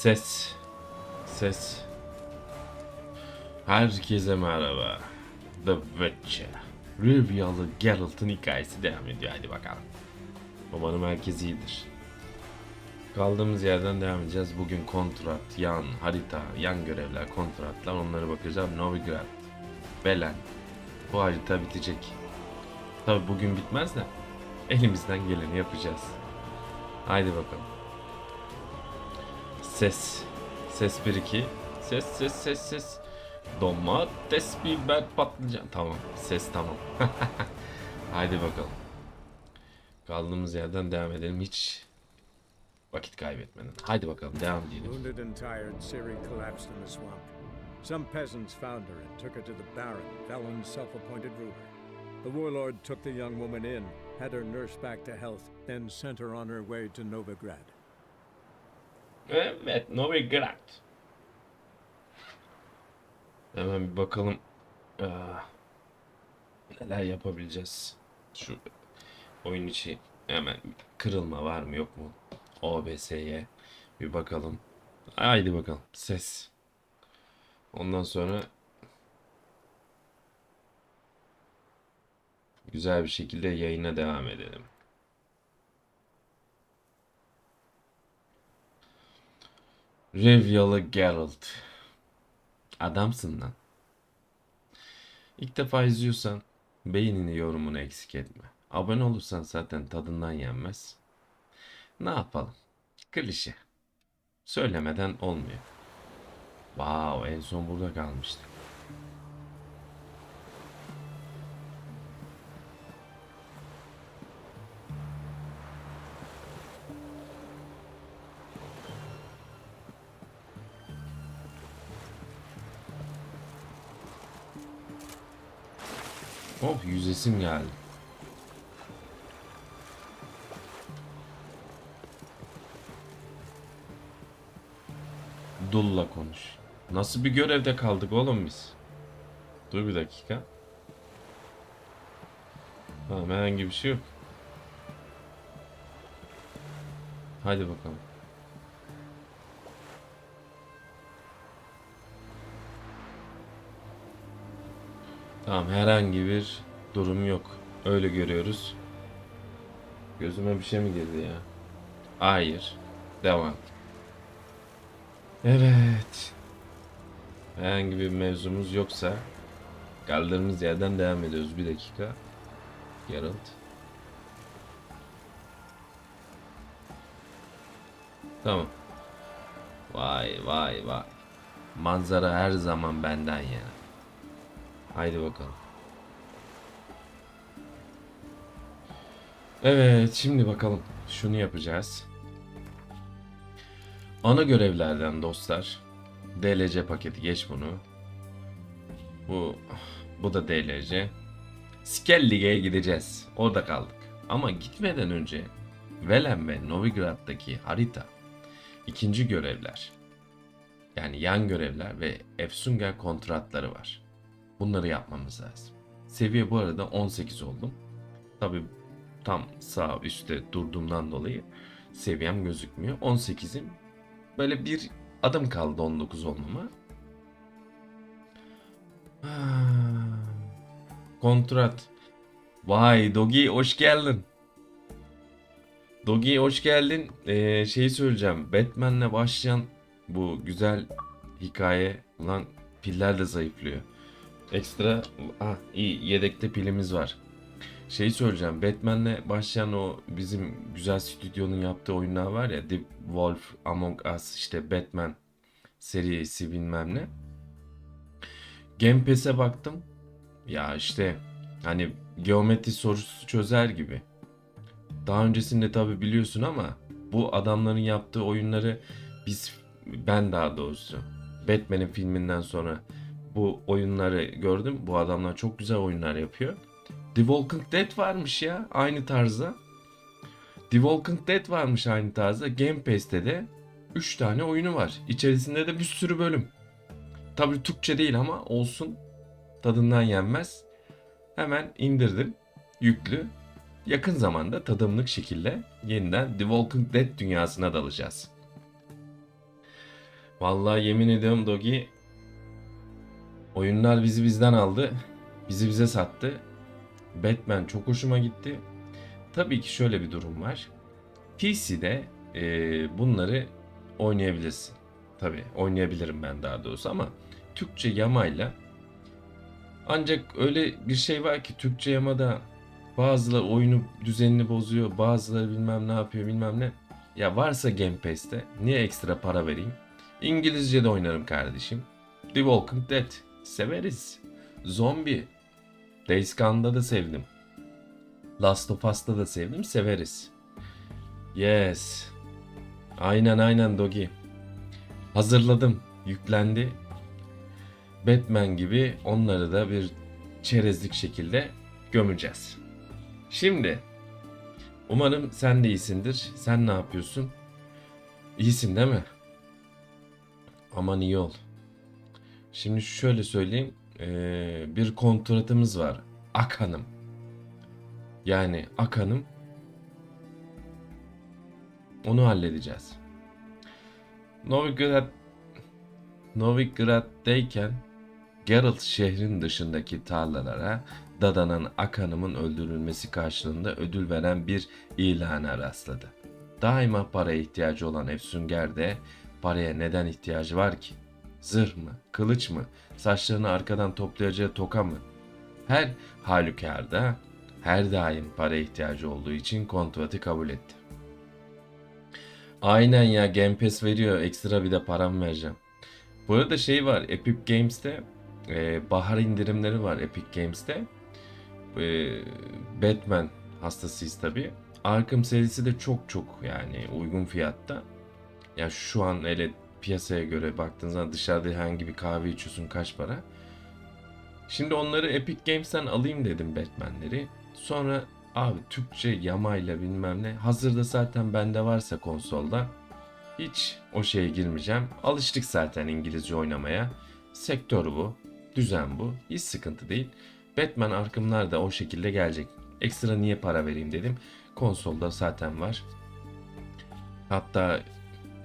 Ses. Ses. Herkese merhaba. The Witcher. Rivyalı Geralt'ın hikayesi devam ediyor. Hadi bakalım. Umarım herkes iyidir. Kaldığımız yerden devam edeceğiz. Bugün kontrat, yan, harita, yan görevler, kontratlar, onlara bakacağım. Novigrad, Belen. Bu harita bitecek. Tabi bugün bitmez de elimizden geleni yapacağız. Haydi bakalım. Ses. Ses 1-2. Ses. Domates, biber, patlıcan. Tamam. Ses tamam. Haydi bakalım. Kaldığımız yerden devam edelim. Hiç vakit kaybetmeden. Haydi bakalım devam edelim. Wounded and tired, Ciri collapsed in the swamp. Some peasants found her and took her to the Baron, Velen's self-appointed ruler. The warlord took the young woman in, had her nursed back to health, then sent her on her way to Novigrad. Evet, Novigrad. Hemen bir bakalım. Neler yapabileceğiz. Şu oyun içi hemen kırılma var mı yok mu? OBS'ye bir bakalım. Haydi bakalım. Ses. Ondan sonra güzel bir şekilde yayına devam edelim. Rivyalı Geralt. Adamsın lan. İlk defa izliyorsan beğenini yorumunu eksik etme. Abone olursan zaten tadından yenmez. Ne yapalım? Klişe. Söylemeden olmuyor. Wow, en son burada kalmıştık. Oh, yüzesim geldi. Dul'la konuş. Nasıl bir görevde kaldık oğlum biz? Dur bir dakika. Tamam, herhangi bir şey yok. Hadi bakalım. Tamam, herhangi bir durum yok. Öyle görüyoruz. Gözüme bir şey mi girdi ya? Hayır. Devam. Evet. Herhangi bir mevzumuz yoksa kaldığımız yerden devam ediyoruz. Bir dakika. Geralt. Tamam. Vay. Manzara her zaman benden yana. Haydi bakalım. Evet, şimdi bakalım. Şunu yapacağız. Ana görevlerden dostlar. DLC paketi, geç bunu. Bu da DLC. Skellige'ye gideceğiz. Orada kaldık. Ama gitmeden önce Velen ve Novigrad'daki harita, ikinci görevler, yani yan görevler ve Efsunga kontratları var. Bunları yapmamız lazım. Seviye bu arada 18 oldum. Tabi tam sağ üstte durduğumdan dolayı seviyem gözükmüyor. 18'im. Böyle bir adım kaldı 19 olmama. Kontrat. Vay Dogi, hoş geldin. Dogi, hoş geldin. Şeyi söyleyeceğim. Batman'le başlayan bu güzel hikaye. Ulan piller de zayıflıyor. Ekstra iyi, yedekte pilimiz var. Şeyi söyleyeceğim. Batman'le başlayan o bizim güzel stüdyonun yaptığı oyunlar var ya. The Wolf, Among Us, işte Batman serisi bilmem ne. Game Pass'e baktım. Ya işte hani geometri sorusu çözer gibi. Daha öncesinde tabi biliyorsun ama bu adamların yaptığı oyunları ben daha doğrusu Batman'in filminden sonra bu oyunları gördüm. Bu adamlar çok güzel oyunlar yapıyor. The Walking Dead varmış ya aynı tarzda. The Walking Dead varmış aynı tarzda. Game Pass'te de 3 tane oyunu var. İçerisinde de bir sürü bölüm. Tabii Türkçe değil ama olsun. Tadından yenmez. Hemen indirdim. Yüklü. Yakın zamanda tadımlık şekilde yeniden The Walking Dead dünyasına dalacağız. Vallahi yemin ediyorum Dogi, oyunlar bizi bizden aldı. Bizi bize sattı. Batman çok hoşuma gitti. Tabii ki şöyle bir durum var. PC'de bunları oynayabilirsin. Tabii oynayabilirim ben daha doğrusu ama Türkçe yamayla, ancak öyle bir şey var ki Türkçe yamada bazıları oyunu düzenini bozuyor, bazıları bilmem ne yapıyor bilmem ne. Ya varsa Game Pass'te niye ekstra para vereyim? İngilizce de oynarım kardeşim. The Walking Dead severiz. Zombie. Days Gone'da da sevdim. Last of Us'ta da sevdim, severiz. Yes. Aynen Dogi. Hazırladım. Yüklendi. Batman gibi onları da bir çerezlik şekilde gömeceğiz. Şimdi umarım sen de iyisindir. Sen ne yapıyorsun? İyisin değil mi? Aman iyi ol. Şimdi şöyle söyleyeyim. Bir kontratımız var. Akhan'ım. Yani Akhan'ım. Onu halledeceğiz. Novigrad'dayken Geralt şehrin dışındaki tarlalara dadanan Akhan'ımın öldürülmesi karşılığında ödül veren bir ilana rastladı. Daima paraya ihtiyacı olan Efsünger de paraya neden ihtiyacı var ki? Zırh mı? Kılıç mı? Saçlarını arkadan toplayacağı toka mı? Her halükarda her daim paraya ihtiyacı olduğu için kontratı kabul etti. Aynen ya, Game Pass veriyor. Ekstra bir de param vereceğim. Bu arada şey var. Epic Games'te bahar indirimleri var Epic Games'te. Batman hastasıyız tabii. Arkham serisi de çok yani uygun fiyatta. Ya şu an hele piyasaya göre baktığınızda dışarıda herhangi bir kahve içiyorsun kaç para. Şimdi onları Epic Games'ten alayım dedim, Batman'leri. Sonra abi Türkçe yamayla bilmem ne. Hazırda zaten bende varsa konsolda. Hiç o şeye girmeyeceğim. Alıştık zaten İngilizce oynamaya. Sektör bu. Düzen bu. Hiç sıkıntı değil. Batman Arkham'lar da o şekilde gelecek. Ekstra niye para vereyim dedim. Konsolda zaten var. Hatta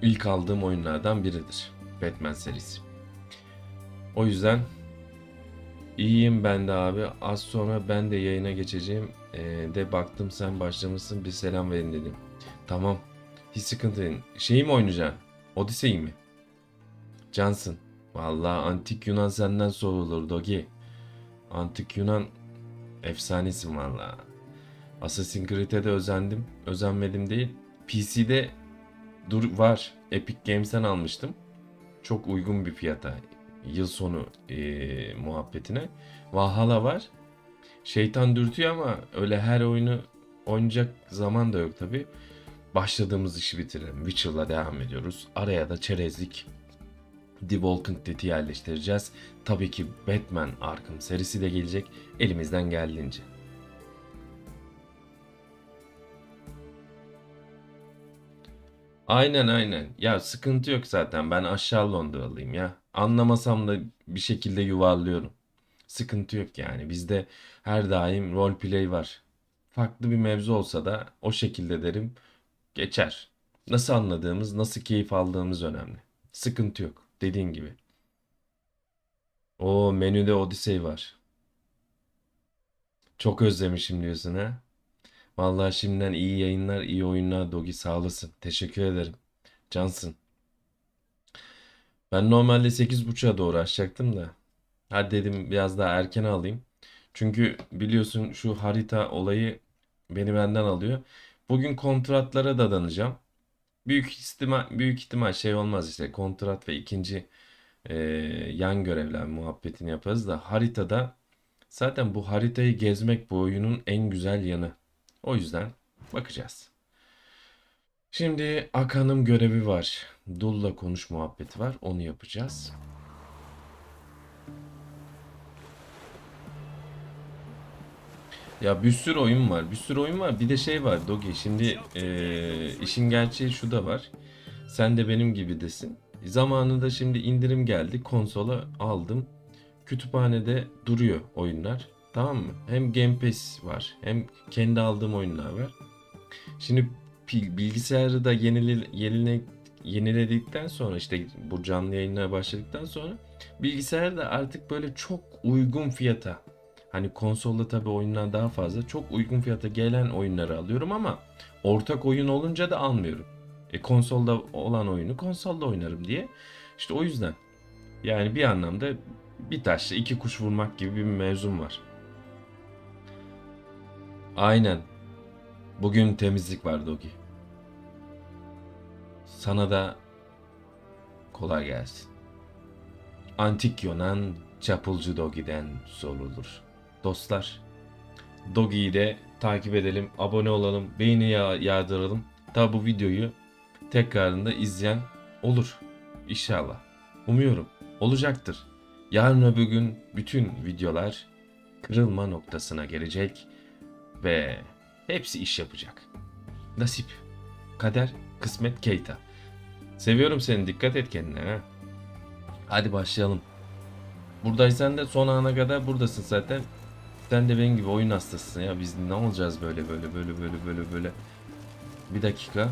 ilk aldığım oyunlardan biridir Batman serisi. O yüzden iyiyim ben de abi. Az sonra ben de yayına geçeceğim. De baktım sen başlamışsın, bir selam verin dedim. Tamam. Hiç sıkıntı değil. Şeyi mi oynayacaksın? Odyssey mi? Cansın. Vallahi Antik Yunan senden sorulur Dogi. Antik Yunan efsanesin vallahi. Assassin's Creed'e de özendim. Özenmedim değil. PC'de var. Epic Games'ten almıştım. Çok uygun bir fiyata. Yıl sonu muhabbetine. Valhalla var. Şeytan dürtüyor ama öyle her oyunu oynayacak zaman da yok tabi. Başladığımız işi bitirelim. Witcher'la devam ediyoruz. Araya da çerezlik The Walking Dead'i yerleştireceğiz. Tabii ki Batman Arkham serisi de gelecek elimizden geldiğince. Aynen. Ya sıkıntı yok zaten. Ben aşağı Londralıyım ya. Anlamasam da bir şekilde yuvarlıyorum. Sıkıntı yok yani. Bizde her daim roleplay var. Farklı bir mevzu olsa da o şekilde derim. Geçer. Nasıl anladığımız, nasıl keyif aldığımız önemli. Sıkıntı yok. Dediğin gibi. O menüde Odyssey var. Çok özlemişim diyorsun ha. Vallahi şimdiden iyi yayınlar, iyi oyunlar Dogi, sağ olasın. Teşekkür ederim. Cansın. Ben normalde 8.30'a doğru açacaktım da. Hadi dedim biraz daha erken alayım. Çünkü biliyorsun şu harita olayı beni benden alıyor. Bugün kontratlara da danacağım. Büyük ihtimal şey olmaz işte, kontrat ve ikinci e, yan görevler muhabbetini yaparız da haritada zaten bu haritayı gezmek bu oyunun en güzel yanı. O yüzden bakacağız. Şimdi Akan'ım görevi var. Dul'la konuş muhabbeti var. Onu yapacağız. Ya bir sürü oyun var. Bir sürü oyun var. Bir de şey var Dogi. Şimdi işin gerçeği şu da var. Sen de benim gibi desin. Zamanında şimdi indirim geldi. Konsola aldım. Kütüphanede duruyor oyunlar. Tamam mı? Hem Game Pass var. Hem kendi aldığım oyunlar var. Şimdi bilgisayarı da yeniledikten sonra işte bu canlı yayınlara başladıktan sonra bilgisayarda artık böyle çok uygun fiyata, hani konsolda tabii oyunlar daha fazla, çok uygun fiyata gelen oyunları alıyorum ama ortak oyun olunca da almıyorum. Konsolda olan oyunu konsolda oynarım diye. İşte o yüzden yani bir anlamda bir taşla iki kuş vurmak gibi bir mevzum var. Aynen. Bugün temizlik var Dogi. Sana da kolay gelsin. Antik Yunan çapulcu Dogi'den sorulur. Dostlar, Dogi'yi de takip edelim, abone olalım, beğeni yağdıralım. Tabi bu videoyu tekrarında izleyen olur. İnşallah. Umuyorum. Olacaktır. Yarın öbür gün bütün videolar kırılma noktasına gelecek ve hepsi iş yapacak. Nasip, kader, kısmet, keyta. Seviyorum seni. Dikkat et kendine. Ha? Hadi başlayalım. Buradaysan da son ana kadar buradasın zaten. Sen de benim gibi oyun hastasısın ya. Biz ne olacağız böyle. Bir dakika.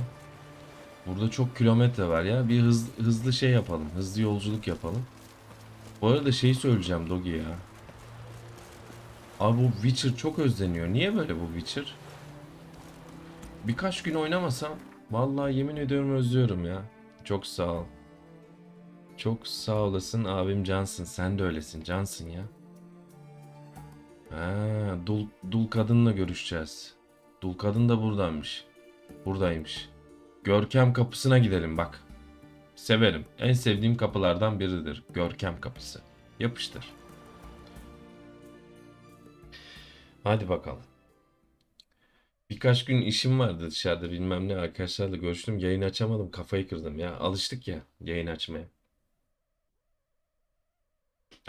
Burada çok kilometre var ya. Bir hızlı şey yapalım. Hızlı yolculuk yapalım. Bu arada şeyi söyleyeceğim Dogi ya. Abi bu Witcher çok özleniyor. Niye böyle bu Witcher? Birkaç gün oynamasam vallahi yemin ediyorum özlüyorum ya. Çok sağ ol. Çok sağ olasın abim cansın. Sen de öylesin cansın ya. Ha, dul kadınla görüşeceğiz. Dul kadın da buradaymış. Buradaymış. Görkem kapısına gidelim bak. Severim. En sevdiğim kapılardan biridir. Görkem kapısı. Yapıştır. Hadi bakalım. Birkaç gün işim vardı dışarıda bilmem ne arkadaşlarla görüştüm. Yayın açamadım. Kafayı kırdım ya. Alıştık ya yayın açmaya.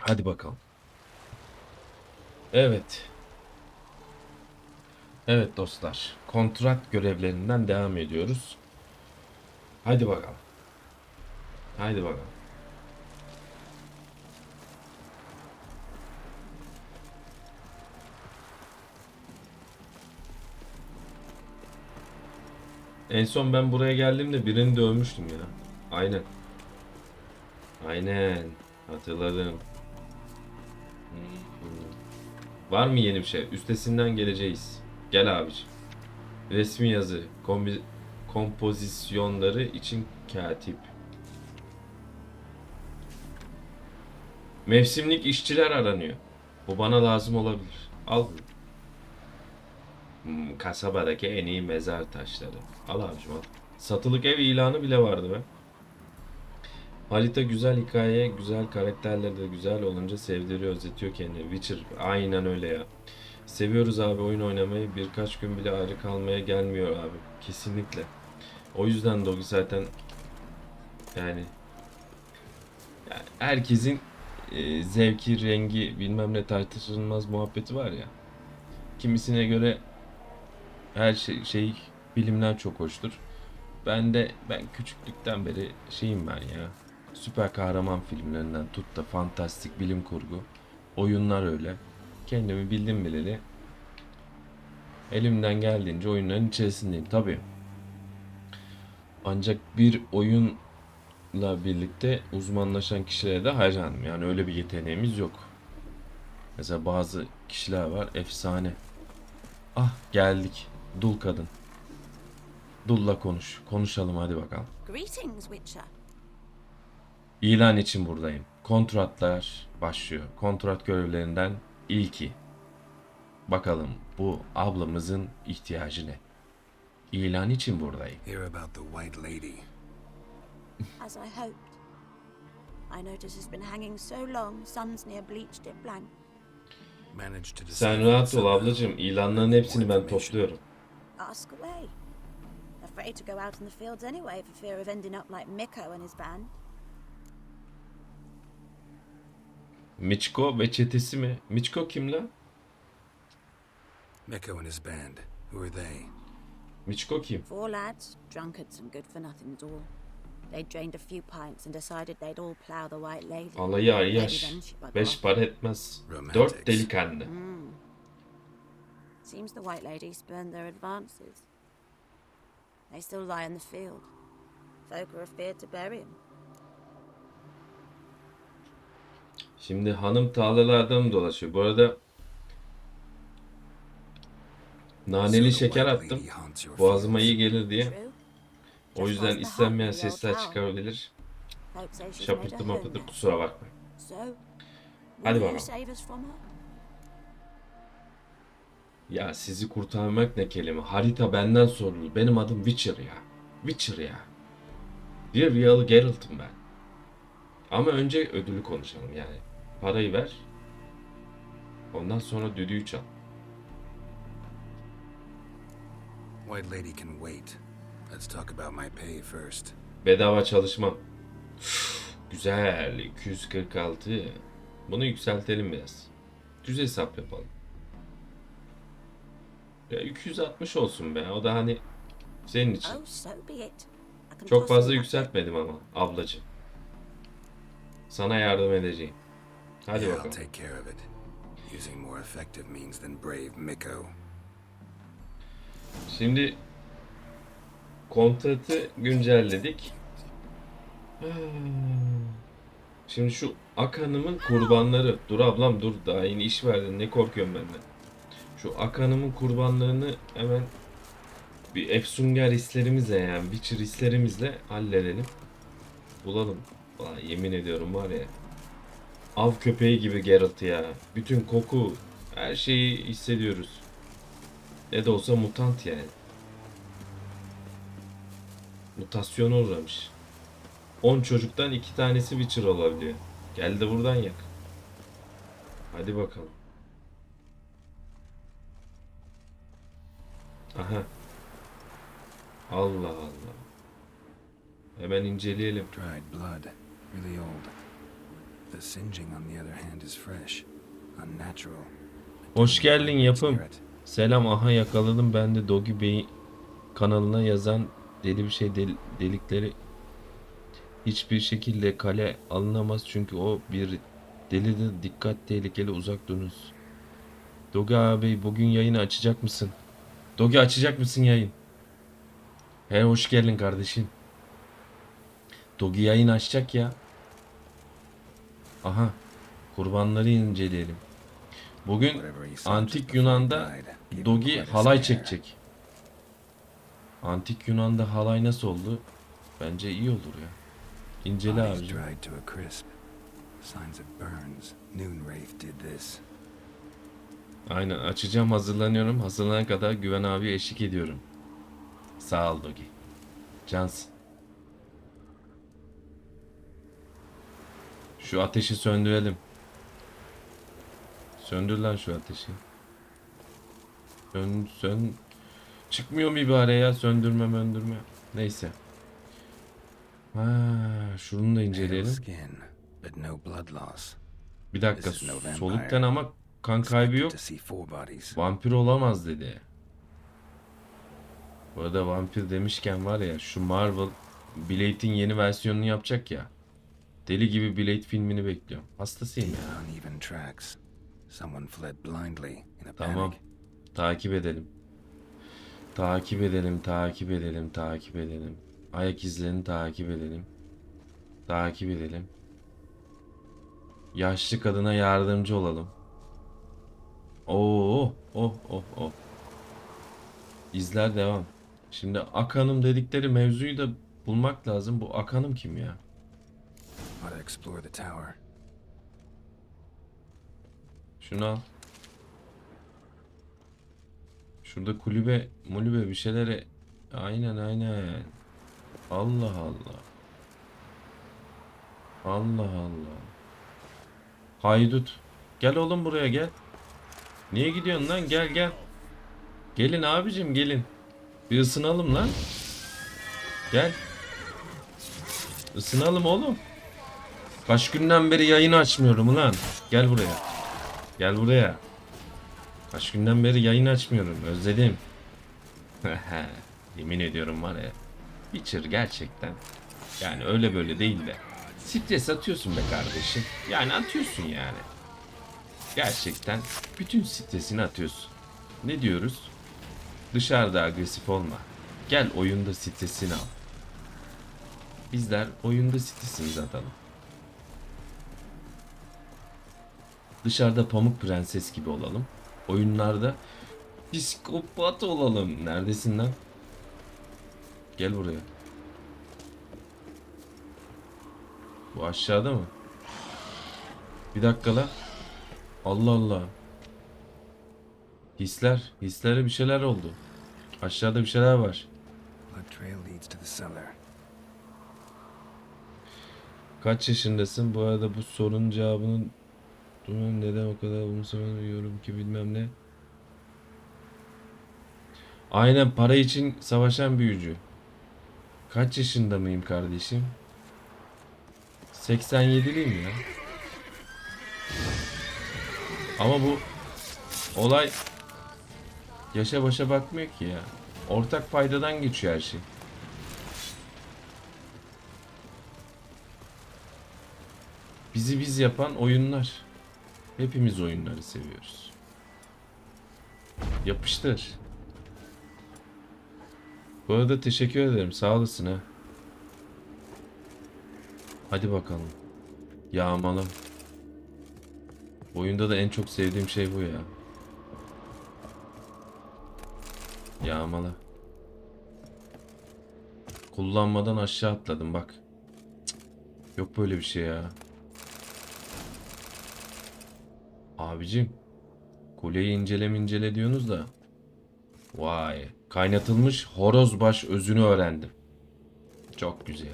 Hadi bakalım. Evet. Evet dostlar. Kontrat görevlerinden devam ediyoruz. Hadi bakalım. Haydi bakalım. En son ben buraya geldiğimde birini dövmüştüm ya. Aynen. Aynen. Hatırladım. Var mı yeni bir şey? Üstesinden geleceğiz. Gel abiciğim. Resmi yazı. Kompozisyonları için katip. Mevsimlik işçiler aranıyor. Bu bana lazım olabilir. Al bunu. Kasabadaki en iyi mezar taşları. Al abicim al. Satılık ev ilanı bile vardı be. Harita güzel, hikaye güzel, karakterleri de güzel olunca sevdiriyor, özetiyor kendini. Witcher aynen öyle ya. Seviyoruz abi oyun oynamayı. Birkaç gün bile ayrı kalmaya gelmiyor abi. Kesinlikle. O yüzden Dogi zaten yani, herkesin zevki, rengi bilmem ne tartışılmaz muhabbeti var ya. Kimisine göre her şey filmler çok hoştur. Ben küçüklükten beri şeyim ben ya. Süper kahraman filmlerinden tut da fantastik bilim kurgu. Oyunlar öyle. Kendimi bildim bileli. Elimden geldiğince oyunların içerisindeyim tabii. Ancak bir oyunla birlikte uzmanlaşan kişilere de hayranım. Yani öyle bir yeteneğimiz yok. Mesela bazı kişiler var efsane. Ah geldik. Dul kadın. Dul'la konuş. Konuşalım hadi bakalım. Greetings, Witcher. İlan için buradayım. Kontratlar başlıyor. Kontrat görevlerinden ilki. Bakalım bu ablamızın ihtiyacı ne? İlan için buradayım. Hear about the White Lady. As I hoped. I notice it's been hanging so long, sun's near bleached it blank. Managed to Sen decipher rahat ol somehow. ablacığım. İlanların hepsini ben topluyorum. Ask away. Afraid to go out in the fields anyway for fear of ending up like Miko and his band. Miçko ve çetesi mi? Miçko kim lan? Meko and his band. Who are they? Miçko kim? 4 lads, drunkards and good for nothings all. They drained a few pints and decided they'd all plough the White Lady. Alayı ay Maybe yaş. then she'd bug 5 off. para etmez. Romantics. 4 delikanlı. Seems the White Lady spurned their advances. They still lie in the field. Folk are afraid to bury him. Şimdi hanım tarlalardan mı dolaşıyor? Bu arada naneli şeker attım. Boğazıma iyi gelir diye. True. O yüzden istenmeyen sesler çıkabilir. Folk say she's made a Şapırtı home mapırtı there. kusura bakmayın. So, Hadi will you bakalım. save us from her? Ya sizi kurtarmak ne kelime? Harita benden sorulur. Benim adım Witcher ya. Witcher ya. Rivyalı Geralt'ım ben. Ama önce ödülü konuşalım yani. Parayı ver. Ondan sonra düdüğü çal. White lady can wait. Let's talk about my pay first. Bedava çalışmam. Güzel. 246. Bunu yükseltelim biraz. Düz hesap yapalım. Ya 260 olsun be. O da hani senin için. Oh, so be it. I can Çok toss fazla you that. yükseltmedim ama ablacığım. Sana yardım edeceğim. Hadi Yeah, I'll bakalım. take care of it. Using more effective means than brave Miko. Şimdi kontratı güncelledik. Şimdi şu Akan'ımın kurbanları. Dur ablam dur, daha yeni iş verdin, ne korkuyorum benden. Şu Akan'ımın kurbanlarını hemen bir Efsunger hislerimizle, yani Witcher hislerimizle halledelim. Bulalım. Vay, yemin ediyorum var ya. Av köpeği gibi Geralt ya. Bütün koku, her şeyi hissediyoruz. Ne de olsa mutant yani. Mutasyona uğramış. 10 çocuktan 2 tanesi Witcher olabiliyor. Gel de buradan yak. Hadi bakalım. Aha. Allah Allah. Hemen inceleyelim. Dried blood, really old. The singeing on the other hand is fresh, unnatural. Hoş geldin yapım. Selam, aha yakaladım ben de Dogi Bey kanalına yazan deli bir şey delikleri hiçbir şekilde kale alınamaz çünkü o bir delidir, dikkat tehlikeli, uzak durunuz. Dogi abi bugün yayını açacak mısın? Dogi açacak mısın yayın? He, hoş geldin kardeşim. Dogi yayın açacak ya. Aha, kurbanları inceleyelim. Bugün Antik Yunan'da Dogi halay çekecek. Antik Yunan'da halay nasıl oldu? Bence iyi olur ya. İncele abicim. Dried to a crisp. Signs of burns. Noonwraith did this. Aynen, açacağım, hazırlanıyorum. Hazırlanana kadar Güven abi eşlik ediyorum. Sağ ol Dogi. Cansın. Şu ateşi söndürelim. Söndür lan şu ateşi. Sön. Çıkmıyor mu ibare ya? Söndürme. Neyse. Ha, şunu da Pale inceleyelim. skin, but no blood loss. Bir dakika. This is no vampire. Solukten ama kan kaybı yok. To see four bodies. Vampir olamaz dedi. Bu arada vampir demişken var ya, şu Marvel Blade'in yeni versiyonunu yapacak ya. Deli gibi Blade filmini bekliyorum. Hastasıyım ya. Uneven tracks. Someone fled blindly in a Tamam. panic. Takip edelim. Takip edelim. Ayak izlerini takip edelim. Yaşlı kadına yardımcı olalım. Oh. İzler devam. Şimdi Akan'ım dedikleri mevzuyu da bulmak lazım. Bu Akan'ım kim ya? Ought to explore the tower. Şunu al. Şurada kulübe bir şeylere. Aynen. Allah. Haydut. Gel oğlum buraya gel. Niye gidiyorsun lan? Gel. Gelin abicim gelin. Bir ısınalım lan. Gel. Isınalım oğlum. Kaç günden beri yayını açmıyorum ulan. Gel buraya. Kaç günden beri yayın açmıyorum. Özledim. Yemin ediyorum var ya. Witcher gerçekten. Yani öyle böyle değil de. Stres atıyorsun be kardeşim. Yani atıyorsun yani. Gerçekten bütün stresini atıyorsun. Ne diyoruz? Dışarıda agresif olma. Gel oyunda stresini al. Bizler oyunda sitesimizi atalım. Dışarıda Pamuk Prenses gibi olalım. Oyunlarda psikopat olalım. Neredesin lan? Gel buraya. Bu aşağıda mı? Bir dakika la. Allah Allah. Hislere bir şeyler oldu. Aşağıda bir şeyler var. Blood trail leads to the cellar. Kaç yaşındasın? Bu arada bu sorunun cevabını neden o kadar umursamıyorum ki bilmem ne. Aynen, para için savaşan büyücü. Kaç yaşında mıyım kardeşim? 87'liyim ya. Ama bu olay yaşa başa bakmıyor ki ya. Ortak paydadan geçiyor her şey. Bizi biz yapan oyunlar. Hepimiz oyunları seviyoruz. Yapıştır. Bu arada teşekkür ederim. Sağ olasın ha. Hadi bakalım. Yağmala. Oyunda da en çok sevdiğim şey bu ya. Yağmala. Kullanmadan aşağı atladım bak. Cık. Yok böyle bir şey ya. Abicim. Kuleyi incele diyorsunuz da. Vay. Kaynatılmış horozbaş özünü öğrendim. Çok güzel.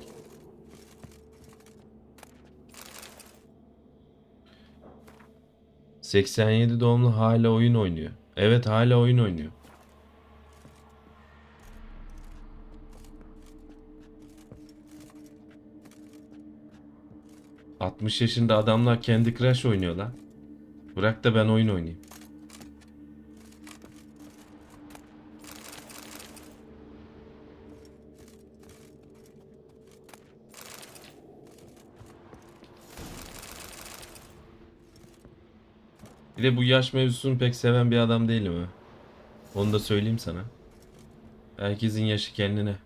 ...87 doğumlu hala oyun oynuyor. Evet, hala oyun oynuyor. ...60 yaşında adamlar Candy Crush oynuyor lan. Bırak da ben oyun oynayayım. Bir de bu yaş mevzusunu pek seven bir adam değilim ha. Onu da söyleyeyim sana. Herkesin yaşı kendine.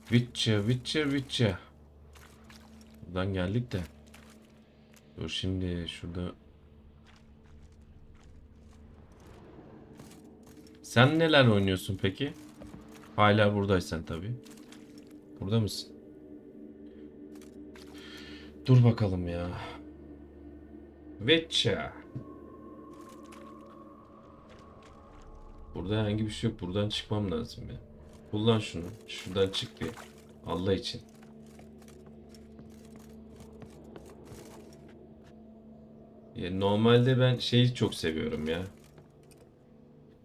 Witcher. Buradan geldik de. Dur şimdi şurada. Sen neler oynuyorsun peki? Hala buradaysan tabii. Burada mısın? Dur bakalım ya. Witcher. Burada herhangi bir şey yok. Buradan çıkmam lazım ya. Kullan şunu. Şuradan çık bir. Allah için. Ya normalde ben şeyi çok seviyorum ya.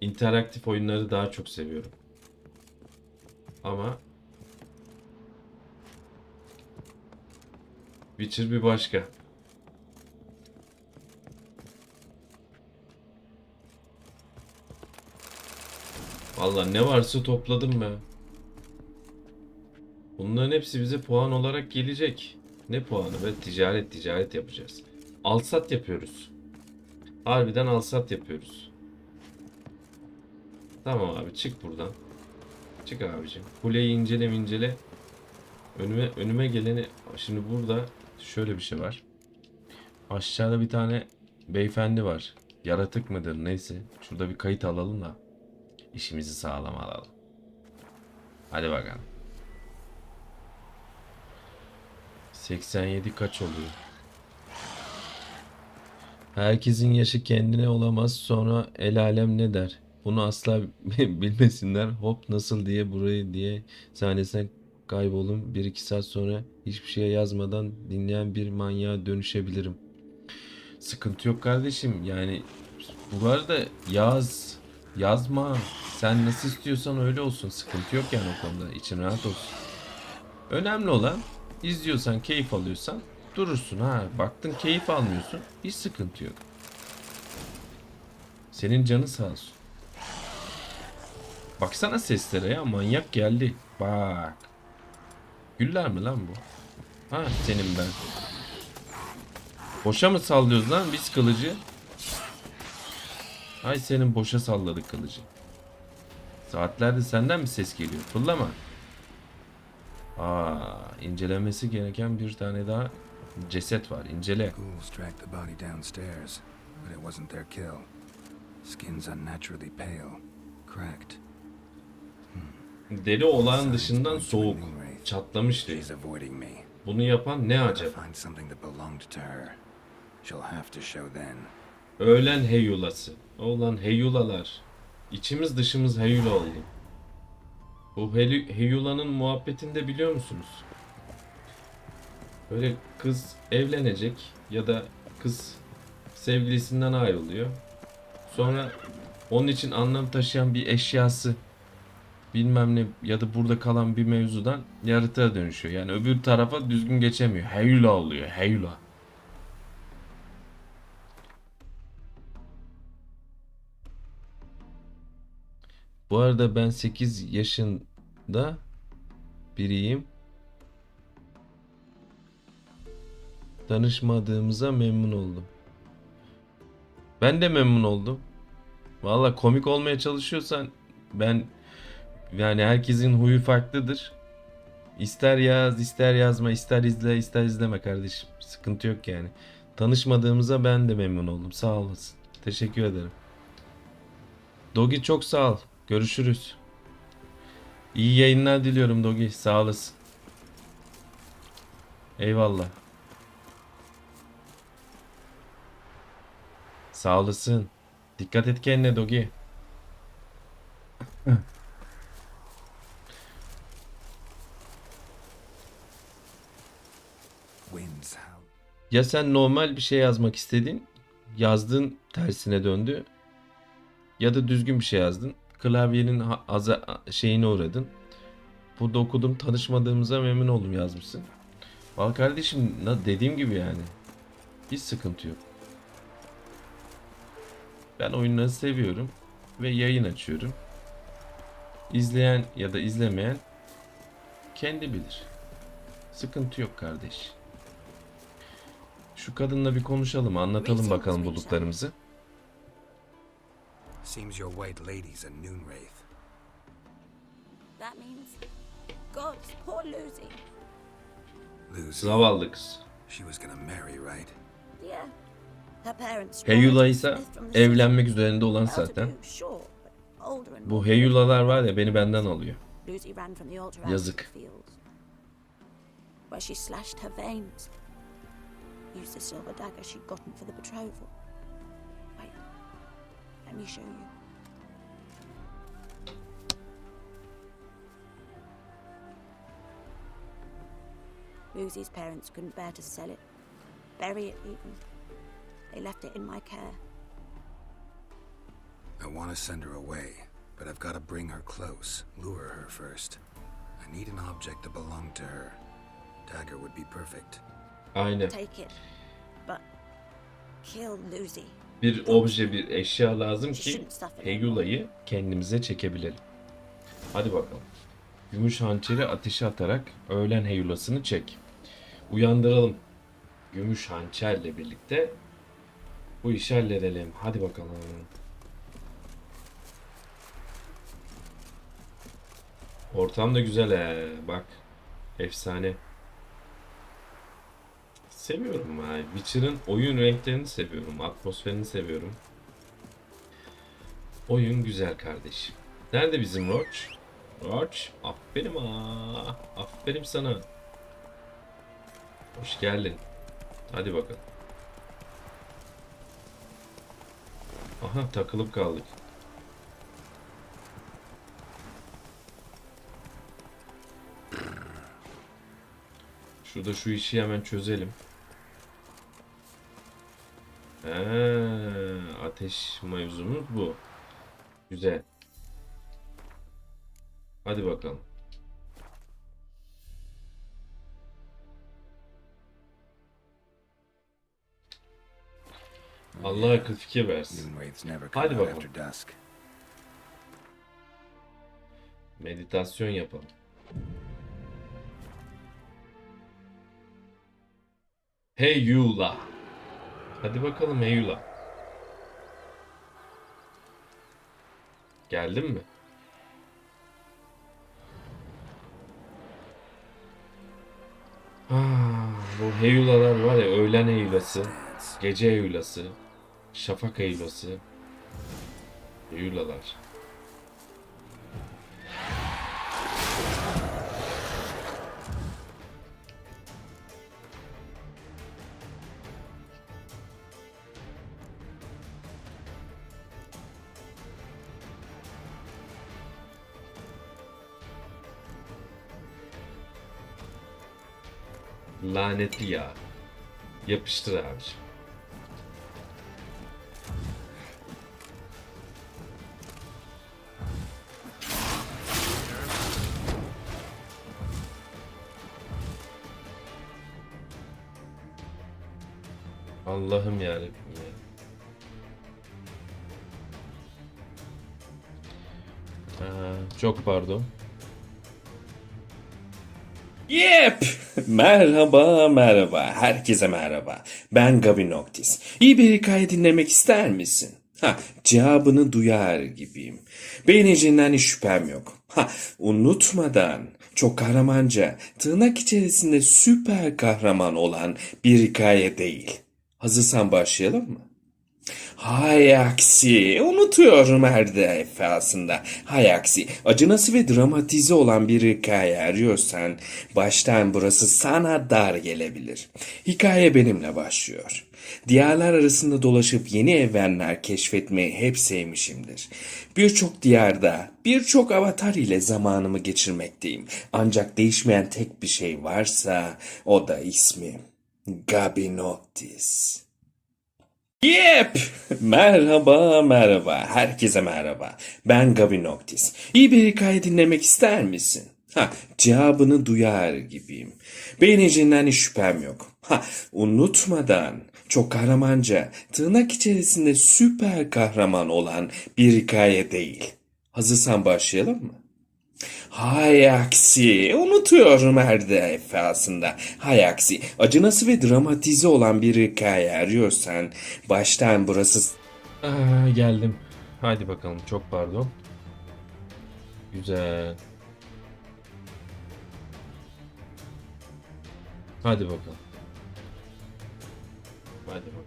İnteraktif oyunları daha çok seviyorum. Ama Witcher bir başka. Vallahi ne varsa topladım ben. Bunların hepsi bize puan olarak gelecek. Ne puanı be? Ticaret yapacağız. Alsat yapıyoruz. Harbiden alsat yapıyoruz. Tamam abi, çık buradan. Çık abicim. Kuleyi incele. Önüme geleni. Şimdi burada şöyle bir şey var. Aşağıda bir tane beyefendi var. Yaratık mıdır neyse. Şurada bir kayıt alalım da işimizi sağlam alalım. Hadi bakalım. 87 kaç oluyor? Herkesin yaşı kendine olamaz. Sonra el alem ne der? Bunu asla bilmesinler. Hop nasıl diye burayı diye sahnesinden kaybolun. 1-2 saat sonra hiçbir şey yazmadan dinleyen bir manyağa dönüşebilirim. Sıkıntı yok kardeşim. Yani bu arada yazma. Sen nasıl istiyorsan öyle olsun. Sıkıntı yok yani o konuda. İçin rahat olsun. Önemli olan izliyorsan, keyif alıyorsan durursun ha. Baktın keyif almıyorsun. Hiç sıkıntı yok. Senin canın sağ olsun. Baksana seslere ya, manyak geldi. Bak. Güller mi lan bu? Ha senin ben. Boşa mı sallıyoruz lan biz kılıcı? Ay senin boşa salladık kılıcı. Saatlerdir senden mi ses geliyor? Fırlama. İncelenmesi gereken bir tane daha ceset var. İncele. Ghouls tracked the body downstairs, but it wasn't their kill. Skin's unnaturally pale, cracked. Deli olağan dışından soğuk. Çatlamış değil. She's avoiding me. Bunu yapan ne Gotta acaba? find something that belonged to her. She'll have to show then. Öğlen heyulası. Oğlan heyulalar. İçimiz dışımız heyula oldu. Bu heyulanın muhabbetini de biliyor musunuz? Böyle kız evlenecek ya da kız sevgilisinden ayrılıyor. Sonra onun için anlam taşıyan bir eşyası bilmem ne ya da burada kalan bir mevzudan yaratığa dönüşüyor. Yani öbür tarafa düzgün geçemiyor. Heyula oluyor. Heyula. Bu arada ben 8 yaşında biriyim. Tanışmadığımıza memnun oldum. Ben de memnun oldum. Valla komik olmaya çalışıyorsan ben yani herkesin huyu farklıdır. İster yaz, ister yazma, ister izle, ister izleme kardeşim. Sıkıntı yok yani. Tanışmadığımıza ben de memnun oldum. Sağ olasın. Teşekkür ederim. Dogi çok sağ ol. Görüşürüz. İyi yayınlar diliyorum Dogi. Sağ olasın. Eyvallah. Sağ olasın. Dikkat et kendine Dogi. Winds howl. Ya sen normal bir şey yazmak istedin. Yazdığın tersine döndü. Ya da düzgün bir şey yazdın. Klavyenin şeyine uğradın. Burada okudum, tanışmadığımıza memnun oldum yazmışsın. Valla kardeşim dediğim gibi yani. Hiç sıkıntı yok. Ben oyunları seviyorum. Ve yayın açıyorum. İzleyen ya da izlemeyen kendi bilir. Sıkıntı yok kardeş. Şu kadınla bir konuşalım, anlatalım bakalım bulduklarımızı. Seems your white lady's a noon wraith. That means gods, poor Lucy. Lucy. Zavallı kız. She was gonna marry, right? Yeah. Her parents. Heyula ise evlenmek üzerinde olan zaten. Bu heyulalar var ya beni benden alıyor. Yazık. Where she slashed her veins. Used the silver dagger she'd gotten for the betrothal. Wait, let me show you. Lucy's parents couldn't bear to sell it, bury it even. They left it in my care. I want to send her away, but I've got to bring her close, lure her first. I need an object that belonged to her. Dagger would be perfect. Aynen. Take it, but kill Lucy. Bir obje, bir eşya lazım ki Heyula'yı kendimize çekebilelim. Hadi bakalım. Gümüş hançeri ateşe atarak öğlen Heyulasını çek. Uyandıralım. Gümüş hançerle birlikte bu işi halledelim. Hadi bakalım. Ortam da güzel he. Bak. Efsane. Seviyorum ha. Witcher'ın oyun renklerini seviyorum. Atmosferini seviyorum. Oyun güzel kardeşim. Nerede bizim Roach? Roach. Aferin ha. Aferin sana. Hoş geldin. Hadi bakalım. Aha takılıp kaldık. Şurada şu işi hemen çözelim. Ateş mevzumuz bu. Güzel. Hadi bakalım. Allah akıl fikir versin. Hadi bakalım. Meditasyon yapalım. Hey Yula. Hadi bakalım Heyula. Geldin mi? Bu heyulalar var ya, öğlen heyulası, gece heyulası, şafak heyulası. Heyulalar. Lanetli ya. Yapıştır abiciğim. Allah'ım yarabbim ya. Çok pardon. Yep! Merhaba, merhaba. Herkese merhaba. Ben Gabi Noctis. İyi bir hikaye dinlemek ister misin? Cevabını duyar gibiyim. Beğeneceğinden hiç şüphem yok. Unutmadan çok kahramanca, tırnak içerisinde süper kahraman olan bir hikaye değil. Hazırsan başlayalım mı? Hay aksi, unutuyorum her defasında. Hay aksi, acınası ve dramatize olan bir hikaye arıyorsan, baştan burası sana dar gelebilir. Hikaye benimle başlıyor. Diyarlar arasında dolaşıp yeni evrenler keşfetmeyi hep sevmişimdir. Birçok diyarda, birçok avatar ile zamanımı geçirmekteyim. Ancak değişmeyen tek bir şey varsa, o da ismim. Gabi Noctis. Yep! Merhaba, merhaba. Herkese merhaba. Ben Gabi Noctis. İyi bir hikaye dinlemek ister misin? Cevabını duyar gibiyim. Beğeneceğinden hiç şüphem yok. Unutmadan çok kahramanca, tırnak içerisinde süper kahraman olan bir hikaye değil. Hazırsan başlayalım mı? Hay aksi, unutuyorum her defasında. Hay aksi, acınası ve dramatize olan bir hikaye arıyorsan, baştan burası... Geldim. Hadi bakalım, çok pardon. Güzel. Hadi bakalım. Hadi bakalım.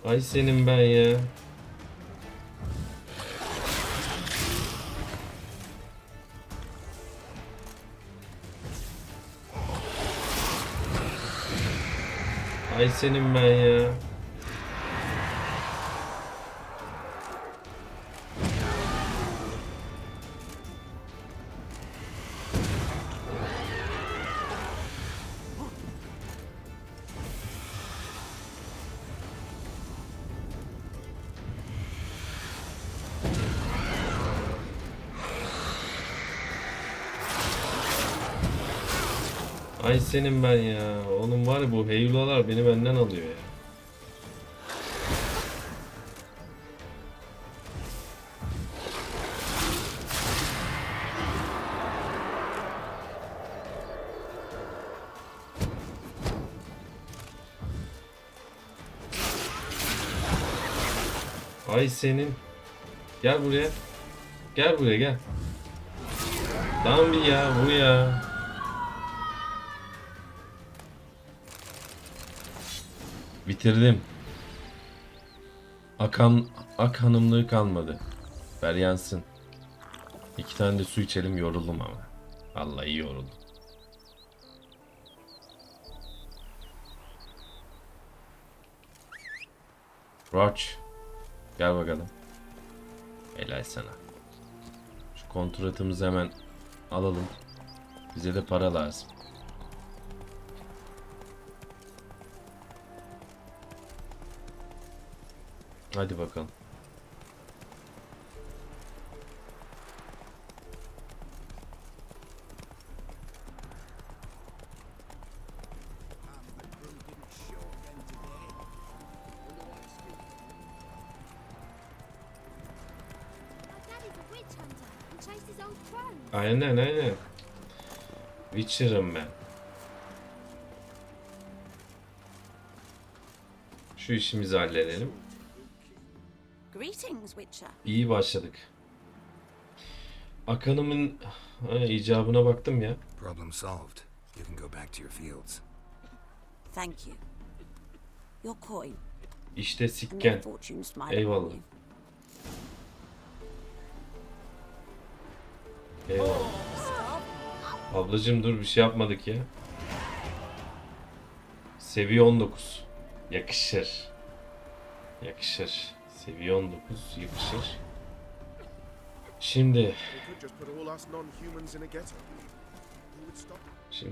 Ay senin ben ya. Ay senin ben ya. Ay senin ben ya. Oğlum var ya, bu heyulalar beni benden alıyor ya. Ay senin. Gel buraya. Gel buraya gel. Tamam bir ya, bu ya. Bitirdim. Ak hanımlığı kalmadı. Ver yansın. 2 tane de su içelim, yoruldum ama. Vallahi yoruldum. Roach. Gel bakalım. Helal sana. Şu kontratımızı hemen alalım. Bize de para lazım. Hadi bakalım. Aynen. Witcher'ım ben. Şu işimizi halledelim. Greetings, Witcher. İyi başladık. Akanımın icabına baktım ya. Problem solved. You can go back to your fields. Thank you. Your coin. İşte May sikken. fortune smile upon Eyvallah. you. Eyvallah. Ablacım dur, bir şey yapmadık ya. Seviye 19. Yakışır. Yakışır. Seviye 19 yakışır. Şimdi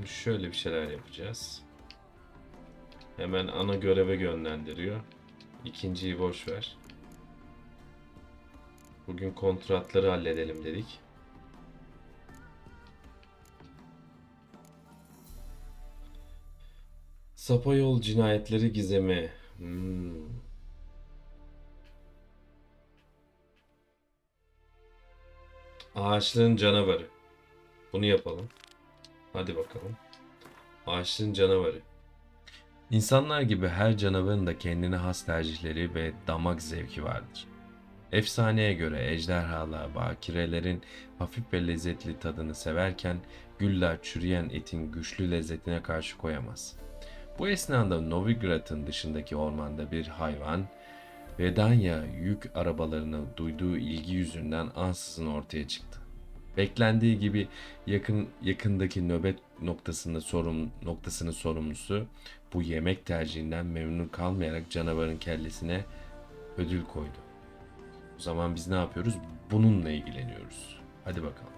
şöyle bir şeyler yapacağız. Hemen ana göreve yönlendiriyor. İkinciyi boş ver. Bugün kontratları halledelim dedik. Sapa yol cinayetleri gizemi. Ağaçlığın canavarı. Bunu yapalım. Hadi bakalım. Ağaçlığın canavarı. İnsanlar gibi her canavarın da kendine has tercihleri ve damak zevki vardır. Efsaneye göre ejderhalar bakirelerin hafif ve lezzetli tadını severken güller çürüyen etin güçlü lezzetine karşı koyamaz. Bu esnada Novigrad'ın dışındaki ormanda bir hayvan, Vedanya yük arabalarına duyduğu ilgi yüzünden ansızın ortaya çıktı. Beklendiği gibi yakındaki nöbet noktasının sorumlusu bu yemek tercihinden memnun kalmayarak canavarın kellesine ödül koydu. O zaman biz ne yapıyoruz? Bununla ilgileniyoruz. Hadi bakalım.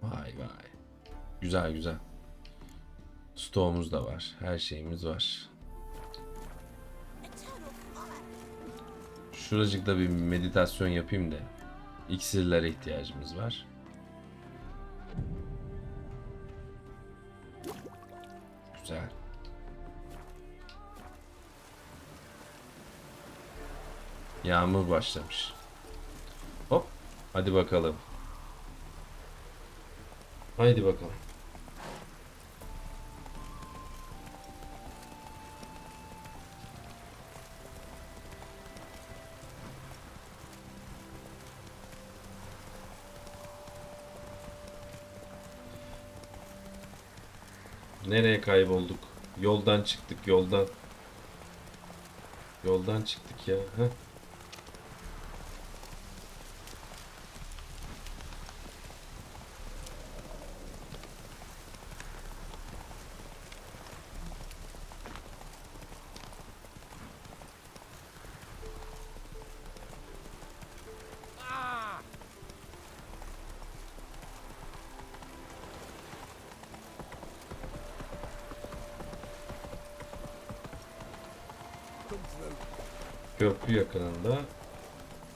Vay. Güzel. Stoğumuz da var. Her şeyimiz var. Şuracıkta bir meditasyon yapayım da. İksirlere ihtiyacımız var. Güzel. Yağmur başlamış. Hop. Hadi bakalım. Haydi bakalım. Nereye kaybolduk? Yoldan çıktık, yoldan. Yoldan çıktık ya. Heh. Köprü yakınında.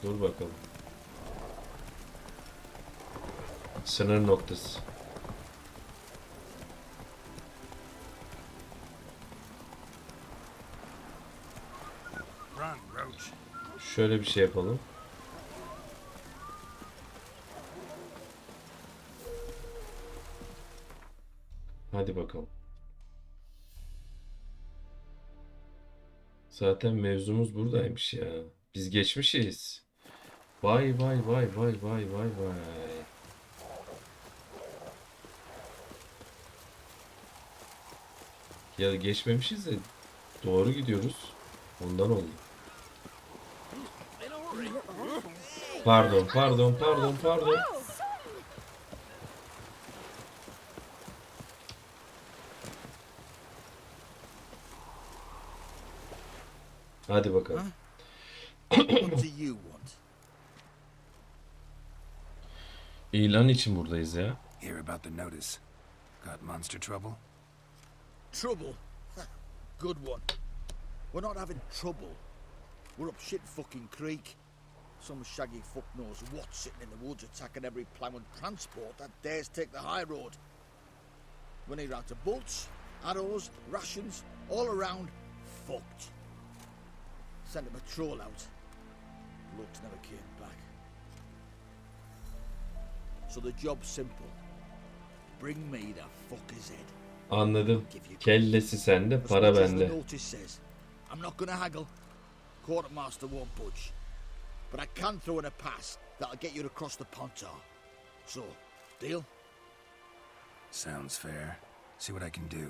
Dur bakalım. Sınır noktası. Şöyle bir şey yapalım. Hadi bakalım. Zaten mevzumuz buradaymış ya. Biz geçmişiz. Vay. Ya geçmemişiz de doğru gidiyoruz. Ondan oldu. Pardon. Hadi bakalım. What do you want? İlan için buradayız ya. Hear about the notice. Got monster trouble? Trouble? Good one. We're not having trouble. We're up shit fucking creek. Some shaggy fuck knows what sitting in the woods attacking every plough and transport that dares take the high road. We're near out to bolts, arrows, rations, all around fucked. Sent a patrol out. looks never came back. So the job's simple. Bring me the fucker's head. Anladım. Kellesi sende, As para much as the bende. notice says, I'm not gonna haggle. Quartermaster won't budge. But I can throw in a pass that'll get you across the pontar. So, deal? Sounds fair. See what I can do.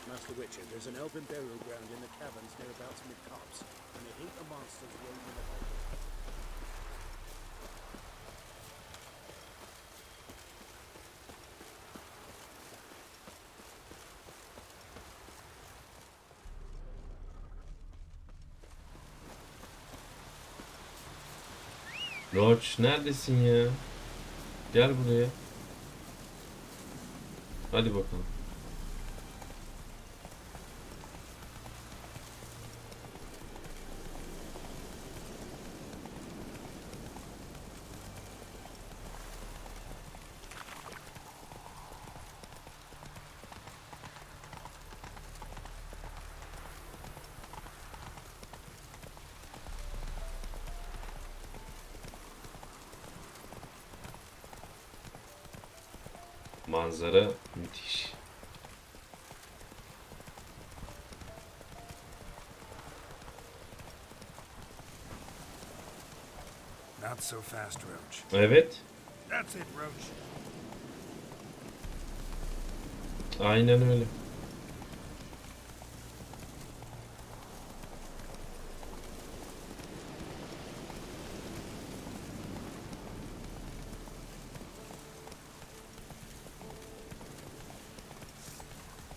Master Witcher, there's an elven burial ground in the caverns nearabouts mid-copse, and they hate the monsters roaming the hole. Roach neredesin ya? Gel buraya. Hadi bakalım. Manzara müthiş. Not so fast, Roach. Evet. That's it, Roach. Aynen öyle.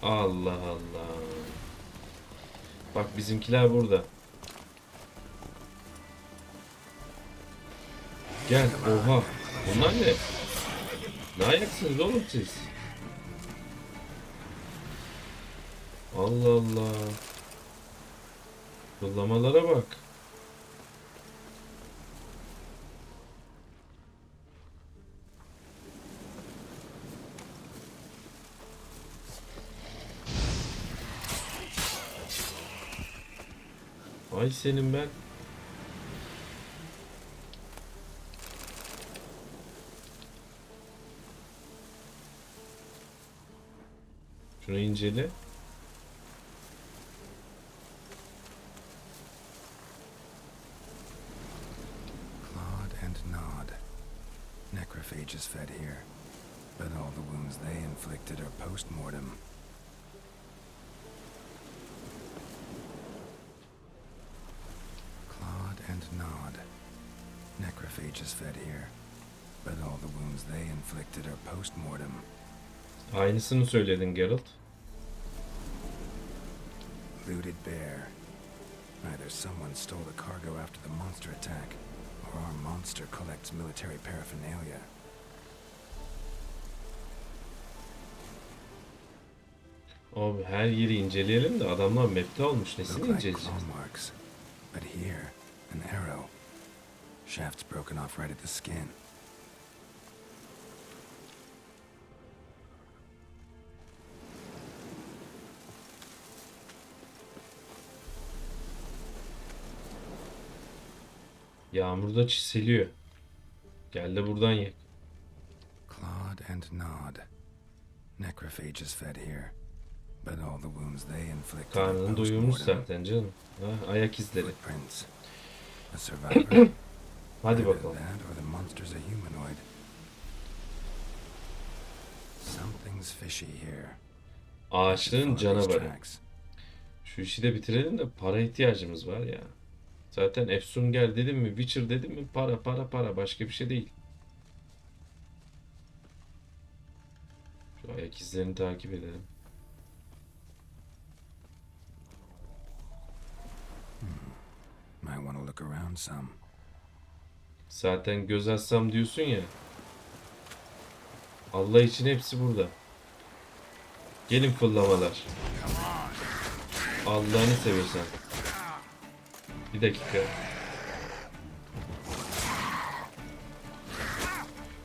Allah Allah. Bak bizimkiler burada. Gel. Oha. Bunlar ne? Ne ayaksınız oğlum siz? Allah Allah. Yollamalara bak. Ay senin ben. Şunu incele. Clawed and gnawed. Necrophages fed here, but all the wounds they inflicted are post-mortem. Clawed and gnawed. Necrophages fed here, but all the wounds they inflicted are post-mortem. Aynısını söyledin Geralt. Looted bear. Either someone stole the cargo after the monster attack, or our monster collects military paraphernalia. Abi her yeri inceleyelim de adamlar map'te olmuş. Nesini Look like inceleyeceğiz? claw marks, but here, an arrow. Shaft's broken off right at the skin. Yağmurda çiseliyor. Gel de buradan ye. Clawed and gnawed. Necrophages fed here, but all the wounds they inflicted are Karnını doyurmuş post-mortem. zaten canım. Ha, ayak izleri. Footprints. A survivor. Hadi Either bakalım. that or the monster's a humanoid. Something's fishy here. Ağaçların Follow these canavarı. tracks. Şu işi de bitirelim de para ihtiyacımız var ya. Zaten Efsunger dedim mi, Witcher dedim mi para para para, başka bir şey değil. Şu ayak izlerini takip edelim. Might want to look around some. Zaten göz açsam diyorsun ya. Allah için hepsi burada. Gelin fırlamalar. Allah'ını seversen. Bir dakika.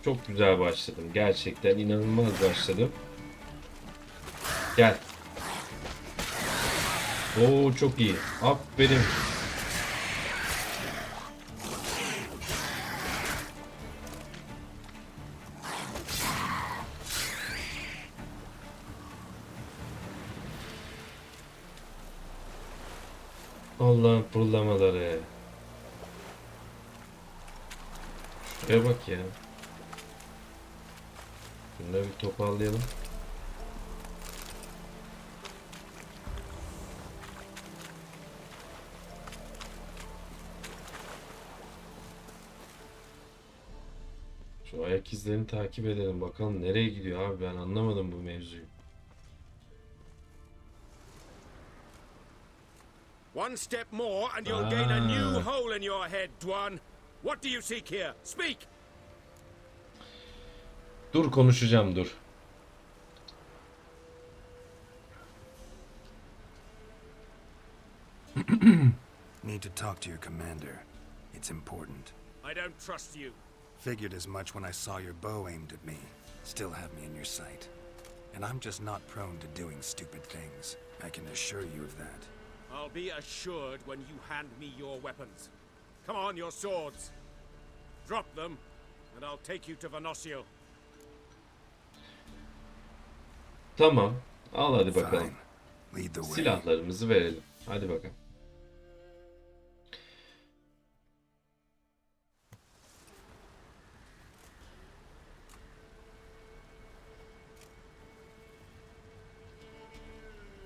Çok güzel başladım. Gerçekten inanılmaz başladım. Gel. Oo çok iyi. Aferin. Allah'ın fırlamaları. Şuraya bak ya. Bunları bir toparlayalım. Şu ayak izlerini takip edelim. Bakalım nereye gidiyor abi, ben anlamadım bu mevzuyu. One step more and you'll gain a new hole in your head, Dwan. What do you seek here? Speak! Dur konuşacağım, dur. Need to talk to your commander. It's important. I don't trust you. Figured as much when I saw your bow aimed at me. Still have me in your sight. And I'm just not prone to doing stupid things. I can assure you of that. I'll be assured when you hand me your weapons. Come on, your swords. Drop them, and I'll take you to Venosio. Tamam. Al hadi bakalım. Fine. Lead the way. Silahlarımızı verelim. Hadi bakalım.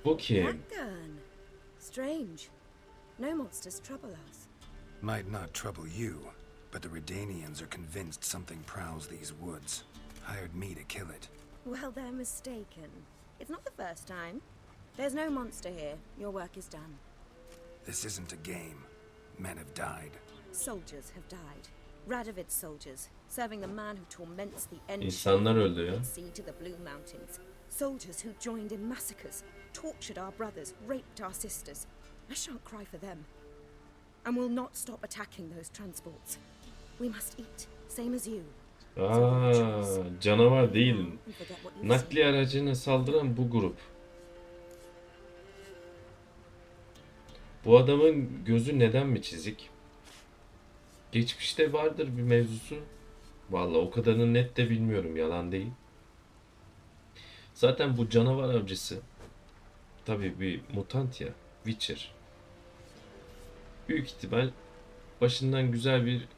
Bu kim? That gun. Strange. No monsters trouble us. Might not trouble you, but the Redanians are convinced something prowls these woods. Hired me to kill it. Well, they're mistaken. It's not the first time. There's no monster here. Your work is done. This isn't a game. Men have died. Soldiers have died. Radovid's soldiers, serving the man who torments the end. İnsanlar öldü ya. Sea to the Blue Mountains. Soldiers who joined in massacres, tortured our brothers, raped our sisters. I shan't cry for them. And will not stop attacking those transports. We must eat, same as you. Canavar değil. Nakliye aracına saldıran bu grup. Bu adamın gözü neden mi çizik? Geçmişte vardır bir mevzusu. Vallahi o kadarını net de bilmiyorum, yalan değil. Zaten bu canavar avcısı tabii bir mutant ya, Witcher. Büyük ihtimal başından güzel bir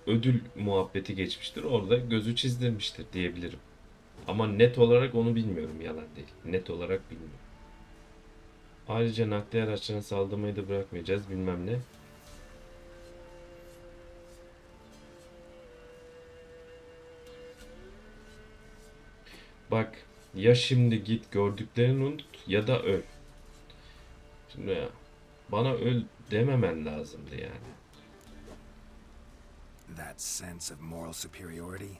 ödül muhabbeti geçmiştir. Orada gözü çizdirmiştir diyebilirim. Ama net olarak onu bilmiyorum, yalan değil. Net olarak bilmiyorum. Ayrıca nakliye araçlarına saldırmayı da bırakmayacağız bilmem ne. Bak, ya şimdi git gördüklerini unut ya da öl. Şimdi ya, bana öl dememen lazımdı yani. That sense of moral superiority?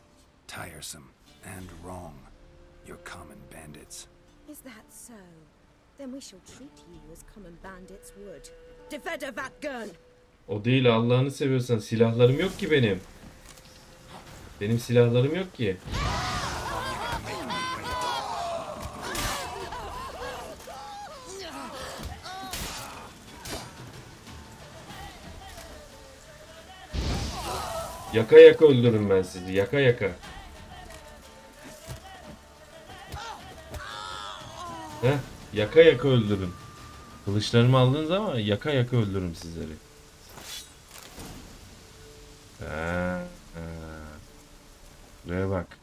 Tiresome and wrong. You're common bandits. Is that so? Then we shall treat you as common bandits would. Defender that gun! O değil, Allah'ını seviyorsan, silahlarım yok ki benim. Benim silahlarım yok ki. Yaka yaka öldürürüm ben sizi. Yaka yaka. Heh, yaka yaka öldürürüm. Kılıçlarımı aldınız ama yaka yaka öldürürüm sizleri. Buraya bak.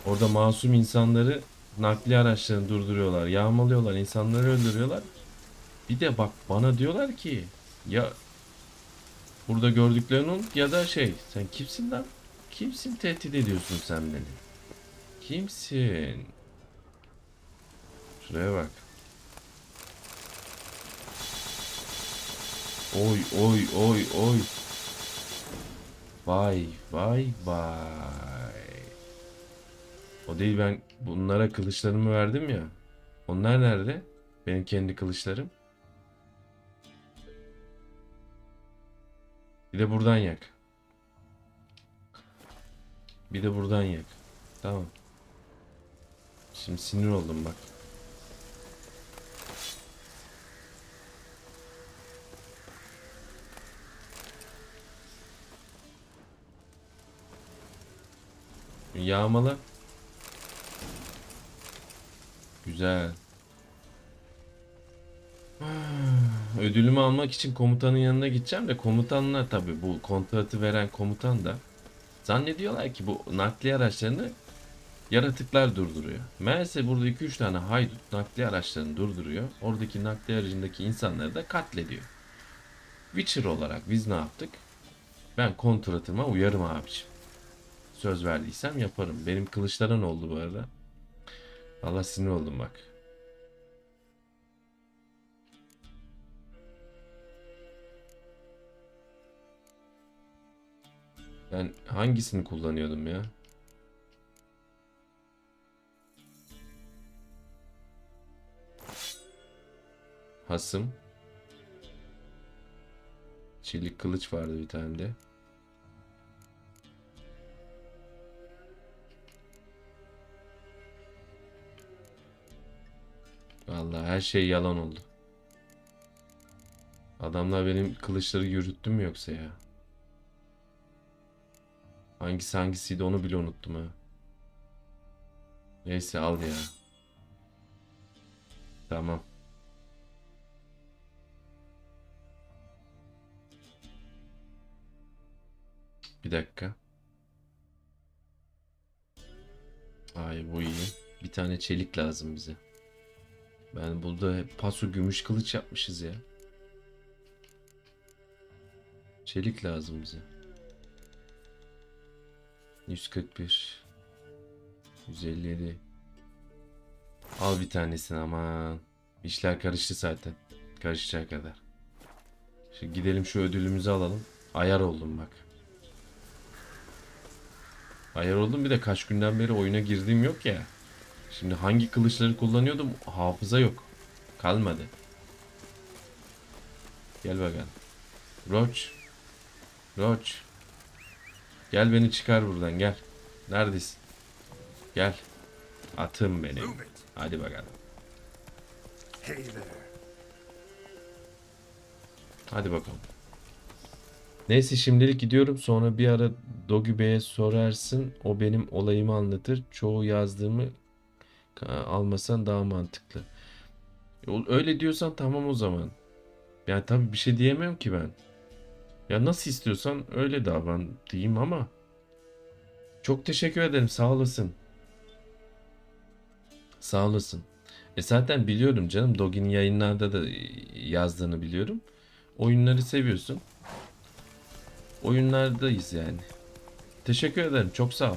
Orada masum insanları, nakliye araçlarını durduruyorlar. Yağmalıyorlar. İnsanları öldürüyorlar. Bir de bak bana diyorlar ki ya burada gördüklerini unut ya da sen kimsin lan? Kimsin, tehdit ediyorsun sen beni? Kimsin? Şuraya bak. Oy oy oy oy. Vay vay vay. O değil, ben bunlara kılıçlarımı verdim ya. Onlar nerede? Benim kendi kılıçlarım. Bir de buradan yak. Bir de buradan yak. Tamam. Şimdi sinir oldum bak. Yağmala. Güzel. Ödülümü almak için komutanın yanına gideceğim de komutanlar tabi bu kontratı veren komutan da zannediyorlar ki bu nakliye araçlarını yaratıklar durduruyor. Meğerse burada 2-3 tane haydut nakliye araçlarını durduruyor. Oradaki nakliye aracındaki insanları da katlediyor. Witcher olarak biz ne yaptık? Ben kontratıma uyarım abiciğim. Söz verdiysem yaparım. Benim kılıçlara ne oldu bu arada? Vallahi sinir oldum bak. Ben hangisini kullanıyordum ya? Hasım. Çelik kılıç vardı bir tane de. Vallahi her şey yalan oldu. Adamlar benim kılıçları yürüttü mü yoksa ya? Hangisi hangisiydi onu bile unuttum ha. Neyse al ya. Tamam. Bir dakika. Ay bu iyi. Bir tane çelik lazım bize. Ben burada hep paso gümüş kılıç yapmışız ya. Çelik lazım bize. 141 157. Al bir tanesini aman. İşler karıştı zaten. Karışacak kadar. Şimdi gidelim şu ödülümüzü alalım. Ayar oldum bak. Ayar oldum bir de kaç günden beri oyuna girdiğim yok ya. Şimdi hangi kılıçları kullanıyordum hafıza yok. Kalmadı. Gel bakalım. Roach. Roach. Gel beni çıkar buradan gel. Neredesin? Gel. Atım benim. Hadi bakalım. Hadi bakalım. Neyse şimdilik gidiyorum. Sonra bir ara Dogi Bey'e sorarsın. O benim olayımı anlatır. Çoğu yazdığımı almasan daha mantıklı. Öyle diyorsan tamam o zaman. Yani tabii bir şey diyemem ki ben. Ya nasıl istiyorsan öyle davran diyeyim ama. Çok teşekkür ederim. Sağ olasın. Sağ olasın. Zaten biliyorum canım. Dogi'nin yayınlarda da yazdığını biliyorum. Oyunları seviyorsun. Oyunlardayız yani. Teşekkür ederim. Çok sağ ol.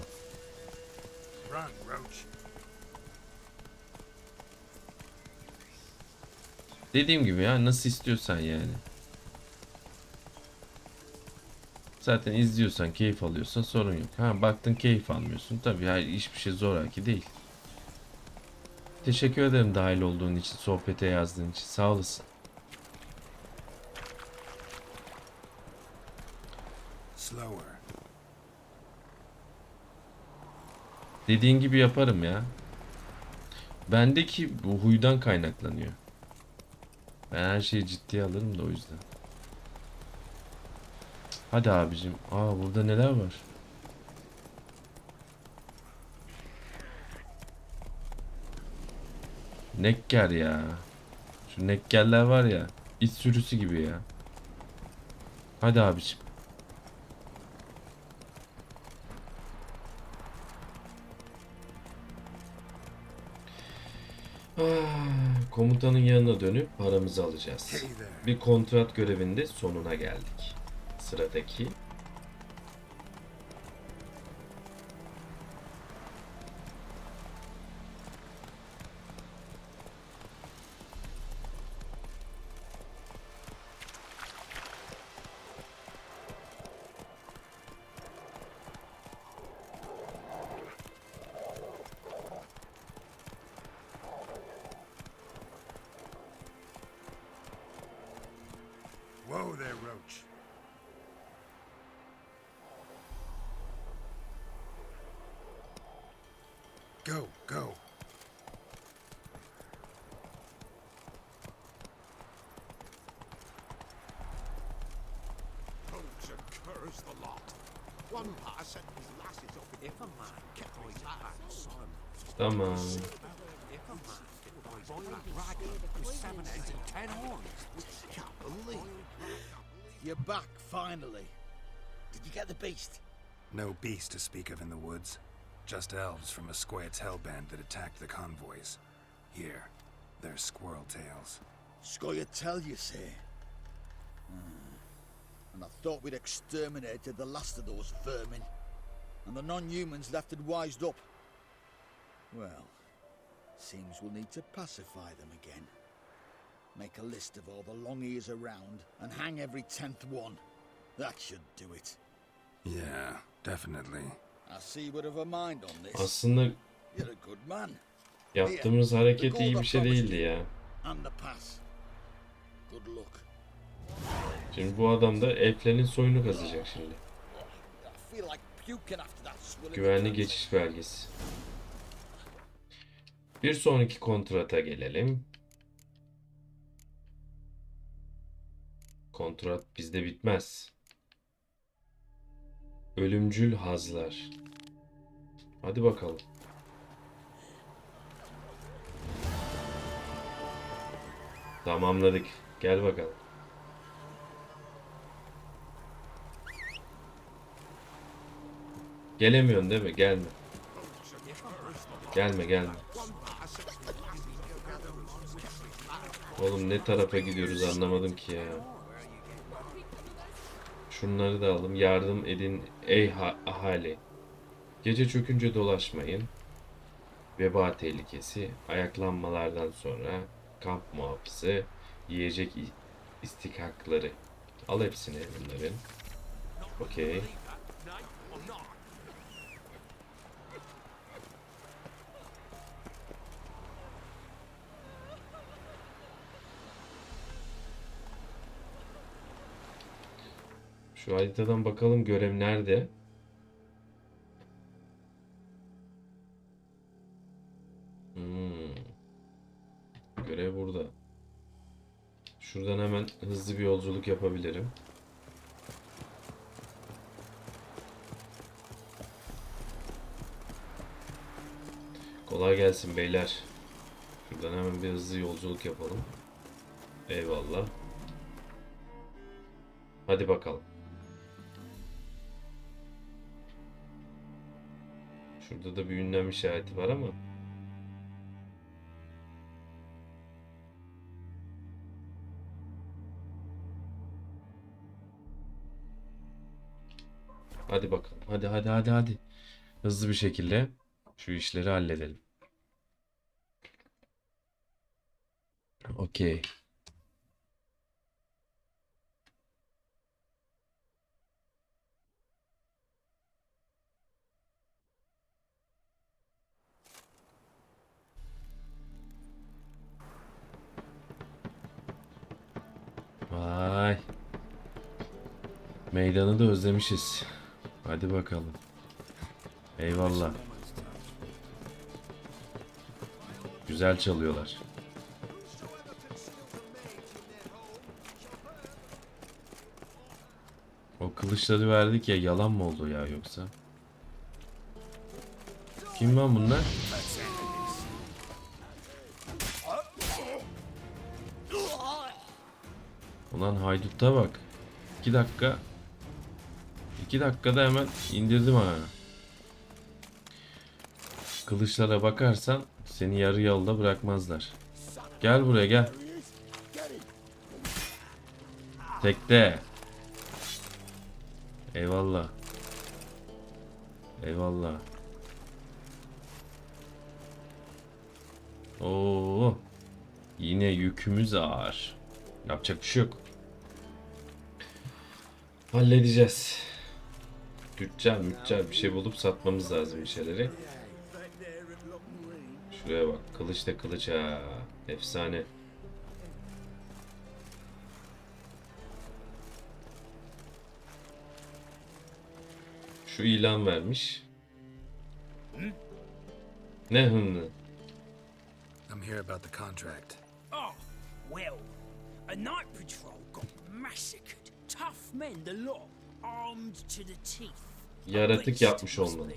Dediğim gibi ya nasıl istiyorsan yani. Zaten izliyorsan, keyif alıyorsan sorun yok. Ha baktın keyif almıyorsun. Tabii hiçbir şey zoraki değil. Teşekkür ederim dahil olduğun için, sohbete yazdığın için. Sağ olasın. Dediğin gibi yaparım ya. Bendeki bu huydan kaynaklanıyor. Ben her şeyi ciddiye alırım da o yüzden. Hadi abicim. Aa burada neler var? Nekker ya. Şu nekkerler var ya. İç sürüsü gibi ya. Hadi abicim. Komutanın yanına dönüp paramızı alacağız. Bir kontrat görevinde sonuna geldik. Sıradaki. Whoa there, Roach. Go, go. Curse the lot. Tamam. You're back, finally. Did you get the beast? No beast to speak of in the woods. Just elves from a Square's hellband that attacked the convoys. Here, they're squirrel tails. Scoia'tael, you say? And I thought we'd exterminated the last of those vermin. And the non-humans left it wised up. Well, seems we'll need to pacify them again. Make a list of all the long ears around and hang every 10th one. That should do it. Yeah, definitely. I see you would have a mind on this. Aslında You're a good man. yaptığımız hareket iyi bir şey değildi ya. And the pass. Good luck. Şimdi bu adam da elflerin soyunu kazacak şimdi. I feel like puking after that swilling. Güvenli geçiş belgesi. Bir sonraki kontrata gelelim. Kontrat bizde bitmez. Ölümcül hazlar. Hadi bakalım. Tamamladık. Gel bakalım. Gelemiyorsun değil mi? Gelme. Gelme gelme. Oğlum ne tarafa gidiyoruz anlamadım ki ya. Şunları da alalım. Yardım edin ey ahali. Gece çökünce dolaşmayın. Veba tehlikesi, ayaklanmalardan sonra kamp muhafızı, yiyecek istikakları. Al hepsini bunların. Okey. Şu haritadan bakalım görev nerede? Görev burada. Şuradan hemen hızlı bir yolculuk yapabilirim. Kolay gelsin beyler. Şuradan hemen bir hızlı yolculuk yapalım. Eyvallah. Hadi bakalım. Şurada da bir ünlem işareti var ama. Hadi bakalım. Hadi. Hızlı bir şekilde şu işleri halledelim. Okey. Vay. Meydanı da özlemişiz. Hadi bakalım. Eyvallah. Güzel çalıyorlar. O kılıçları verdik ya, yalan mı oldu ya yoksa? Kim lan bunlar? Ulan haydutta bak. 2 dakika. 2 dakikada hemen indirdim ha. Kılıçlara bakarsan seni yarı yolda bırakmazlar. Gel buraya gel. Tekte. Eyvallah. Eyvallah. Oo. Yine yükümüz ağır. Yapacak bir şey yok. Halledeceğiz. Tüccar bir şey bulup satmamız lazım bir şeyleri. Şuraya bak. Kılıç da kılıç ha. Efsane. Şu ilan vermiş. Ne hınlı? I'm here about the contract. Oh, well, a night patrol got massacred. Tough men, the lot, armed to the teeth. yaratık yapmış olmalı.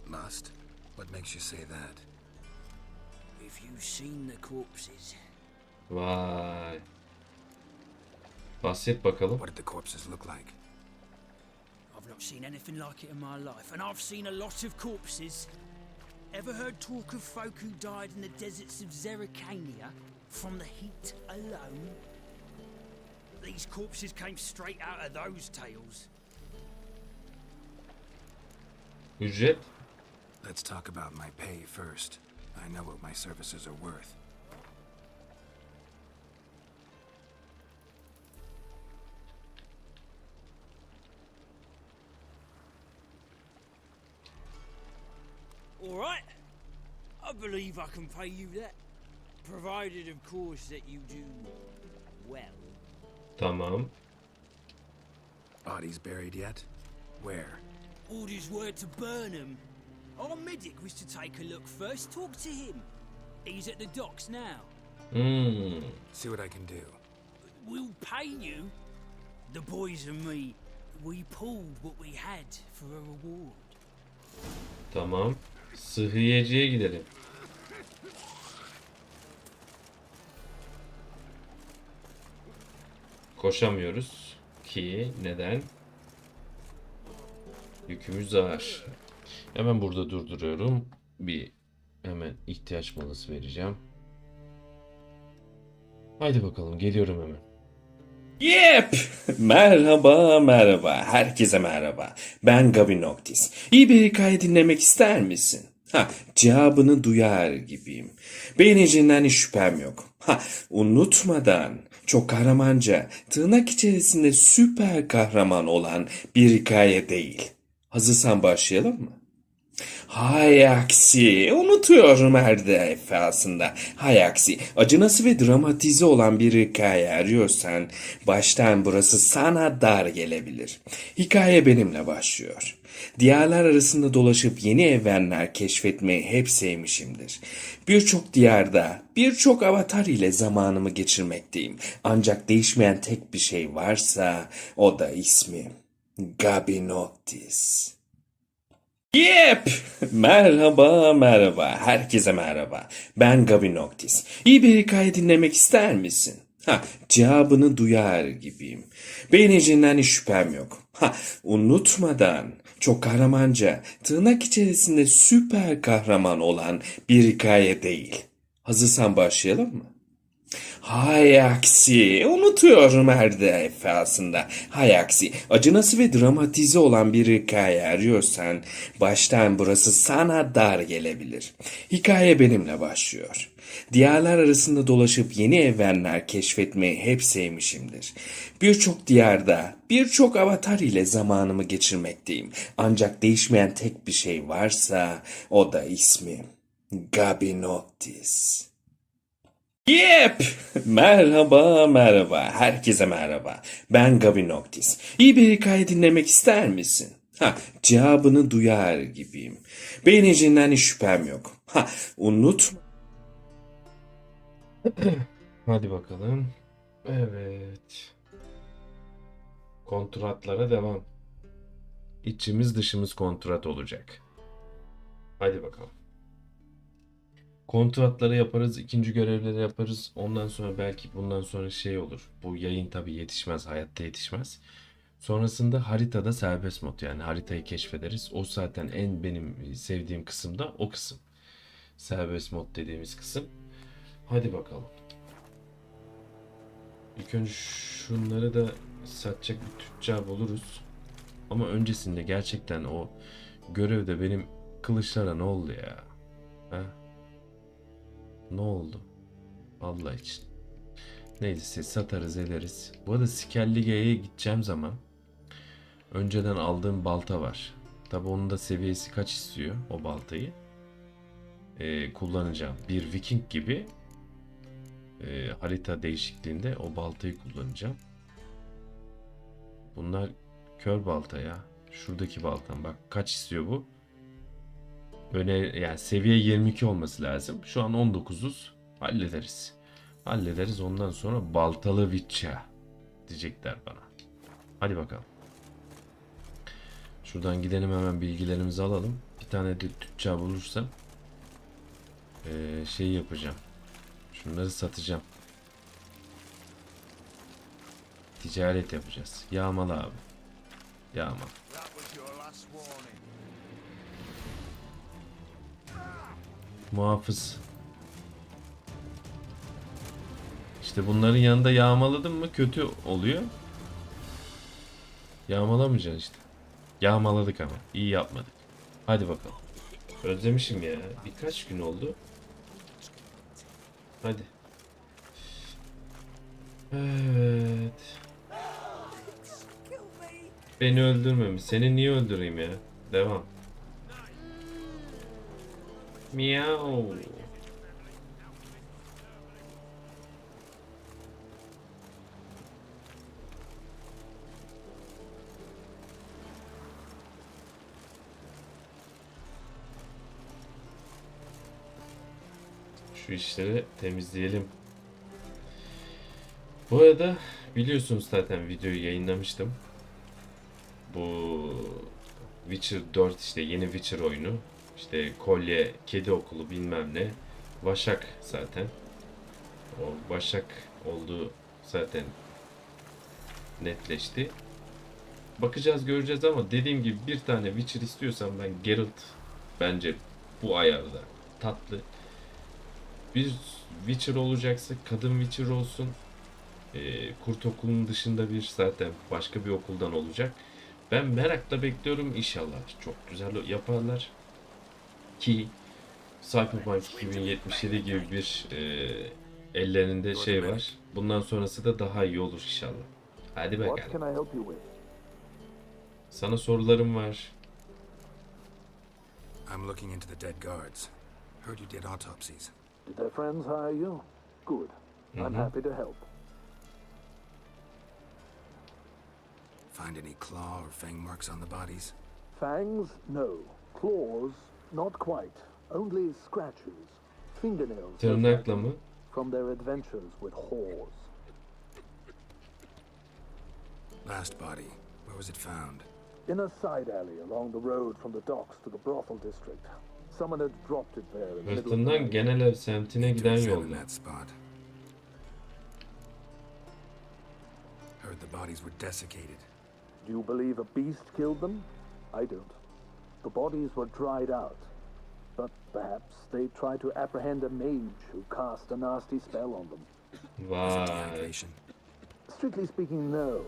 Must? What makes you say that? If you've seen the corpses, Vay. Bahset bakalım. What did the corpses look like? I've not seen anything like it in my life, and I've seen a lot of corpses. Ever heard talk of folk who died in the deserts of Zerrikania from the heat alone? These corpses came straight out of those tales. Ücret. Let's talk about my pay first. I know what my services are worth. All right, I believe I can pay you that, provided, of course, that you do well. Tamam. Bodies buried yet? Where? Orders were to burn him. Our medic was to take a look first. Talk to him. He's at the docks now. See what I can do. We'll pay you. The boys and me, we pulled what we had for a reward. Tamam. Sıhhiyeciye gidelim. Koşamıyoruz ki neden? Yükümüz ağır. Hemen burada durduruyorum. Hemen ihtiyaç molası vereceğim. Haydi bakalım, geliyorum hemen. Yep! Merhaba. Herkese merhaba. Ben Gabi Noktis. İyi bir hikaye dinlemek ister misin? Cevabını duyar gibiyim. Beğeneceğinden hiç şüphem yok. Unutmadan çok kahramanca, tırnak içerisinde süper kahraman olan bir hikaye değil. Hazırsan başlayalım mı? Hay aksi, unutuyorum her defasında. Hay aksi, acınası ve dramatize olan bir hikaye arıyorsan, baştan burası sana dar gelebilir. Hikaye benimle başlıyor. Diyarlar arasında dolaşıp yeni evrenler keşfetmeyi hep sevmişimdir. Birçok diyarda, birçok avatar ile zamanımı geçirmekteyim. Ancak değişmeyen tek bir şey varsa, o da ismim. Gabi Noktis. Yep! Merhaba. Herkese merhaba. Ben Gabi Noktis. İyi bir hikaye dinlemek ister misin? Cevabını duyar gibiyim. Beğeneceğinden hiç şüphem yok. Unutmadan çok kahramanca, tırnak içerisinde süper kahraman olan bir hikaye değil. Hazırsan başlayalım mı? Hay aksi, unutuyorum her defasında. Hay aksi, acınası ve dramatize olan bir hikaye arıyorsan, baştan burası sana dar gelebilir. Hikaye benimle başlıyor. Diyarlar arasında dolaşıp yeni evrenler keşfetmeyi hep sevmişimdir. Birçok diyarda, birçok avatar ile zamanımı geçirmekteyim. Ancak değişmeyen tek bir şey varsa, o da ismim. Gabi Noktis. Yep! Merhaba. Herkese merhaba. Ben Gabi Noktis. İyi bir hikaye dinlemek ister misin? Cevabını duyar gibiyim. Beğeneceğinden hiç şüphem yok. Unutma. Hadi bakalım. Evet. Kontratlara devam. İçimiz dışımız kontrat olacak. Hadi bakalım. Kontratları yaparız, ikinci görevleri yaparız. Ondan sonra belki bundan sonra şey olur. Bu yayın tabii yetişmez, hayatta yetişmez. Sonrasında haritada serbest mod, yani haritayı keşfederiz. O zaten benim sevdiğim kısım da o kısım. Serbest mod dediğimiz kısım. Hadi bakalım. İlk önce şunları da satacak bir tüccar buluruz. Ama öncesinde gerçekten o görevde benim kılıçlara ne oldu ya? Ne oldu? Allah için. Neyse, satarız ederiz. Bu arada Skellige'ye gideceğim zaman önceden aldığım balta var. Tabi onun da seviyesi kaç istiyor o baltayı. Kullanacağım. Bir Viking gibi harita değişikliğinde o baltayı kullanacağım. Bunlar kör balta ya. Şuradaki baltam bak kaç istiyor bu? Yani seviye 22 olması lazım. Şu an 19'uz. Hallederiz. Ondan sonra baltalı Witcher diyecekler bana. Hadi bakalım. Şuradan gidelim, hemen bilgilerimizi alalım. Bir tane de tüccar bulursam şey yapacağım. Şunları satacağım. Ticaret yapacağız. Yağmalı abi. Yağma. Muhafız. İşte bunların yanında yağmaladım mı kötü oluyor. Yağmalamayacaksın işte. Yağmaladık ama. İyi yapmadık. Hadi bakalım. Özlemişim ya. Birkaç gün oldu. Hadi. Evet. Beni öldürmemiş. Seni niye öldüreyim ya? Devam. Miau. Şu işleri temizleyelim. Bu arada biliyorsunuz zaten videoyu yayınlamıştım. Bu Witcher 4 işte yeni Witcher oyunu. İşte kolye, kedi okulu bilmem ne. Vaşak zaten. O Vaşak olduğu zaten netleşti. Bakacağız, göreceğiz ama dediğim gibi bir tane Witcher istiyorsam ben Geralt bence bu ayarda tatlı. Bir Witcher olacaksa kadın Witcher olsun. Kurt okulunun dışında bir zaten başka bir okuldan olacak. Ben merakla bekliyorum, inşallah çok güzel yaparlar. Ki Cyberpunk 2077 gibi bir ellerinde şey var. Bundan sonrası da daha iyi olur inşallah. Hadi bakalım. Sana sorularım var. I'm looking into the dead guards. Heard you did autopsies. Did their friends hire you? Good. I'm happy to help. Find any claw or fang marks on the bodies? Fangs? No. Claws? Not quite. Only scratches. Fingernails. Tırnakla mı? From their adventures with whores. Last body. Where was it found? In a side alley along the road from the docks to the brothel district. Someone had dropped it there in the middle of the Hırtından night. genel ev semtine Need to giden examine yolda. that spot. Heard the bodies were desiccated. Do you believe a beast killed them? I don't. The bodies were dried out. But perhaps they tried to apprehend a mage who cast a nasty spell on them. Was it Vay. deactivation? Strictly speaking, no.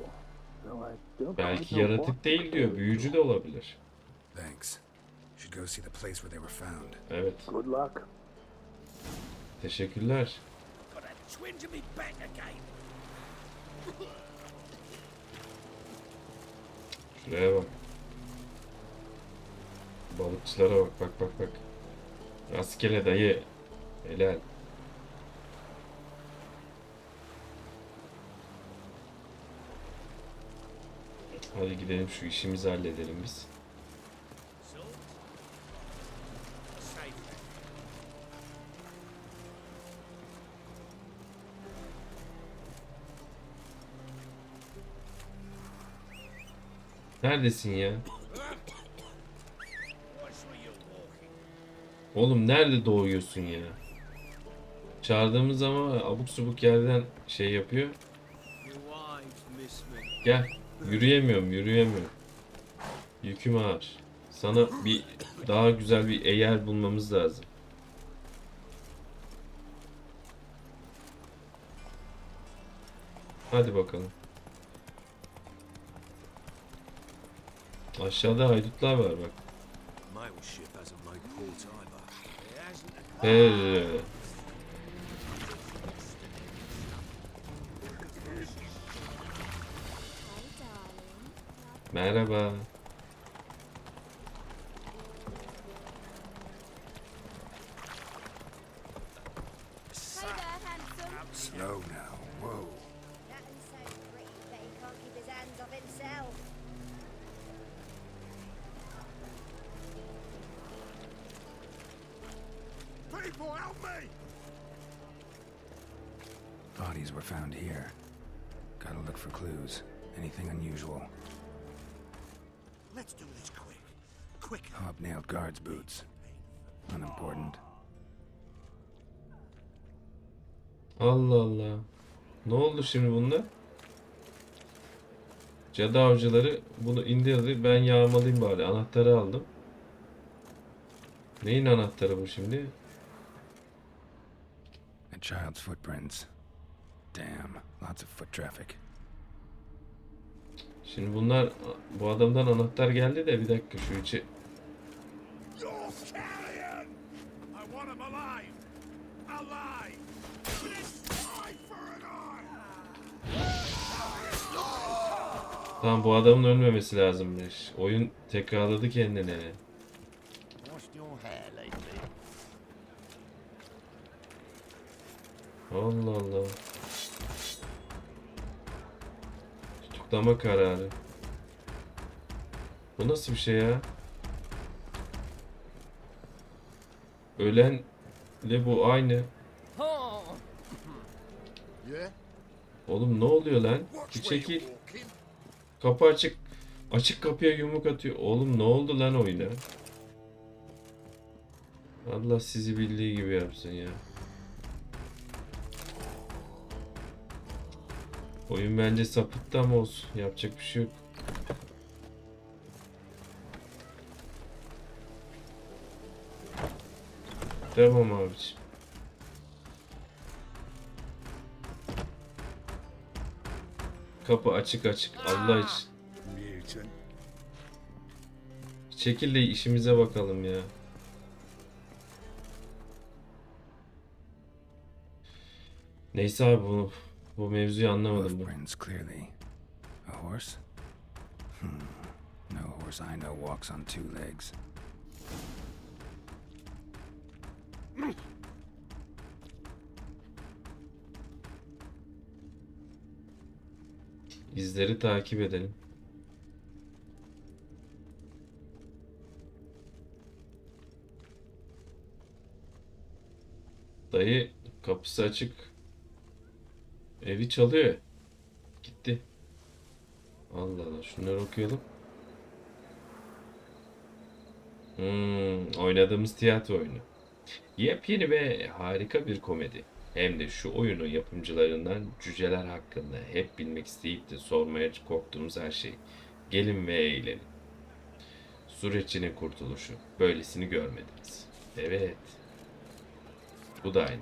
Though I don't Belki quite know yaratık what değil diyor. Büyücü de olabilir. Thanks. Should go see the place where they were found. Evet. Good luck. Teşekkürler. Got a twinge of me back again. Şuraya bak. Balıkçılara bak, bak bak bak. Rastgele dayı. Helal. Hadi gidelim şu işimizi halledelim biz. Neredesin ya? Oğlum nerede doğuyorsun ya? Çağırdığımız zaman abuk subuk yerden şey yapıyor. Gel. Yürüyemiyorum, yürüyemiyorum. Yüküm ağır. Sana bir daha güzel bir yer bulmamız lazım. Hadi bakalım. Aşağıda haydutlar var bak. Merhaba. Slow now. Whoa. That sounds pretty, but he can't keep his hands off himself. People, help me! Bodies were found here. Gotta look for clues. Anything unusual. Let's do this quick. Quick. Hobnailed guards' boots. Unimportant. Allah Allah. Ne oldu şimdi bunda? Cadı avcıları bunu indirdi. Ben yağmalayayım bari. Anahtarı aldım. Neyin anahtarı bu şimdi? A child's footprints. Damn, lots of foot traffic. Şimdi bunlar, bu adamdan anahtar geldi de bir dakika şu içi. You're carrion! I want him alive! Alive! Eye for an eye! Tamam, bu adamın ölmemesi lazımmış. Oyun tekrarladı kendini. Washed your hair lately? Allah Allah. Tutuklama kararı. Bu nasıl bir şey ya? Ölenle bu aynı. Yeah? Oğlum ne oluyor lan? Bir Watch where çekil. you're walking. Kapı açık. Açık kapıya yumruk atıyor. Oğlum ne oldu lan oyuna? Allah sizi bildiği gibi yapsın ya. Oyun bence sapıttı ama olsun. Yapacak bir şey yok. Devam abiciğim. Kapı açık açık. Allah için. Mutant. Çekil de işimize bakalım ya. Neyse abi, bu mevzuyu anlamadım ben. Footprints clearly. A horse? No horse I know walks on two legs. İzleri takip edelim. Dayı kapısı açık. Evi çalıyor. Gitti. Allah Allah, şunları okuyalım. Oynadığımız tiyatro oyunu. Yepyeni ve harika bir komedi. Hem de şu oyunun yapımcılarından cüceler hakkında hep bilmek isteyip de sormaya korktuğumuz her şey. Gelin ve eğlenin. Süreççinin kurtuluşu. Böylesini görmediniz. Evet. Bu da aynı.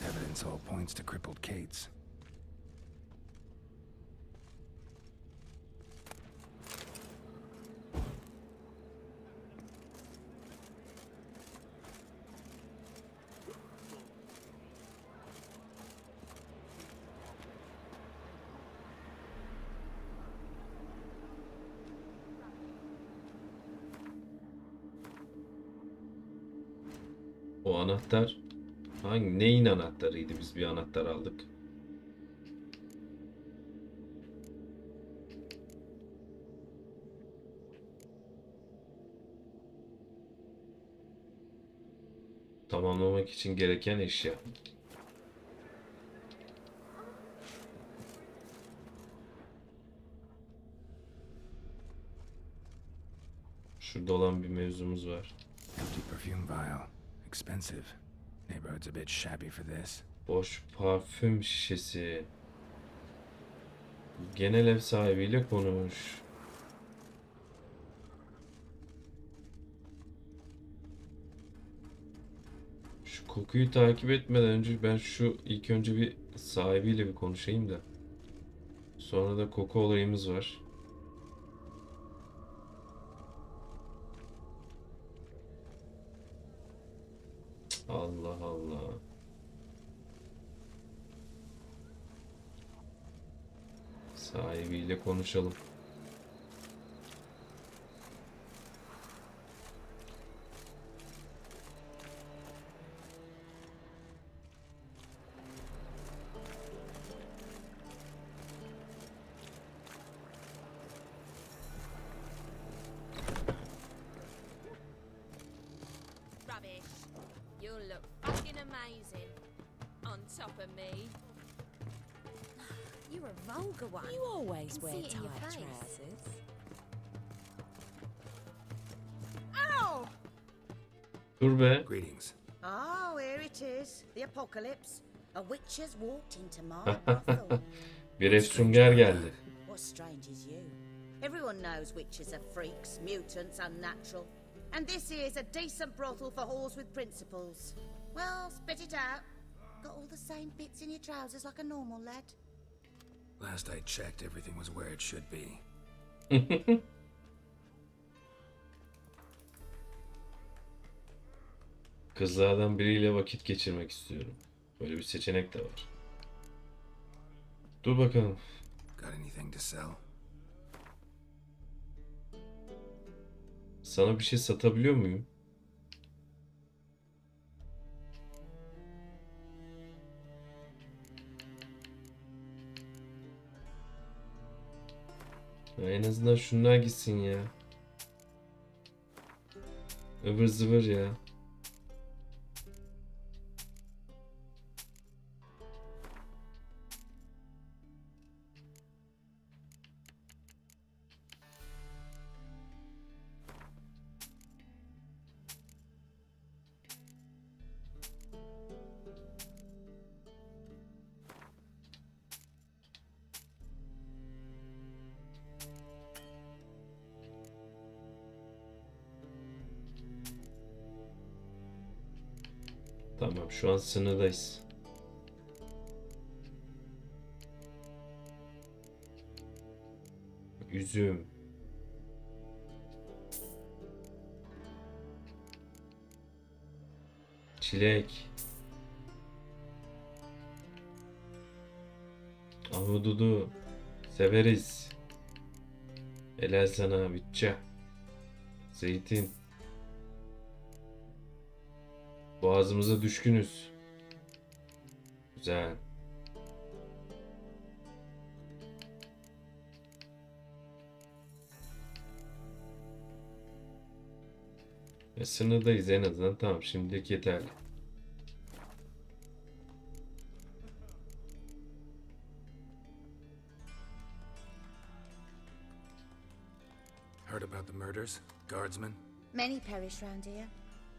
Evidence all points to crippled Kate's. O anahtar neyin anahtarıydı? Biz bir anahtar aldık. Tamamlamak için gereken eşya. Şurada olan bir mevzumuz var. Empty perfume vial. Expensive. Neighborhood's a bit shabby for this. Boş parfüm şişesi. Genel ev sahibiyle konuş. Şu kokuyu takip etmeden önce ben ilk önce bir sahibiyle bir konuşayım da. Sonra da koku olayımız var. Allah Allah. Sahibiyle konuşalım. top of me. You're a vulgar one. You always Can wear see it in your tight face. trousers. Ow! Dur be. Greetings. Oh, here it is. The apocalypse. A witch has walked into my brothel. Bir efsunger geldi. What's strange is you. Everyone knows witches are freaks, mutants, unnatural. And this here's a decent brothel for whores with principles. Well, spit it out. Got all the same bits in your trousers like a normal lad. Last I checked, everything was where it should be. Kızlardan biriyle vakit geçirmek istiyorum. Böyle bir seçenek de var. Dur bakalım. Got anything to sell? Sana bir şey satabiliyor muyum? Ya en azından şunlar gitsin ya. Ivır zıvır ya. Tamam, şu an sınırdayız. Üzüm. Çilek. Ahududu. Severiz. Helal sana bütçe. Zeytin. Boğazımıza düşkünüz. Güzel. Sınırdayız en azından. Tamam, şimdilik yeterli. Heard about the murders? Guardsmen? Many perish round here.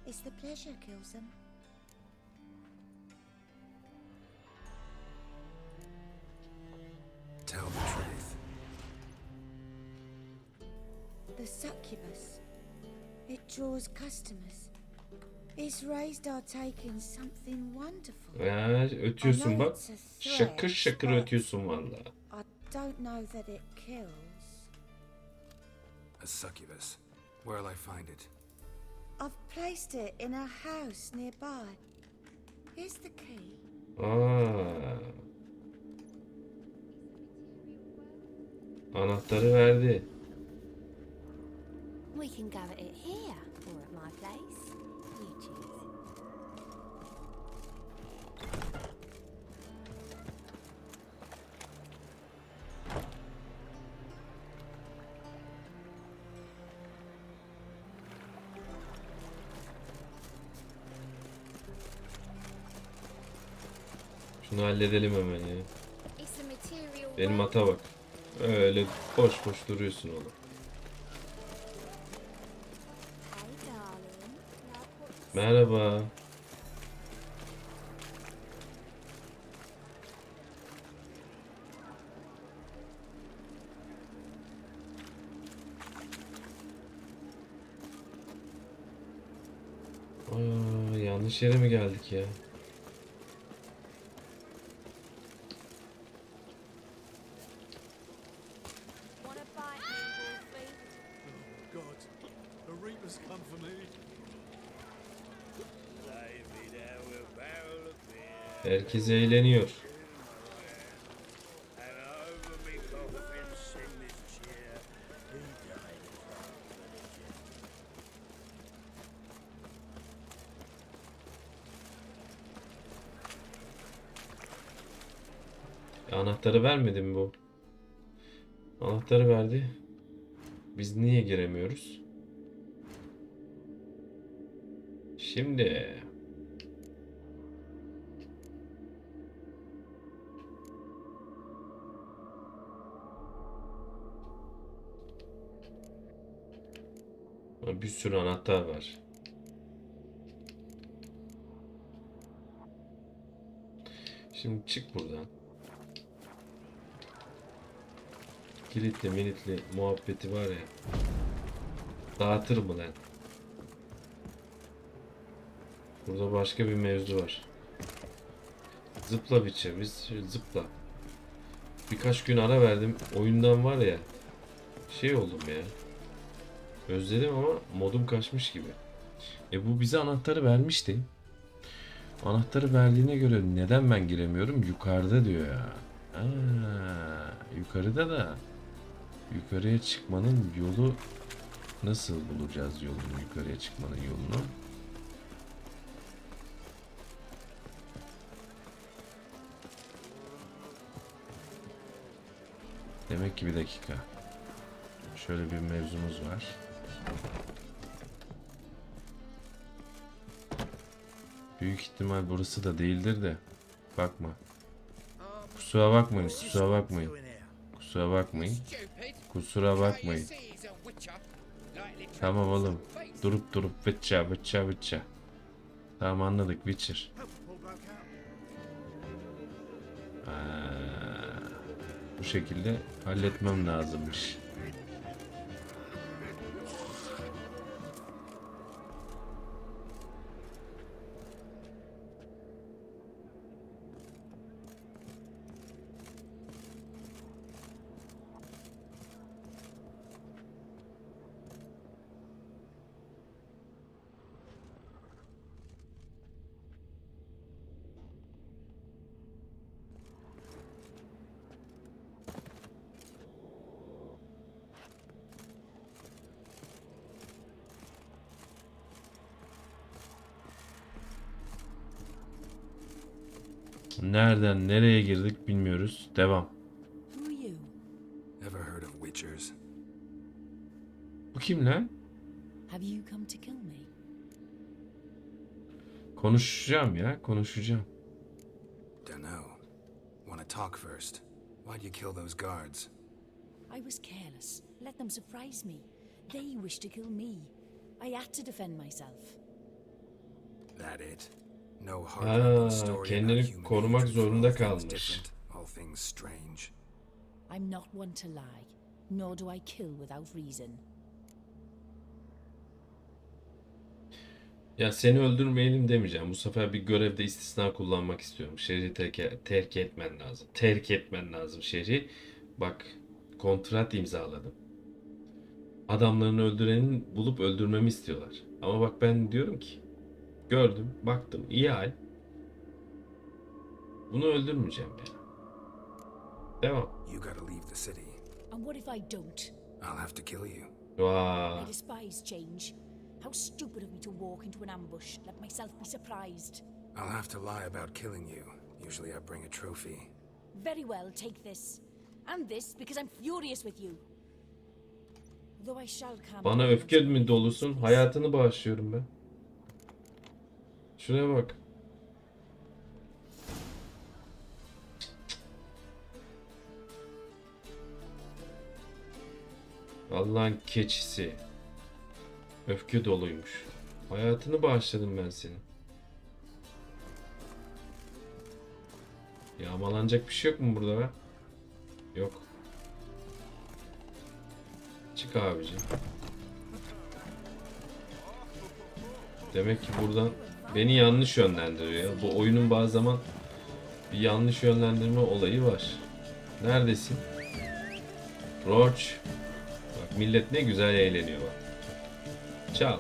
It's the pleasure kills them. Tell the truth. The succubus. It draws customers. It's raised our take in something wonderful. Ya, ötüyorsun bak. Şakır şakır ötüyorsun valla. I don't know that it kills. A succubus. Where'll I find it? I've placed it in a house nearby. Here's the key. Aa. Anahtarı verdi. We can go at it here or at my place. You choose. Şunu halledelim hemen ya. It's a material Benim wealth. ata bak. Öyle boş boş duruyorsun oğlum. Hey, darling. Like what you Merhaba. Aa, yanlış yere mi geldik ya? wanna bite me, Wolfie? God, the Reapers come for me. Herkes eğleniyor. Anahtarı vermedi mi bu? Anahtarı verdi. Biz niye giremiyoruz? Şimdi Bir sürü anahtar var. Şimdi çık buradan. Kilitli militli muhabbeti var ya. Dağıtır mı lan? Burada başka bir mevzu var. Zıpla biçe. Biz zıpla. Birkaç gün ara verdim. Oyundan var ya. Şey oldum ya. Özledim ama modum kaçmış gibi. Bu bize anahtarı vermişti. Anahtarı verdiğine göre neden ben giremiyorum? Yukarıda diyor ya. Yukarıda da yukarıya çıkmanın yolu nasıl bulacağız yolunu? Yukarıya çıkmanın yolunu. Demek ki bir dakika. Şöyle bir mevzumuz var. Büyük ihtimal burası da değildir de. Bakma. Kusura bakmayın, kusura bakmayın. Kusura bakmayın. Kusura bakmayın. Tamam oğlum. Durup Witcher. Tamam anladık Witcher. Bu şekilde halletmem lazımmış. Nereden nereye girdik bilmiyoruz. Devam. Ever heard of witchers? Bu kim lan? Have you come to kill me? Konuşacağım ya, konuşacağım. Dunno. Wanna talk first? Why'd you kill those guards? I was careless. Let them surprise me. They wished to kill me. I had to defend myself. That it? No hard story kendini about human korumak hatred for zorunda all things kalmış. different, all things strange. I'm not one to lie, nor do I kill without reason. Ya seni öldürmeyelim demeyeceğim. Bu sefer bir görevde istisna kullanmak istiyorum. Şehri terk etmen lazım. Terk etmen lazım şehri. Bak, kontrat imzaladım. Adamlarını öldürenin bulup öldürmemi istiyorlar. Ama bak ben diyorum ki gördüm, baktım, iyi hal. Bunu öldürmeyeceğim yani. Devam. You gotta leave the city. And what if I don't? I'll have to kill you. Vaa. I despise change. How stupid of me to walk into an ambush, let myself be surprised. I'll have to lie about killing you. Usually I bring a trophy. Very well, take this. And this, because I'm furious with you. Though I shall calm Bana down öfke once mi you dolusun? finish. Hayatını bağışlıyorum ben. Şuraya bak. Allah'ın keçisi. Öfke doluymuş. Hayatını bağışladım ben senin. Yağmalanacak bir şey yok mu burada be? Yok. Çık abicim. Demek ki buradan beni yanlış yönlendiriyor ya. Bu oyunun bazı zaman bir yanlış yönlendirme olayı var. Neredesin? Roach. Bak millet ne güzel eğleniyor bak. Çal.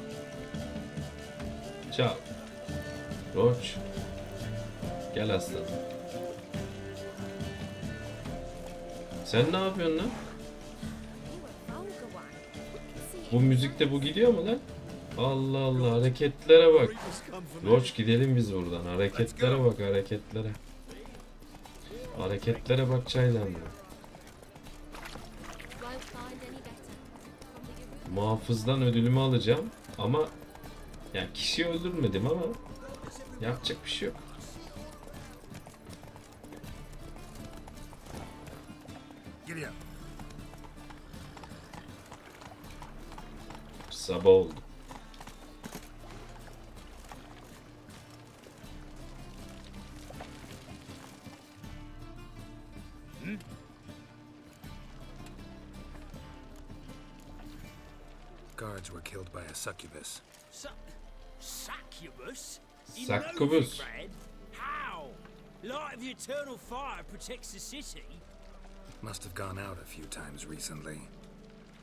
Çal. Roach. Gel aslanım. Sen ne yapıyorsun lan? Bu müzikte bu gidiyor mu lan? Allah Allah, hareketlere bak. Roach, gidelim biz buradan. Hareketlere bak, hareketlere. Hareketlere bak çaylanma. Muhafızdan ödülümü alacağım ama yani kişiyi öldürmedim ama yapacak bir şey yok. Sabah oldu. Guards were killed by a succubus. Succubus? In Succubus. Novigrad? How? Light of the eternal fire protects the city. Must have gone out a few times recently.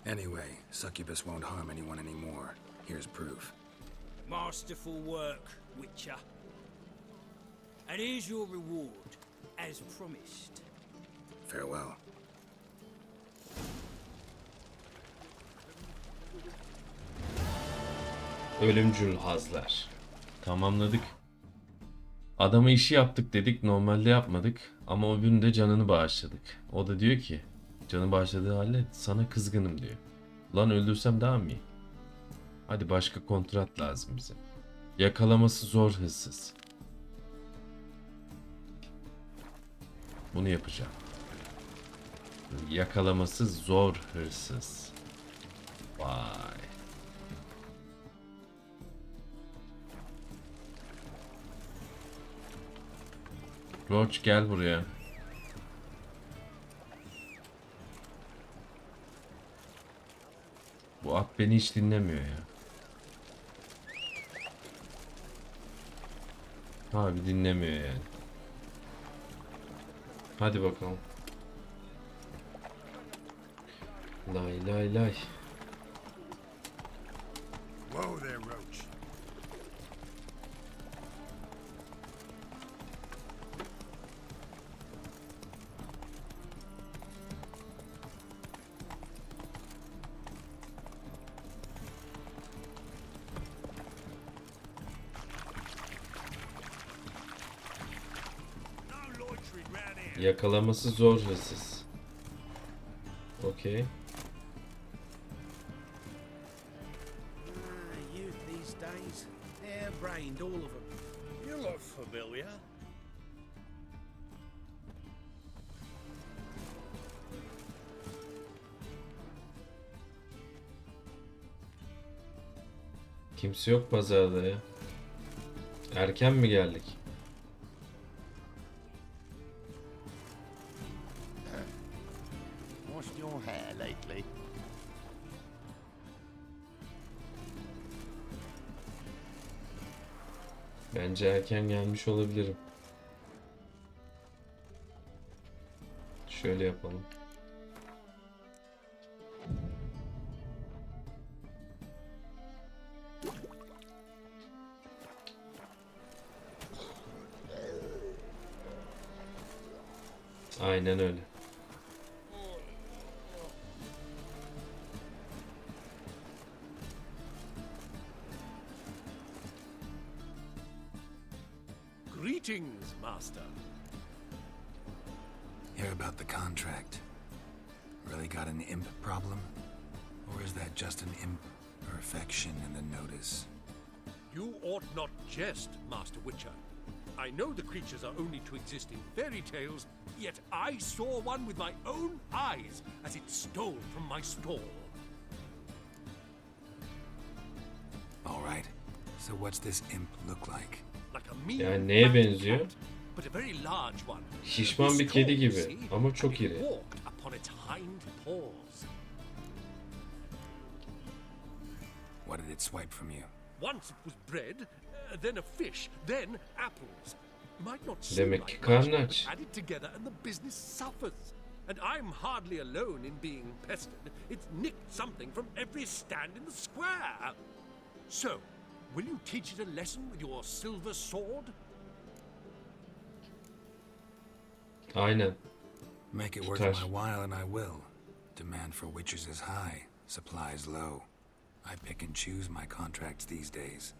Anyway, succubus won't harm anyone anymore. Here's proof. Masterful work, Witcher. And here's your reward, as promised. Farewell. Ölümcül hazlar. Tamamladık. Adama işi yaptık dedik. Normalde yapmadık. Ama o gün de canını bağışladık. O da diyor ki canı bağışladığı halde sana kızgınım diyor. Lan öldürsem daha mı iyi? Hadi başka kontrat lazım bize. Yakalaması zor hırsız. Bunu yapacağım. Yakalaması zor hırsız. Vay. Roach gel buraya. Bu at beni hiç dinlemiyor ya. Abi dinlemiyor yani. Hadi bakalım. Lay lay lay. Whoa there, Roach. Yakalaması zor hırsız. Okey. Youth these days, hair-brained, all of them. You look familiar. Kimse yok pazarda ya. Erken mi geldik? Washed your hair lately? Bence erken gelmiş olabilirim. Şöyle yapalım. Aynen öyle. Greetings, Master. Hear about the contract? Really got an imp problem? Or is that just an imp perfection in the notice? You ought not jest, Master Witcher. I know the creatures are only to exist in fairy tales, yet I saw one with my own eyes as it stole from my stall. All right. So what's this imp look like? Like a mean Yani neye fat benziyor? cat, but a very large one. Şişman bir kedi gibi ama çok It iri. walked upon its hind paws. What did it swipe from you? Once it was bread, then a fish, then apples. Might not seem Demek ki like karnı much, aç. but added together and the business suffers. And I'm hardly alone in being pestered. It's nicked something from every stand in the square. So, will you teach it a lesson with your silver sword? Aynen. Make it worth Tutar. my while and I will. Demand for witches is high, supplies low. I pick and choose my contracts these days.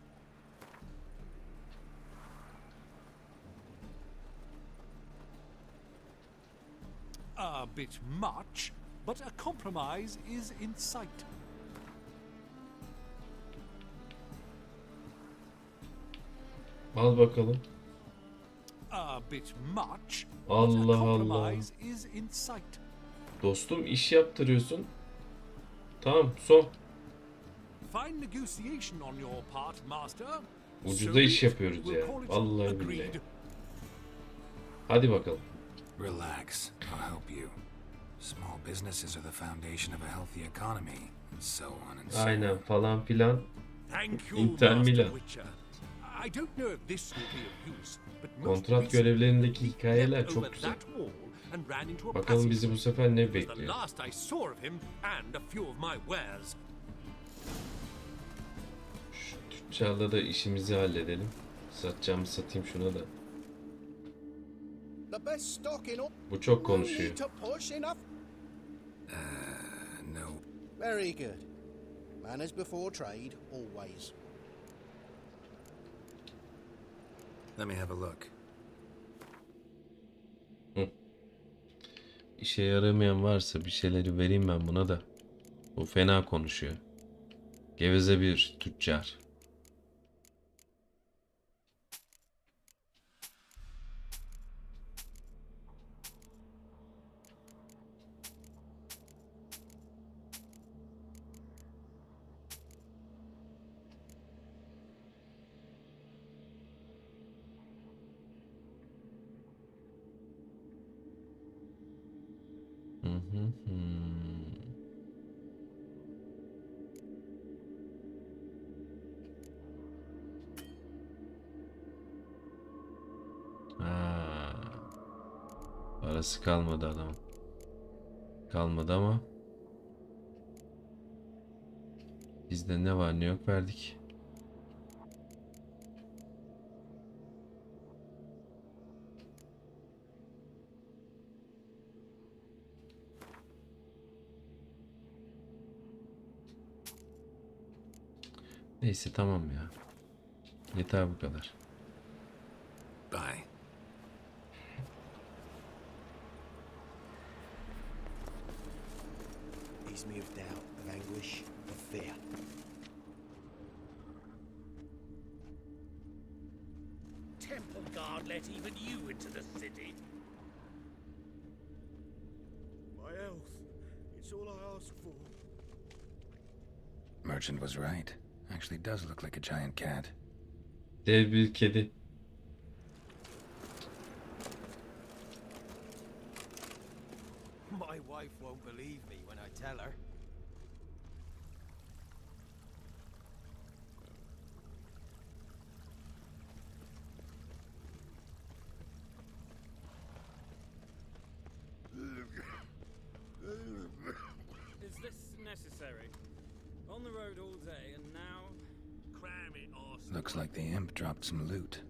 A bit much, but a compromise is in sight. Al bakalım. A bit much, but a Allah Allah. compromise is in sight. Dostum iş yaptırıyorsun. Tamam son. fine negotiation on your part, master. Ucuza iş yapıyoruz ya. Vallahi billahi. Hadi bakalım. Relax, I'll help you. Small businesses are the foundation of a healthy economy, and so on and so on. Aynen falan filan. Thank you, Inter Master Milan. Witcher. I don't know if this will be of use, but Kontrat görevlerindeki hikayeler çok güzel. Bakalım bizi bu sefer ne bekliyor. Last I saw of him and a few of my wares. Şu tüccarla da işimizi halledelim. Satacağımı satayım şuna da. Bu çok konuşuyor. No. Very good. Manners before trade, always. Let me have a look. İşe yaramayan varsa bir şeyleri vereyim ben buna da. Bu fena konuşuyor. Geveze bir tüccar. Parası kalmadı adam. Kalmadı ama bizde ne var ne yok verdik. Neyse tamam ya. Yeter bu kadar. Bye. Ease me of doubt, of anguish, of fear. Temple guard let even you into the city. My health, it's all I ask for. Merchant was right. Actually does look like a giant cat. Dev bir kedi. My wife won't believe me when I tell her. Is this necessary? On the road all day and now... Cram it, arse. Looks like the imp dropped some loot.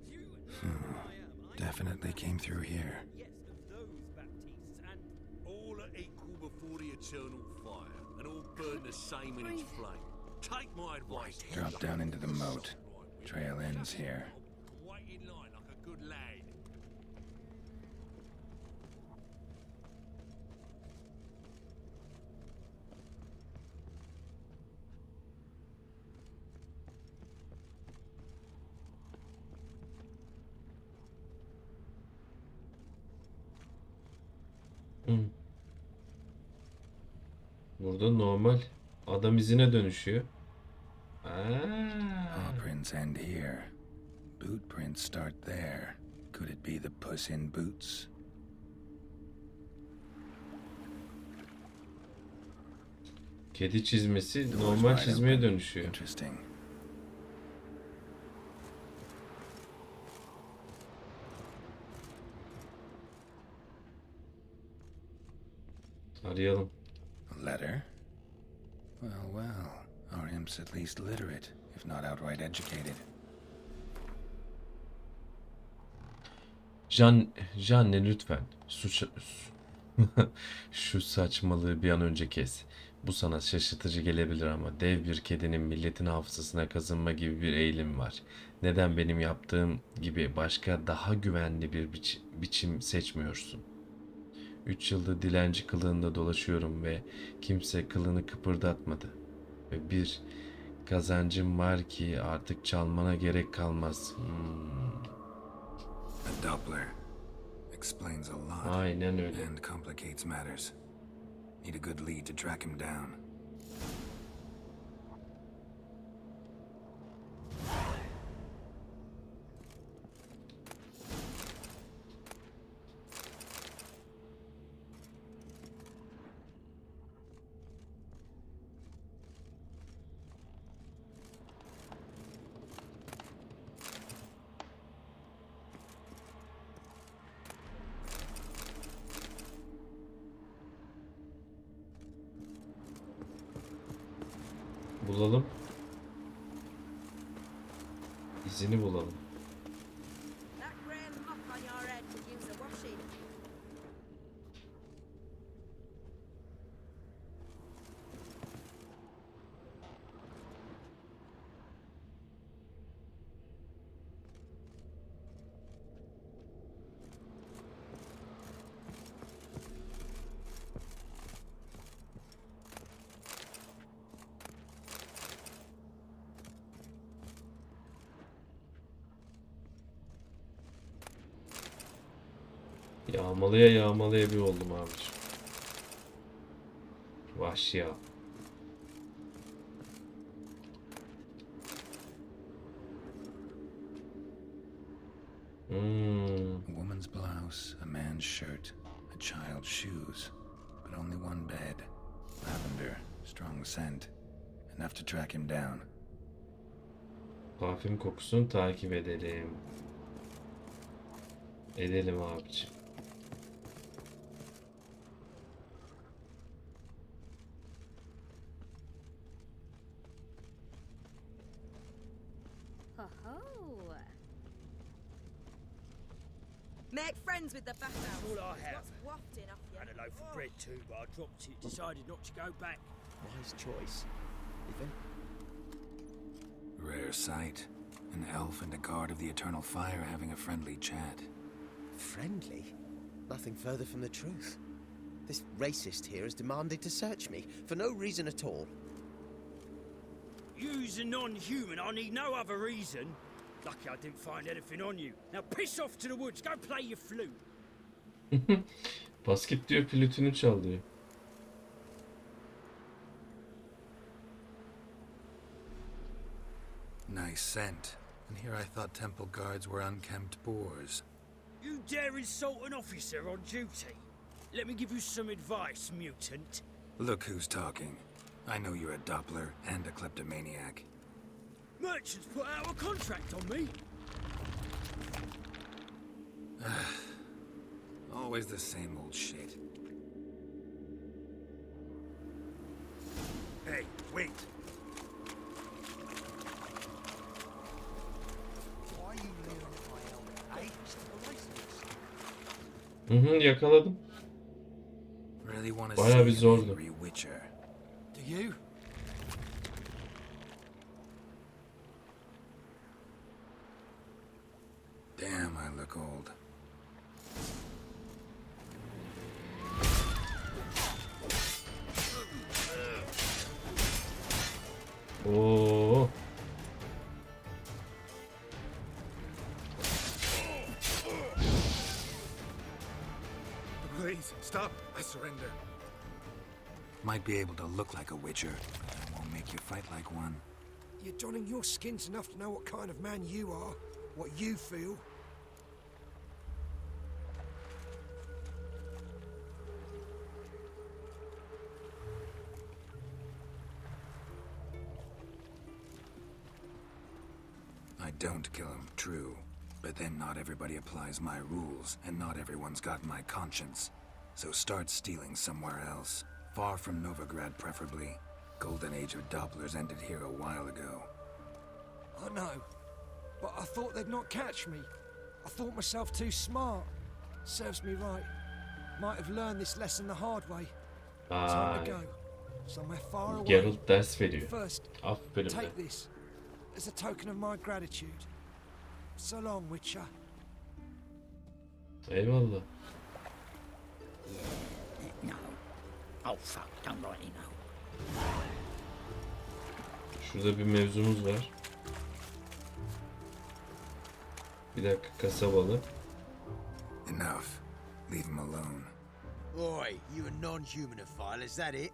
Definitely came through here. Yes, of those Baptistes and... All are equal before the eternal fire, and all burn the same in its flame. Take my advice. Drop down into the moat. Trail ends here. Wait in line like a good lad. Burada normal adam izine dönüşüyor. Paw prints end here. Boot prints start there. Could it be the Puss in Boots? Kedi çizmesi normal çizmeye dönüşüyor. Interesting. Arayalım. A letter? Well, well. Our imp's at least literate, if not outright educated. Janne lütfen. Şu saçmalığı bir an önce kes. Bu sana şaşırtıcı gelebilir ama dev bir kedinin milletin hafızasına kazınma gibi bir eğilim var. Neden benim yaptığım gibi başka daha güvenli bir biçim seçmiyorsun? 3 yıldır dilenci kılığında dolaşıyorum ve kimse kılını kıpırdatmadı. Ve bir kazancım var ki artık çalmana gerek kalmaz. A Doppler explains a lot. Aynen öyle. And complicates matters. Need a good lead to track him down. bulalım. İzini bulalım. That grey mop on your head could use a washing. Yağmalıya bir oldum abiciğim. Vahşi ya. A woman's blouse, a man's shirt, a child's shoes, but only one bed. Lavender, strong scent, enough to track him down. Parfüm kokusunu takip edelim. Edelim abiciğim. Ho-ho. Make friends with the bathhouse. All I have. What's wafting off you? And a loaf of bread too, but I dropped it. Decided not to go back. Wise choice. Even Rare sight. An elf and a guard of the eternal fire having a friendly chat. friendly? Nothing further from the truth. This racist here has demanded to search me for no reason at all. You's a non-human. I need no other reason. Lucky I didn't find anything on you. Now piss off to the woods. Go play your flute. Bas git diyor, flütünü çal diyor. Nice scent. And here I thought temple guards were unkempt boors. You dare insult an officer on duty? Let me give you some advice, mutant. Look who's talking. I know you're a Doppler and a kleptomaniac. Merchants put out a contract on me. Always the same old shit. Hey, wait. Why are you leering at my helmet, eh? It's the license. Yakaladım. Really want to Bayağı bir see an zordu. angry witcher. Do you? Damn, I look old. Oo. Please, stop. I surrender. Might be able to look like a witcher, but that won't make you fight like one. You're donning your skins enough to know what kind of man you are, what you feel. I don't kill him, true. But then not everybody applies my rules, and not everyone's got my conscience. So start stealing somewhere else. Far from Novigrad, preferably. Golden age of Dopplers ended here a while ago. I know, but I thought they'd not catch me. I thought myself too smart. Serves me right. Might have learned this lesson the hard way. Time to go. Somewhere far away. Geralt ders veriyor. First, Aferin be. take this as a token of my gratitude. So long, Witcher. Eyvallah. No. Oh fuck, don't write it now. Şurada bir mevzumuz var. Bir dakika, kasabalı. Enough. Leave him alone. Oi, you a non-humanophile, is that it?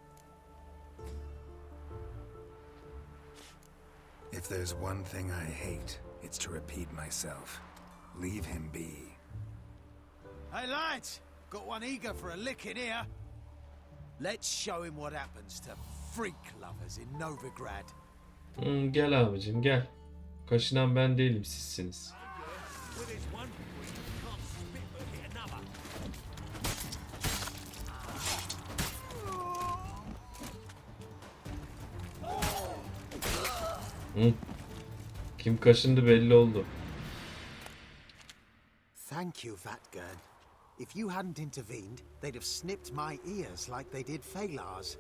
If there's one thing I hate, it's to repeat myself. Leave him be. Hey lads, got one eager for a licking here. Let's show him what happens to freak lovers in Novigrad. Gel abicim gel. Kaşınan ben değilim, sizsiniz. Hı. Kim kaşındı belli oldu. Thank you, Vatgern. If you hadn't intervened, they'd have snipped my ears like they did Phalar's.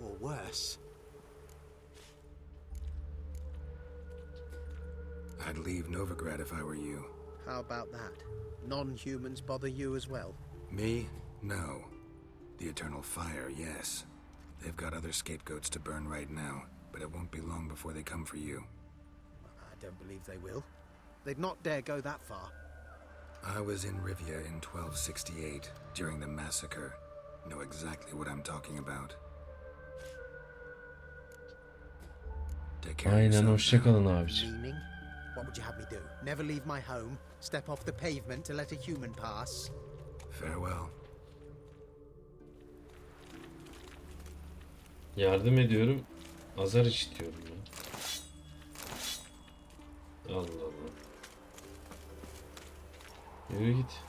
Or worse. I'd leave Novigrad if I were you. How about that? Non-humans bother you as well? Me? No. The Eternal Fire, yes. They've got other scapegoats to burn right now, but it won't be long before they come for you. I don't believe they will. They'd not dare go that far. I was in Rivia in 1268, during the massacre. Know exactly what I'm talking about. Take care of Aynen, yourself hoşça now. kalın abiciğim. Meaning? What would you have me do? Never leave my home? Step off the pavement to let a human pass? Farewell. Yardım ediyorum. Azar işitiyorum ya. Allah Allah. Yürü git.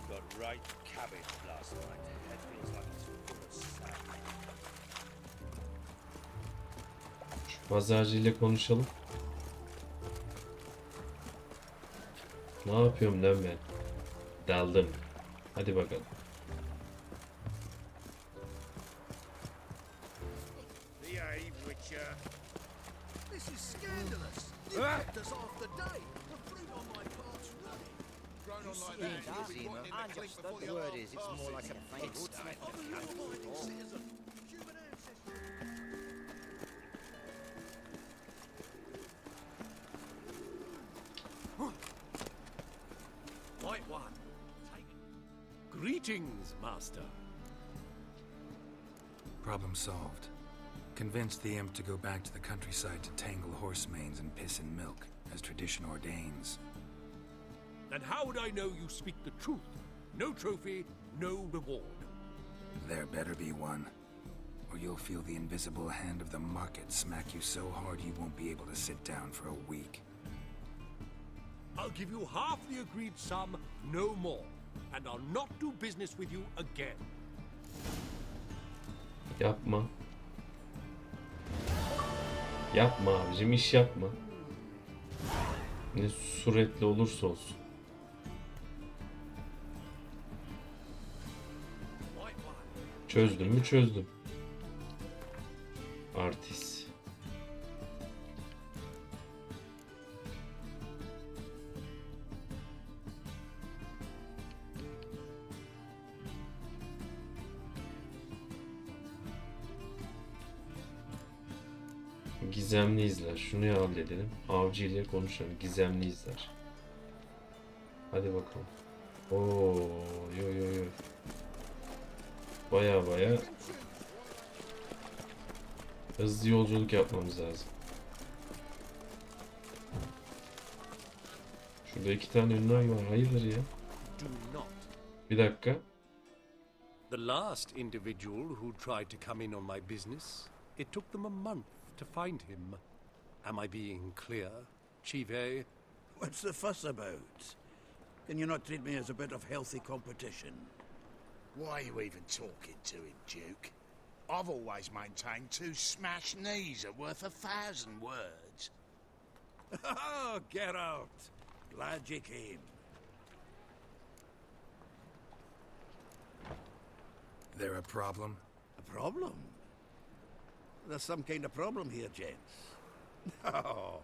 Got right cabbage last night. Head feels like it's full of sand. Şu pazarcıyla konuşalım. Ne yapıyorum lan ben? Daldım. Hadi bakalım. Behave, Witcher. This is scandalous. You kept us half the day. The fruit on my part's running. Grown on like that, you'll be putting in the clip before The your word heart is, it's more like a passes. faint I'm a law-abiding citizen. Human ancestry. White one. Greetings, master. Problem solved. Convinced the imp to go back to the countryside to tangle horse manes and piss in milk, as tradition ordains. And how would I know you speak the truth? No trophy, no reward. There better be one, or you'll feel the invisible hand of the market smack you so hard you won't be able to sit down for a week. I'll give you half the agreed sum, no more. And I'll not do business with you again. Yapma. Yapma abicim, iş yapma. Ne suretli olursa olsun. Çözdüm mü çözdüm. Artist. Gizemli izler. Şunu halledelim. Avcı ile konuşalım. Gizemli izler. Hadi bakalım. Oo, yo. Baya hızlı yolculuk yapmamız lazım. Şurada 2 tane ünlem var. Hayırdır ya? Bir dakika. The last individual who tried to come in on my business, it took them a month to find him. Am I being clear, Chive? What's the fuss about? Can you not treat me as a bit of healthy competition? Why are you even talking to him, Duke? I've always maintained 2 smashed knees are worth 1,000 words. Oh, Geralt. Glad you came. There a problem? A problem? There's some kind of problem here, gents. Oh,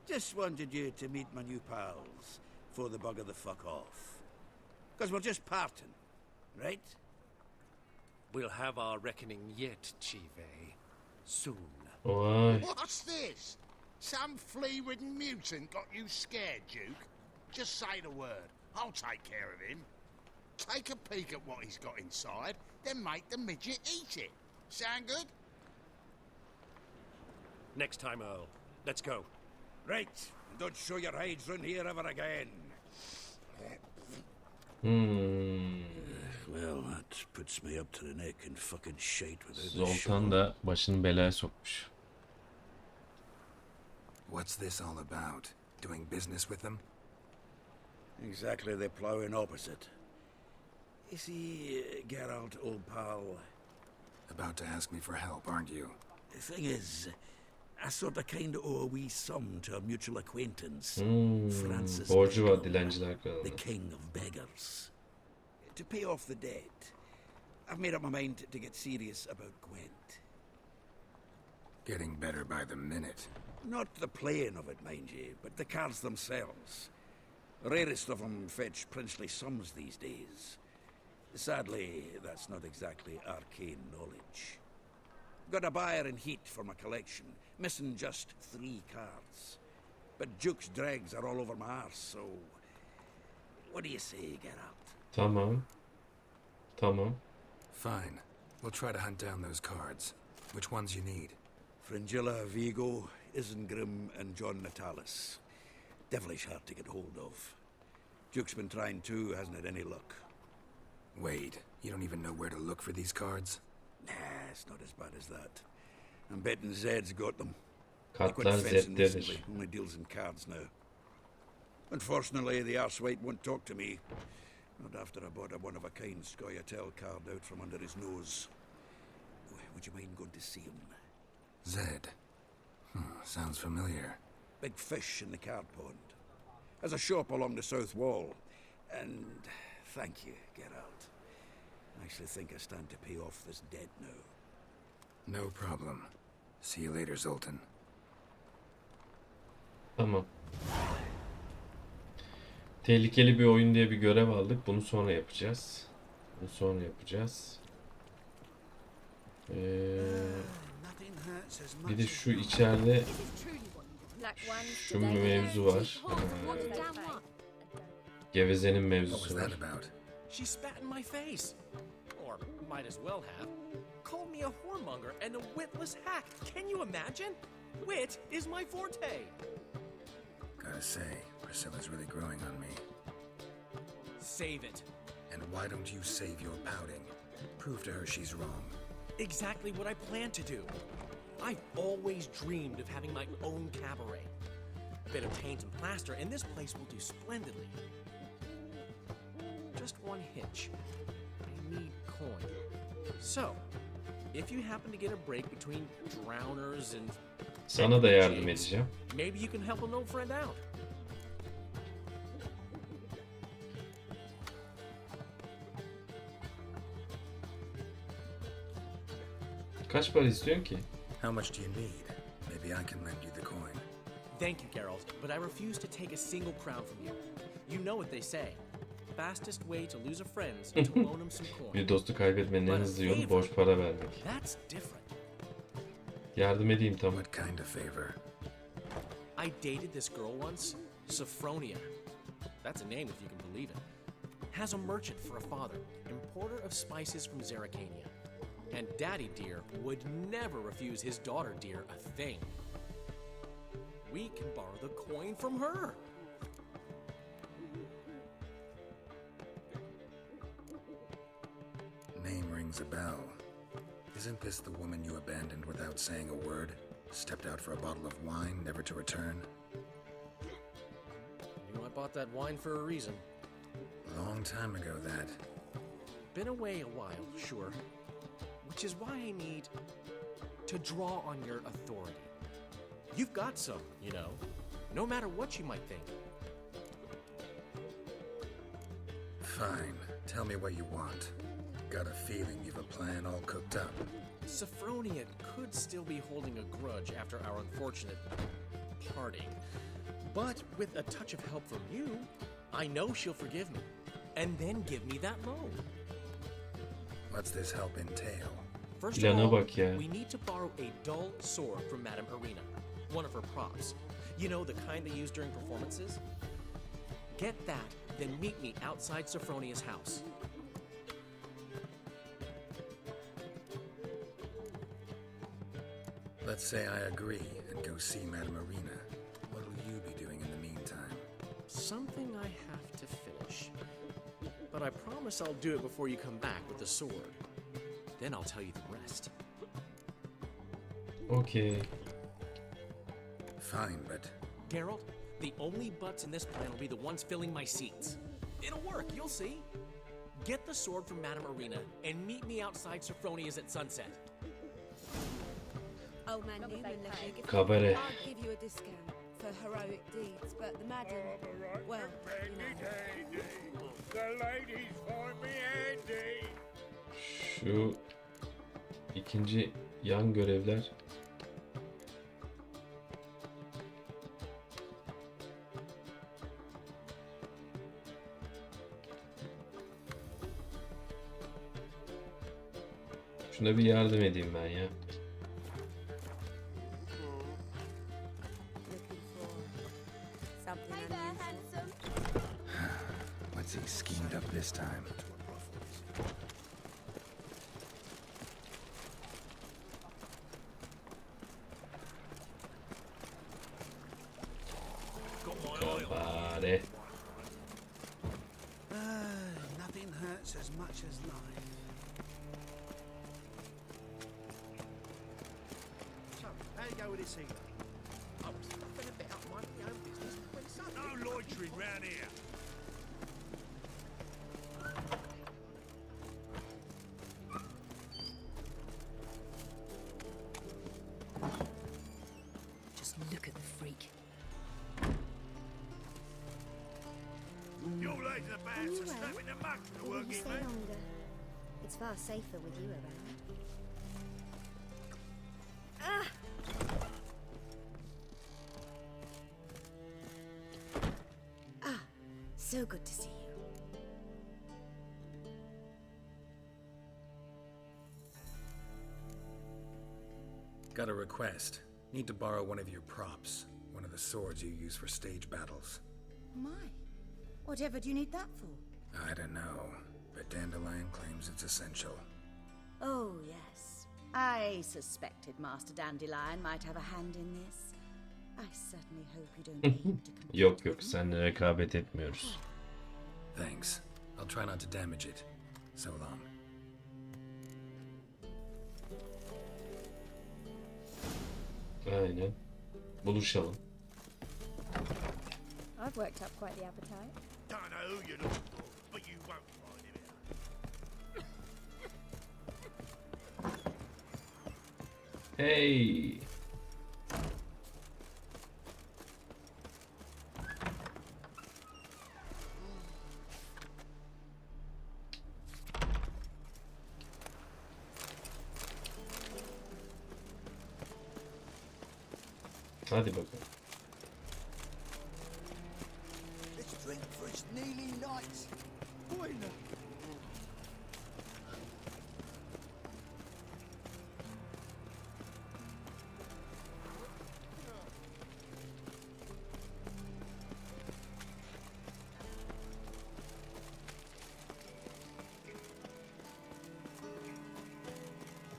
just wanted you to meet my new pals before the bugger the fuck off. Because we're just parting, right? We'll have our reckoning yet, Chive. Soon. Vay. What's this? Some flea-ridden mutant got you scared, Duke? Just say the word. I'll take care of him. Take a peek at what he's got inside, then make the midget eat it. Sound good? Next time, Earl. Let's go. Right. And don't show your hides round here ever again. Well, that puts me up to the neck in fucking shite without the Zoltan da başını belaya sokmuş. What's this all about? Doing business with them? Exactly the ploughing opposite. You see, Geralt, old pal, About to ask me for help, aren't you? The thing is, I sort of kind of owe a wee sum to a mutual acquaintance, Francis Borcu var Bacon, dilenciler kralı. the king of beggars. To pay off the debt, I've made up my mind to get serious about Gwent. Getting better by the minute. Not the playing of it, mind you, but the cards themselves. The rarest of them fetch princely sums these days. Sadly, that's not exactly arcane knowledge. Got a buyer in heat for my collection, missing just 3 cards. But Duke's dregs are all over my arse, so... What do you say, Geralt? Tamam. Tamam. Fine. We'll try to hunt down those cards. Which ones you need? Fringilla, Vigo, Isengrim, and John Natalis. Devilish hard to get hold of. Duke's been trying too, hasn't had any luck. Wait, you don't even know where to look for these cards? Nah, it's not as bad as that. I'm betting Zed's got them. Kartlar Zed'dedir. Only deals in cards now. Unfortunately, the arsewite won't talk to me. Not after I bought a one-of-a-kind Scoia'tael card out from under his nose. Would you mind going to see him? Zed. Sounds familiar. Big fish in the card pond. Has a shop along the south wall. And thank you, Geralt. I actually think I stand to pay off this debt now. No problem. See you later, Zoltan. Tamam. Tehlikeli bir oyun diye bir görev aldık. Bunu sonra yapacağız. Bir de şu içeride şu mevzu var. Gevezenin mevzusu var. She spat in my face. Or might as well have. Called me a whoremonger and a witless hack. Can you imagine? Wit is my forte. Gotta say, Priscilla's really growing on me. Save it. And why don't you save your pouting? Prove to her she's wrong. Exactly what I plan to do. I've always dreamed of having my own cabaret. A bit of paint and plaster, and this place will do splendidly. Just one hitch. I need coin. So, if you happen to get a break between drowners and... Sana da yardım edeceğim. Maybe you can help an old friend out. Kaç para istiyorsun ki? How much do you need? Maybe I can lend you the coin. Thank you, Geralt, but I refuse to take a single crown from you. You know what they say. Fastest way to lose a friend is to loan him some coin. Bir dostu kaybetmenin en hızlı yolu borç para vermek. That's different. Yardım edeyim tamam. What kind of favor? I dated this girl once, Sophronia. That's a name if you can believe it. Has a merchant for a father, importer of spices from Zerrikania. And Daddy Dear would never refuse his daughter Dear a thing. We can borrow the coin from her. Name rings a bell. Isn't this the woman you abandoned without saying a word? Stepped out for a bottle of wine, never to return? Knew I bought that wine for a reason. Long time ago, that. Been away a while, sure. Which is why I need to draw on your authority. You've got some, you know, no matter what you might think. Fine. Tell me what you want. Got a feeling you've a plan all cooked up. Sophronia could still be holding a grudge after our unfortunate parting. But with a touch of help from you, I know she'll forgive me. And then give me that loan. What's this help entail? First of all, we need to borrow a dull sword from Madame Arena. One of her props. You know, the kind they use during performances? Get that, then meet me outside Sophronia's house. Let's say I agree and go see Madame Arena. What will you be doing in the meantime? Something I have to finish. But I promise I'll do it before you come back with the sword. Then I'll tell you the rest. Okay. Fine, but... Geralt, the only butts in this plan will be the ones filling my seats. It'll work, you'll see. Get the sword from Madame Arena and meet me outside Sophronia's at sunset. Old man Newman left me a gift. Kabare. I'd give you a discount for heroic deeds, but the madam, well, you know. The ladies find me handy. Şu ikinci yan görevler. Şuna bir yardım edeyim ben ya. Something unusual. What's he schemed up this time? Kabare. Nothing hurts as much as life. So, how you go with this healer? I was nothing about my own business when something... No loitering round here. Just look at the freak. Your legs are bad, so snapping the muck for the Will you working stay man. longer? It's far safer with you around. Ah! Ah, so good to see you. Got a request. Need to borrow one of your props. One of the swords you use for stage battles. My, whatever do you need that for? I don't know, but Dandelion claims it's essential. Oh, yes. I suspected Master Dandelion might have a hand in this. I certainly hope you don't aim to compete. Yok yok, seninle rekabet etmiyoruz. Thanks. I'll try not to damage it. So long. Aynen. Buluşalım. I've worked up quite the appetite. Don't know who you're looking for, but you won't find him out. Hey. Hadi bakalım. Let's drink for its nearly night. Boiler.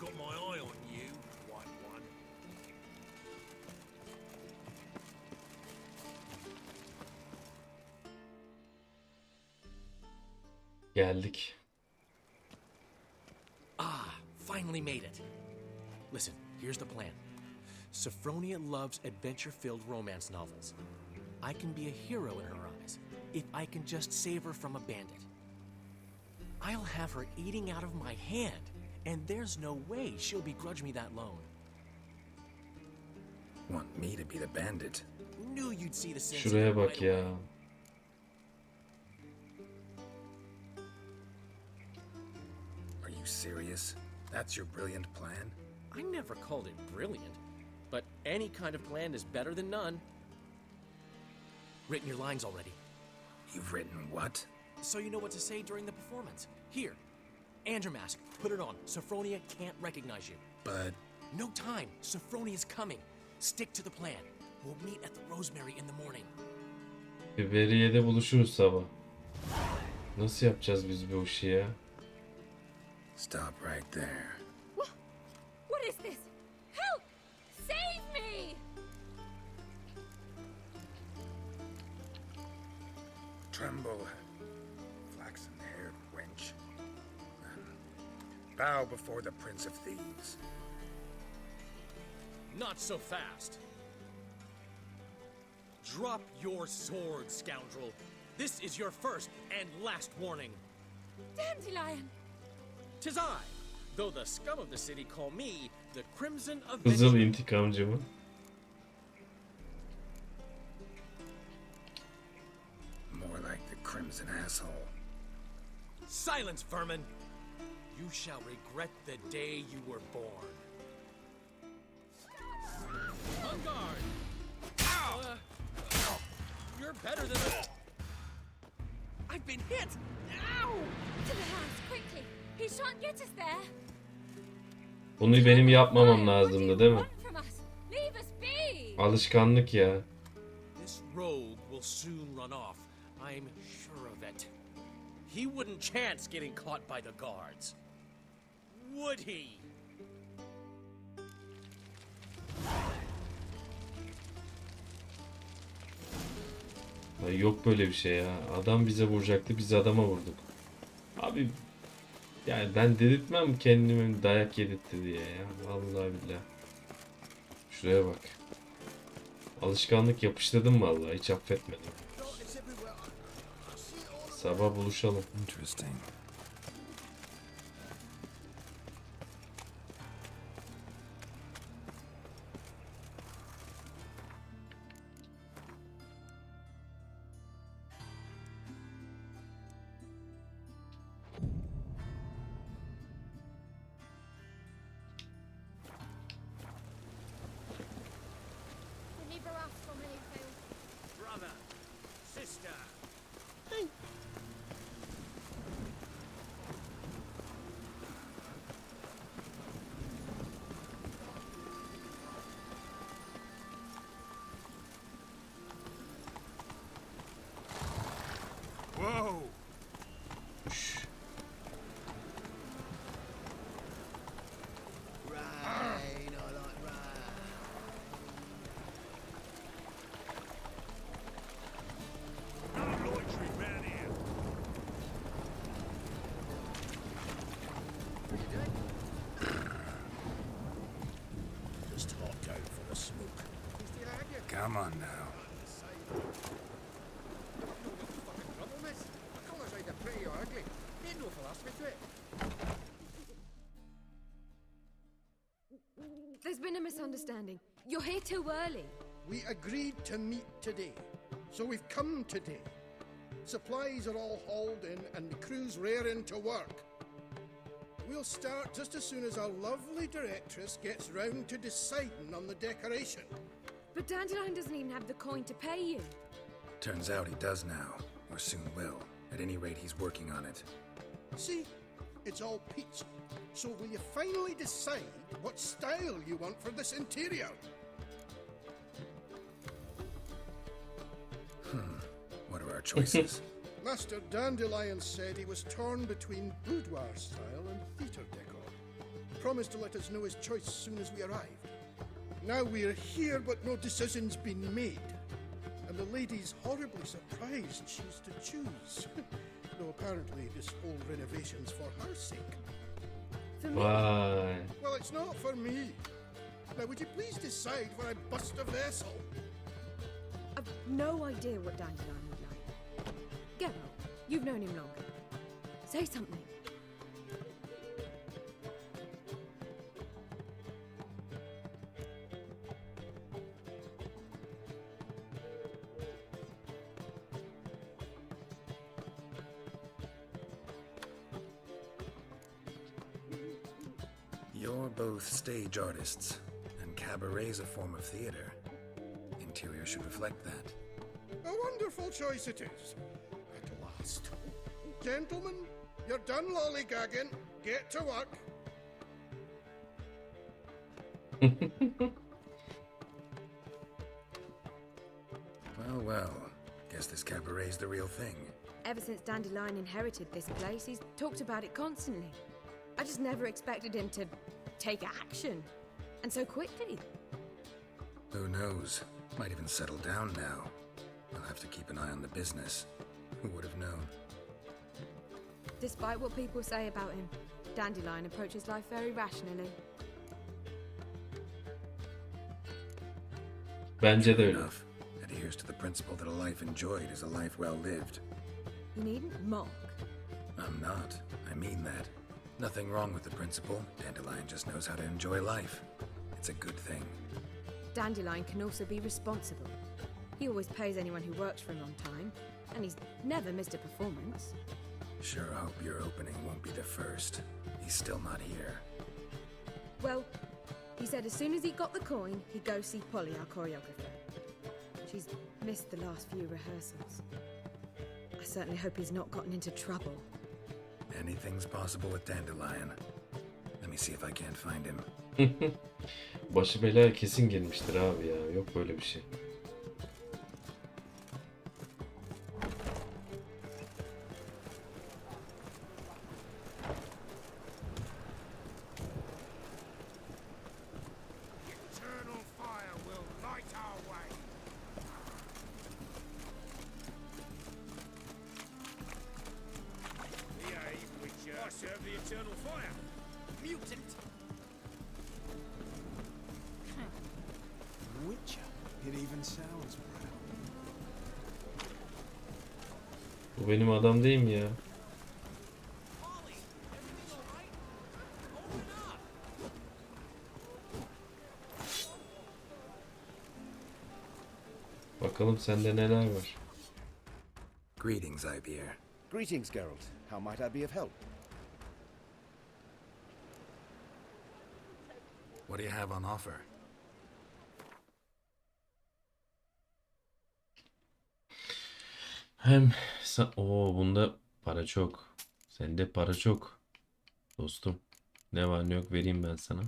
Got my eye on you, white one. Geldik. Ah, finally made it. Listen, here's the plan. Sophronia loves adventure-filled romance novels. I can be a hero in her eyes if I can just save her from a bandit. I'll have her eating out of my hand, and there's no way she'll begrudge me that loan. Want me to be the bandit? Knew you'd see the sense Şuraya of it bak right ya. away. Are you serious? That's your brilliant plan? I never called it brilliant, but any kind of plan is better than none. Written your lines already. You've written what? So you know what to say during the performance. Here, and your mask. Put it on. Sophronia can't recognize you. But... No time. Sophronia's coming. Stick to the plan. We'll meet at the Rosemary in the morning. Biberiye'de buluşuruz sabah. Nasıl yapacağız biz bu işi ya? Stop right there. What is this? Help! Save me! Tremble, flaxen-haired wench. Bow before the Prince of Thieves. Not so fast. Drop your sword, scoundrel. This is your first and last warning. Dandelion! 'Tis I, though the scum of the city call me the Crimson Kızıl Avenger. intikamcı mı? More like the crimson asshole. Silence, vermin! You shall regret the day you were born. On guard! Ow! You're better than a... I've been hit! Ow! To the house, quickly! He shan't get us there! Bunu benim yapmamam lazımdı değil mi? From us! Leave us be! Alışkanlık ya. This rogue will soon run off. I'm sure of it. He wouldn't chance getting caught by the guards. Would he? Ay yok böyle bir şey ya. Adam bize vuracaktı, biz adama vurduk. Abi yani ben dedirtmem kendimi dayak yedirtti diye ya. Vallahi billahi. Şuraya bak. Alışkanlık yapıştırdım vallahi, hiç affetmedim. Sabah buluşalım. Interesting. We never asked for many fails. Brother, sister. Whoa! Rain, I like rain. No loitering round here. Just hot going for the smoke. Come on now. There's been a misunderstanding. You're here too early. We agreed to meet today, so we've come today. Supplies are all hauled in and the crew's raring to work. We'll start just as soon as our lovely directress gets round to deciding on the decoration. But Dandelion doesn't even have the coin to pay you. Turns out he does now, or soon will. At any rate, he's working on it. See, it's all peachy. So will you finally decide what style you want for this interior? What are our choices? Master Dandelion said he was torn between boudoir style and theatre decor. Promised to let us know his choice as soon as we arrived. Now we're here, but no decision's been made. And the lady's horribly surprised she's to choose. Though apparently this whole renovation's for her sake. For me? Vay. Well, it's not for me. Now, would you please decide when I bust a vessel? I've no idea what Dandelion would like. Geralt, you've known him longer. Say something. You're both stage artists, and cabaret's a form of theater. Interior should reflect that. A wonderful choice it is. At last. Gentlemen, you're done lollygagging. Get to work. Well, guess this cabaret's the real thing. Ever since Dandelion inherited this place, he's talked about it constantly. I just never expected him to take action. And so quickly. Who knows? Might even settle down now. I'll have to keep an eye on the business. Who would have known? Despite what people say about him, Dandelion approaches life very rationally. Bence de öyle. Enough. Adheres to the principle that a life enjoyed is a life well lived. You needn't mock. I'm not. I mean that. Nothing wrong with the principal. Dandelion just knows how to enjoy life. It's a good thing. Dandelion can also be responsible. He always pays anyone who works for him on time, and he's never missed a performance. Sure hope your opening won't be the first. He's still not here. Well, he said as soon as he got the coin, he'd go see Polly, our choreographer. She's missed the last few rehearsals. I certainly hope he's not gotten into trouble. Anything's possible with Dandelion. Let me see if I can't find him. Başı belaya kesin girmiştir abi ya. Yok böyle bir şey. Eternal fire will light our way. Behave, Witcher. I serve the eternal fire. Mutant! Witcher. It even sounds proud. Bu benim adam değil mi ya? Bakalım sende neler var. Greetings, Ibeer. Greetings, Geralt. How might I be of help? What do you have on offer? Bunda para çok. Sende para çok. Dostum. Ne var ne yok vereyim ben sana.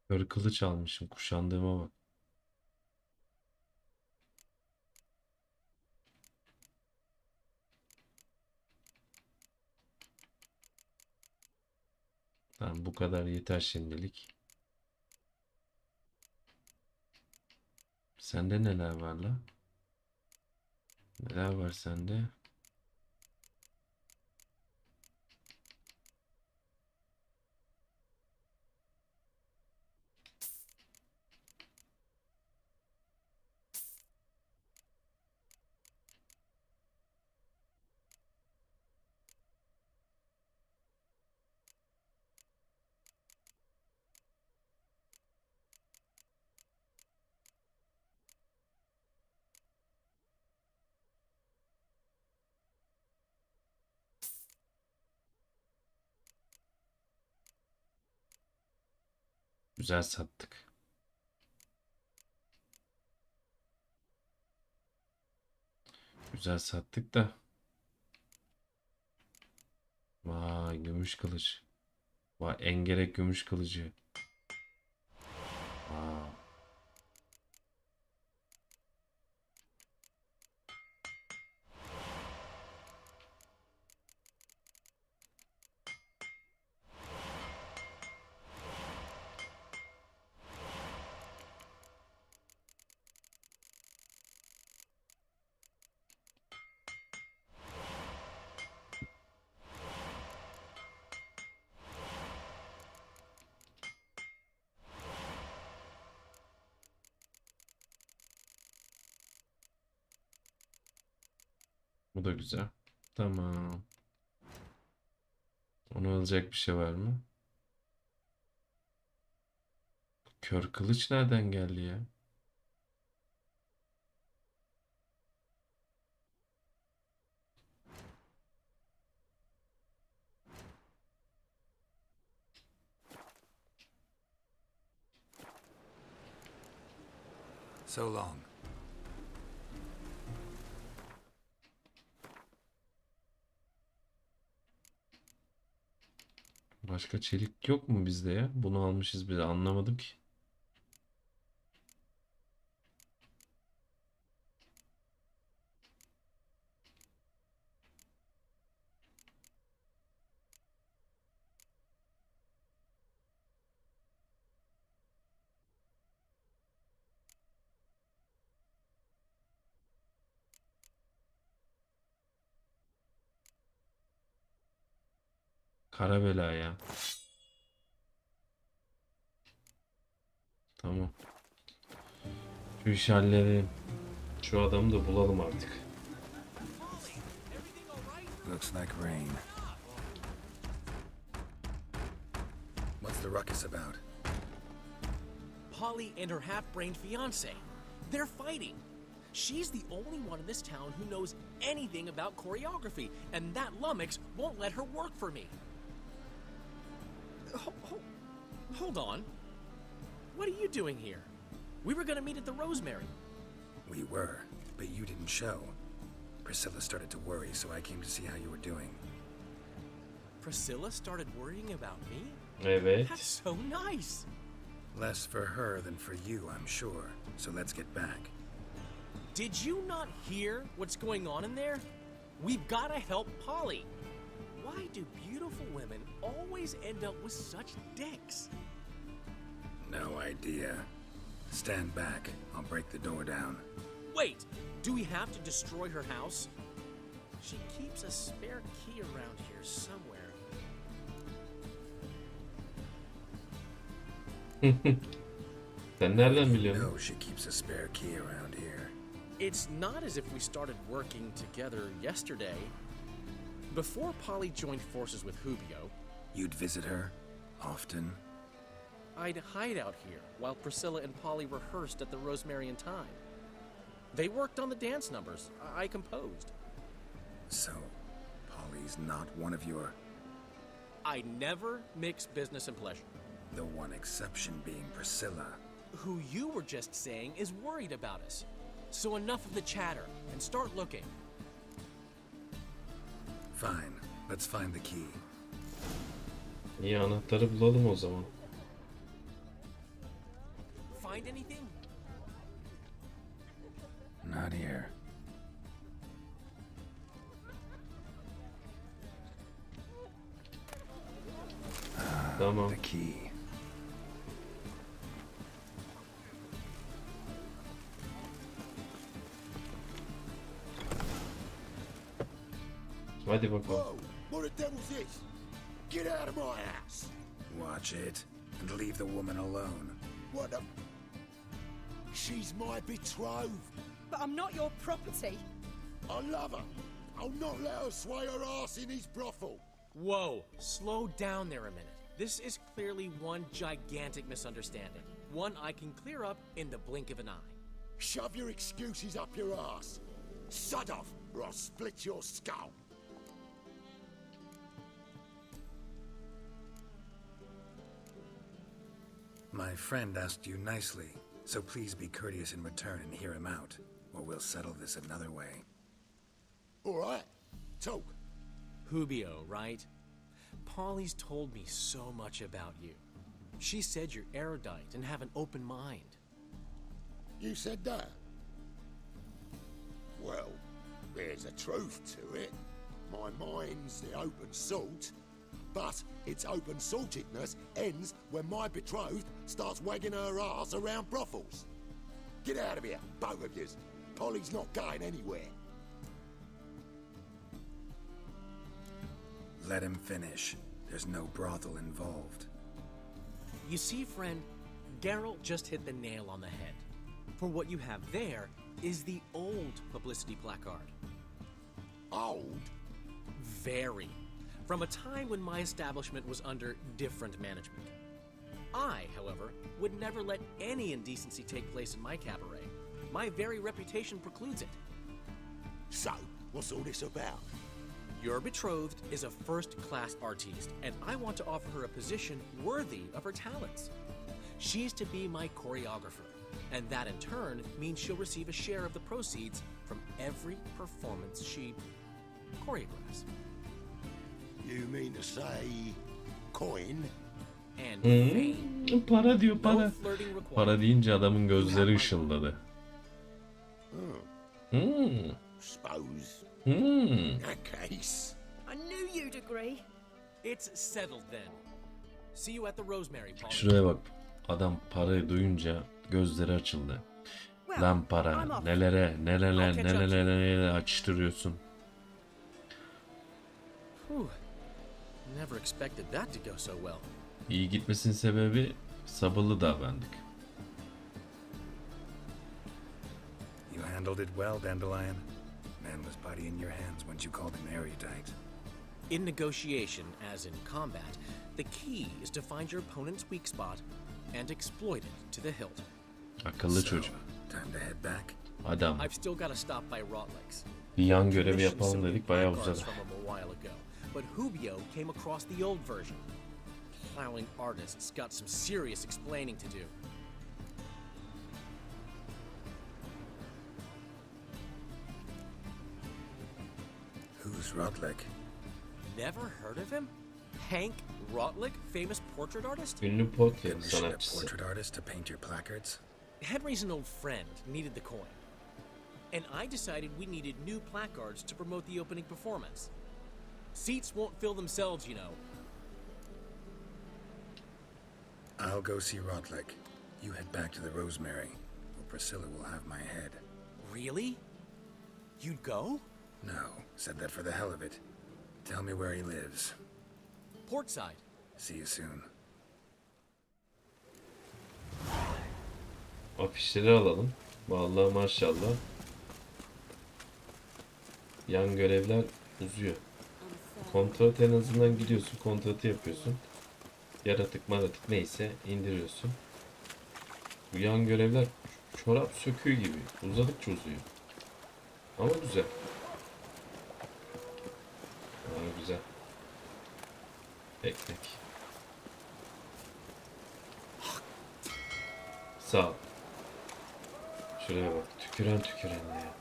Kör kılıç almışım. Kuşandığıma bak. Tamam bu kadar yeter şimdilik. Sende neler var la? Neler var sende? Güzel sattık. Güzel sattık da. Vay gümüş kılıç. Vay engerek gümüş kılıcı. Vay. Bu da güzel. Tamam. Onu alacak bir şey var mı? Kör kılıç nereden geldi ya? So long. Başka çelik yok mu bizde ya? Bunu almışız biz, anlamadım ki. Kara bela ya. Tamam. Şu işi halledelim. Şu adamı da bulalım artık. Looks like rain. What's the ruckus about? Polly and her half-brained fiancé. They're fighting. She's the only one in this town who knows anything about choreography, and that lummox won't let her work for me. Hold on. What are you doing here? We were gonna meet at the Rosemary. We were, but you didn't show. Priscilla started to worry, so I came to see how you were doing. Priscilla started worrying about me? Evet. That's so nice. Less for her than for you, I'm sure. So let's get back. Did you not hear what's going on in there? We've gotta help Polly. Why do beautiful women always end up with such dicks? No idea. Stand back. I'll break the door down. Wait, do we have to destroy her house? She keeps a spare key around here somewhere. Sen nereden You biliyorsun? know she keeps a spare key around here. It's not as if we started working together yesterday. Before Polly joined forces with Hubio, You'd visit her? Often? I'd hide out here while Priscilla and Polly rehearsed at the Rosemary in time. They worked on the dance numbers. I composed. So, Polly's not one of your... I never mix business and pleasure. The one exception being Priscilla. Who you were just saying is worried about us. So enough of the chatter and start looking. Fine. Let's find the key. İyi, anahtarı bulalım o zaman. Find anything? Not here. Tamam. The key. Hadi bakalım. Whoa! What the devil's this? Get out of my house! Watch it, and leave the woman alone. What the... She's my betrothed. But I'm not your property. I love her. I'll not let her sway her ass in his brothel. Whoa, slow down there a minute. This is clearly one gigantic misunderstanding. One I can clear up in the blink of an eye. Shove your excuses up your ass. Sod off, or I'll split your skull. My friend asked you nicely, so please be courteous in return and hear him out, or we'll settle this another way. All right, talk. Hubio, right? Polly's told me so much about you. She said you're erudite and have an open mind. You said that? Well, there's a truth to it. My mind's the open salt, but its open saltedness ends when my betrothed starts wagging her ass around brothels. Get out of here, both of yous. Polly's not going anywhere. Let him finish. There's no brothel involved. You see, friend, Geralt just hit the nail on the head. For what you have there is the old publicity placard. Old? Very. From a time when my establishment was under different management. I, however, would never let any indecency take place in my cabaret. My very reputation precludes it. So, what's all this about? Your betrothed is a first-class artiste, and I want to offer her a position worthy of her talents. She's to be my choreographer, And that in turn means she'll receive a share of the proceeds from every performance she choreographs. You mean to say coin? And fame. Para diyor, No para. flirting required. Para deyince adamın gözleri ışıldadı. Suppose. Hmm. That case. I knew you'd agree. It's settled then. See you at the Rosemary Party. Şuraya bak. Adam parayı duyunca gözleri açıldı. Lan para. Nelere açtırıyorsun. Never expected that to go so well. İyi gitmesinin sebebi sabırlı davrandık. You handled it well, Dandelion. Man was body in your hands once you called him erudite. In negotiation, as in combat, the key is to find your opponent's weak spot and exploit it to the hilt. Akıllı çocuk. Time to head back. Adam. I've still got to stop by Rotlex. Bir yan görevi yapalım dedik, bayağı uzadı. From him a while ago, but Hubio came across the old version. Plowing artists got some serious explaining to do. Who's Rotlick? Never heard of him? Hank Rotlick, famous portrait artist? Ünlü portre Commissioned a sanatçısı. portrait artist to paint your placards? Henry's an old friend, needed the coin. And I decided we needed new placards to promote the opening performance. Seats won't fill themselves, you know. I'll go see Rotlick. You head back to the Rosemary, where Priscilla will have my head. Really? You'd go? No, said that for the hell of it. Tell me where he lives. Portside. See you soon. Afişleri alalım. Vallahi maşallah. Yan görevler uzuyor. Kontrat en azından gidiyorsun, kontratı yapıyorsun. Yaratık maratık neyse indiriyorsun. Bu yan görevler çorap söküğü gibi. Uzadıkça uzuyor. Ama güzel. Güzel. Ekmek. Sağ ol. Şuraya bak. Tüküren ya.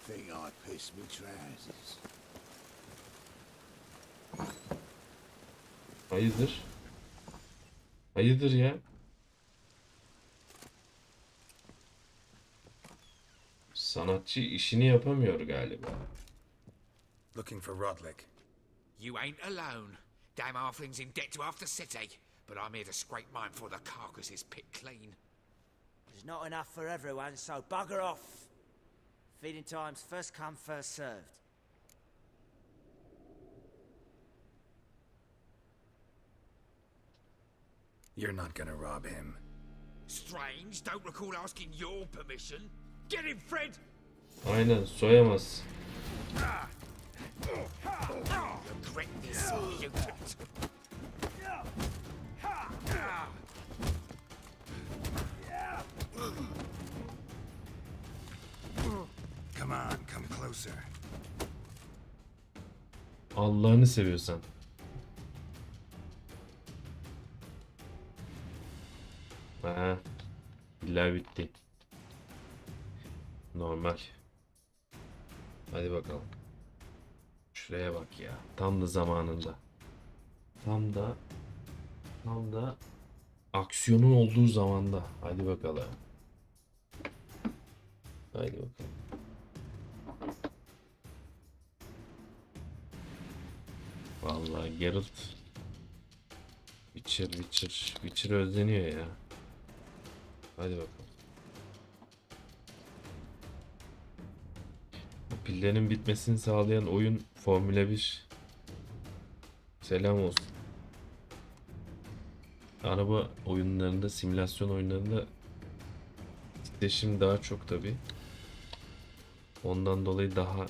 Think I pissed me trousers. Hayırdır? Hayırdır ya? Sanatçı işini yapamıyor galiba. Looking for Rotlick. You ain't alone. Damn halfling's in debt to half the city. But I'm here to scrape mine before the carcass is picked clean. There's not enough for everyone, so bugger off. Feeding time's first come, first served. You're not gonna rob him. Strange, don't recall asking your permission. Get him, Fred! Aynen, soyamaz. Regret this, mutant. Come on, come closer. Allah'ını seviyorsan. Ha, piller bitti. Normal. Hadi bakalım. Şuraya bak ya. Tam da zamanında. Tam da aksiyonun olduğu zamanda. Hadi bakalım. Hadi bakalım. Vallahi Geralt Witcher özleniyor ya. Hadi bakalım. Bu pillerin bitmesini sağlayan oyun Formula 1. Selam olsun. Araba oyunlarında, simülasyon oyunlarında titreşim daha çok tabi. Ondan dolayı daha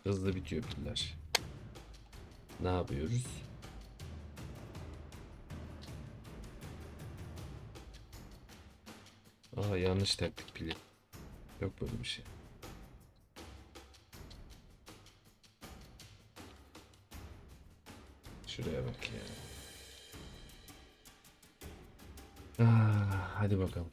hızlı bitiyor piller. Ne yapıyoruz? Aa, yanlış taktık pili. Yok böyle bir şey. Şuraya bak ya. Hadi bakalım.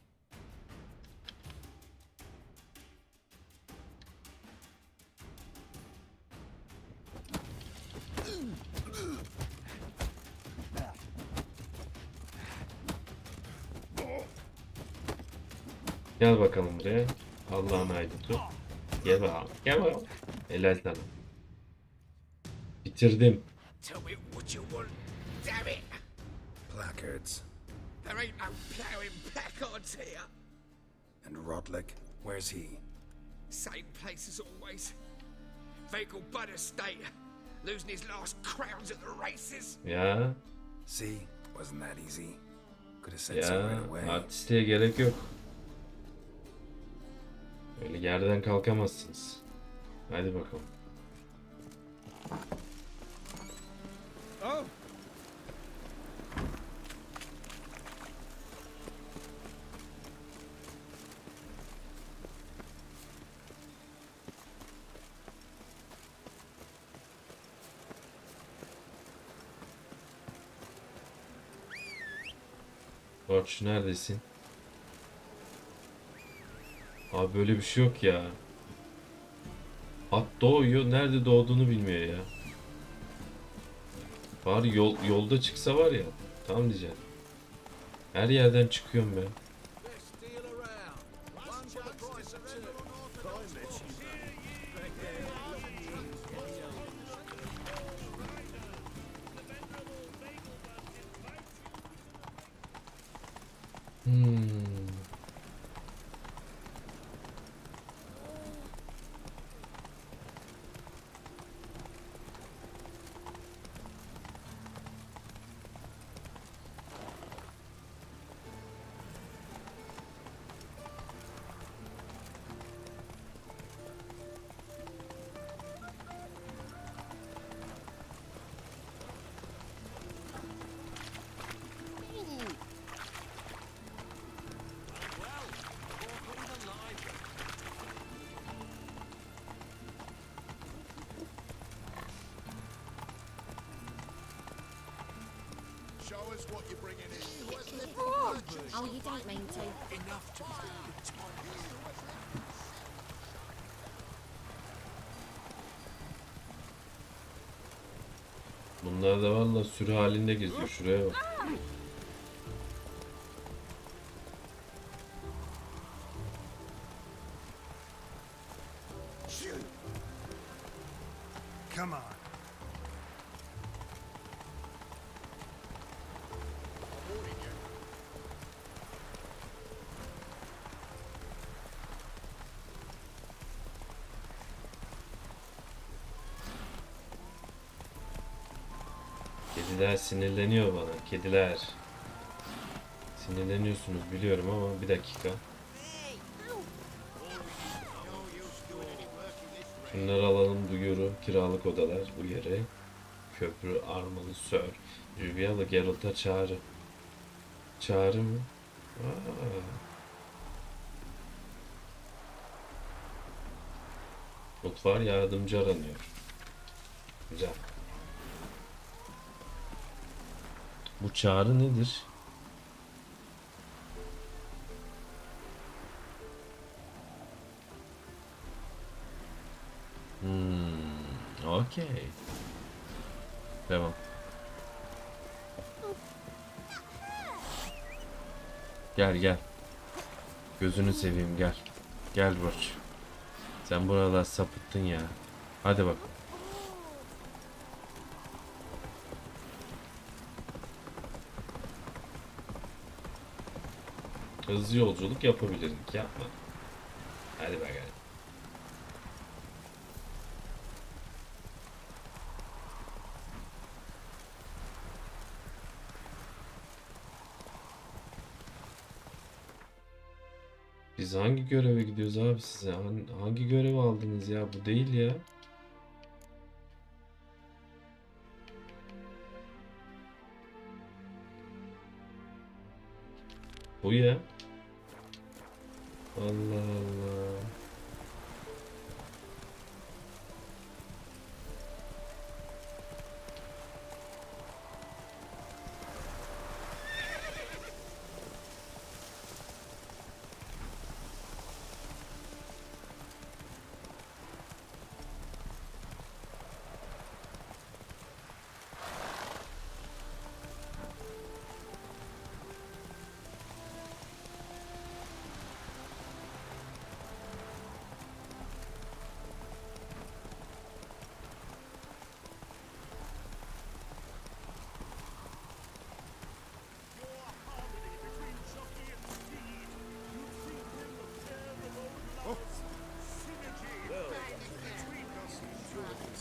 Gel bakalım buraya. Allah'ın aydısı. Gel bakalım. Gel bakalım. Helal sana. Bitirdim. Tell me what you want, damn it! Placards. There ain't no ploughing placards here. And Rodlick, where's he? Same place as always. Vehicle butter state. Losing his last crowns at the races. Ya. See, wasn't that easy? Could have said so right away. Artistliğe gerek yok. Öyle yerden kalkamazsınız. Hadi bakalım. Oh. Borç neredesin? Abi böyle bir şey yok ya. At doğuyor. Nerede doğduğunu bilmiyor ya. Bari yolda çıksa var ya. Tamam diyeceğim. Her yerden çıkıyorum ben. Show us what you're bringing in. Oh, you don't mean to. Enough to Bunlar da valla sürü halinde geziyor. Şuraya bak. Come on. Kediler sinirleniyor bana. Kediler. Sinirleniyorsunuz biliyorum ama bir dakika. Şunları alalım. Duyuru. Kiralık odalar. Uyarı. Köprü. Armalı. Sör. Rivyalı Geralt'a çağrı. Çağrı mı? Mutfağın yardımcı aranıyor. Güzel. Bu çağrı nedir? Okey. Devam. Gel gel. Gözünü seveyim gel. Gel Burç. Sen buralar sapıttın ya. Hadi bak. Hızlı yolculuk yapabilirdik. Yapma. Hadi bakalım. Biz hangi göreve gidiyoruz abi size? Hangi görevi aldınız ya? Bu değil ya. Bu ya. Allah Allah.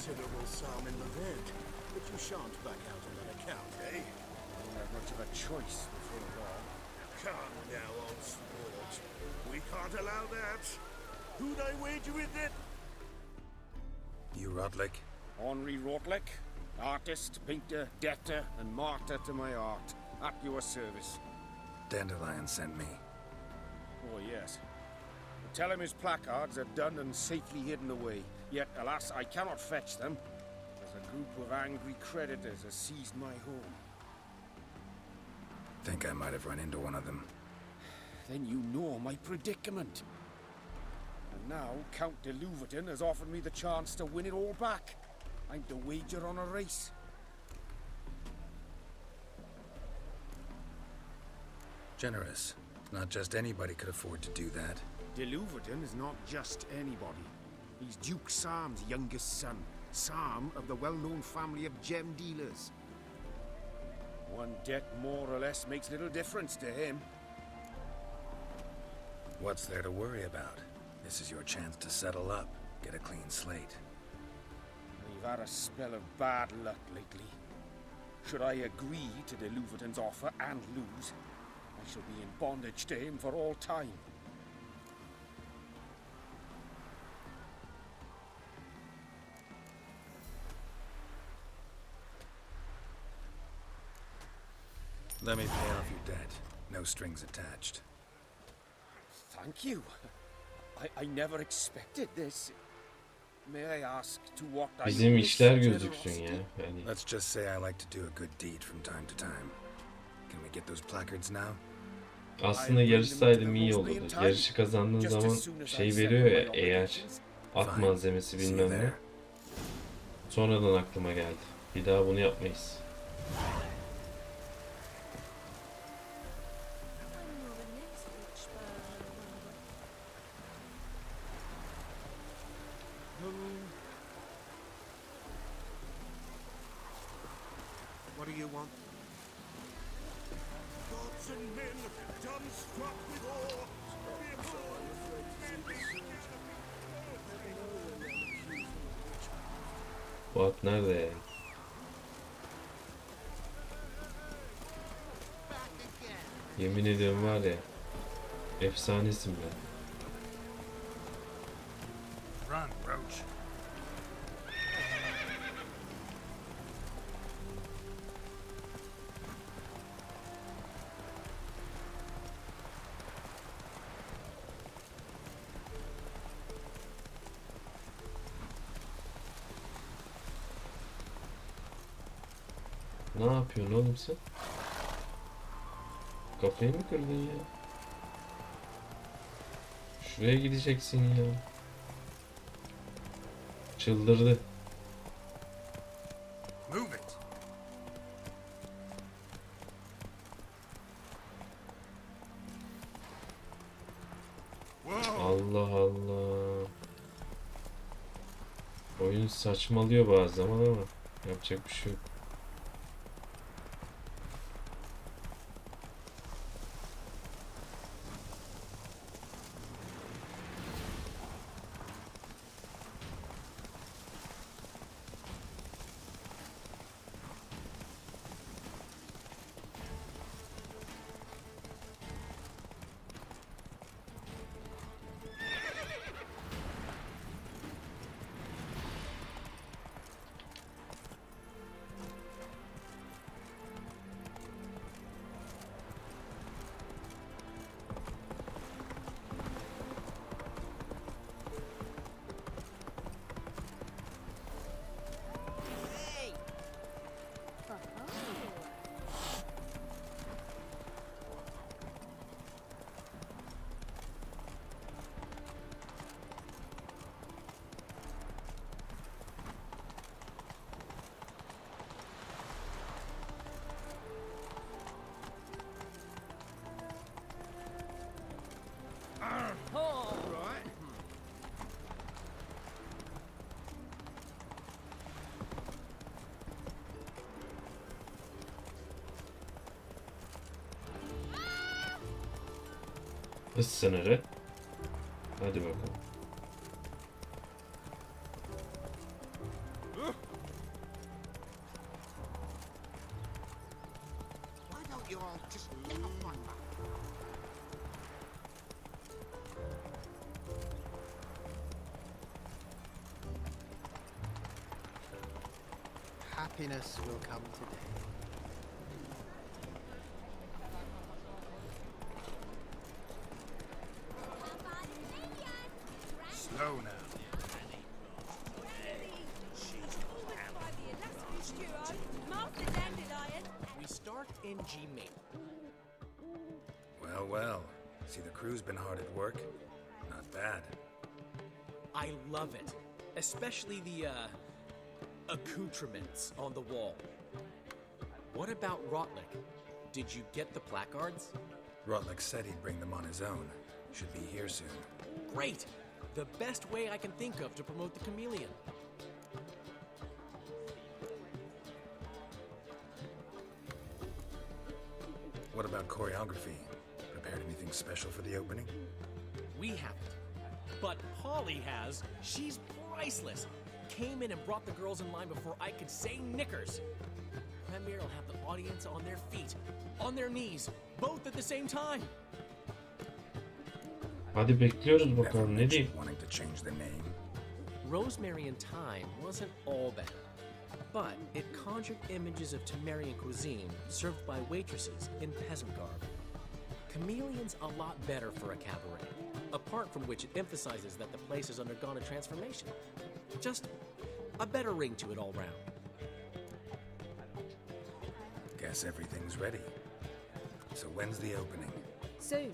Considerable sum in the red, but you shan't back out on that account, eh? You won't have much of a choice before long. Come now, old sport. We can't allow that. Who'd I wager with then? You Rotlick? Henri Rotlick, artist, painter, debtor, and martyr to my art. At your service. Dandelion sent me. Oh, yes. Tell him his placards are done and safely hidden away. Yet, alas, I cannot fetch them, as a group of angry creditors has seized my home. Think I might have run into one of them. Then you know my predicament. And now, Count de Louverton has offered me the chance to win it all back. I'm to wager on a race. Generous. Not just anybody could afford to do that. De Louverton is not just anybody. He's Duke Sam's youngest son. Sam of the well-known family of gem dealers. One debt more or less makes little difference to him. What's there to worry about? This is your chance to settle up, get a clean slate. We've had a spell of bad luck lately. Should I agree to de Louverton's offer and lose, I shall be in bondage to him for all time. Let me pay off your debt. No strings attached. Thank you. I never expected this. May I ask to what I Bizim owe işler this gözüksün ya. generosity? Yani Let's just say I like to do a good deed from time to time. Can we get those placards now? aslında yarışsaydım iyi olurdu. Yarışı kazandığın zaman şey veriyor ya, eğer at malzemesi bilmem ne. Sonradan aklıma geldi. Bir daha bunu yapmayız. What do you want? Gods and men, dumbstruck with awe. Bu at nerede ya? Yemin ediyorum var ya, efsanesin be. Run, Roach. Ne yapıyorsun oğlum sen? Kafayı mı kırdın ya? Şuraya gideceksin ya. Çıldırdı. Move it. Allah Allah. Oyun saçmalıyor bazı zaman ama yapacak bir şey yok. Hız sınırı. Hadi bakalım. Why don't you all just get off my back? Happiness will come today. Slow now. We start in G major. Well, well. See, the crew's been hard at work. Not bad. I love it. Especially the, accoutrements on the wall. What about Rotlick? Did you get the placards? Rotlick said he'd bring them on his own. Should be here soon. Great! The best way I can think of to promote the chameleon. What about choreography? Prepared anything special for the opening? We haven't. But Polly has. She's priceless. Came in and brought the girls in line before I could say knickers. Premiere will have the audience on their feet, on their knees, both at the same time. Hadi bekliyoruz bakalım ne diyeyim. Wanting to change the name. Rosemary in Thyme wasn't all bad, but it conjured images of Temerian cuisine served by waitresses in peasant garb. Chameleon's a lot better for a cabaret, apart from which it emphasizes that the place has undergone a transformation. Just a better ring to it all round. Guess everything's ready. So when's the opening? Soon.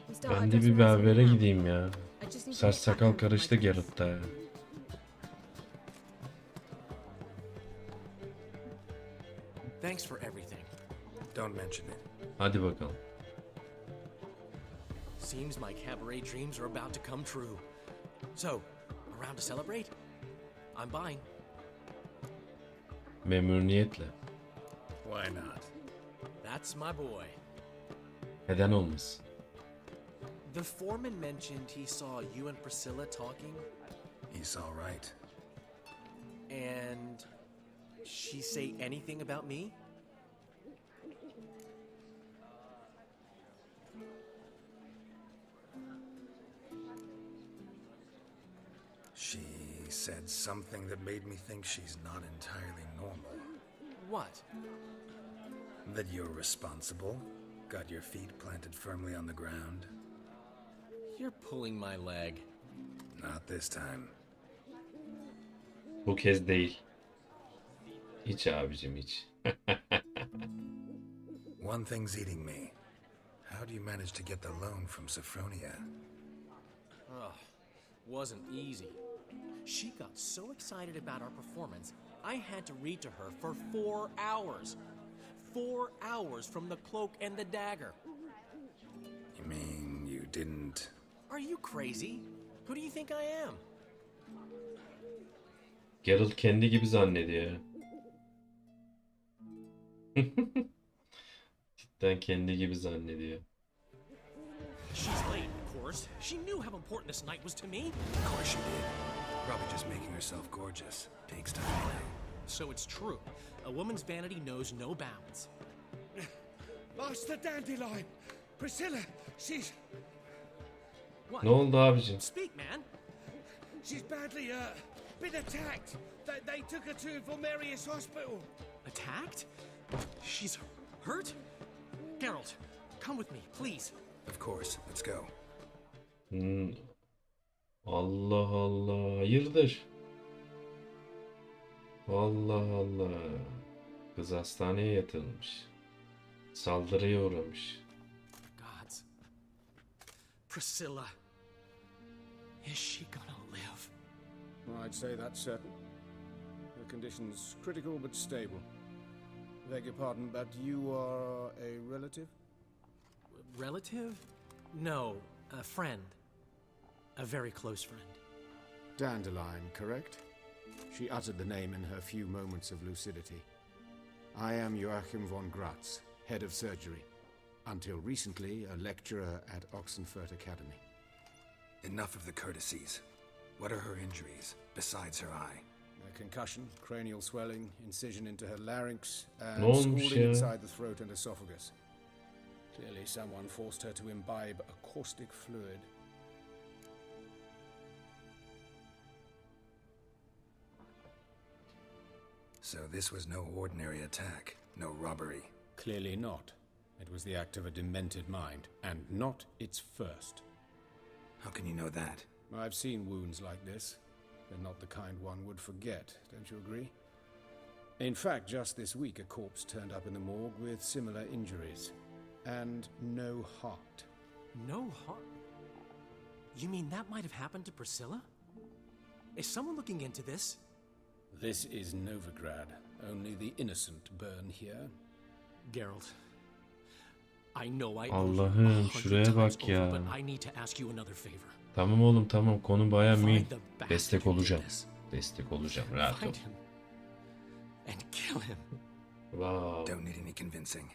We start our Ben de dress bir rehearsal berbere now. gideyim ya. I just need to Saç get back sakal home to my karıştı dress. Geralt'ta ya. Thanks for everything. Don't mention it. Hadi bakalım. Seems my cabaret dreams are about to come true. So, around to celebrate? I'm buying. Memnuniyetle. Why not? That's my boy. Neden olmasın? The foreman mentioned he saw you and Priscilla talking. He's all right. And she say anything about me? She said something that made me think she's not entirely normal. What? That you're responsible, got your feet planted firmly on the ground. You're pulling my leg. Not this time. Bu kez değil. Hiç abicim hiç. One thing's eating me. How do you manage to get the loan from Sophronia? Ugh, wasn't easy. She got so excited about our performance, I had to read to her for 4 hours. 4 hours from the cloak and the dagger. You mean you didn't... Are you crazy? Who do you think I am? Geralt kendi gibi zannediyor. Cidden kendi gibi zannediyor. She's late, of course. She knew how important this night was to me. Of course she did. Probably just making herself gorgeous. Takes time, you know. So it's true. A woman's vanity knows no bounds. Master Dandelion! Priscilla, she's... What? Ne oldu abicim? Speak, man. She's badly, been attacked. They took her to Valmerius Hospital. Attacked? She's hurt? Geralt, come with me, please. Of course, let's go. Allah Allah. Hayırdır? Allah Allah. Kız hastaneye yatırılmış. Saldırıya uğramış. Gods. Priscilla. Is she gonna live? I'd say that's certain. Her condition's critical but stable. Beg your pardon, but you are a relative? Relative? No, a friend. A very close friend. Dandelion, correct? She uttered the name in her few moments of lucidity. I am Joachim von Gratz, head of surgery. Until recently, a lecturer at Oxenfurt Academy. Enough of the courtesies. What are her injuries, besides her eye? A concussion, cranial swelling, incision into her larynx, and Ne olmuş scalding ya? inside the throat and esophagus. Clearly someone forced her to imbibe a caustic fluid. So this was no ordinary attack, no robbery. Clearly not. It was the act of a demented mind, and not its first. How can you know that? I've seen wounds like this. They're not the kind one would forget, don't you agree? In fact, just this week a corpse turned up in the morgue with similar injuries. And no heart. No heart? You mean that might have happened to Priscilla? Is someone looking into this? This is Novigrad. Only the innocent burn here. Geralt, I know I owe you Allah'ım 100 şuraya times bak over, ya. but I need to ask you another favor. Tamam oğlum tamam, konu bayağı mühim. Find the bastard Destek who did olacağım. this. Destek olacağım, rahat ol. Find him and kill him. Wow. Don't need any convincing.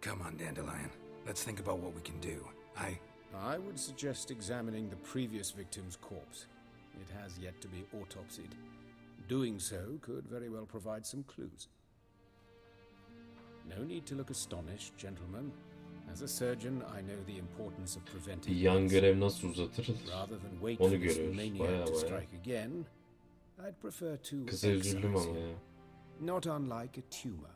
Come on, Dandelion. Let's think about what we can do. I would suggest examining the previous victim's corpse. It has yet to be autopsied. Doing so could very well provide some clues. No need to look astonished, gentlemen. As a surgeon, I know the importance of preventive Bir yan medicine. görev nasıl uzatırız? Rather than wait Onu for this görüyoruz. maniac Baya to baya. strike again, I'd prefer to Kıza üzüldüm excise ama him. ya. Not unlike a tumor.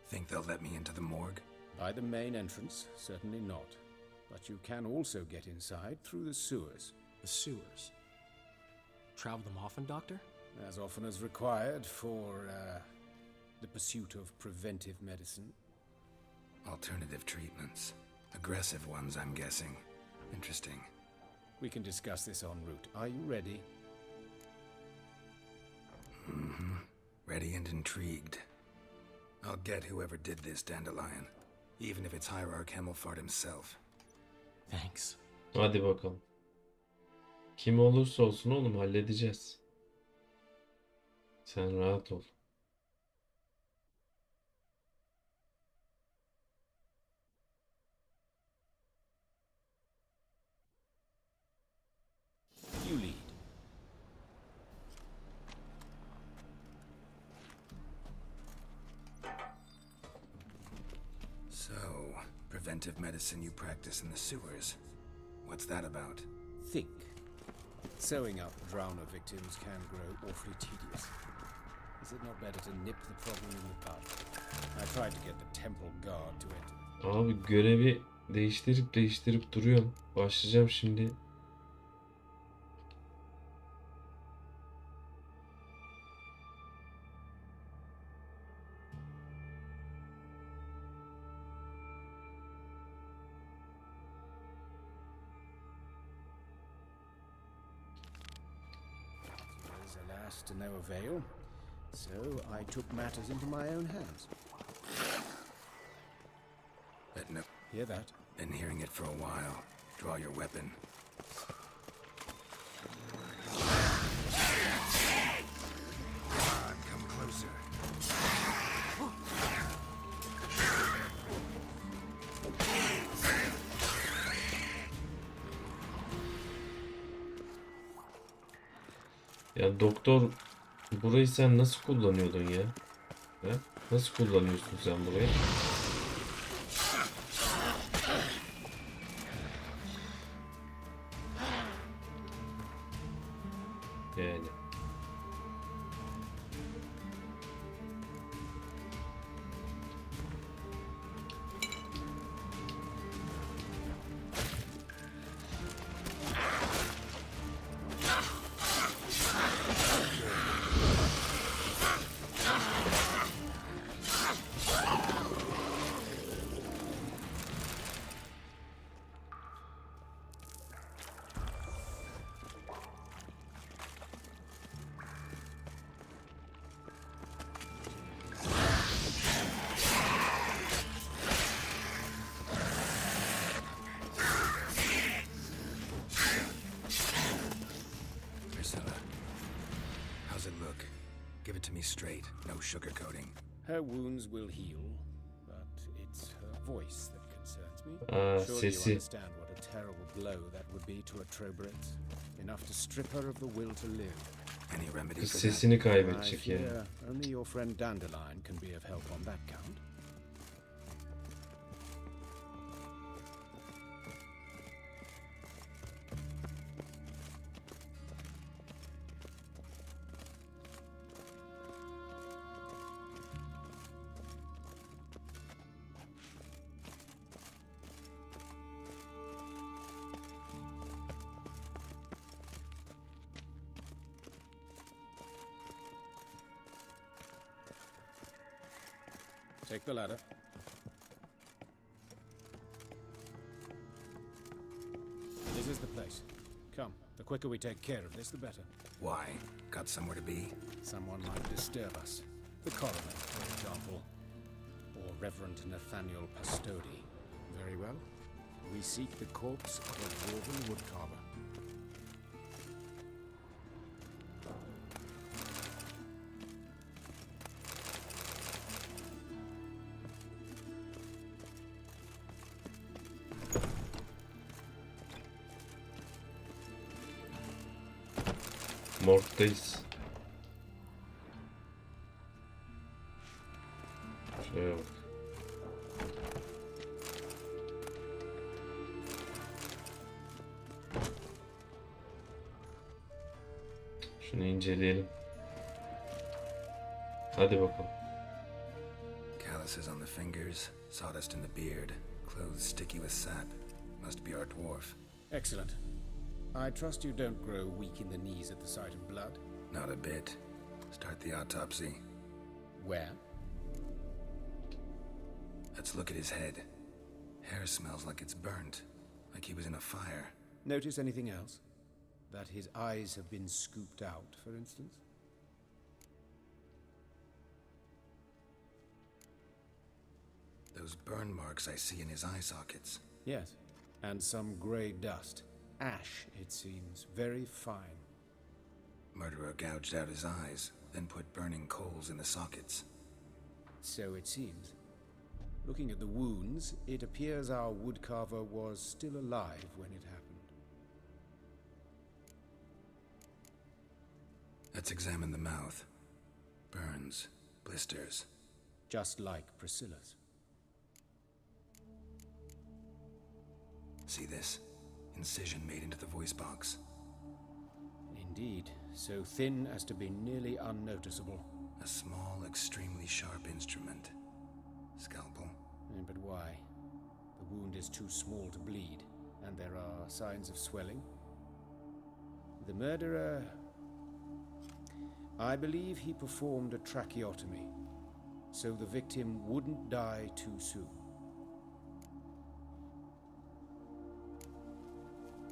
Think they'll let me into the morgue? By the main entrance, certainly not. But you can also get inside through the sewers. The sewers? Travel them often, Doctor? As often as required for the pursuit of preventive medicine. Alternative treatments. Aggressive ones, I'm guessing. Interesting. We can discuss this en route. Are you ready? Mm-hmm. Ready and intrigued. I'll get whoever did this, Dandelion. Even if it's Hierarch Hemmelfart himself. Thanks. Hadi bakalım. Kim olursa olsun oğlum, halledeceğiz. Sen rahat ol. You lead. So, preventive medicine you practice in the sewers. What's that about? Think. Sewing up drowner victims can grow awfully tedious. Is it not better to nip the problem in the bud? I tried to get the temple guard to enter. Abi görevi değiştirip duruyorum. Başlayacağım şimdi. Was alas to no avail, so I took matters into my own hands. No. Hear that? Been hearing it for a while. Draw your weapon. Come closer. Ya doktor, burayı sen nasıl kullanıyordun ya? He? Nasıl kullanıyorsun sen burayı? Yani. straight, no sugarcoating. Her wounds will heal, but it's her voice that concerns me. Surely you Sesi. understand what a terrible blow that would be to a Troberet. Enough to strip her of the will to live. Any remedy Kız for sesini that? kaybedecek I ya. fear only your friend Dandelion can be of help on that count. Take the ladder. This is the place. Come, the quicker we take care of this, the better. Why? Got somewhere to be? Someone might disturb us. The coroner, for example. Or Reverend Nathaniel Pastodi. Very well. We seek the corpse of a dwarven woodcarver. Morg'dayız. Şuraya bak. Şunu inceleyelim. Hadi bakalım. Calluses on the fingers, sawdust in the beard, clothes sticky with sap. Must be our dwarf. Excellent. I trust you don't grow weak in the knees at the sight of blood. Not a bit. Start the autopsy. Where? Let's look at his head. Hair smells like it's burnt, like he was in a fire. Notice anything else? That his eyes have been scooped out, for instance? Those burn marks I see in his eye sockets. Yes. And some grey dust. Ash, it seems. Very fine. Murderer gouged out his eyes, then put burning coals in the sockets. So it seems. Looking at the wounds, it appears our woodcarver was still alive when it happened. Let's examine the mouth. Burns, blisters. Just like Priscilla's. See this? Incision made into the voice box. Indeed, so thin as to be nearly unnoticeable. A small, extremely sharp instrument. Scalpel. But why? The wound is too small to bleed, and there are signs of swelling. The murderer... I believe he performed a tracheotomy, so the victim wouldn't die too soon.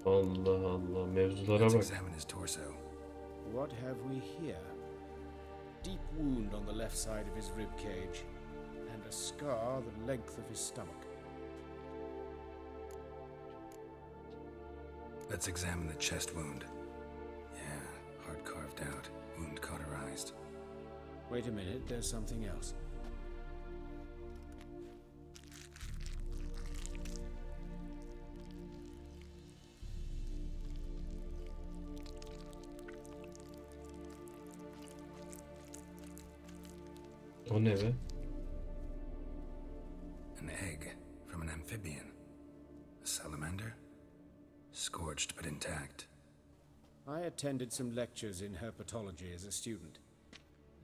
Allah Allah, mevzulara Let's bak. examine his torso. What have we here? Deep wound on the left side of his rib cage, and a scar the length of his stomach. Let's examine the chest wound. Yeah, heart carved out, wound cauterized. Wait a minute, there's something else. O ne be? An egg from an amphibian. A salamander? Scorched but intact. I attended some lectures in herpetology as a student.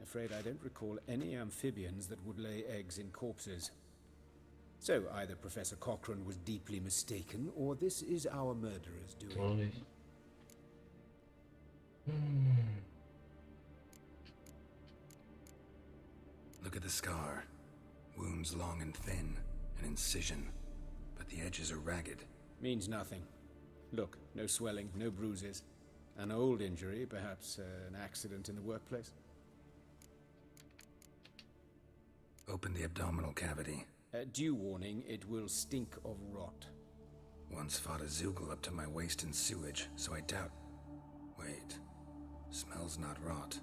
Afraid I don't recall any amphibians that would lay eggs in corpses. So either Professor Cochrane was deeply mistaken, or this is our murderer's doing. Look at the scar. Wounds long and thin, an incision, but the edges are ragged. Means nothing. Look, no swelling, no bruises. An old injury, perhaps an accident in the workplace. Open the abdominal cavity. Due warning, it will stink of rot. Once fought a Zoogle up to my waist in sewage, so I doubt... Wait. Smells not rot.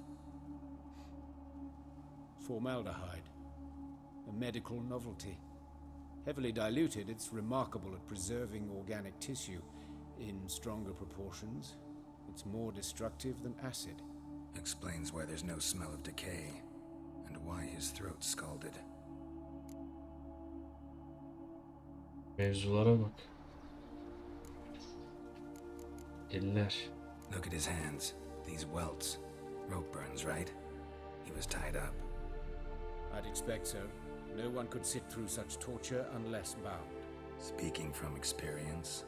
Formaldehyde. A medical novelty. Heavily diluted, it's remarkable at preserving organic tissue. In stronger proportions, it's more destructive than acid. Explains why there's no smell of decay, and why his throat's scalded. Mevzulara bak. Eller. Look at his hands. These welts. Rope burns, right? He was tied up. I'd expect so. No one could sit through such torture unless bound. Speaking from experience?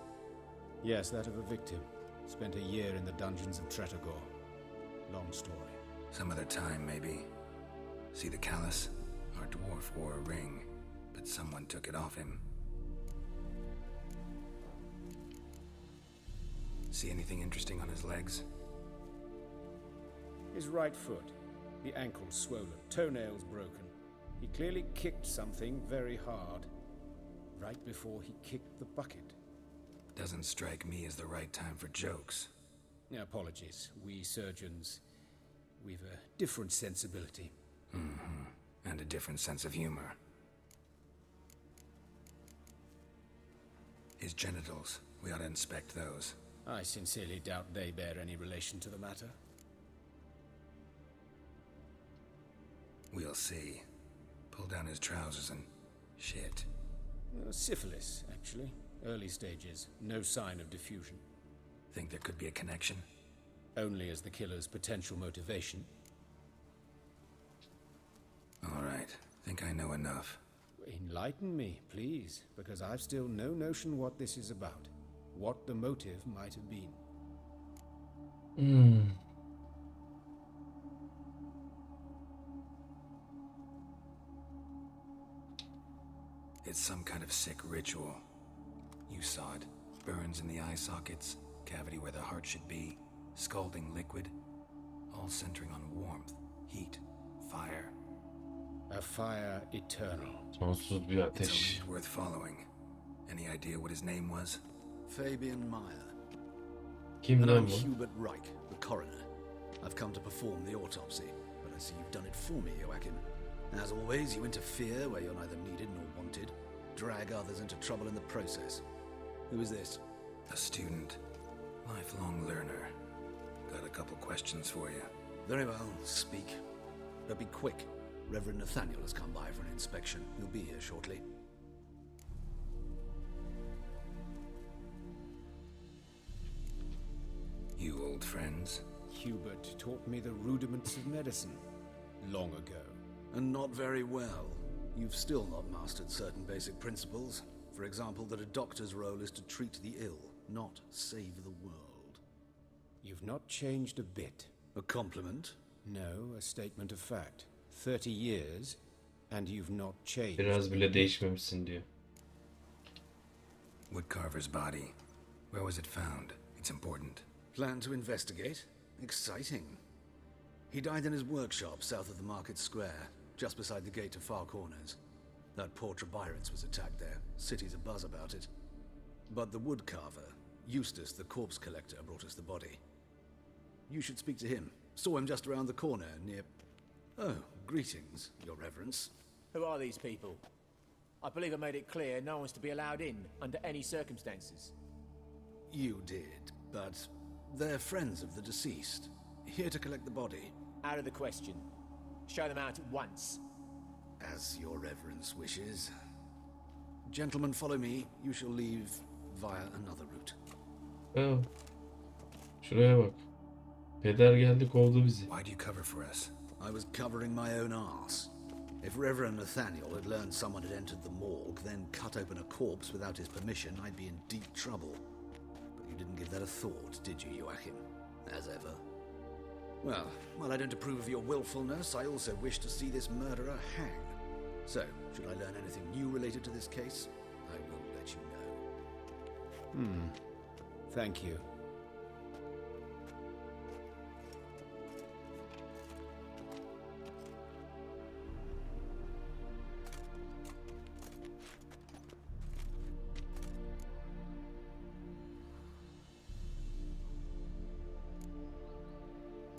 Yes, that of a victim. Spent a year in the dungeons of Tretogor. Long story. Some other time, maybe. See the callus? Our dwarf wore a ring, but someone took it off him. See anything interesting on his legs? His right foot. The ankle swollen, toenails broken. He clearly kicked something very hard. Right before he kicked the bucket. Doesn't strike me as the right time for jokes. Apologies. We surgeons, we've a different sensibility. Mm-hmm. And a different sense of humor. His genitals. We ought to inspect those. I sincerely doubt they bear any relation to the matter. We'll see. Pull down his trousers and... shit. Syphilis, actually. Early stages. No sign of diffusion. Think there could be a connection? Only as the killer's potential motivation. All right. Think I know enough. Enlighten me, please, because I've still no notion what this is about. What the motive might have been. It's some kind of sick ritual. You saw it. Burns in the eye sockets, cavity where the heart should be, scalding liquid, all centering on warmth, heat, fire. A fire eternal. Sonsuz bir It's a ateş. lead worth following. Any idea what his name was? Fabian Meyer. Kim And lan I'm bu? Hubert Reich, the coroner. I've come to perform the autopsy, but I see you've done it for me, Joachim. As always, you interfere where you're neither needed nor wanted, drag others into trouble in the process. Who is this? A student. Lifelong learner. Got a couple questions for you. Very well, speak. But be quick. Reverend Nathaniel has come by for an inspection. He'll be here shortly. You old friends? Hubert taught me the rudiments of medicine. Long ago. And not very well. You've still not mastered certain basic principles. For example, that a doctor's role is to treat the ill, not save the world. You've not changed a bit. A compliment? No, a statement of fact. 30 years, and you've not changed. Biraz bile değişmemişsin diyor. Woodcarver's body. Where was it found? It's important. Plan to investigate? Exciting. He died in his workshop south of the market square, just beside the gate to Far Corners. That poor Trebyrance was attacked there. City's abuzz about it. But the woodcarver, Eustace the corpse collector, brought us the body. You should speak to him. Saw him just around the corner near... Oh, greetings, Your Reverence. Who are these people? I believe I made it clear no one's to be allowed in under any circumstances. You did, but they're friends of the deceased. Here to collect the body. Out of the question. Show them out at once. As Your Reverence wishes. Gentlemen, follow me. You shall leave via another route. Oh. Şuraya bak. Peder geldi kovdu bizi. Why do you cover for us? I was covering my own arse. If Reverend Nathaniel had learned someone had entered the morgue, then cut open a corpse without his permission, I'd be in deep trouble. But you didn't give that a thought, did you, Joachim? As ever. Well, while I don't approve of your willfulness, I also wish to see this murderer hang. So, should I learn anything new related to this case, I will let you know. Thank you.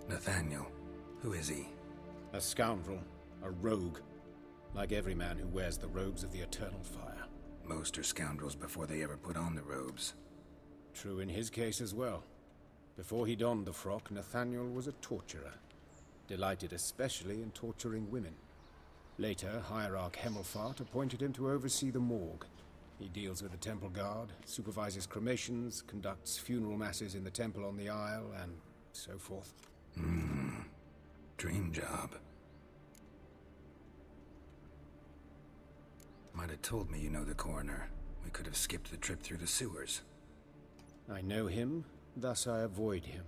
Nathaniel. Who is he? A scoundrel. A rogue. Like every man who wears the robes of the eternal fire. Most are scoundrels before they ever put on the robes. True in his case as well. Before he donned the frock, Nathaniel was a torturer. Delighted especially in torturing women. Later, Hierarch Hemmelfart appointed him to oversee the morgue. He deals with the temple guard, supervises cremations, conducts funeral masses in the temple on the Isle, and so forth. Dream job. Might have told me you know the coroner. We could have skipped the trip through the sewers. I know him, thus I avoid him.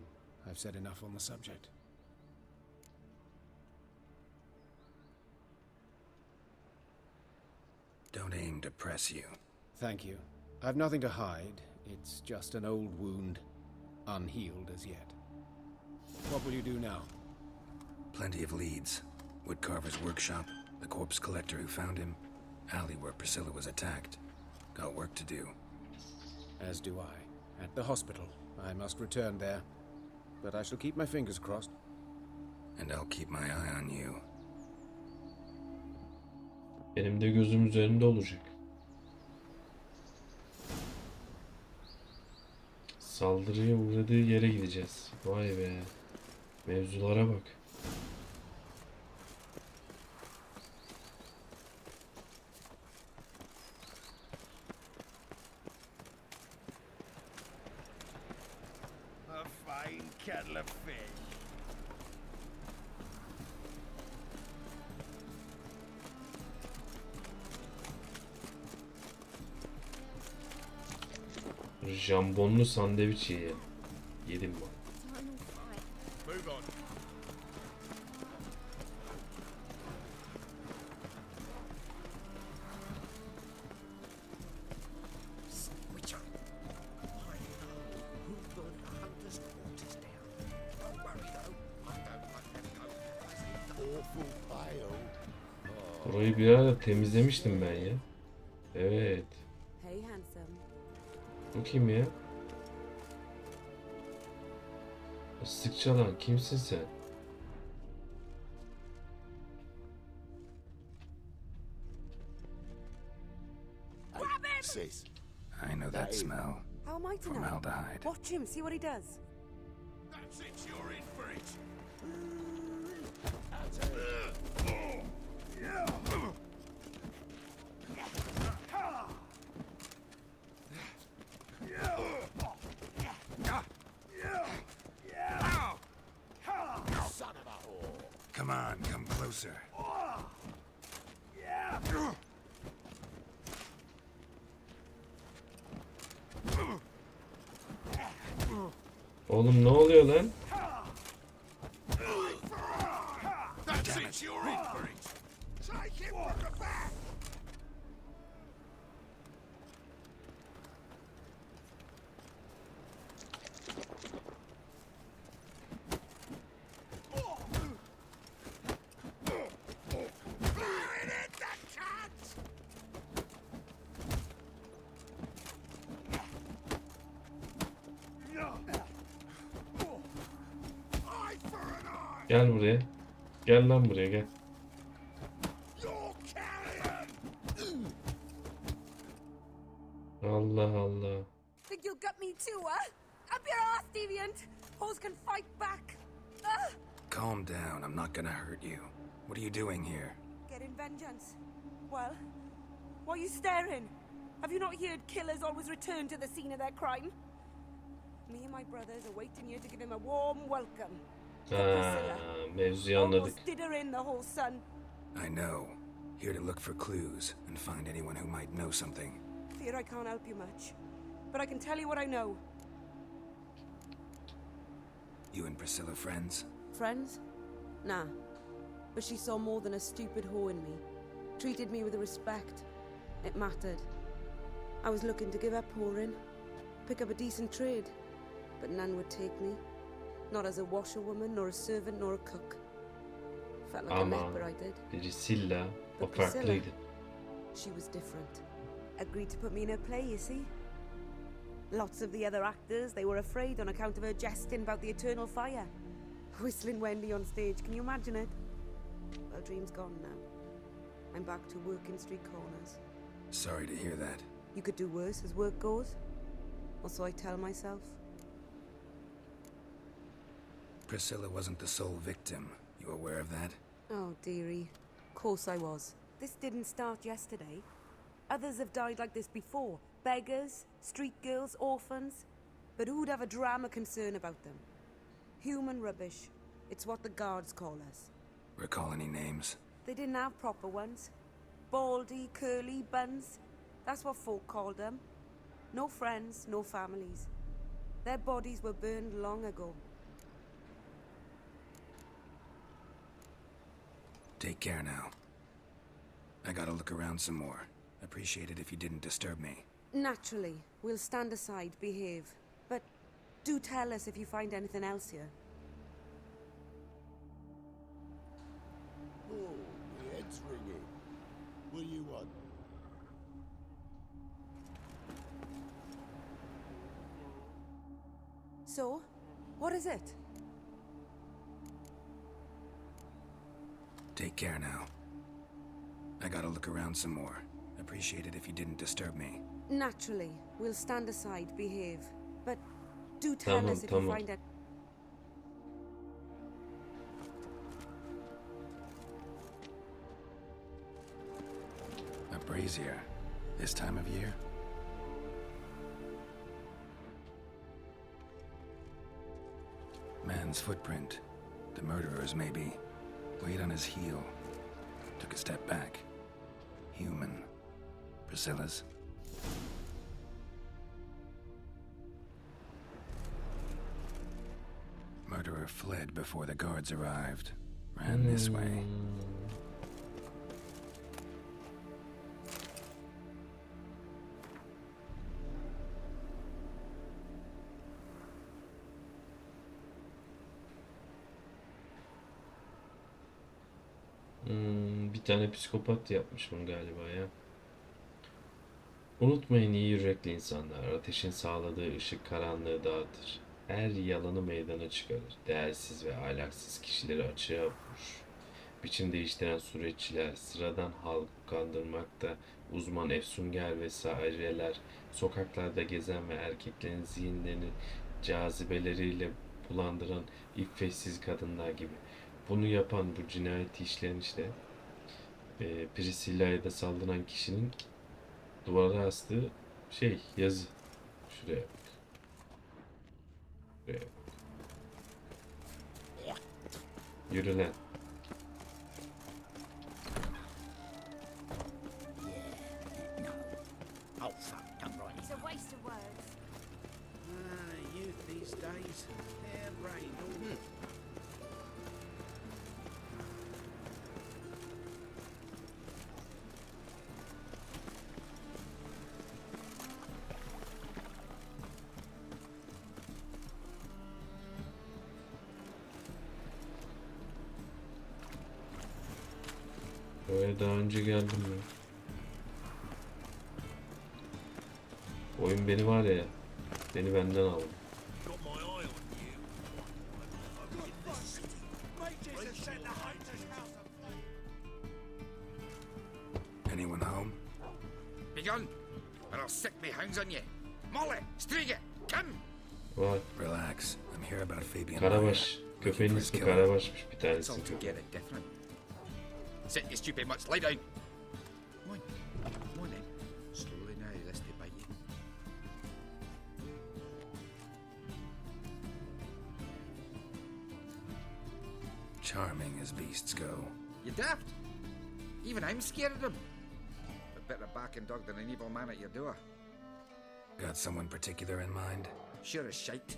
I've said enough on the subject. Don't aim to press you. Thank you. I've nothing to hide. It's just an old wound, unhealed as yet. What will you do now? Plenty of leads. Woodcarver's workshop, the corpse collector who found him, alley where Priscilla was attacked. Got work to do. As do I. At the hospital. I must return there. But I shall keep my fingers crossed. And I'll keep my eye on you. Benim de gözüm üzerinde olacak. Saldırıya uğradığı yere gideceğiz. Vay be. Mevzulara bak. A fine kettle of fish. Jambonlu sandviç yiyelim. Yedim mi? Move on. Switcher. I know who the hunter's quarters down. Don't worry though. I don't let them go. Awful pale. Orayı bir ara temizlemiştim ben ya. Evet. Hey handsome. Bu kim ya? Islık çalan kimsin sen? Sis. I know that smell. How am I to know? Formaldehyde. Watch him, see what he does. That's it, you're in for it. Son of a whore. Come on, come closer. Oğlum ne oluyor lan? That's it, you're in for it. Take him from the back. Gel buraya. Gel lan buraya gel. Allah Allah. Think you'll get me too, huh? Up your ass, deviant! Hoes can fight back! Calm down, I'm not gonna hurt you. What are you doing here? Getting vengeance. Well, why are you staring? Have you not heard killers always return to the scene of their crime? Me and my brothers are waiting here to give him a warm welcome. Mevzuyu anladık. Almost did her in, the whole son. I know. Here to look for clues and find anyone who might know something. Fear I can't help you much. But I can tell you what I know. You and Priscilla friends? Friends? Nah. But she saw more than a stupid whore in me. Treated me with respect. It mattered. I was looking to give up whoring. Pick up a decent trade. But none would take me. Not as a washerwoman, nor a servant, nor a cook. Felt like a Ama leper, I did. Priscilla o But Priscilla, farklıydı. she was different. Agreed to put me in her play, you see. Lots of the other actors, they were afraid on account of her jesting about the eternal fire. Whistling Wendy on stage, can you imagine it? battle dream's gone now. I'm back to working street corners. Sorry to hear that. You could do worse as work goes. Or so I tell myself. Priscilla wasn't the sole victim. You aware of that? Oh, dearie. Of course I was. This didn't start yesterday. Others have died like this before. Beggars, street girls, orphans. But who'd have a drama concern about them? Human rubbish. It's what the guards call us. Recall any names? They didn't have proper ones. Baldy, curly, buns. That's what folk called them. No friends, no families. Their bodies were burned long ago. Take care now. I gotta look around some more. Appreciate it if you didn't disturb me. Naturally, we'll stand aside, behave. But do tell us if you find anything else here. Oh, my head's ringing. What do you want? So, what is it? Take care now. I gotta look around some more. Appreciate it if you didn't disturb me. Naturally, we'll stand aside, behave. But do tell us if you find it. A brazier. This time of year? Man's footprint. The murderer's maybe. Weight on his heel. Took a step back. Human. Priscilla's. Murderer fled before the guards arrived. Ran this way. Bir tane psikopat yapmış bunu galiba ya. Unutmayın, iyi yürekli insanlar. Ateşin sağladığı ışık karanlığı dağıtır. Her yalanı meydana çıkarır. Değersiz ve ahlaksız kişileri açığa vurur. Biçim değiştiren suretçiler, sıradan halk kandırmakta uzman efsunger vesaireler, sokaklarda gezen ve erkeklerin zihinlerini cazibeleriyle bulandıran iffetsiz kadınlar gibi. Bunu yapan, bu cinayeti işleyen işte Priscilla'ya da saldıran kişinin duvara astığı yazı. Şuraya bak. Şuraya bak. Yürü lan. Oh, fuck, I'm right. It's a waste of words. Youth these days. Hair-brained, all. Buraya daha önce geldim ya. Oyun beni var ya, beni benden aldı. Anyone home? Be gone, or I'll sick me hounds on you. Molly, Striga, come! Var. Relax. I'm here about Fabian. Karabaş. Köpeğin ismi Karabaş'mış bir It's tanesi. altogether different. Sit, you stupid mutts, lie down. Come on, come on then. Slowly now, lest they bite you. Charming as beasts go. You daft? Even I'm scared of them. A better backing dog than an evil man at your door. Got someone particular in mind? Sure as shite.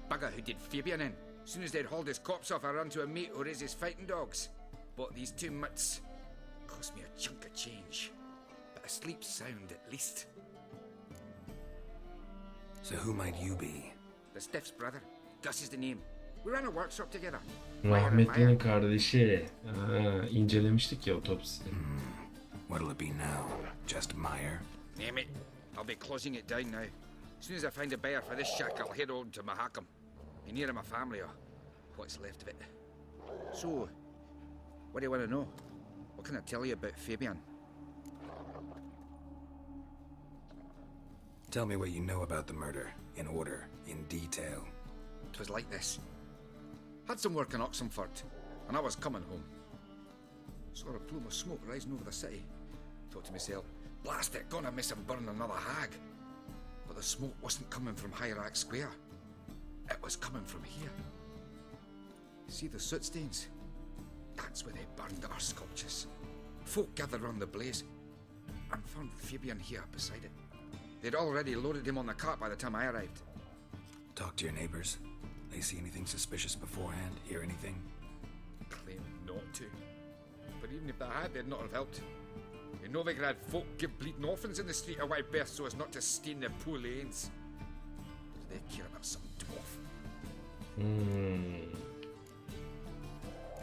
Bugger who did Fabian in. Soon as they'd hauled his corpse off, I run to a mate who raises fighting dogs. Bought these two mutts. Cost me a chunk of change. But I sleep sound at least. So who might you be? The Stiff's brother. Gus is the name. We ran a workshop together. Rahmetlinin kardeşi. İncelemiştik ya otopside. What'll it be now? Just Meyer? Name it. I'll be closing it down now. As soon as I find a buyer for this shack, I'll head on to Mahakam. Be near my family or what's left of it. So, what do you want to know? What can I tell you about Fabian? Tell me what you know about the murder, in order, in detail. 'Twas like this. Had some work in Oxenford, and I was coming home. Saw a plume of smoke rising over the city. Thought to myself, blast it, gonna miss him burn another hag. But the smoke wasn't coming from Hierarch Square. It was coming from here. See the soot stains? That's where they burned our sculptures. Folk gathered round the blaze and found Fabian here beside it. They'd already loaded him on the cart by the time I arrived. Talk to your neighbors. They see anything suspicious beforehand? Hear anything? Claim not to. But even if they had, they'd not have helped. In Novigrad, folk give bleeding orphans in the street a wide berth so as not to stain their poor lanes. Do they care about some dwarf?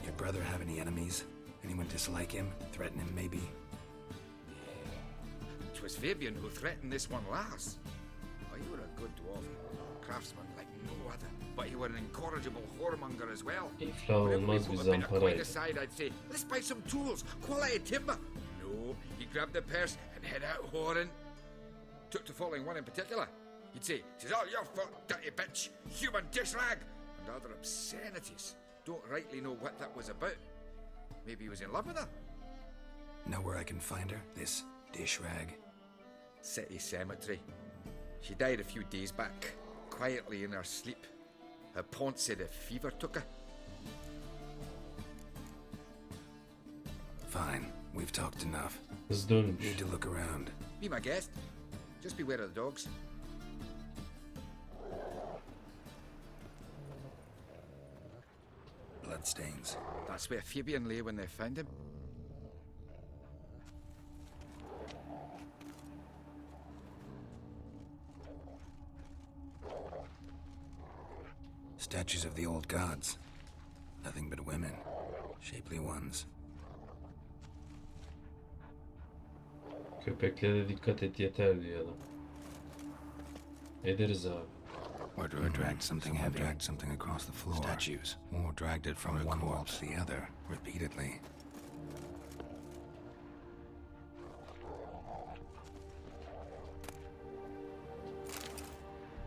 Your brother have any enemies? Anyone dislike him? Threaten him, maybe? 'Twas Fabian who threatened this one last. Oh, you were a good dwarf. Craftsman like no other. But you were an incorrigible whoremonger as well. İflah Whenever we olmaz put bir a bit of coin zamparaydı. aside, I'd say, let's buy some tools, quality timber. No, he grabbed the purse and head out whoring. Took to following one in particular. He'd say, "'Tis all your fault, dirty bitch, human dish rag," and other obscenities. Don't rightly know what that was about. Maybe he was in love with her. Know where I can find her? This dish rag? City cemetery. She died a few days back, quietly in her sleep. Her pont said a fever took her. Fine, we've talked enough. Hızlı dönmüş. Need to look around. Be my guest. Just beware of the dogs. Bloodstains. That's where Fabian lay when they found him. Statues of the old gods. Nothing but women. Shapely ones. Köpeklere dikkat et yeter diyor adam. Ederiz abi. Murderer dragged something heavy. Dragged something across the floor. Statues. Or dragged it from one wall to the other, repeatedly.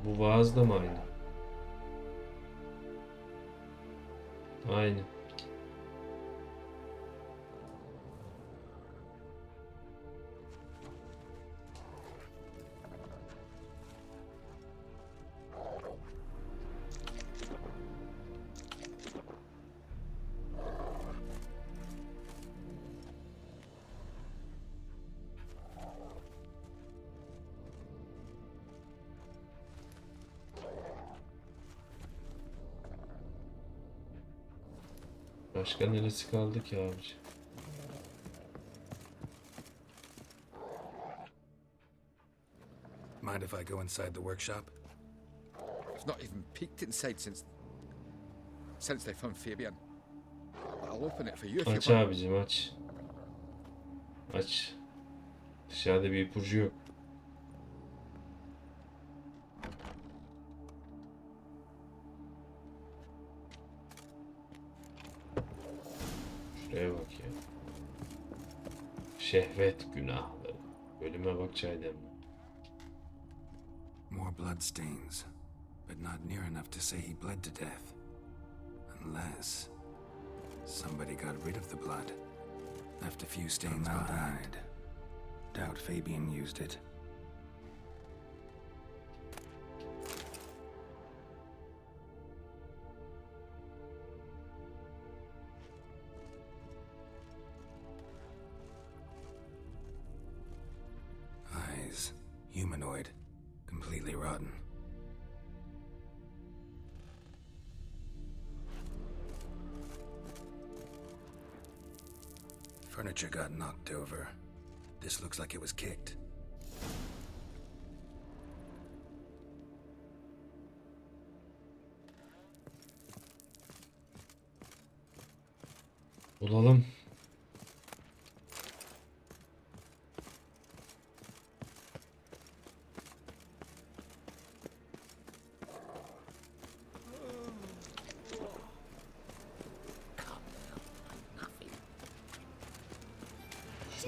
Bu vaaz da mı aynı? Aynı. Başka neresi kaldı ki abici? Mind if I go inside the workshop? I've not even peeked inside since they found Fabian. I'll open it for you if you Aç want. abicim aç. Aç. Dışarıda bir ipucu yok. Şuraya bak ya. Şehvet günahları. Bölüme bak çaydan. More bloodstains, but not near enough to say he bled to death. Unless somebody got rid of the blood. Left a few stains behind. Doubt Fabian used it. Eyes, humanoid, completely rotten. Furniture got knocked over. This looks like it was kicked. Bulalım.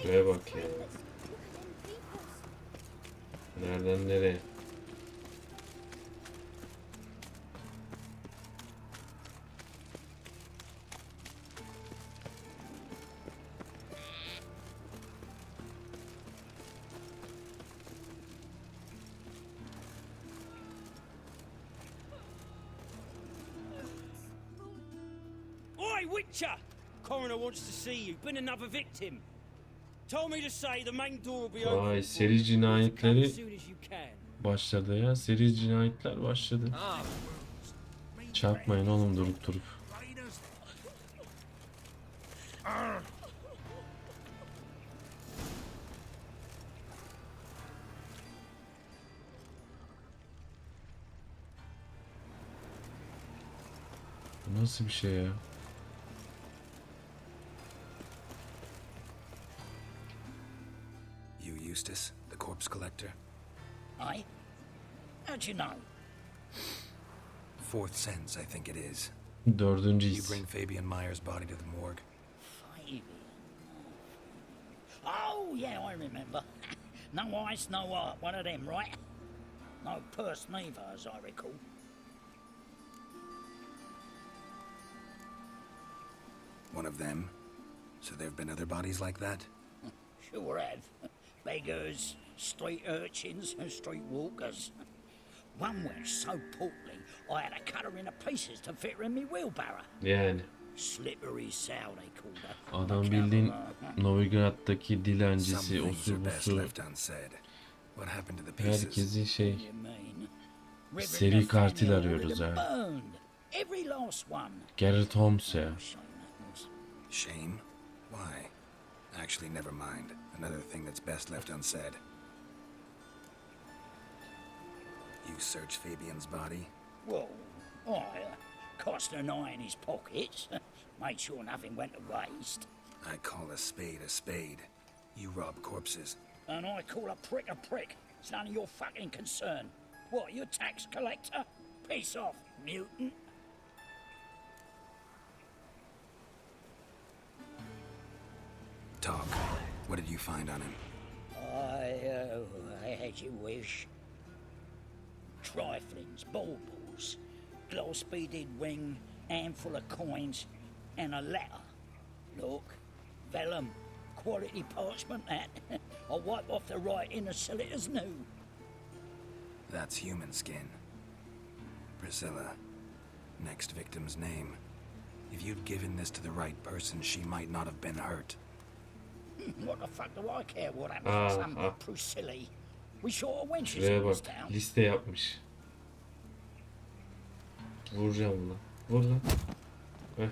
Şuraya bak ya. Nereden nereye? Oi, Witcher! Coroner wants to see you. Been another victim. Told me to say the main door will be open. Vay, seri cinayetleri başladı ya. Seri cinayetler başladı. Çarpmayın oğlum durup durup. Bu nasıl bir şey ya? You Eustace, the corpse collector? Aye? How'd you know? Fourth sense, I think it is. Dördüncü You his. bring Fabian Meyer's body to the morgue. Fabian. Oh, yeah, I remember. No ice, no art, one of them, right? No purse neither, as I recall. One of them? So there have been other bodies like that? Sure have. Beggars, street urchins, and street walkers. One went so portly, I had to cut her into pieces to fit her in me wheelbarrow. Yani. Slippery sow, they called her. Adam bildiğin Novigrad'daki dilencisi, Some things are osu best busu. left unsaid. What happened to the pieces? Herkesi şey, seri katil arıyoruz ya. Burned. Every last one. Geralt Holmes ya. Shame? Why? Actually, never mind. Another thing that's best left unsaid. You search Fabian's body? Well, I cast an eye in his pockets. Made sure nothing went to waste. I call a spade a spade. You rob corpses. And I call a prick. It's none of your fucking concern. What, you a tax collector? Piss off, mutant. Talk. What did you find on him? I had your wish. Triflings, baubles, gloss-beaded ring, handful of coins, and a letter. Look, vellum, quality parchment that. I'll wipe off the writing as silly as new. That's human skin. Priscilla. Next victim's name. If you'd given this to the right person, she might not have been hurt. What the fuck do I care what happens to some Priscilla? We short of wenches Şuraya in this bak, town. liste yapmış. Vuracağım lan. Vur lan. Heh.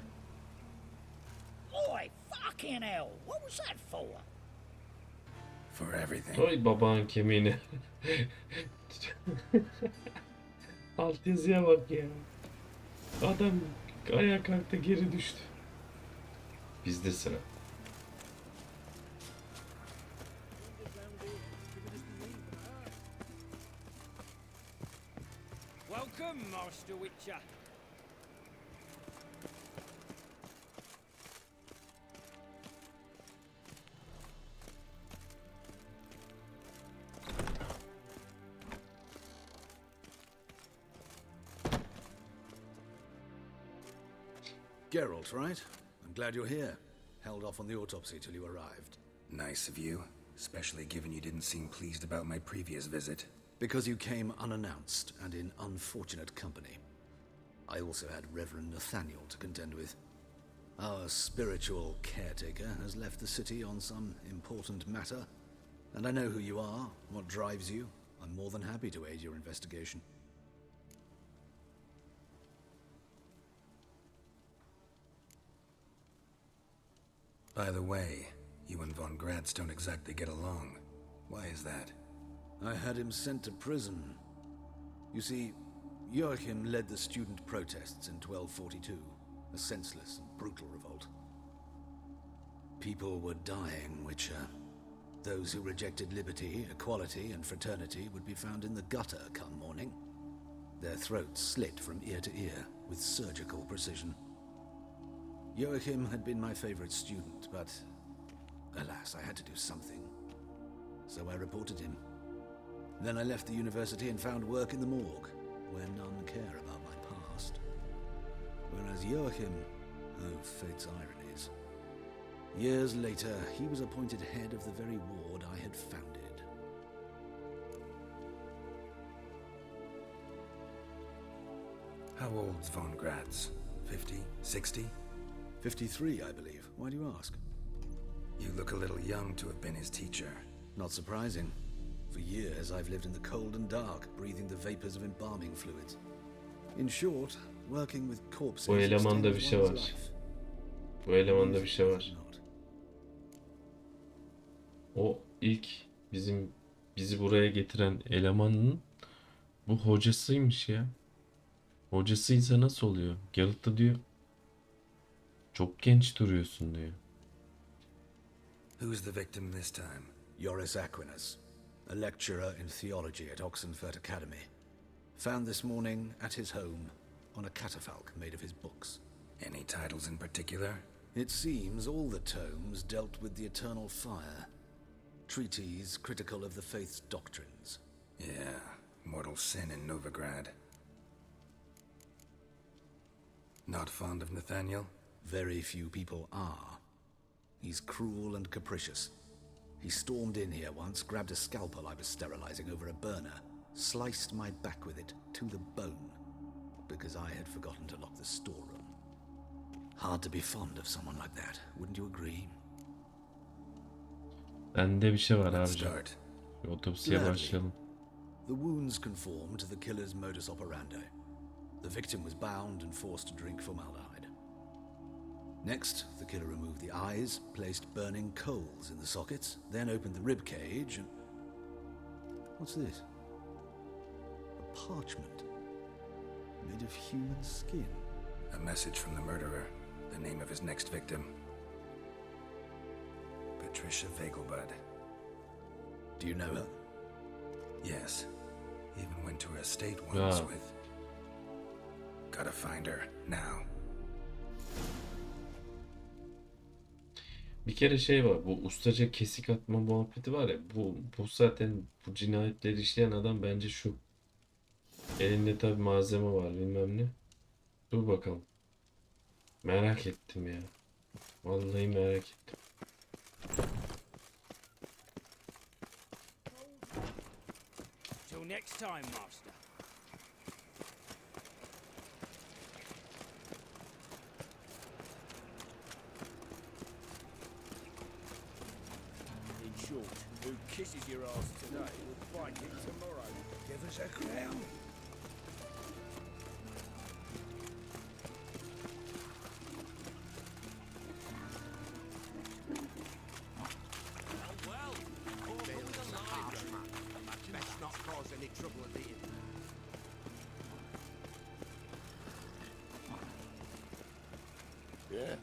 Oi, fucking hell! What was that for? For everything. Oy babanın kemiğini. Alt yazıya bak ya. Adam ayağa kalktı geri düştü. Bizde sıra. Welcome, Master Witcher. Geralt, right? I'm glad you're here. Held off on the autopsy till you arrived. Nice of you, especially given you didn't seem pleased about my previous visit. Because you came unannounced and in unfortunate company. I also had Reverend Nathaniel to contend with. Our spiritual caretaker has left the city on some important matter, and I know who you are, what drives you. I'm more than happy to aid your investigation. By the way, you and Von Gratz don't exactly get along. Why is that? I had him sent to prison. You see, Joachim led the student protests in 1242, a senseless and brutal revolt. People were dying, Witcher. Those who rejected liberty, equality, and fraternity would be found in the gutter come morning. Their throats slit from ear to ear with surgical precision. Joachim had been my favorite student, but Alas, I had to do something. So I reported him. Then I left the university and found work in the morgue, where none care about my past. Whereas Joachim, oh, fate's ironies. Years later, he was appointed head of the very ward I had founded. How old's von Graz? 50? 60? 53, I believe. Why do you ask? You look a little young to have been his teacher. Not surprising. For years, I've lived in the cold and dark, breathing the vapors of embalming fluids. In short, working with corpses. Bu elemanda bir şey var. Bu elemanda bir şey var. O ilk bizi buraya getiren elemanın bu hocasıymış ya. Hocasıysa nasıl oluyor? Geralt da diyor. Çok genç duruyorsun diyor. Who's the victim this time? Joris Aquinas, a lecturer in theology at Oxenford Academy. Found this morning at his home on a catafalque made of his books. Any titles in particular? It seems all the tomes dealt with the eternal fire. Treatises critical of the faith's doctrines. Yeah, mortal sin in Novigrad. Not fond of Nathaniel? Very few people are. He's cruel and capricious. He stormed in here once, grabbed a scalpel I was sterilizing over a burner, sliced my back with it to the bone, because I had forgotten to lock the storeroom. Hard to be fond of someone like that, wouldn't you agree? Bende bir şey var abici. Otopsiye Gladly. başlayalım. The wounds conform to the killer's modus operandi. The victim was bound and forced to drink formaldehyde. Next, the killer removed the eyes, placed burning coals in the sockets, then opened the rib cage and... What's this? A parchment made of human skin. A message from the murderer. The name of his next victim. Patricia Vegelbud. Do you know her? Yes. Even went to her estate once Wow. with... Gotta find her, now. Bir kere şey var, bu ustaca kesik atma muhabbeti var ya, bu zaten bu cinayetleri işleyen adam bence şu. Elinde tabi malzeme var bilmem ne. Dur bakalım. Merak ettim ya. Vallahi merak ettim. Till next time, Master. In short, who kisses your ass today will find it tomorrow. Give us a crown. Best not cause any trouble at the inn. Yeah.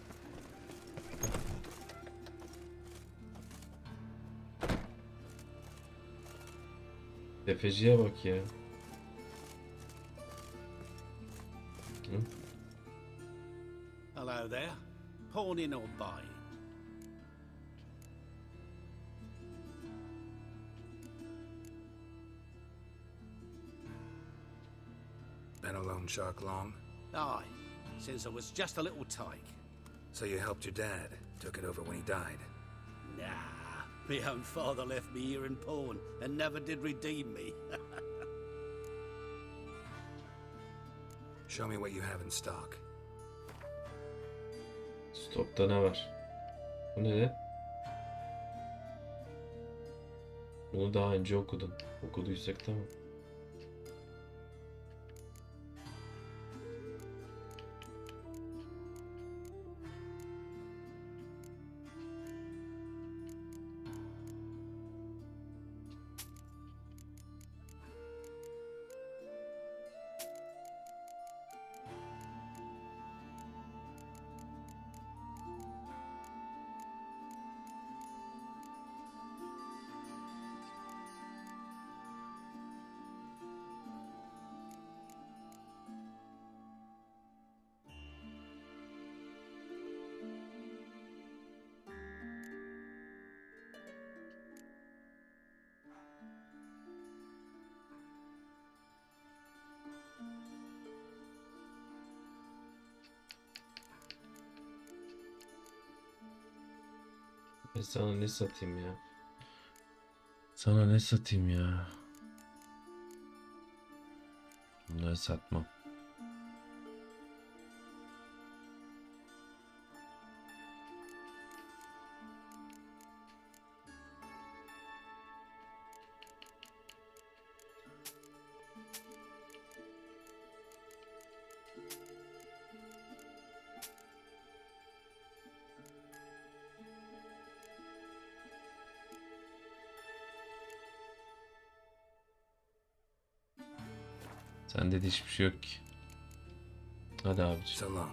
Tefeciye bak ya. Hı? Hello there. Pawning or buying? Been a loan shark long? Aye, since I was just a little tyke. So you helped your dad, took it over when he died? Nah, my own father left me here in pawn and never did redeem me. Show me what you have in stock. Stokta ne var? Bu ne lan? Bunu daha önce okudum. Okuduysak tamam. Sana ne satayım ya? Sana ne satayım ya? Bunları satmam. Sende de hiçbir şey yok ki. Hadi abicim. Selam.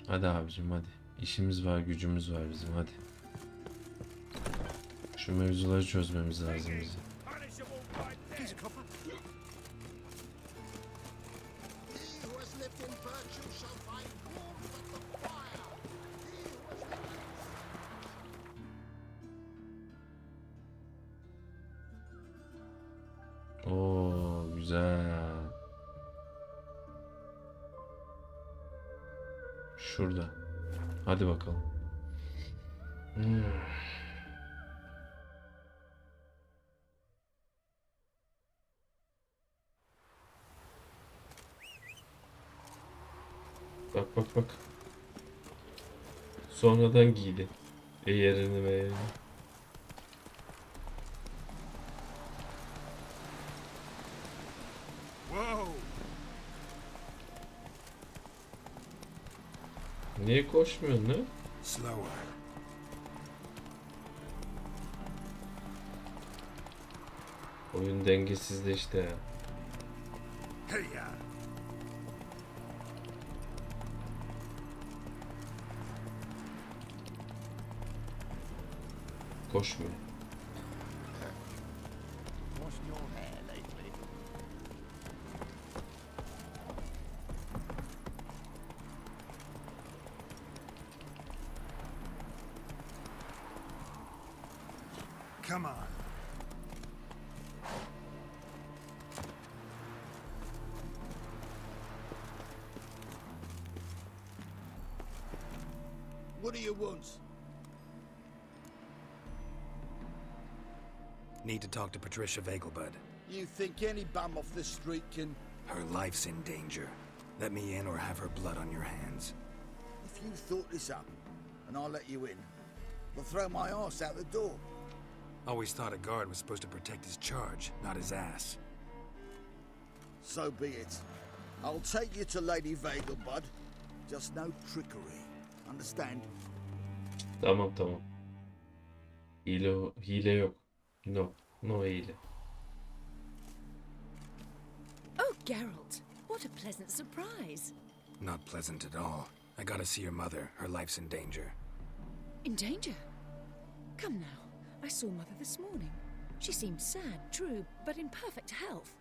Hadi abicim hadi. İşimiz var, gücümüz var bizim hadi. Şu mevzuları çözmemiz lazım bizim. Oo güzel. Şurada. Hadi bakalım. Bak bak bak. Sonradan giydi. Yerini ve niye koşmuyorsun lan? Slower. Oyun dengesizleşti ya. Hey ya. Koşmuyor. Washing your hair lately? Come on. What do you want? Need to talk to Patricia Vegelbud. You think any bum off the street can... Her life's in danger. Let me in or have her blood on your hands. If you thought this up, and I'll let you in, I'll throw my ass out the door. Always thought a guard was supposed to protect his charge, not his ass. So be it. I'll take you to Lady Vegelbud. Just no trickery. Understand? Tamam tamam. Hile yok. No hile. Oh, Geralt, what a pleasant surprise. Not pleasant at all. I gotta see your mother. Her life's in danger. In danger? Come now, I saw Mother this morning. She seemed sad, true, but in perfect health.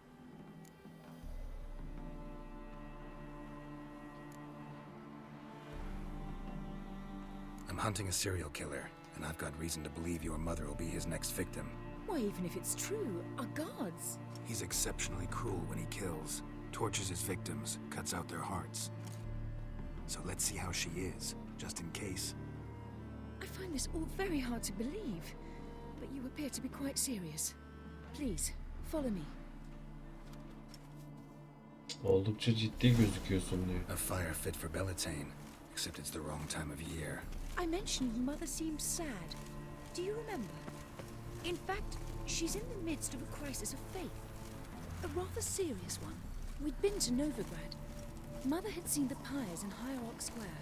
I'm hunting a serial killer, and I've got reason to believe your mother will be his next victim. Why, even if it's true, our guards... He's exceptionally cruel when he kills, tortures his victims, cuts out their hearts. So let's see how she is, just in case. I find this all very hard to believe, but you appear to be quite serious. Please, follow me. Oldukça ciddi gözüküyorsun diyor. A fire fit for Bellatane, except it's the wrong time of year. I mentioned Mother seemed sad. Do you remember? In fact, she's in the midst of a crisis of faith. A rather serious one. We'd been to Novigrad. Mother had seen the pyres in Hierarch Square,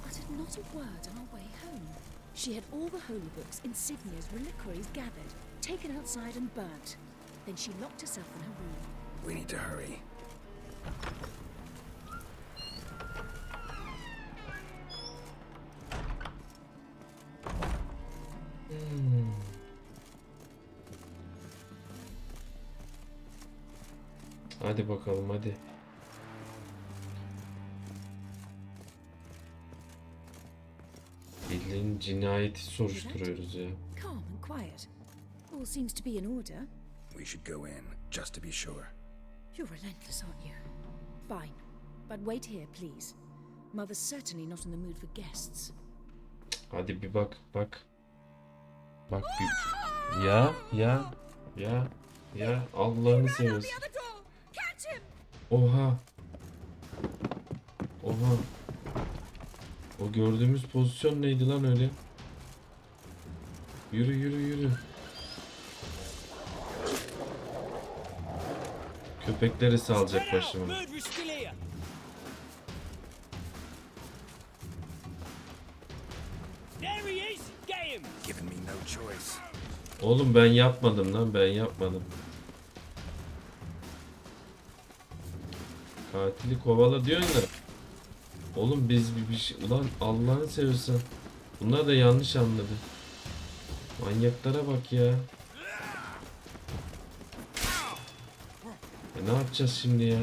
uttered not a word on our way home. She had all the holy books, insignias, reliquaries gathered, taken outside and burnt. Then she locked herself in her room. We need to hurry. Hadi bakalım hadi. Bildiğin cinayeti soruşturuyoruz ya. Calm and quiet. All seems to be in order. We should go in, just to be sure. You're relentless, aren't you? Fine. But wait here, please. Mother's certainly not in the mood for guests. Hadi bir bak. Bak ya Allah'ını seversen. Oha. O gördüğümüz pozisyon neydi lan öyle? Yürü. Köpekleri salacak başıma. Oğlum ben yapmadım lan, ben yapmadım. Katili kovala diyorsun da. Oğlum biz bir şey... Ulan Allah'ını seversen. Bunlar da yanlış anladı. Manyaklara bak ya. Ne yapacağız şimdi ya?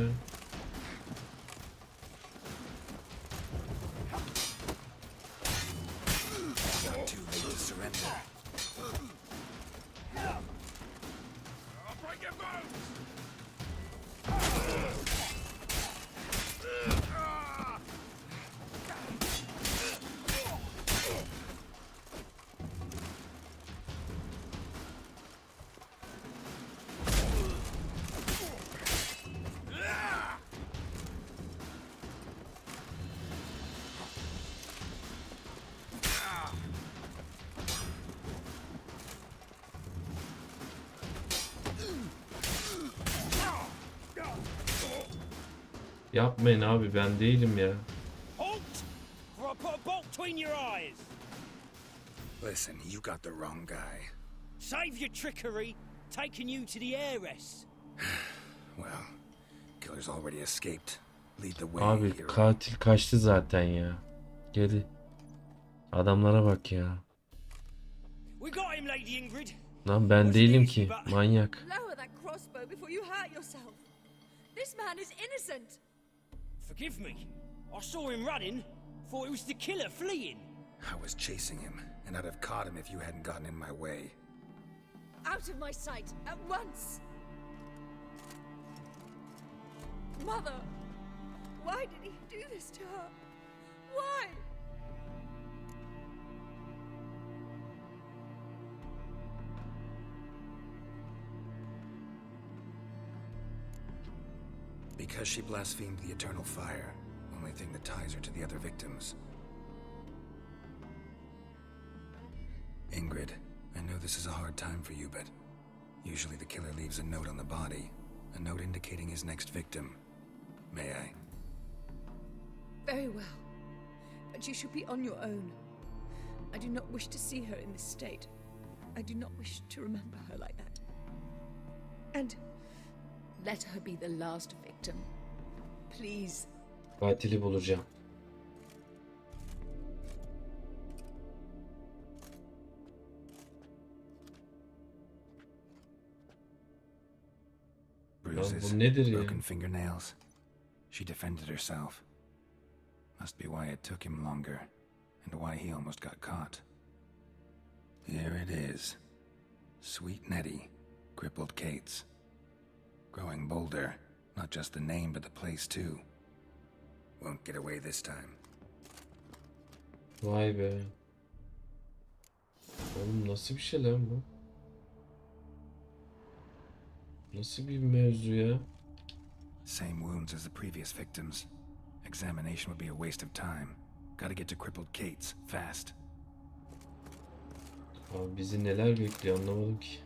Yapmayın abi, ben değilim ya. Listen, you got the wrong guy. Save your trickery, taking you to the heiress. Well, killer's already escaped. Lead the way, Abi hero. katil kaçtı zaten ya. Geri. Adamlara bak ya. We got him, Lady Ingrid. Lan ben değilim ki, manyak. Lower that crossbow before you hurt yourself. This man is innocent. Forgive me. I saw him running. Thought it was the killer fleeing. I was chasing him, and I'd have caught him if you hadn't gotten in my way. Out of my sight, at once! Mother! Why did he do this to her? Why? Because she blasphemed the eternal fire. Only thing that ties her to the other victims. Ingrid, I know this is a hard time for you, but usually the killer leaves a note on the body. A note indicating his next victim. May I? Very well. But you should be on your own. I do not wish to see her in this state. I do not wish to remember her like that. And let her be the last victim. Please. Katili bulacağım. Bruises, bu nedir ya? broken fingernails. She defended herself. Must be why it took him longer, and why he almost got caught. Here it is. Sweet Nettie, crippled Kate's. Growing bolder, not just the name but the place too. Won't get away this time. Vay be. Oğlum nasıl bir şey lan bu? Nasıl bir mevzu ya? Same wounds as the previous victims. Examination would be a waste of time. Gotta get to crippled Kate's, fast. Abi bizi neler bekliyor anlamadım ki.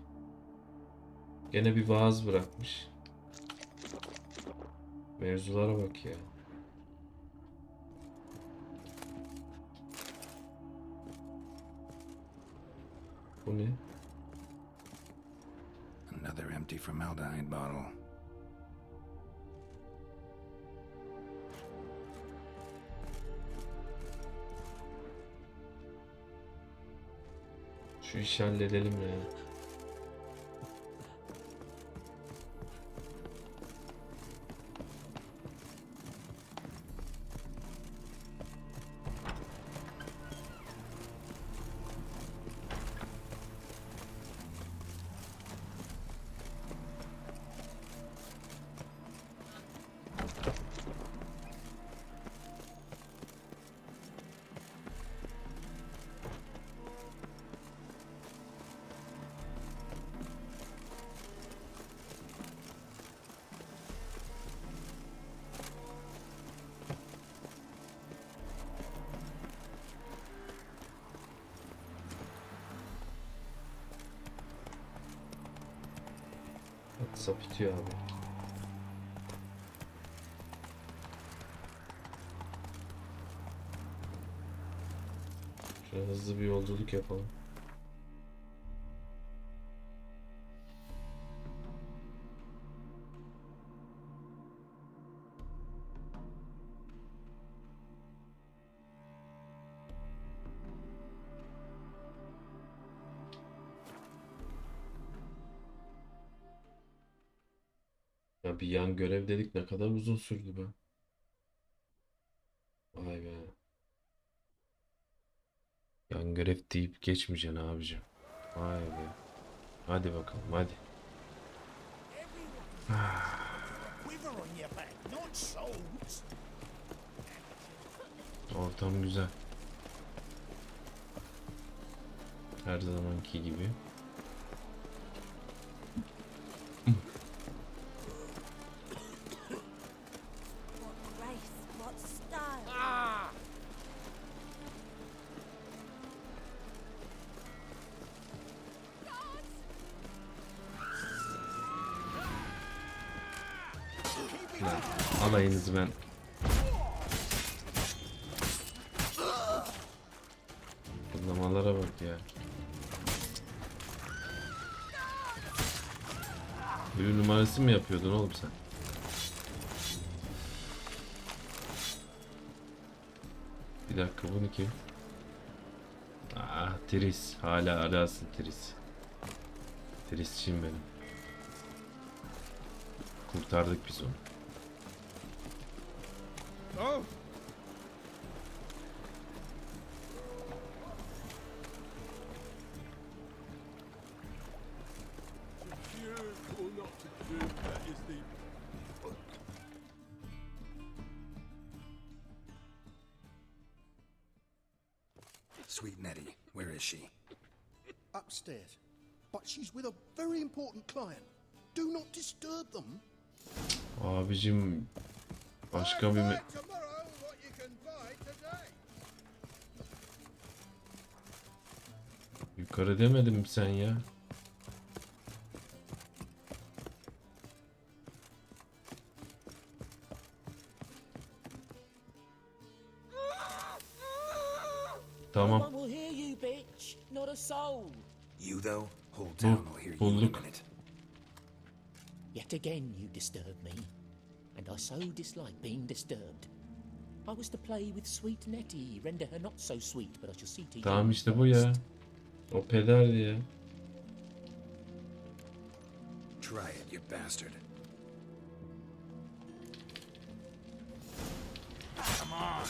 Gene bir vaaz bırakmış. Mevzulara bak ya. Bu ne? Another empty formaldehyde bottle. Şu işi halledelim ya. sapıtıyor abi. Şöyle hızlı bir yolculuk yapalım. Ya bir yan görev dedik, ne kadar uzun sürdü be. Vay be. Yan görev deyip geçmeyeceksin abicim. Vay be. Hadi bakalım hadi. Quiver on your back, not swords. Ortam güzel. Her zamanki gibi. Alayınızı ben. Kullamalara bak ya. Bir numarası mı yapıyordun oğlum sen? Bir dakika, bunu kim? Ah, Tris. Hala arasın Tris. Tris'çiyim benim. Kurtardık biz onu. Oh! Sweet Nettie, where is she? Upstairs. But she's with a very important client. Do not disturb them. Abicim başka bir yukarı demedim mi sen ya? Tamam. No one will hear you, bitch. Not a soul. You though, whole town will hear you in a minute. Yet again you disturb me, and I so dislike being disturbed. I was to play with sweet Nettie, render her not so sweet, but I shall see to you. Tamam işte bu ya. O pederdi ya. Try it, you bastard. Come on.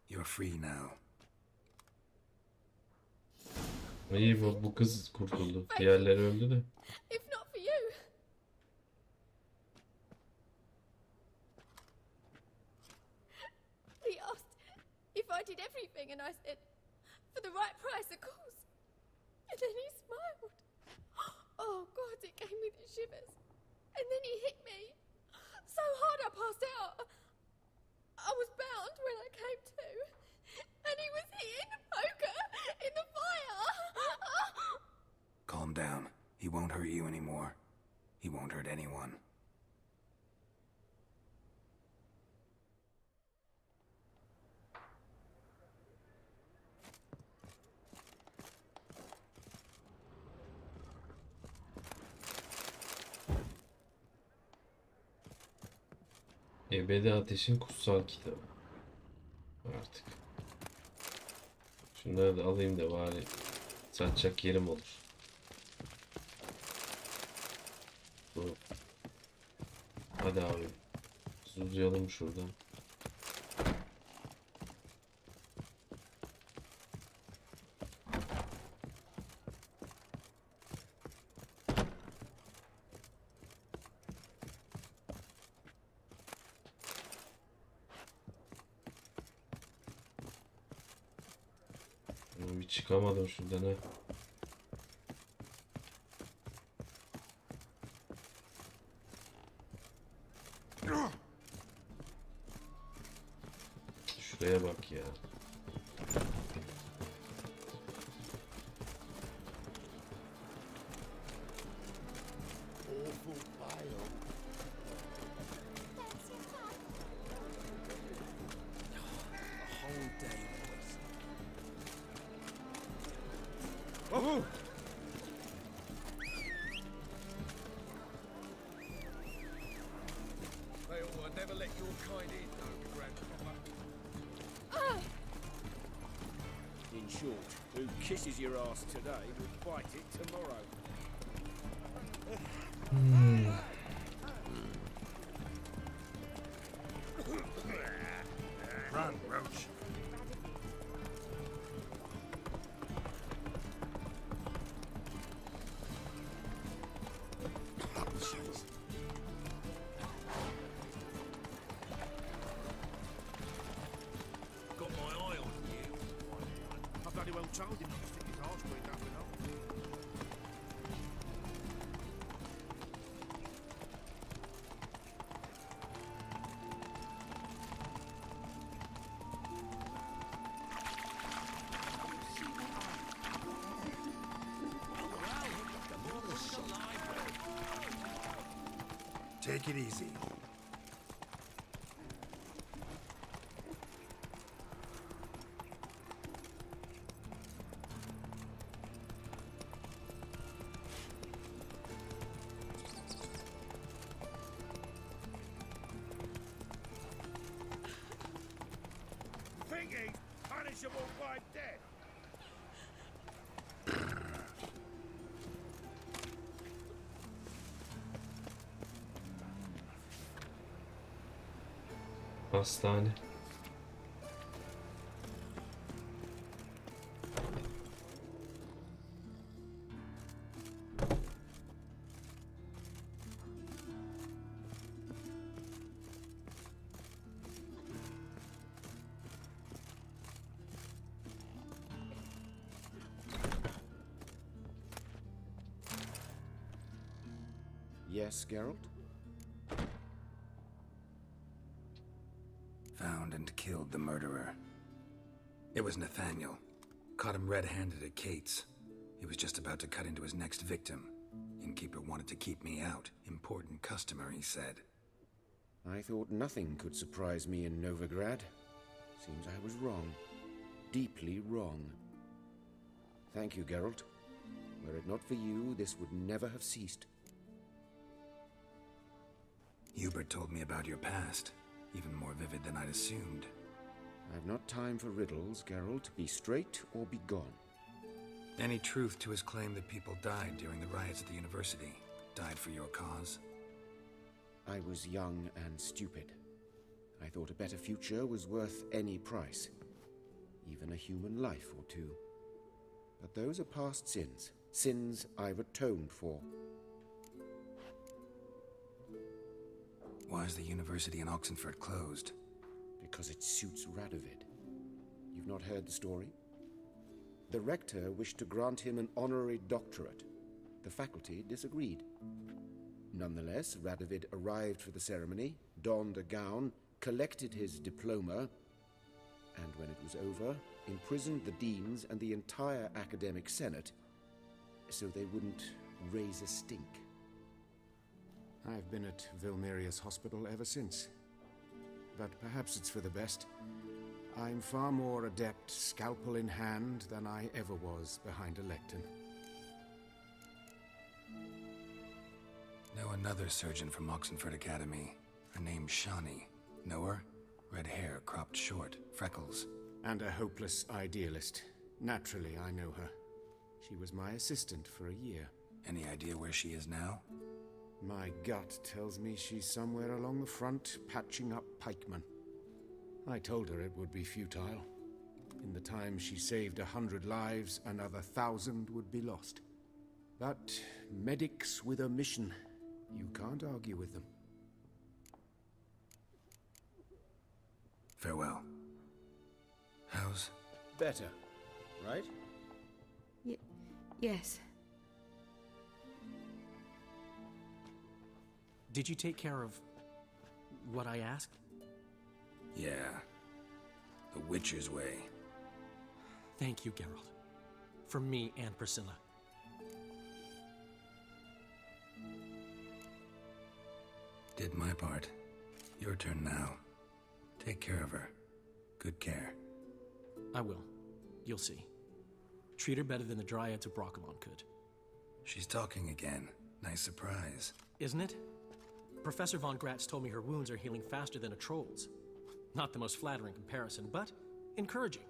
You're free now. İyi, bu kız kurtuldu. Diğerleri öldü de. If not for you. He asked if I did everything, and I said, for the right price, of course. And then he smiled. Oh God, it gave me the shivers. And then he hit me so hard I passed out. I was bound when I came to, and he was hitting the poker in the fire. Calm down. He won't hurt you anymore. He won't hurt anyone. Ebedi Ateş'in kutsal kitabı. Artık. Şunları da alayım da bari satacak yerim olur. Bu. Hadi abi. Uzayalım şuradan. Bir çıkamadım şuradan ha. Şuraya bak ya. Awful pile. A whole day. Whoa! They ought to never let your kind in, though, grandpapa. In short, who kisses your ass today will bite it tomorrow. Run, Roach. Got my eye on you. I bloody well told him not to stick his arse between up and up. Take it easy. Thinking punishable by death. Hastane. Yes, Geralt? Found and killed the murderer. It was Nathaniel. Caught him red-handed at Kate's. He was just about to cut into his next victim. Innkeeper wanted to keep me out. Important customer, he said. I thought nothing could surprise me in Novigrad. Seems I was wrong. Deeply wrong. Thank you, Geralt. Were it not for you, this would never have ceased. Hubert told me about your past. Even more vivid than I'd assumed. I've not time for riddles, Geralt. Be straight or be gone. Any truth to his claim that people died during the riots at the university? Died for your cause? I was young and stupid. I thought a better future was worth any price. Even a human life or two. But those are past sins. Sins I've atoned for. Why is the university in Oxenford closed? Because it suits Radovid. You've not heard the story? The rector wished to grant him an honorary doctorate. The faculty disagreed. Nonetheless, Radovid arrived for the ceremony, donned a gown, collected his diploma, and when it was over, imprisoned the deans and the entire academic senate so they wouldn't raise a stink. I've been at Vilmerius Hospital ever since. But perhaps it's for the best. I'm far more adept, scalpel in hand, than I ever was behind a lectern. Know another surgeon from Oxenford Academy. Her name's Shawnee. Know her? Red hair, cropped short, freckles. And a hopeless idealist. Naturally, I know her. She was my assistant for a year. Any idea where she is now? My gut tells me she's somewhere along the front, patching up pikemen. I told her it would be futile. In the time she saved 100 lives, another 1,000 would be lost. But medics with a mission, you can't argue with them. Farewell. How's... Better, right? Yes. Did you take care of what I asked? Yeah. The Witcher's way. Thank you, Geralt. From me and Priscilla. Did my part. Your turn now. Take care of her. Good care. I will. You'll see. Treat her better than the Dryads of Broccolon could. She's talking again. Nice surprise. Isn't it? Professor von Gratz told me her wounds are healing faster than a troll's. Not the most flattering comparison, but encouraging.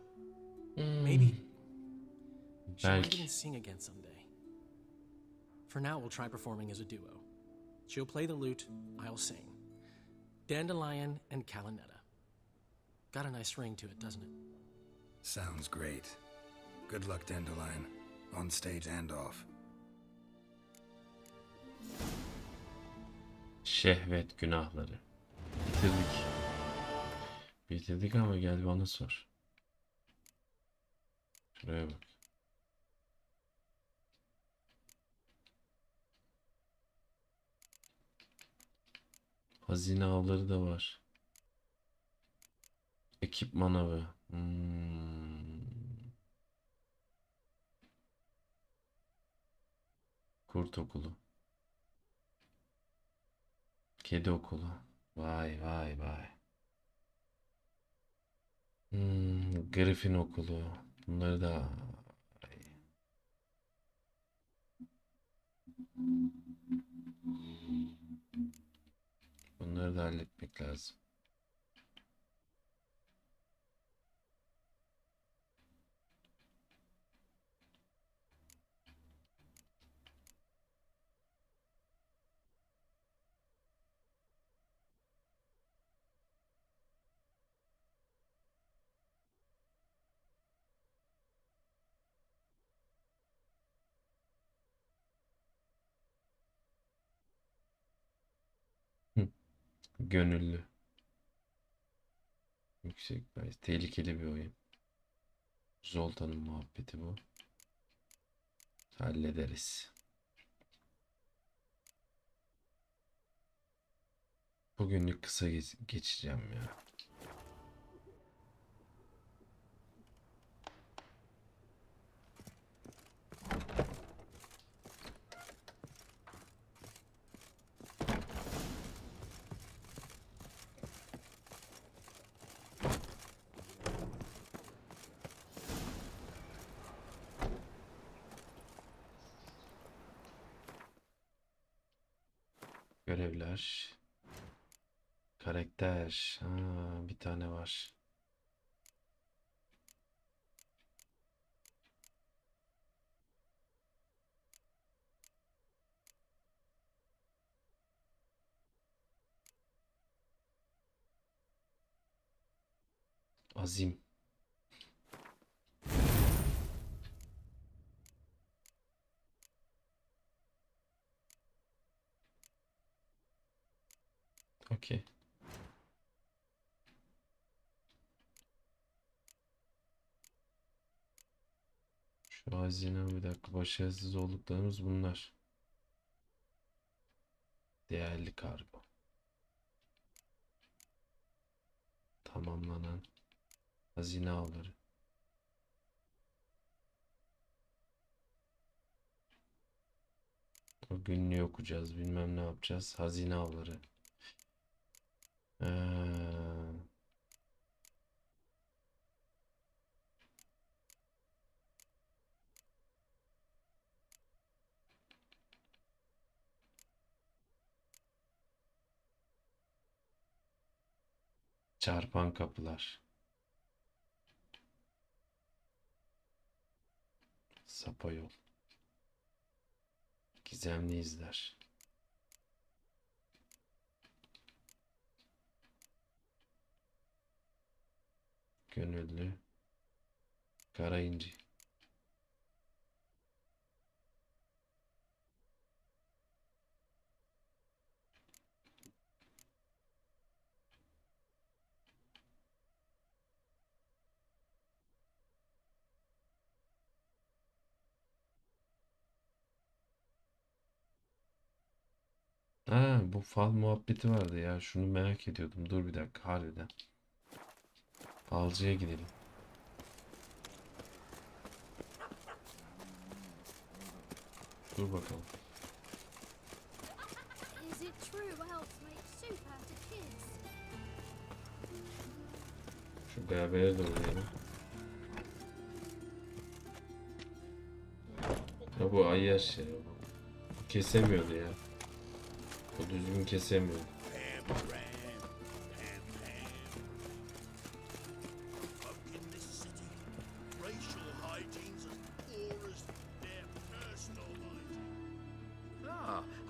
Maybe she'll Belki. even sing again someday. For now, we'll try performing as a duo. She'll play the lute, I'll sing. Dandelion and Calinetta. Got a nice ring to it, doesn't it? Sounds great. Good luck, Dandelion. On stage and off. Şehvet günahları. Bitirdik. Bitirdik ama gel bana sor. Şuraya bak. Hazine avları da var. Ekipman avı. Kurt okulu. Kedi okulu. Vay vay vay. Griffin okulu. Bunları da bunları da halletmek lazım. Gönüllü. Yüksek price. Tehlikeli bir oyun. Zoltan'ın muhabbeti bu. Hallederiz. Bugünlük kısa geçeceğim ya. Görevler. Karakter. Bir tane var. Azim. Okey. Şu hazine bir dakika. Başarısız olduklarımız bunlar. Değerli kargo. Tamamlanan hazine avları. O günlüğü okuyacağız. Bilmem ne yapacağız. Hazine avları. Çarpan kapılar. Sapa yol. Gizemli izler. Gönüllü. Kara inci. Bu fal muhabbeti vardı ya. Şunu merak ediyordum. Dur bir dakika harbiden. Falcıya gidelim. Dur bakalım. Is it true elves make soup out of kids? Şu berabere de oynayalım. Ya bu ayyaş ya. Kesemiyordu ya. O düzgün kesemiyordu.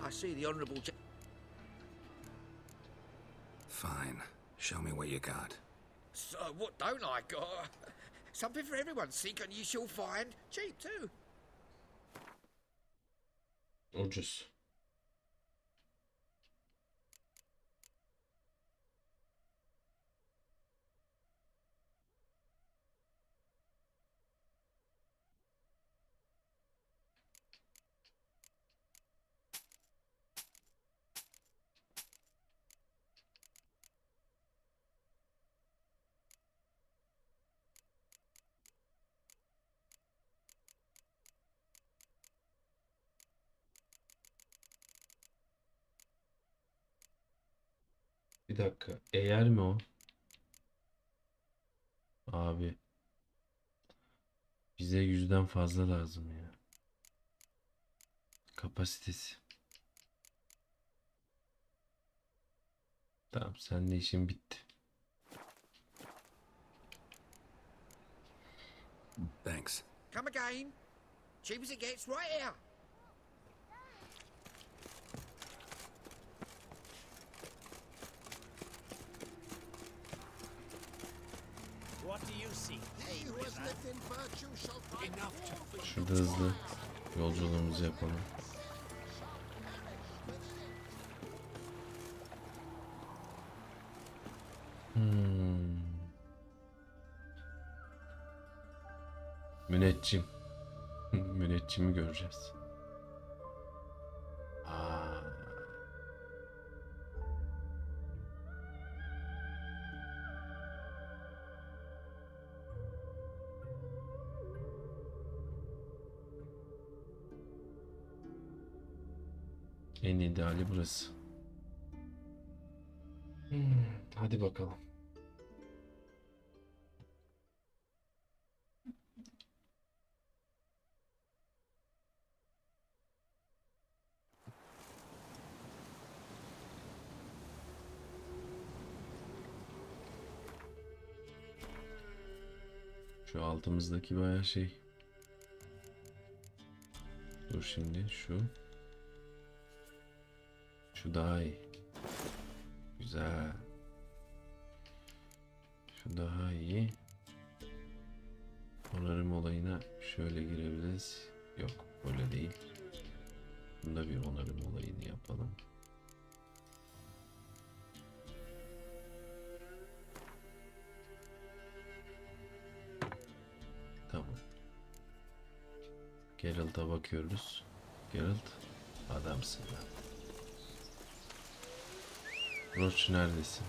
I see the Honourable Fine. Show me what you got. So, what don't I got? Something for everyone. Seek and you shall find. Cheap too. Ucuz. Bir dakika. Eğer mi o? Abi. Bize 100'den fazla lazım ya. Kapasitesi. Tamam, seninle işim bitti. Thanks. Come again. Cheap as it gets right here. What do you see? He who has lived in virtue shall find enough to Şurada hızlı yolculuğumuzu yapalım. Müneccim. Müneccimi göreceğiz. Aa. En ideali burası. Hadi bakalım. Şu altımızdaki bayağı şey. Dur şimdi şu. Şu daha iyi. Güzel. Şu daha iyi. Onarım olayına şöyle girebiliriz. Yok, böyle değil. Bunda bir onarım olayını yapalım. Tamam. Geralt'a bakıyoruz. Geralt, adamsın lan. Roach neredesin?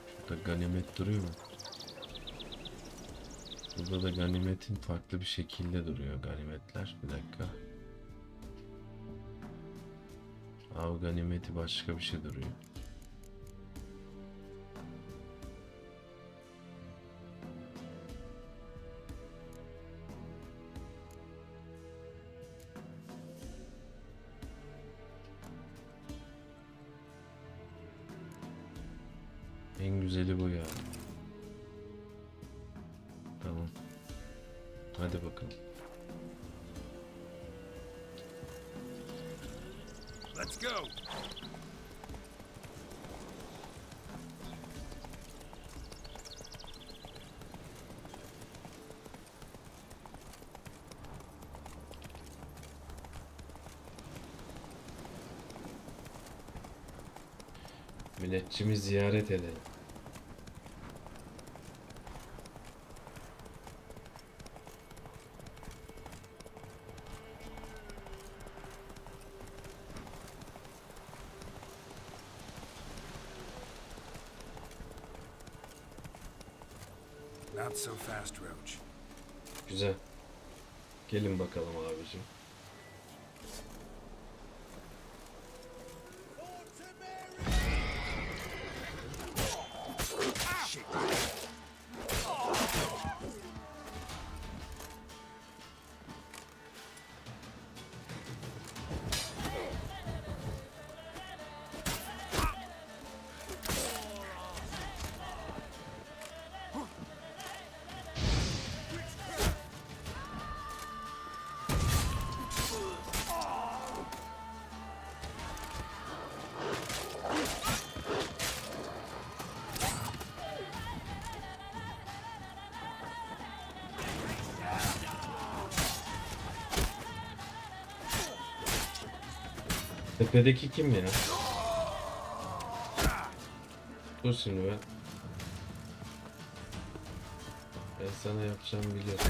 Şurada ganimet duruyor mu? Burada da ganimetin farklı bir şekilde duruyor ganimetler. Bir dakika. Av ganimeti başka bir şey duruyor. En güzeli bu ya. Tamam. Hadi bakalım. Let's go. Müneccimi ziyaret edelim. Not so fast, Roach. Güzel. Gelin bakalım abicim. Tepedeki kim ya? Dur şimdi ben. Ben sana yapacağımı biliyorum.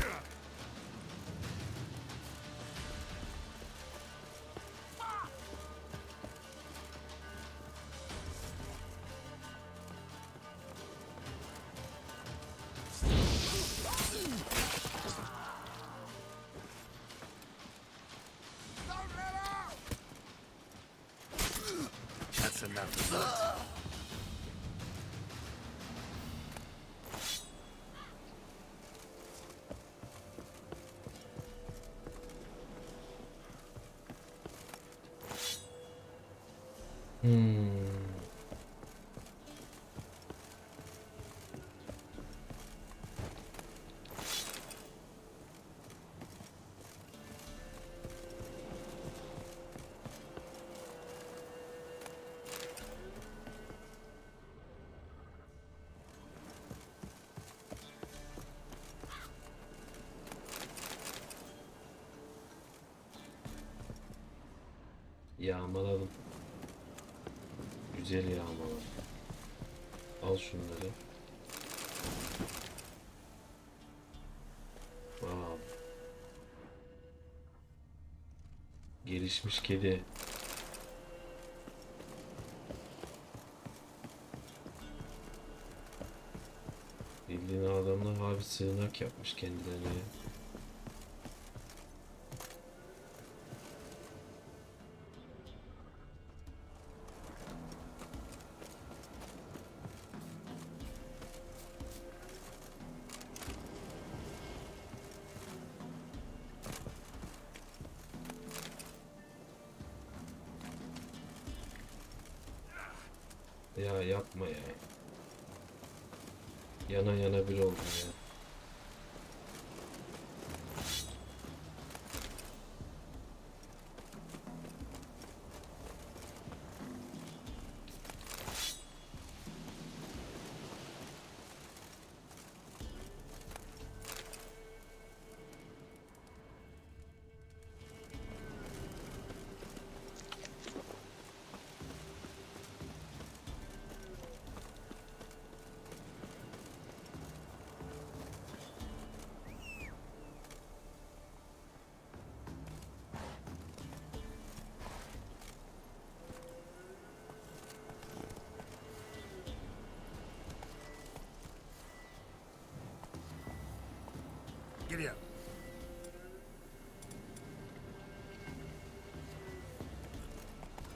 That's enough. Yağmaladım. Güzel yağmaladım. Al şunları. Wow. Gelişmiş kedi. Bildiğin adamlar abi sığınak yapmış kendilerine. Ya yapma ya. Yana yana bir oldum ya. Giddy up.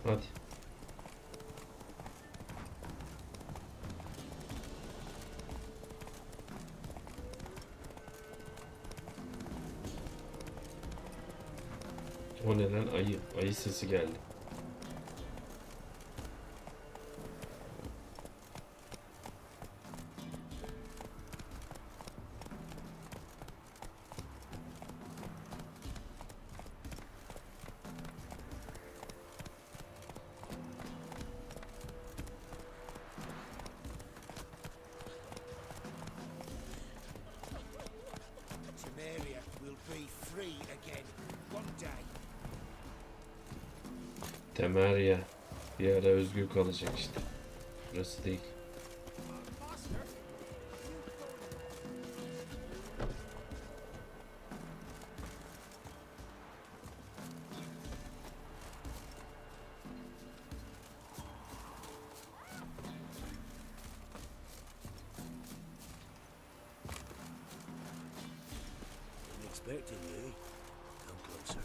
Hadi. O neden ayı? Ayı sesi geldi. Temeria will be free again one day. Temeria bir ara özgür kalacak işte. Burası değil. expecting ye. Come closer.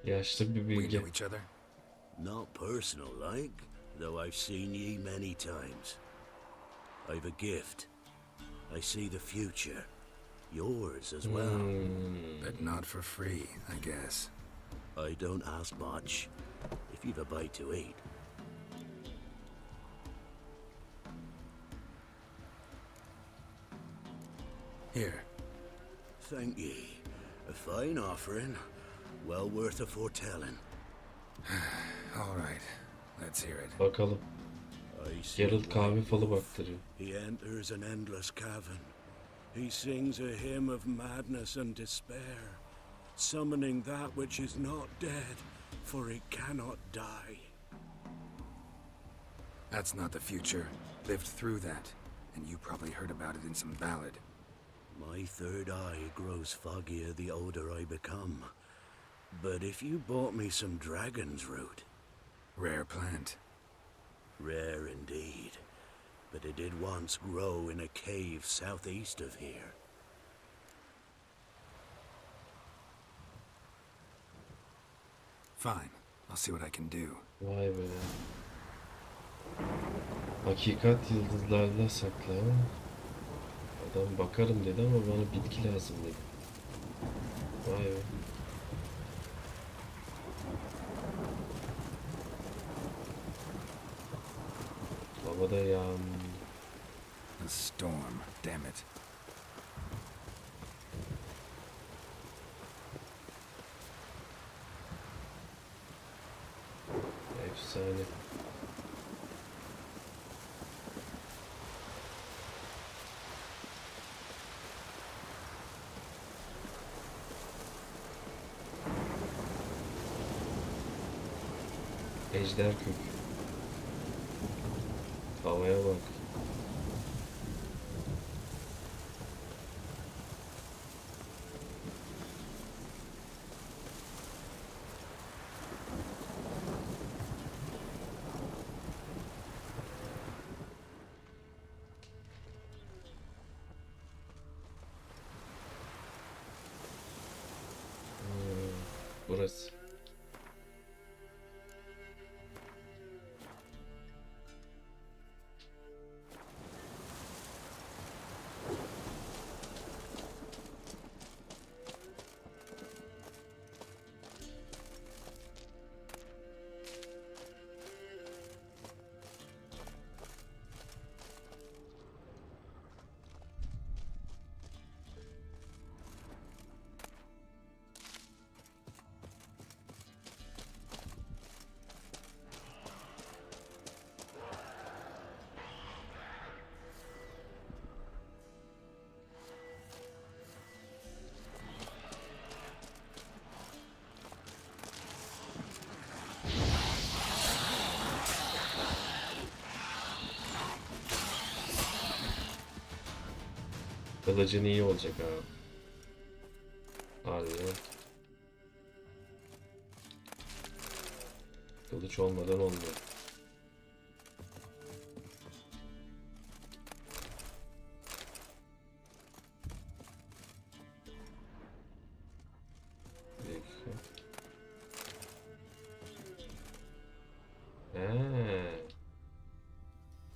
Yaşlı bir bilgi. each other? Not personal like, though I've seen ye many times. I've a gift. I see the future. Yours as well. But not for free, I guess. I don't ask much. If you've a bite to eat. Here. Thank ye. A fine offering. Well worth a foretelling. All right. Let's hear it. Bakalım. I see Geralt kahve falı baktırıyor. He enters an endless cavern. He sings a hymn of madness and despair, summoning that which is not dead, for it cannot die. That's not the future. Lived through that, and you probably heard about it in some ballad. My third eye grows foggier the older I become. But if you bought me some dragon's root... Rare plant. Rare indeed. But it did once grow in a cave southeast of here. Fine. I'll see what I can do. Vay be. Hakikat yıldızlarla sakla. Adam bakarım dedi ama bana bitki lazım dedi. Vay be. Havada yağmur. A storm, damn it. Efsane. Ejder kök. Havaya bak. Burası. Kılıcın iyi olacak ha. Harbiden. Kılıç olmadan olmuyor.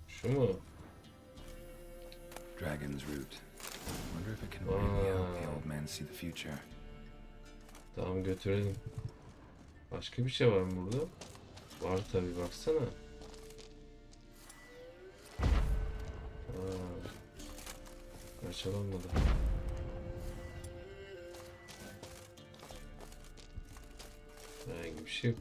Şu mu? Dragon's root. Wonder if it can really help the old man see the future. Tamam, götürelim. Başka bir şey var mı burada? Var tabi, baksana. Parçalanmadı. Herhangi bir şey yok.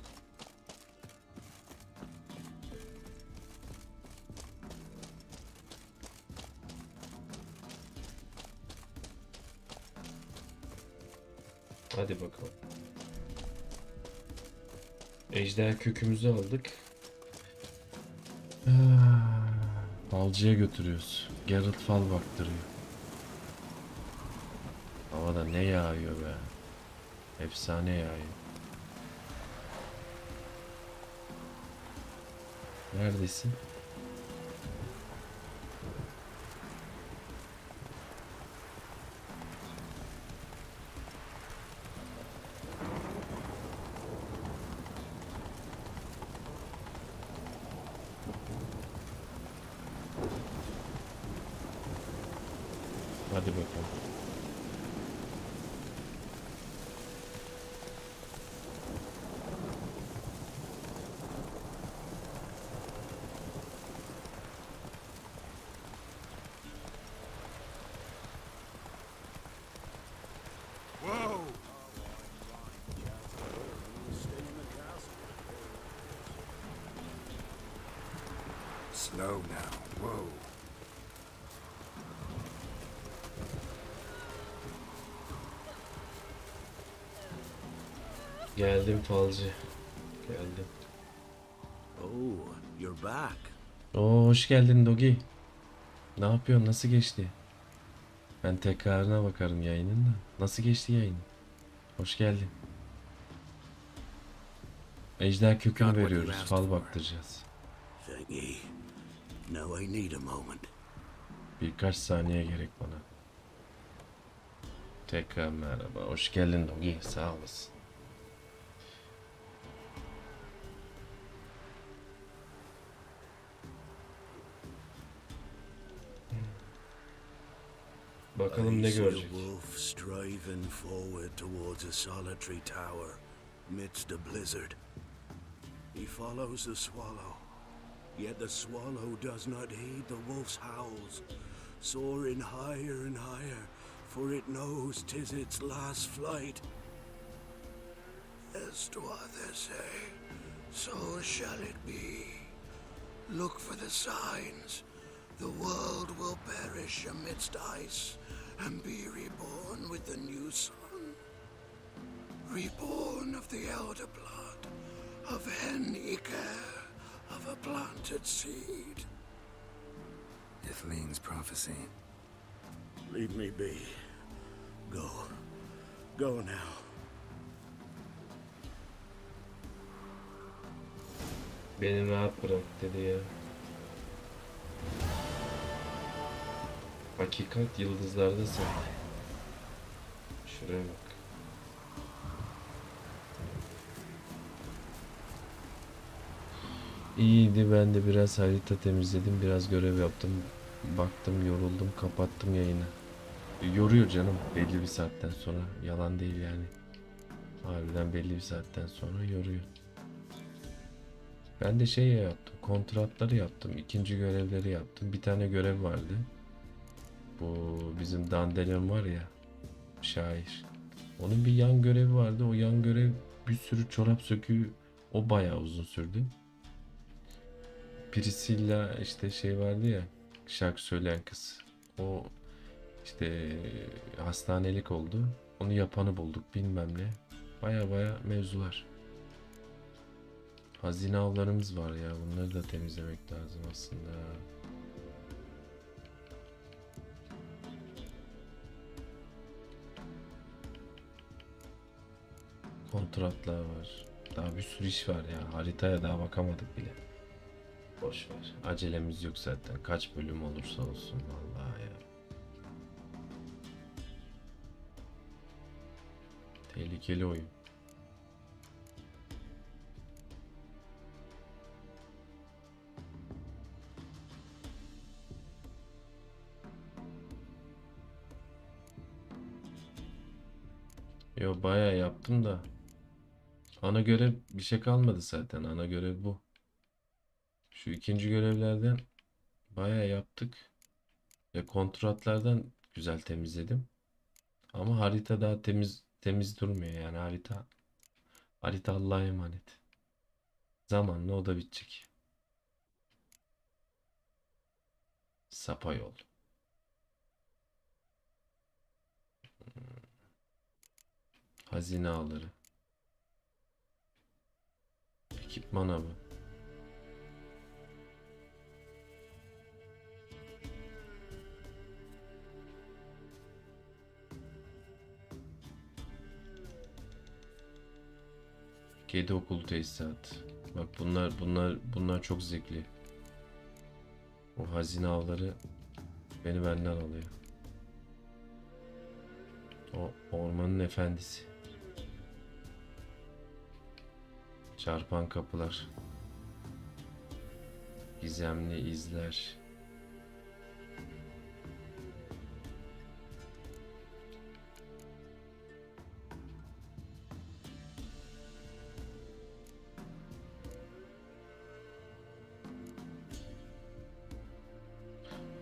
Hadi bakalım. Ejder kökümüzü aldık. Falcıya götürüyoruz. Geralt fal baktırıyor. Havada ne yağıyor be. Efsane yağıyor. Neredesin? Slow now. Whoa. Geldim falcı. Geldim. Oh, you're back. Oo, hoş geldin Dogi. Ne yapıyorsun? Nasıl geçti? Ben tekrarına bakarım yayının da. Nasıl geçti yayın? Hoş geldin. Ejder kökünü veriyoruz. Fal baktıracağız. Thank ye. Now I need a moment. Birkaç saniye gerek bana. Tekrar merhaba. Hoş geldin Dogi. Sağ olasın. Bakalım ne görecek. Wolf striving forward towards a solitary tower midst a blizzard. He follows the swallow, yet the swallow does not heed the wolf's howls, soaring higher and higher, for it knows 'tis its last flight. As to others say, so shall it be. Look for the signs. The world will perish amidst ice and be reborn with the new sun. Reborn of the elder blood, of hen Iker, of a planted seed. Ithleen's prophecy. Leave me be. Go. Go now. Beni rahat bırak dedi ya. Hakikat yıldızlardasın. Şuraya bak. İyiydi, ben de biraz harita temizledim, biraz görev yaptım. Baktım, yoruldum, kapattım yayını. Yoruyor canım belli bir saatten sonra. Yalan değil yani. Harbiden belli bir saatten sonra yoruyor. Ben de şey yaptım. Kontratları yaptım. İkinci görevleri yaptım. Bir tane görev vardı. Bu bizim Dandelion var ya. Şair. Onun bir yan görevi vardı. O yan görev bir sürü çorap söküğü. O bayağı uzun sürdü. Priscilla işte şey vardı ya. Şarkı söyleyen kız. O işte hastanelik oldu. Onu yapanı bulduk bilmem ne. Baya mevzular. Hazine avlarımız var ya. Bunları da temizlemek lazım aslında. Kontratlar var. Daha bir sürü iş var ya. Haritaya daha bakamadık bile. Boş ver. Acelemiz yok zaten. Kaç bölüm olursa olsun vallahi ya. Tehlikeli oyun. Yo bayağı yaptım da. Ana görev bir şey kalmadı zaten. Ana görev bu. Şu ikinci görevlerden bayağı yaptık. Ve kontratlardan güzel temizledim. Ama harita daha temiz durmuyor yani harita Allah'a emanet. Zamanla o da bitecek. Sapa yol. Hazine avları. Ekipman avı. Kedi okulu tesisat. Bak bunlar çok zevkli. O hazine avları beni benden alıyor. O ormanın efendisi. Çarpan kapılar. Gizemli izler.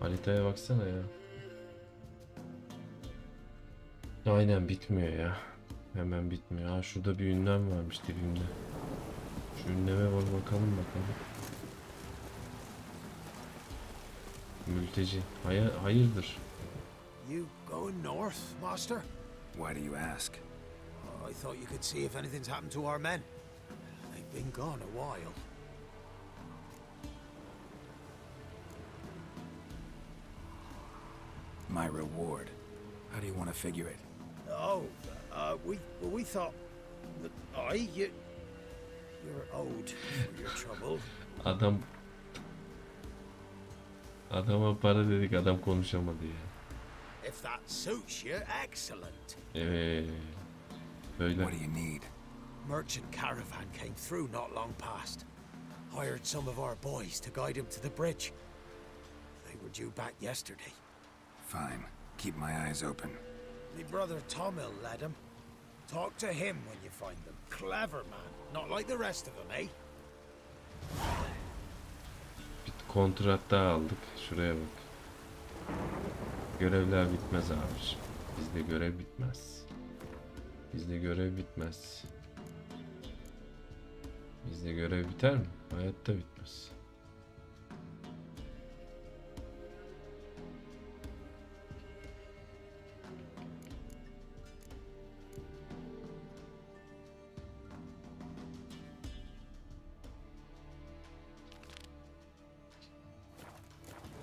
Haritaya baksana ya. Aynen bitmiyor ya. Hemen bitmiyor. Ha şurada bir ünlem varmış dibimde. Şu ünleme var bakalım. Mülteci. Hayırdır? You going north, Master? Why do you ask? I thought you could see if anything's happened to our men. They've been gone a while. My reward. How do you want to figure it? Oh, we thought that you're owed for your trouble. Adama para dedik, adam konuşamadı ya. If that suits you, excellent. Böyle. What do you need? Merchant caravan came through not long past. Hired some of our boys to guide him to the bridge. They were due back yesterday. Fine. Keep my eyes open. My brother Tomil led him. Talk to him when you find them. Clever man. Not like the rest of them, eh? Bir kontrat daha aldık. Şuraya bak. Görevler bitmez abi. Bizde görev bitmez. Bizde görev bitmez. Bizde görev biter mi? Hayatta bitmez.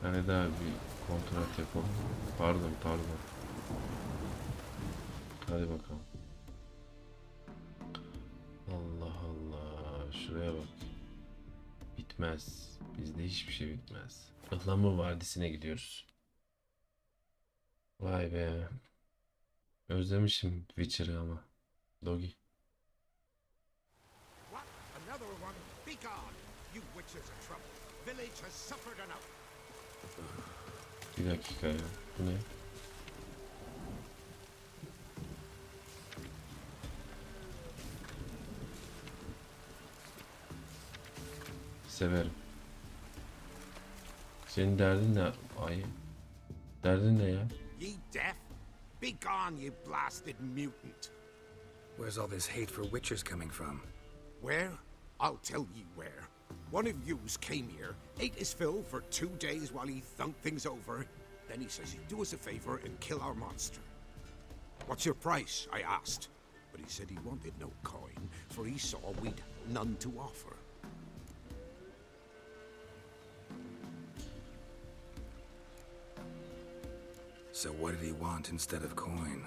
Yani daha bir kontrat yapalım. Pardon. Hadi bakalım. Allah Allah. Şuraya bak. Bitmez. Bizde hiçbir şey bitmez. Ihlamur Vadisi'ne gidiyoruz. Vay be. Özlemişim Witcher'ı ama. Doggy. What? Another one? Be gone! You witches of trouble. Village has suffered enough. Bir dakika ya. Bu ne? Severim. Senin derdin ne? Ay. Derdin ne ya? Ye deaf? Be gone, you blasted mutant. Where's all this hate for witchers coming from? Where? I'll tell ye where. One of yous came here, ate his fill for 2 days while he thunked things over. Then he says he'd do us a favor and kill our monster. What's your price? I asked. But he said he wanted no coin, for he saw we'd none to offer. So what did he want instead of coin?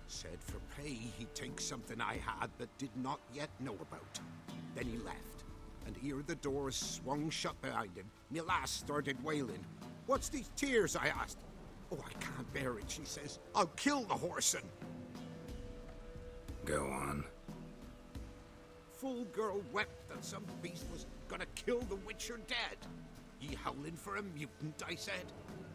Said for pay he'd take something I had but did not yet know about. Then he left, and here the doors swung shut behind him. Me lass started wailing. What's these tears? I asked. Oh, I can't bear it, she says. I'll kill the whoreson. Go on. Full girl wept that some beast was gonna kill the witcher dead. Ye howling for a mutant, I said.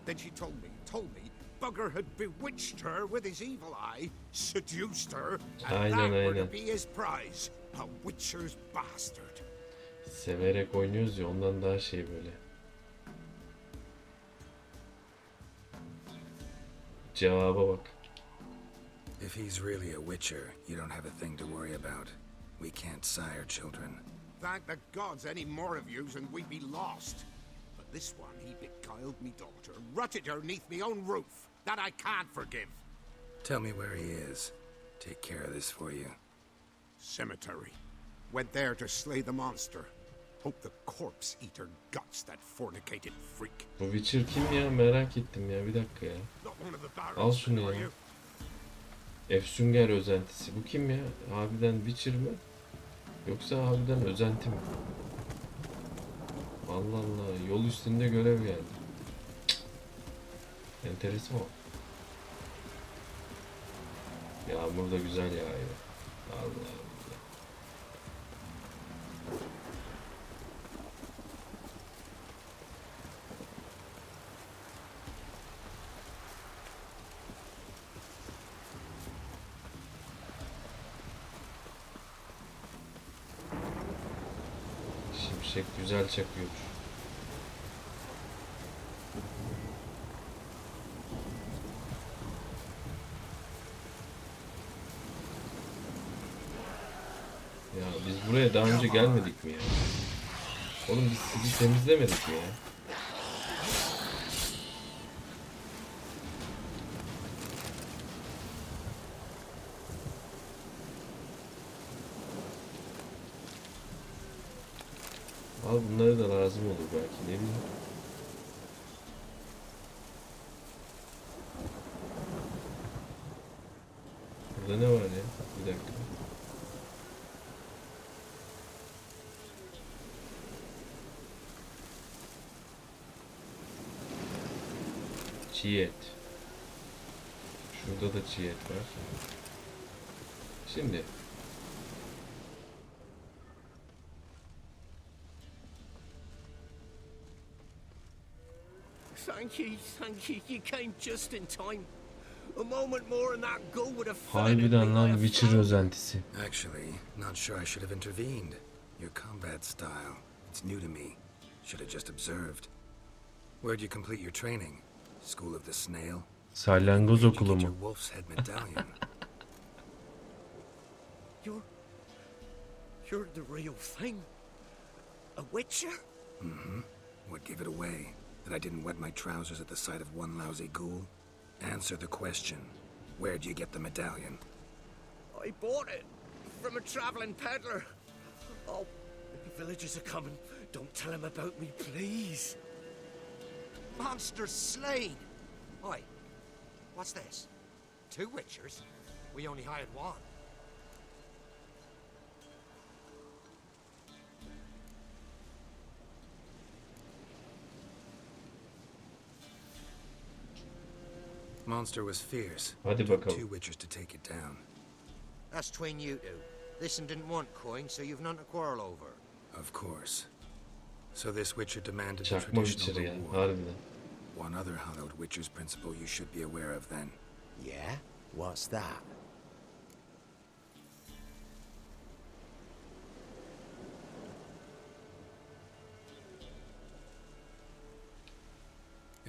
Then she told me, Bugger had bewitched her with his evil eye, seduced her, and that were to be his prize. A witcher's bastard. Severek oynuyoruz ya, ondan daha şey böyle. Cevaba bak. If he's really a witcher, you don't have a thing to worry about. We can't sire children. Thank the gods any more of yous and we'd be lost. But this one, he beguiled me daughter, rutted her neath me own roof. That I can't forgive. Tell me where he is. Take care of this for you. Cemetery. Went there to slay the monster. Hope the corpse eater guts that fornicated freak. Bu Witcher kim ya? Merak ettim ya. Bir dakika ya. Al şunu ya. Efsünger özentisi. Bu kim ya? Harbiden Witcher mi? Yoksa harbiden özenti mi? Allah Allah. Yol üstünde görev geldi. Enteresan o. Yağmur da güzel yağıyor. Allah Allah. Şimşek güzel çakıyor. Ya biz buraya daha önce gelmedik mi ya? Oğlum biz sizi temizlemedik mi ya? Al bunları da lazım olur belki, ne bileyim. Burada ne var ya? Bir dakika. Çiğ et. Şurada da çiğ et var. Şimdi. Thank you. You came just in time. A moment more and that goal would have Harbiden lan Witcher özentisi. Actually, not sure I should have intervened. Your combat style, it's new to me. Should have just observed. Where'd you complete your training? School of the Snail? Salyangoz okulu Your mu? wolf's head medallion. You're the real thing. A Witcher? Mm-hmm. What gave it away? That I didn't wet my trousers at the sight of one lousy ghoul? Answer the question. Where'd you get the medallion? I bought it from a traveling peddler. Oh, the villagers are coming. Don't tell them about me, please. Monsters slain! Oi, what's this? 2 Witchers? We only hired 1. Monster was fierce. Hadi Took bakalım. 2 Witchers to take it down. That's between you two. This one didn't want coin, so you've none to quarrel over. Of course. So this Witcher demanded the Çakma traditional Witcher ya, reward. harbiden. One other hallowed Witcher's principle you should be aware of then. Yeah? What's that?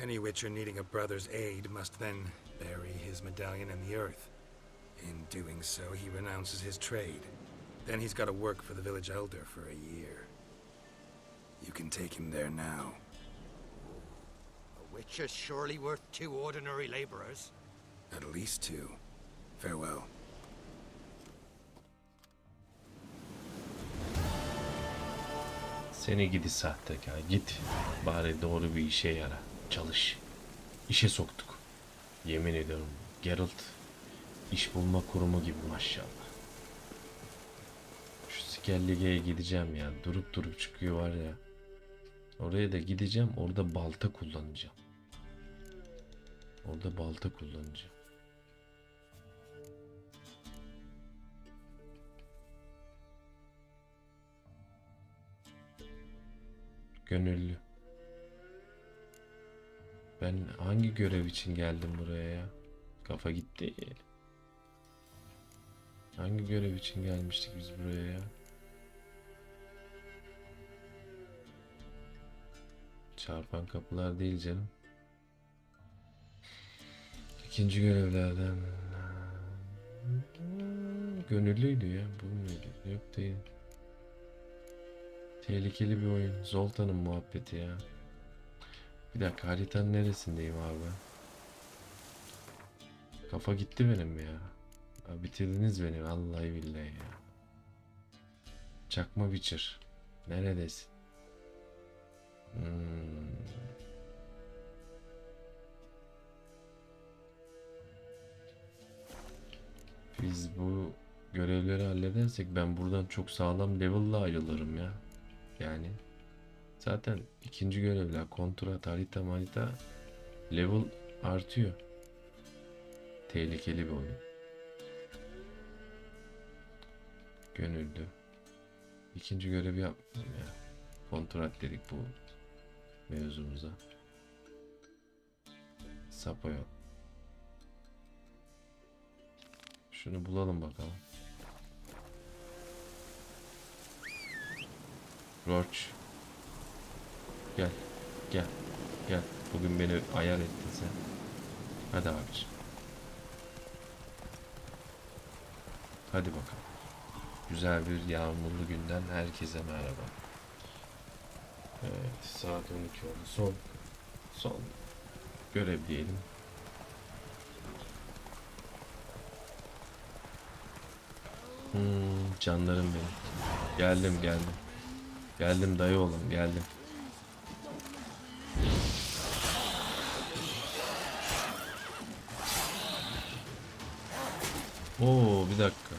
Any Witcher needing a brother's aid must then bury his medallion in the earth. In doing so, he renounces his trade. Then he's got to work for the village elder for a year. You can take him there now. A Witcher's surely worth 2 ordinary laborers. At least 2. Farewell. Seni gidi sahtekar, git. Bari doğru bir işe yara. Çalış. İşe soktuk. Yemin ediyorum Geralt iş bulma kurumu gibi maşallah. Şu Skellige'ye gideceğim ya. Durup durup çıkıyor var ya. Oraya da gideceğim. Orada balta kullanacağım. Orada balta kullanacağım. Gönüllü. Ben hangi görev için geldim buraya ya? Kafa gitti. Hangi görev için gelmiştik biz buraya ya? Çarpan kapılar değil canım. İkinci görevlerden. Gönüllüydü ya. Bu muydu? Yok değil. Tehlikeli bir oyun. Zoltan'ın muhabbeti ya. Bir dakika, haritanın neresindeyim abi? Kafa gitti benim ya. Ya bitirdiniz beni vallahi billahi ya. Çakma Witcher. Neredesin? Biz bu görevleri halledersek ben buradan çok sağlam level'la ayrılırım ya. Yani zaten ikinci görevler, kontrat, harita, level artıyor. Tehlikeli bir oyun. Gönüllü. İkinci görevi yapmadım ya. Kontrat dedik bu mevzumuza. Sapo yok. Şunu bulalım bakalım. Roach. Gel. Gel. Bugün beni ayar ettin sen. Hadi abiciğim. Hadi bakalım. Güzel bir yağmurlu günden herkese merhaba. Evet, saat 12 oldu. Son görev diyelim. Canlarım benim. Geldim. Geldim dayı oğlum, geldim. Oo, bir dakika.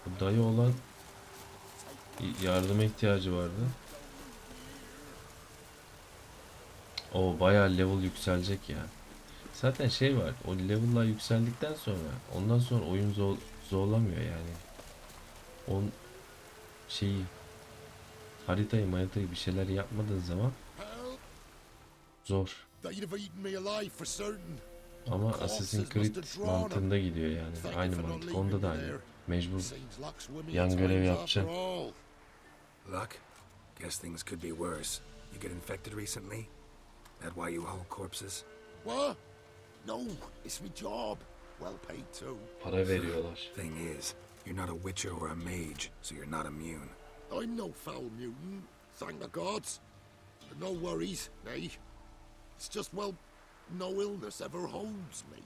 Bu dayı olan yardıma ihtiyacı vardı. O bayağı level yükselecek ya. Zaten şey var. O level'lar yükseldikten sonra ondan sonra oyun zorlamıyor yani. On şeyi haritayı bir şeyler yapmadığın zaman zor. Ama Assassin's Creed mantığında gidiyor yani. Aynı mantık. Onda da aynı. Mecbur yan görev yapacaksın. Luck? Guess things could be worse. You get infected recently? That why you haul corpses? What? No, it's my job. Well paid too. Para veriyorlar. Thing is, you're not a witcher or a mage, so you're not immune. I'm no foul mutant, thank the gods. No worries, nay. It's just, well, no illness ever holds me.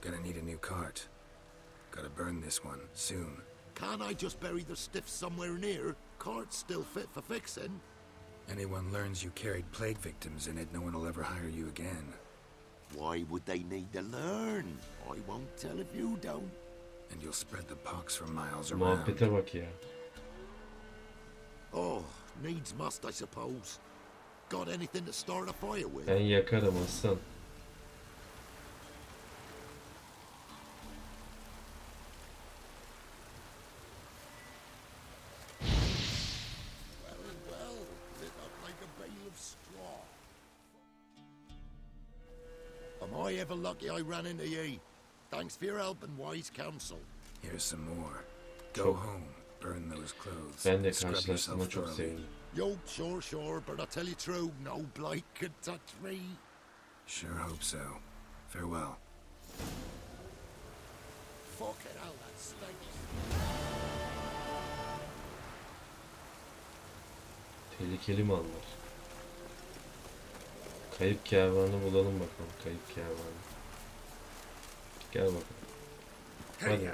Gonna need a new cart. Gotta burn this one, soon. Can't I just bury the stiff somewhere near? Cart's still fit for fixing. Anyone learns you carried plague victims in it, no one will ever hire you again. Why would they need to learn? I won't tell if you don't. And you'll spread the pox for miles around. Muhabbete bak ya. Oh, needs must, I suppose. Got anything to start a fire with? Ben yakarım aslan. Well, lit up like a bale of straw. Am I ever lucky I ran into ye? Thanks for your help and wise counsel. Here's some more. Go Çok. home, burn those clothes. Ben de Scrub karşılaştığıma yourself çok thoroughly. sevindim. Yo, sure, but I tell you true, no blight could touch me. Sure hope so. Farewell. Fucking hell, that stinks. Tehlikeli mallar. Kayıp kervanı bulalım bakalım. Kayıp kervanı. Gel bakalım. Hadi.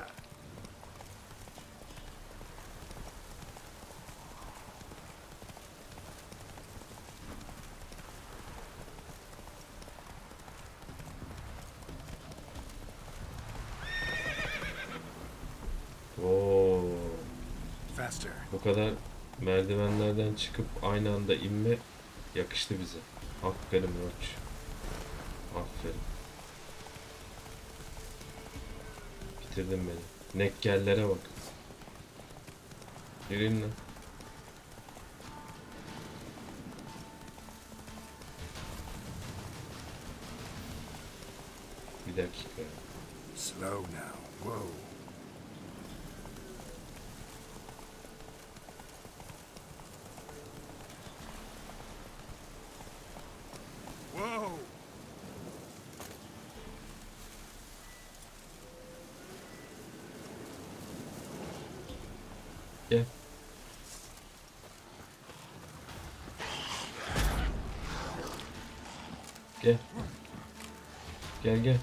Oo. Faster. Bu kadar merdivenlerden çıkıp aynı anda inme yakıştı bize. Aferin Roach. Aferin. Bitirdin beni. Nekkellere bak. Yürüyün lan. Bir dakika. Slow now. Whoa. Whoa! Gel. Gel. Gel.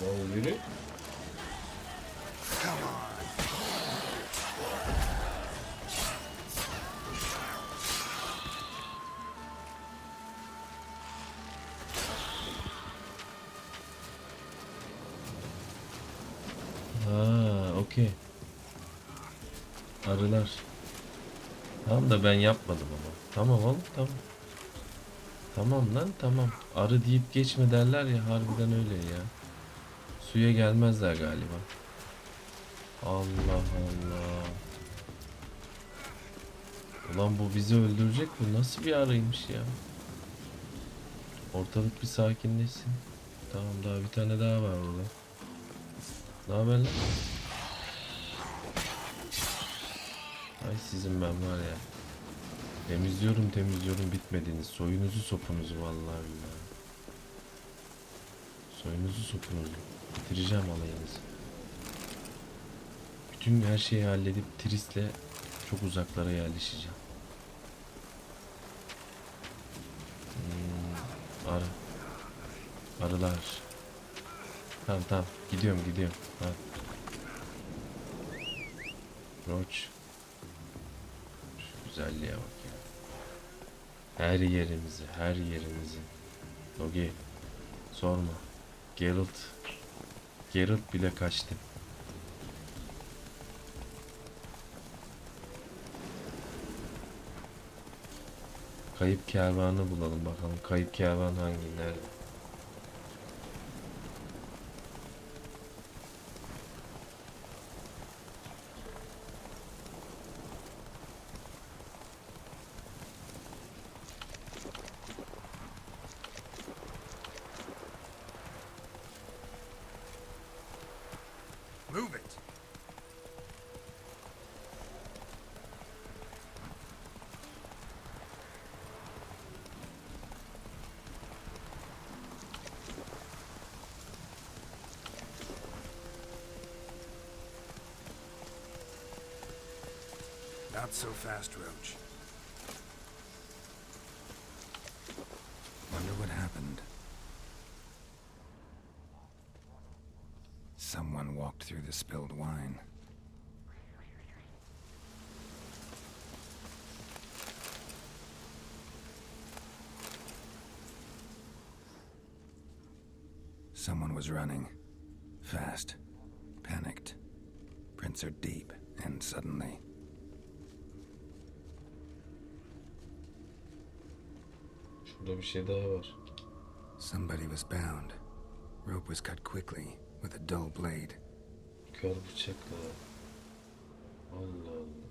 Lan yürü. Ha, okey. Arılar. Tamam da ben yapmadım ama. Tamam oğlum, tamam. Tamam lan, tamam. Arı deyip geçme derler ya, harbiden öyle ya. Suya gelmezler galiba. Allah Allah. Ulan bu bizi öldürecek, bu nasıl bir arıymış ya. Ortalık bir sakinleşsin. Tamam, daha bir tane daha var orada. Ne haber lan? Ay sizin ben var ya. Temizliyorum bitmediniz. Soyunuzu sopunuzu vallahi billahi. Soyunuzu sopunuzu. Bitireceğim alayınızı. Bütün her şeyi halledip Tris'le çok uzaklara yerleşeceğim. Arı. Arılar. Tamam. Gidiyorum. Ha. Roach. Şu güzelliğe bak ya. Her yerimizi. Dogi. Sorma. Geralt bile kaçtı. Kayıp kervanı bulalım bakalım. Kayıp kervan nerede? Move it. Not so fast, Roach. Wonder what happened. Someone walked through the spilled wine. Someone was running. Fast. Panicked. Prints are deep, and suddenly... Şurada bir şey daha var. Somebody was bound. Rope was cut quickly, with a dull blade. Kör bıçakla. Allah Allah.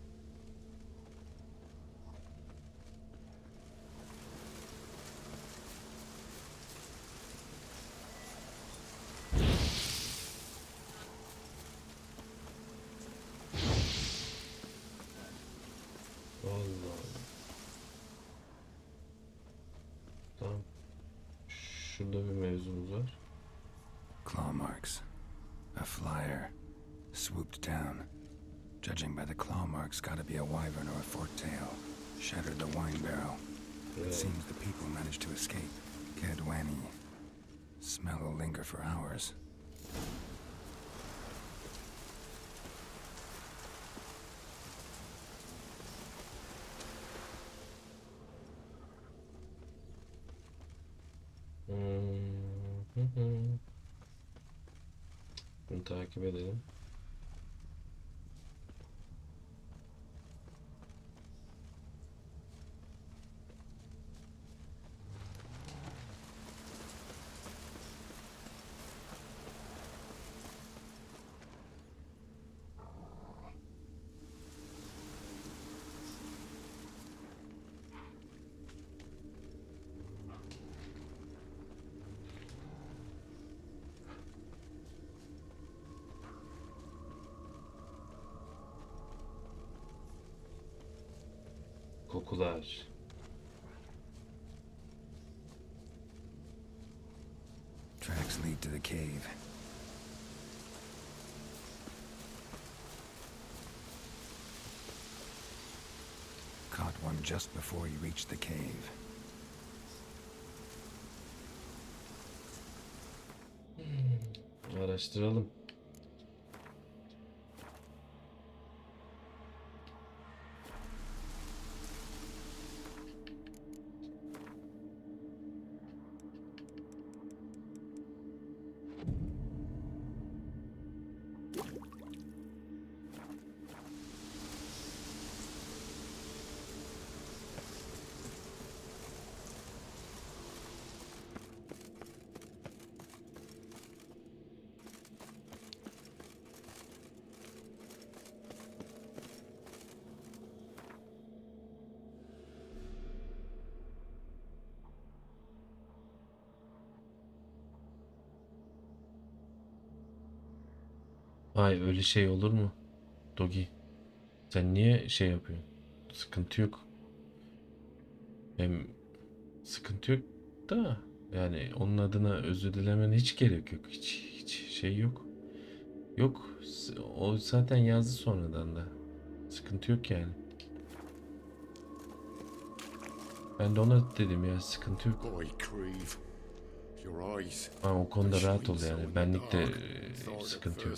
Tamam. Şurada bir mevzumuz var. Claw marks. A flyer. Swooped down. Judging by the claw marks, gotta be a wyvern or a forked tail. Shattered the wine barrel. It seems the people managed to escape. Kedwani. Smell will linger for hours. Bunu takip edelim. Kokular. Tracks lead to the cave. Caught one just before he reached the cave. Araştıralım. Ay öyle şey olur mu? Dogi. Sen niye şey yapıyorsun? Sıkıntı yok. Hem sıkıntı yok da Yani onun adına özür dilemene hiç gerek yok. Hiç şey yok. Yok. O zaten yazdı sonradan da. Sıkıntı yok yani. Ben de ona dedim ya, sıkıntı yok. Ama o konuda rahat ol yani. Benlik de sıkıntı yok.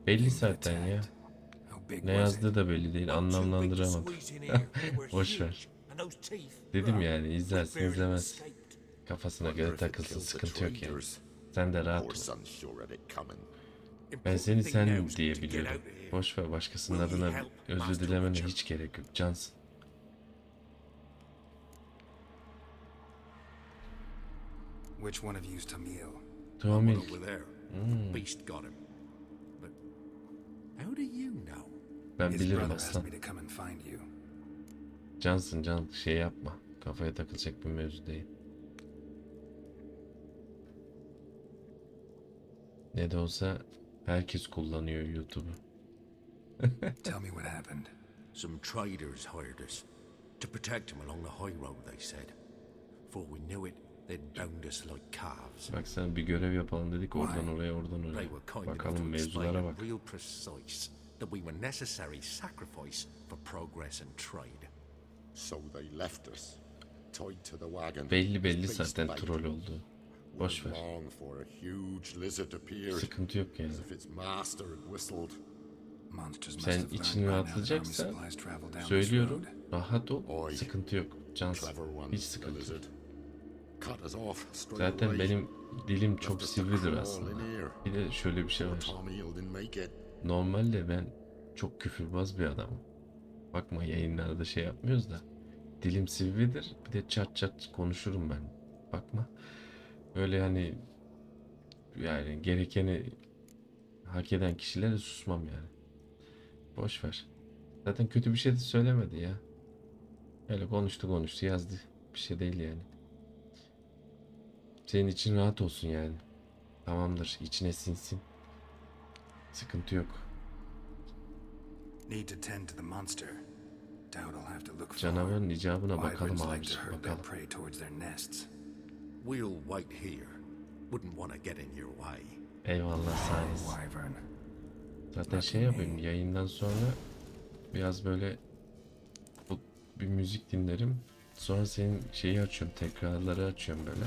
Belli zaten ya. Ne yazdığı da belli değil. Anlamlandıramadım. Boş ver. Dedim yani, izlersin izlemez. Kafasına göre takılsın, sıkıntı yok yani. Sen de rahat ol. Ben seni sen diye biliyorum. Boş ver, başkasının adına özür dilemene hiç gerek yok. Cansın. Which one of you's Tamil? Tamil. Beast got him. But how do you know? Ben His bilirim brother asked aslan. me to come and find you. Cansın can, şey yapma. Kafaya takılacak bir mevzu değil. Ne de olsa herkes kullanıyor YouTube'u. Tell me what happened. Some traders hired us to protect them along the high road, they said. Before we knew it, they'd bound us like calves. Bak sen bir görev yapalım dedik, oradan oraya oradan They oraya. were kind enough Bakalım to explain mevzulara it bak. real precise that we were necessary sacrifice for progress and trade. So they left us, tied to the wagon. Belli zaten troll oldu. Boş ver. Long for a huge lizard appeared. Sıkıntı yok yani. As if its master had whistled. Sen için rahatlayacaksa söylüyorum, rahat ol, sıkıntı yok. Cansın, hiç sıkıntı yok. Zaten benim dilim çok sivridir aslında. Bir de şöyle bir şey var. Normalde ben çok küfürbaz bir adamım. Bakma, yayınlarda şey yapmıyoruz da. Dilim sivridir, bir de çat çat konuşurum ben. Bakma. Öyle hani, yani gerekeni hak eden kişilere susmam yani. Boş ver. Zaten kötü bir şey de söylemedi ya. Öyle konuştu yazdı. Bir şey değil yani. Senin için rahat olsun yani. Tamamdır, içine sinsin. Sıkıntı yok. Need to tend to the monster. Doubt I'll have to look for Canavarın icabına bakalım Wyverns abi. like to herd their Bakalım. prey towards their nests. We'll wait here. Wouldn't want to get in your way. Eyvallah sayesinde. Zaten şey yapayım, yayından sonra biraz böyle bir müzik dinlerim. Sonra senin şeyi açıyorum, tekrarları açıyorum böyle.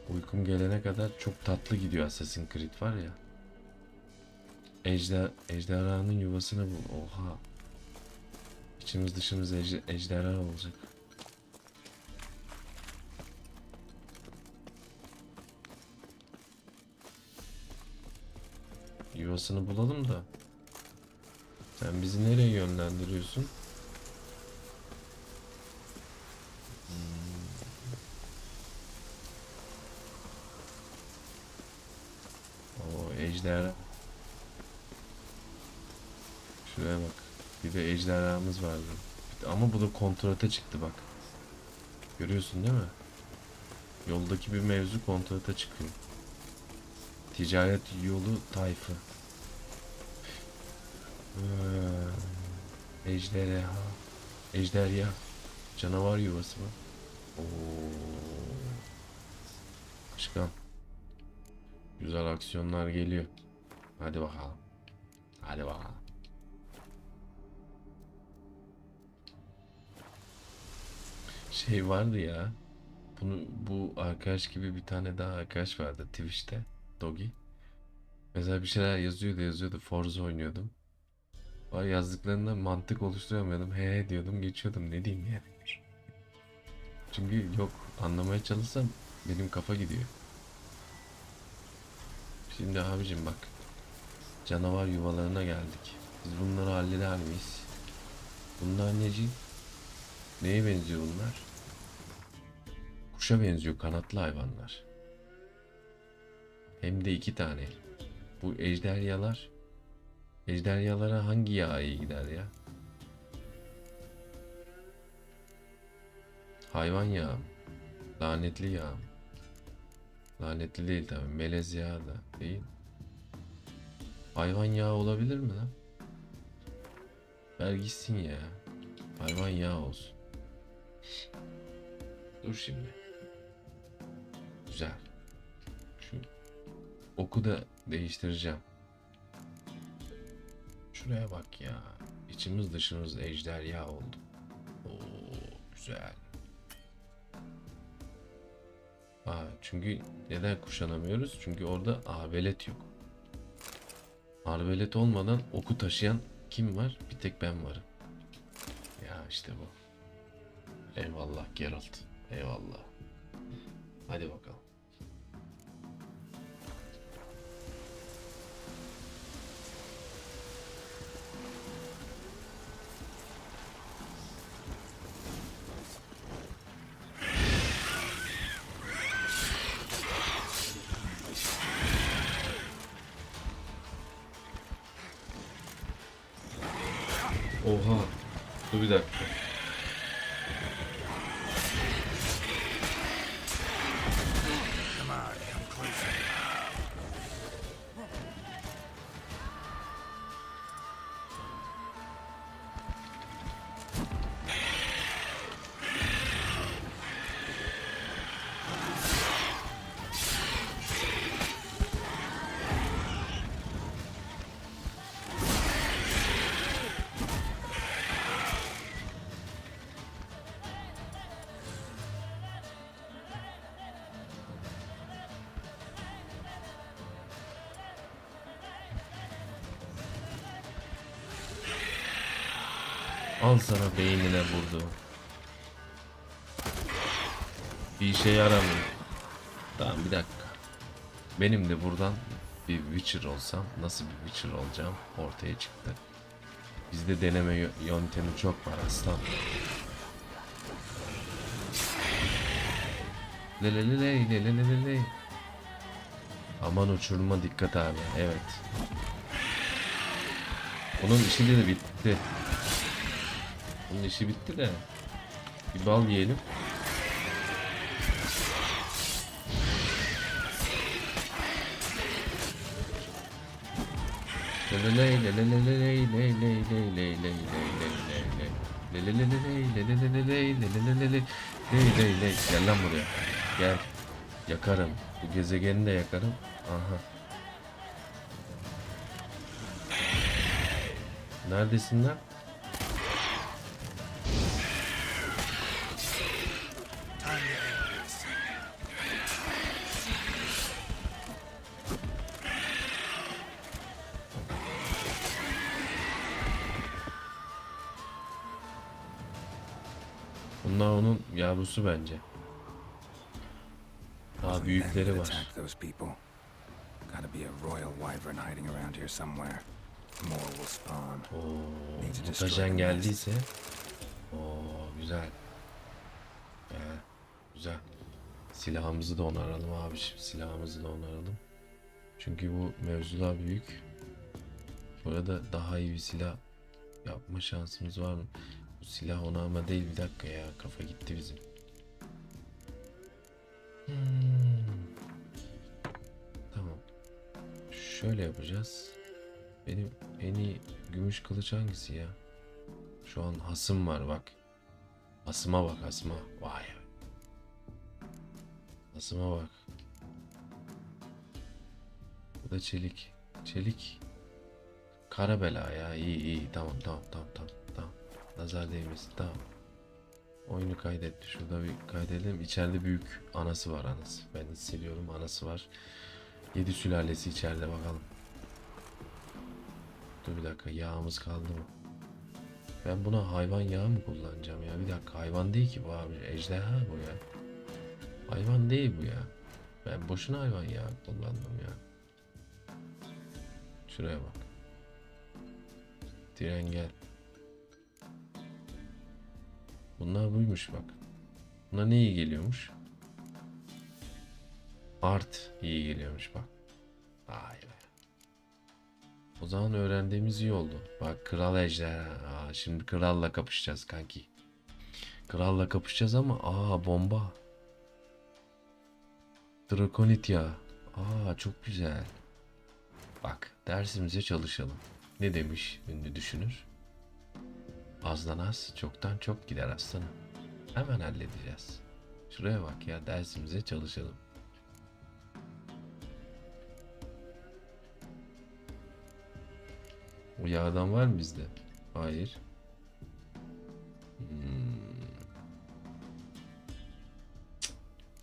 Uykum gelene kadar çok tatlı gidiyor Assassin's Creed var ya. Ejderhanın yuvasını bul. Oha. İçimiz dışımız ejderha olacak. Yuvasını bulalım da. Sen bizi nereye yönlendiriyorsun? O ejderha. Şuraya bak. Bir de ejderhamız vardı. Ama bu da kontrata çıktı bak. Görüyorsun değil mi? Yoldaki bir mevzu kontrata çıkıyor. Ticaret yolu tayfı. Ejderha. Ejderha. Canavar yuvası mı? Oo. Başkan. Güzel aksiyonlar geliyor. Hadi bakalım. Hadi bakalım. Şey vardı ya. Bu arkadaş gibi bir tane daha arkadaş vardı Twitch'te. Dogi. Mesela bir şeyler yazıyordu. Forza oynuyordum. O yazdıklarında mantık oluşturamıyordum. He diyordum, geçiyordum. Ne diyeyim yani. Çünkü yok, anlamaya çalışsam benim kafa gidiyor. Şimdi abicim bak. Canavar yuvalarına geldik. Biz bunları halleder miyiz? Bunlar neci? Neye benziyor bunlar? Kuşa benziyor, kanatlı hayvanlar. Hem de 2 tane. Bu ejderhalar. Ejderhalara hangi yağ iyi gider ya? Hayvan yağı mı? Lanetli yağ mı? Lanetli değil tabi. Melez yağı da değil. Hayvan yağı olabilir mi lan? Ver gitsin ya. Hayvan yağı olsun. Dur şimdi. Güzel. Şu oku da değiştireceğim. Şuraya bak ya. İçimiz dışımız ejderha oldu. Oo, güzel. Çünkü neden kuşanamıyoruz? Çünkü orada arbelet yok. Arbelet olmadan oku taşıyan kim var? Bir tek ben varım. Ya işte bu. Eyvallah Geralt. Eyvallah. Hadi bakalım. Oha. Dur bir dakika. Al sana beynine vurdu. Bir işe yaramıyor. Tamam bir dakika. Benim de buradan bir Witcher olsam nasıl bir Witcher olacağım ortaya çıktı. Bizde deneme yöntemi çok var aslan. Lelelelelelelelele. Aman uçurma dikkat abi. Evet. Onun işi de bitti. Bunun işi bitti de bir bal yiyelim. Gel lan buraya. Gel. Yakarım. Bu gezegeni de yakarım. Aha. Neredesin lan? Bunlar onun yavrusu bence. Daha büyükleri var. Mutajen geldiyse. Güzel. Güzel. Silahımızı da onaralım abi. Silahımızı da onaralım. Çünkü bu mevzular büyük. Burada daha iyi bir silah yapma şansımız var mı? Bu silah onarma değil, bir dakika ya, kafa gitti bizim. Tamam. Şöyle yapacağız. Benim en iyi gümüş kılıç hangisi ya? Şu an hasım var bak. Hasıma bak, hasıma. Vay. Hasıma bak. Bu da çelik. Çelik. Kara bela ya. İyi. Tamam. Nazar değmesin. Tamam. Oyunu kaydetti. Şurada bir kaydedelim. İçeride büyük anası var, anası. Ben hissediyorum, anası var. 7 sülalesi içeride, bakalım. Dur bir dakika, yağımız kaldı mı? Ben buna hayvan yağı mı kullanacağım ya? Bir dakika, hayvan değil ki bu abi. Ejderha bu ya. Hayvan değil bu ya. Ben boşuna hayvan yağı kullandım ya. Şuraya bak. Tren gel. Bunlar buymuş bak. Buna ne iyi geliyormuş? Art iyi geliyormuş bak. Vay be. O zaman öğrendiğimiz iyi oldu. Bak, kral ejderha. Şimdi kralla kapışacağız kanki. Kralla kapışacağız ama bomba. Drakonit ya. Çok güzel. Bak, dersimize çalışalım. Ne demiş ünlü düşünür? Azdan az, çoktan çok gider aslanım. Hemen halledeceğiz. Şuraya bak ya, dersimize çalışalım. O yağdan var mı bizde? Hayır.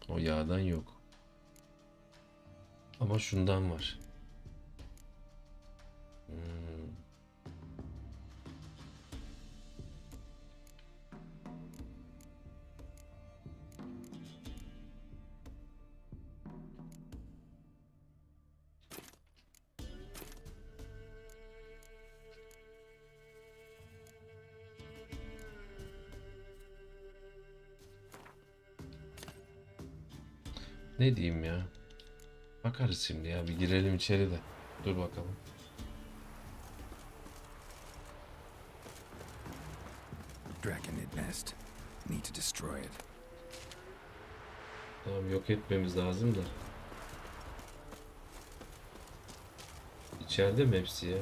O yağdan yok. Ama şundan var. Ne diyeyim ya? Bakarız şimdi ya. Bir girelim içeri de. Dur bakalım. Dragonid nest. Need to destroy it. Tamam, yok etmemiz lazım da. İçeride mi hepsi ya?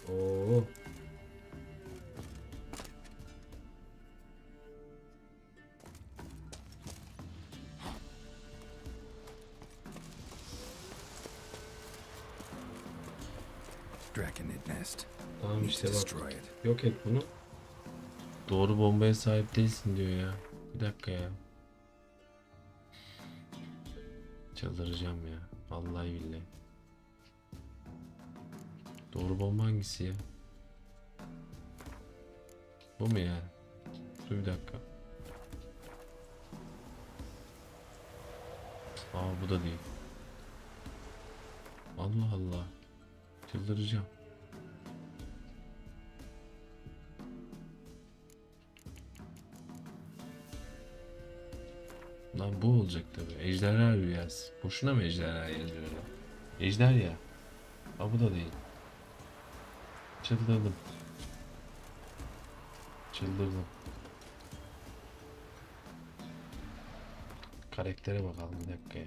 Oo. Dragonid nest. Tamam Need işte to bak. destroy it. Yok et bunu. Doğru bombaya sahip değilsin diyor ya. Bir dakika ya. Çıldıracağım ya. Vallahi billahi. Doğru bomba hangisi ya? Bu mu yani? Dur bir dakika. Aa, bu da değil. Allah Allah. Çıldıracağım. Lan bu olacak tabi. Ejderha rüyası. Boşuna mı ejderha yazıyorlar? Ejder ya. Aa, bu da değil. Çıldırdım. Çıldırdım. Karaktere bakalım bir dakika ya.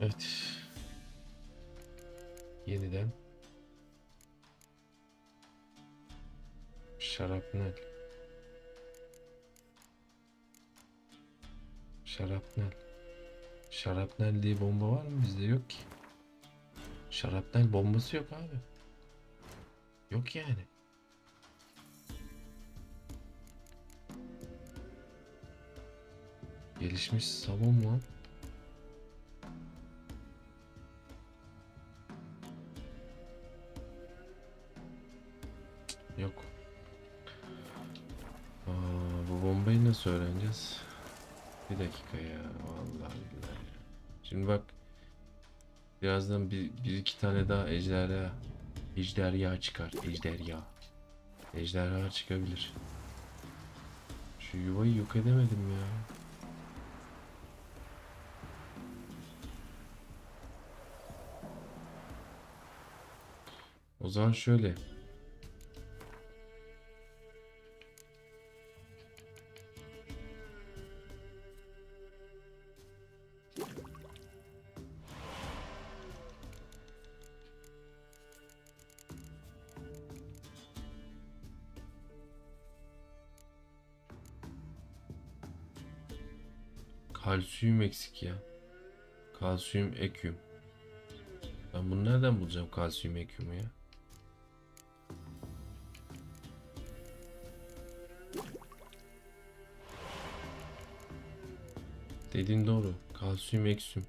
Evet. Yeniden. Şarapnel. Şarapnel. Şarapnel diye bomba var mı bizde? Yok ki. Şarapnel bombası yok abi. Yok yani. Gelişmiş salon mu? Yok. Aa, bu bombayı nasıl öğreneceğiz? Bir dakika ya. Vallahi billahi ya. Şimdi bak. Birazdan bir iki tane daha ejderha çıkar. Ejderha çıkabilir. Şu yuvayı yok edemedim ya. O zaman şöyle. Kalsiyum eksik ya. Kalsiyum eküm. Ben bunu nereden bulacağım, kalsiyum ekümü ya? Dediğin doğru. Kalsiyum eksüm.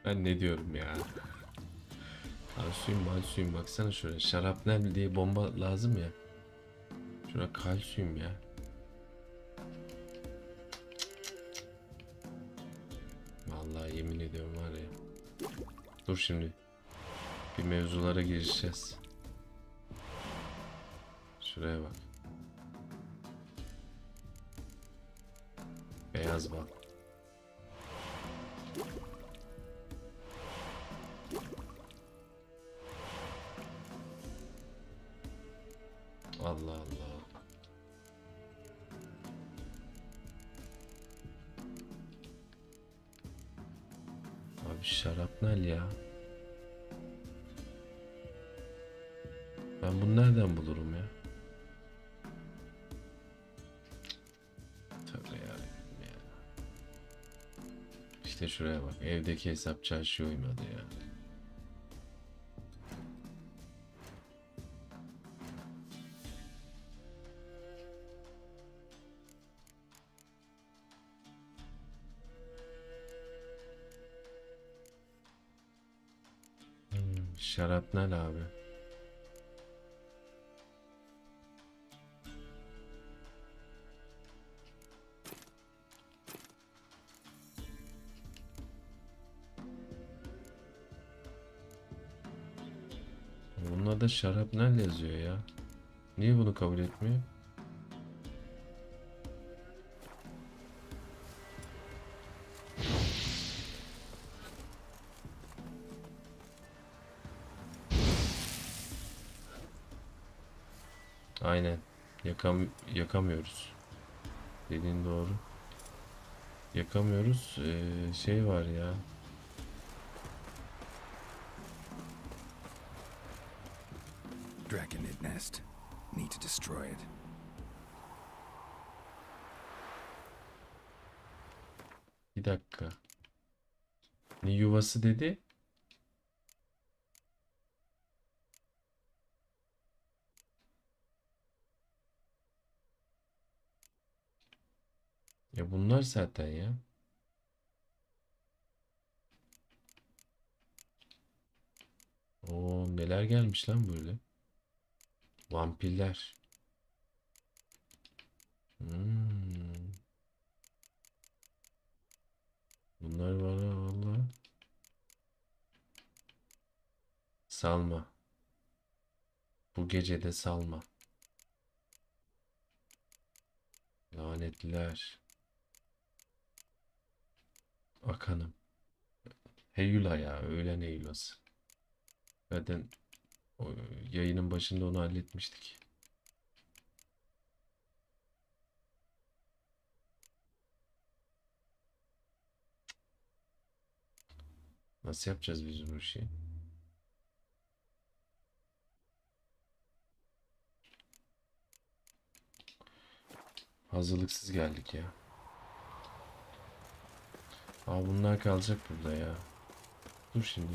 Ben ne diyorum ya? Kalsiyum baksana şuraya. Şarapnel diye bomba lazım ya. Şuraya kalsiyum ya. Vallahi yemin ediyorum var ya. Dur şimdi. Bir mevzulara girişeceğiz. Şuraya bak. Beyaz bal. Allah Allah. Abi şarapnel ya. Ben bunu nereden bulurum ya? İşte şuraya bak. Evdeki hesap çarşıya uymadı ya. Şarapnel abi. Bunlar da şarapnel yazıyor ya. Niye bunu kabul etmiyor? Aynen. Yakamıyoruz. Dediğin doğru. Yakamıyoruz. Şey var ya. Dragonid nest. Need to destroy it. Bir dakika. Ne yuvası dedi? Ya bunlar zaten ya. Oo, neler gelmiş lan böyle. Vampirler. Bunlar var ha valla. Salma. Bu gece de salma. Lanetliler. Akanım. Heyula ya. Öğlen heylası. Zaten o yayının başında onu halletmiştik. Nasıl yapacağız biz bu işi? Hazırlıksız geldik ya. Aa, bunlar kalacak burada ya. Dur şimdi.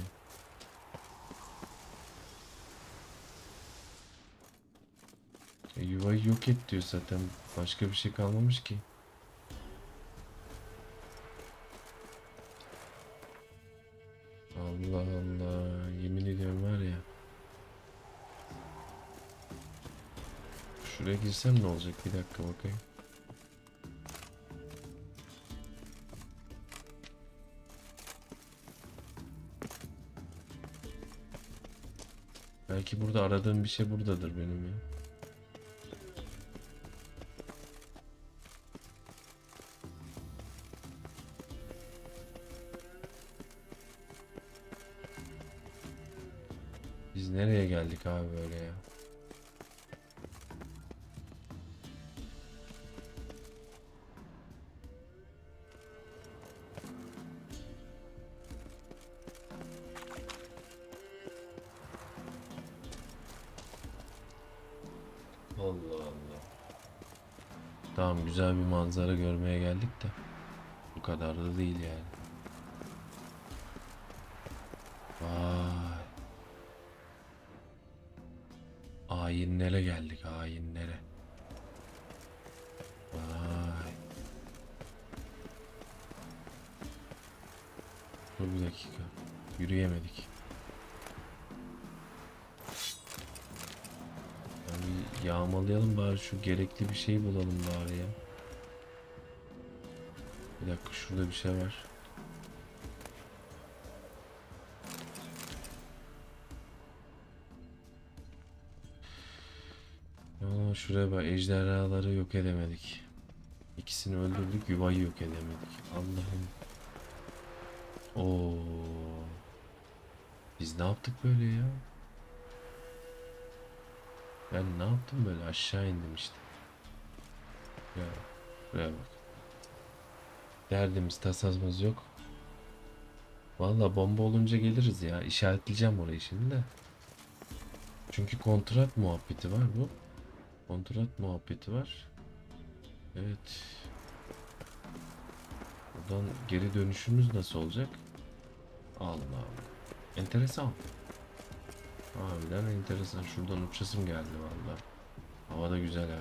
Yuvayı yok et diyor zaten. Başka bir şey kalmamış ki. Allah Allah. Yemin ediyorum var ya. Şuraya girsem ne olacak? Bir dakika bakayım. Belki burada aradığım bir şey buradadır benim ya. Biz nereye geldik abi böyle ya? Allah Allah. Tamam, güzel bir manzara görmeye geldik de bu kadar da değil yani. Vay. Ayinlere geldik, ayinlere. Vay. Dur bir dakika. Yürüyemedik. Yani yağmalayalım bari, şu gerekli bir şey bulalım bari ya. Bir dakika, şurada bir şey var. Aa, şuraya bak, ejderhaları yok edemedik. İkisini öldürdük, yuvayı yok edemedik. Allah'ım. Oo. Biz ne yaptık böyle ya? Ben ne yaptım böyle, aşağı indim işte. Ya buraya bak. Derdimiz tasamız yok. Vallahi bomba olunca geliriz ya. İşaretleyeceğim orayı şimdi de. Çünkü kontrat muhabbeti var bu. Kontrat muhabbeti var. Evet. Buradan geri dönüşümüz nasıl olacak? Allah Allah. Enteresan. Harbiden enteresan. Şuradan uçasım geldi vallahi. Hava da güzel ha.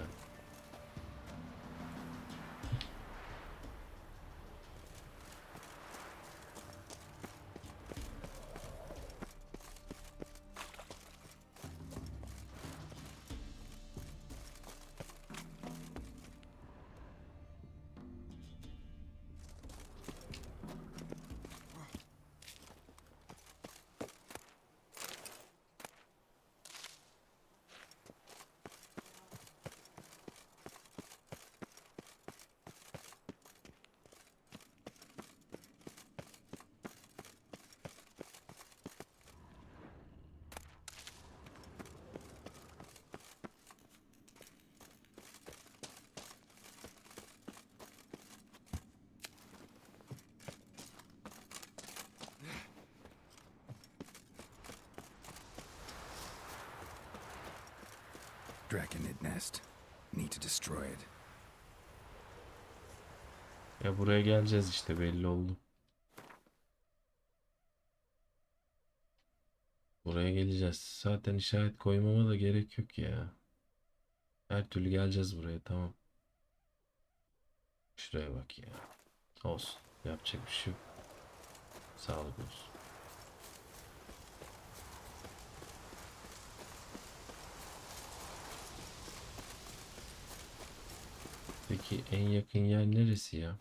Draconid nest. Need to destroy it. Ya buraya geleceğiz işte, belli oldu. Buraya geleceğiz. Zaten işaret koymama da gerek yok ya. Her türlü geleceğiz buraya, tamam. Şuraya bak ya. Olsun. Yapacak bir şey yok. Sağlık olsun. Peki en yakın yer neresi ya?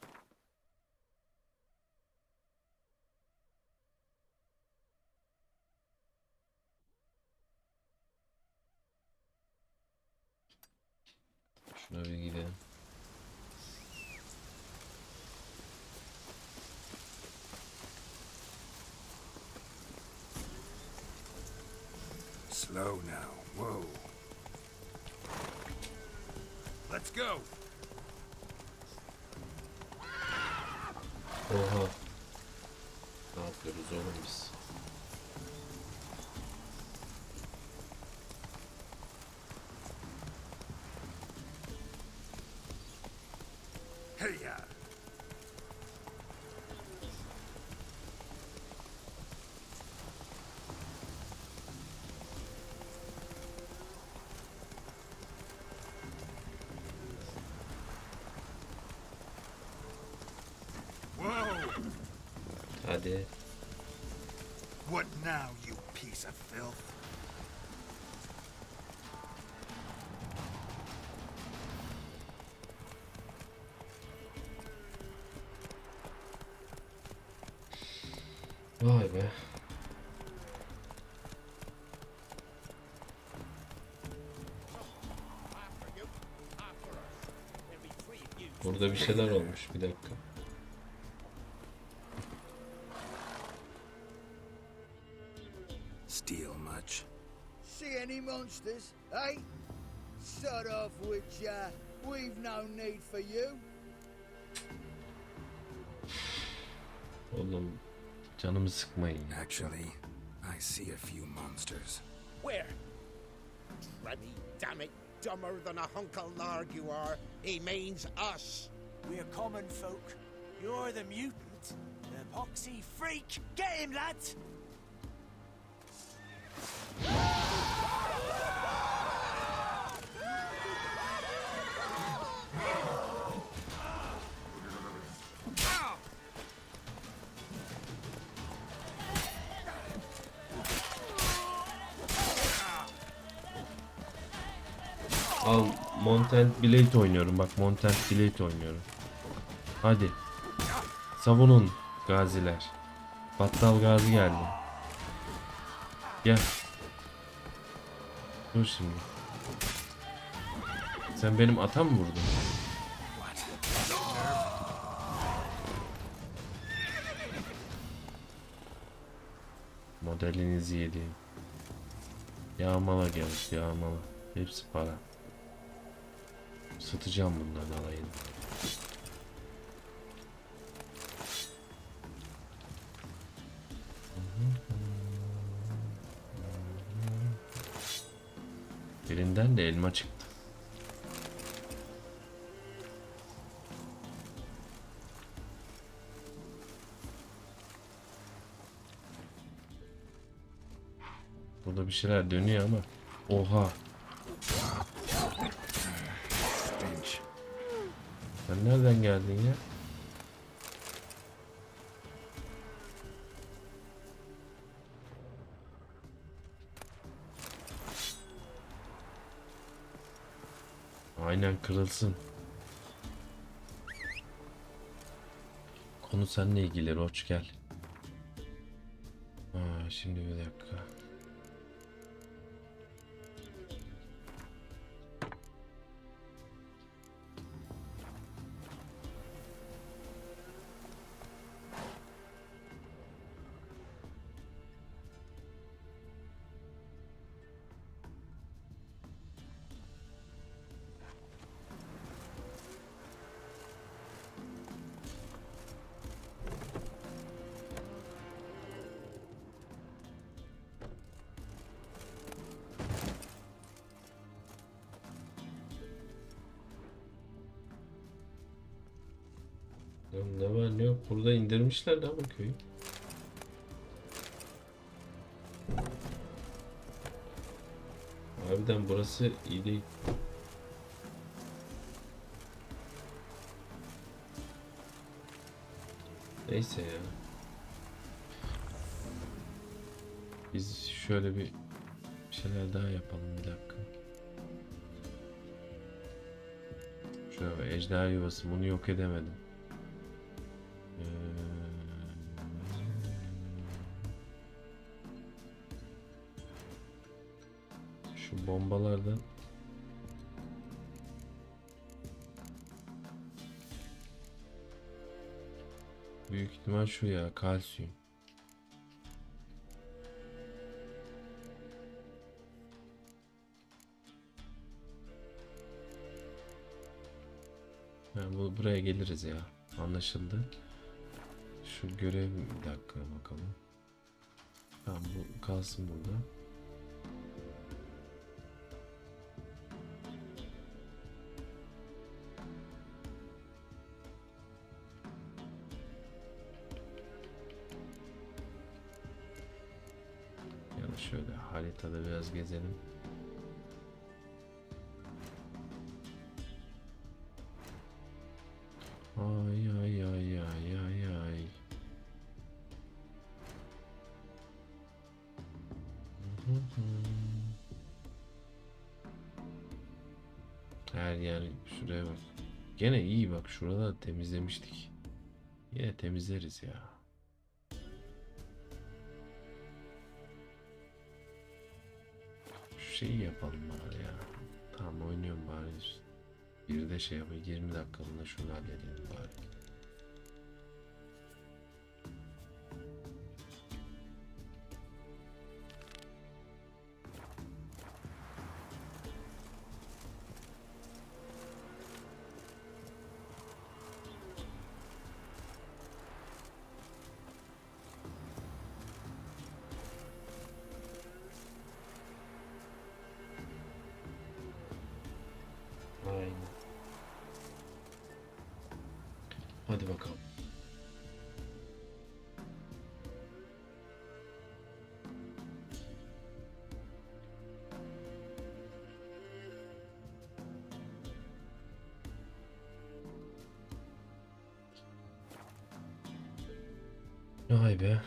Şuna bir gidelim. Slow now. Whoa. Let's go. Oha. Ne yapıyoruz oğlum biz? Hey ya. Hadi. What now, you piece of filth? Vay be. Burada bir şeyler olmuş. Bir dakika. Steal much? See any monsters, eh? Sod off with ya. We've no need for you. Oğlum canımı sıkmayın. Actually, I see a few monsters. Where? Remy, damn it, dumber than a hunk of lard you are. He means us. We're common folk. You're the mutant, the poxy freak. Get him, lads! Al, Montent Blade oynuyorum. Bak, Montent Blade oynuyorum. Hadi. Savunun gaziler. Battal gazi geldi. Gel. Dur şimdi. Sen benim atam mı vurdun? Modelinizi yediğim. Yağmala Geralt, yağmala. Hepsi para. Satacağım bunların alayını. Birinden de elma çıktı. Burada bir şeyler dönüyor ama. Oha. Sen nereden geldin ya? Aynen, kırılsın. Konu seninle ilgili, Roç gel. Şimdi bir dakika. Ne var ne yok. Burada indirmişler de ama köyü. Harbiden burası iyi değil. Neyse ya. Biz şöyle bir şeyler daha yapalım, bir dakika. Şöyle ejderha yuvası, bunu yok edemedim. Şu bombalardan büyük ihtimal şu ya, kalsiyum. Yani buraya geliriz ya. Anlaşıldı. Şu görev, bir dakika bakalım. Tamam, bu kalsın burada. Ya da şöyle haritada biraz gezelim. Ay ay ay ay ay ay. Her yer, şuraya bak. Gene iyi bak, şurada temizlemiştik. Yine temizleriz ya. Şu şeyi yapalım bari ya. Tamam, oynuyorum bari. Bir de şey yapayım, 20 dakikalığına şunu halledelim bari. Aynen. Hadi bakalım. Vay be.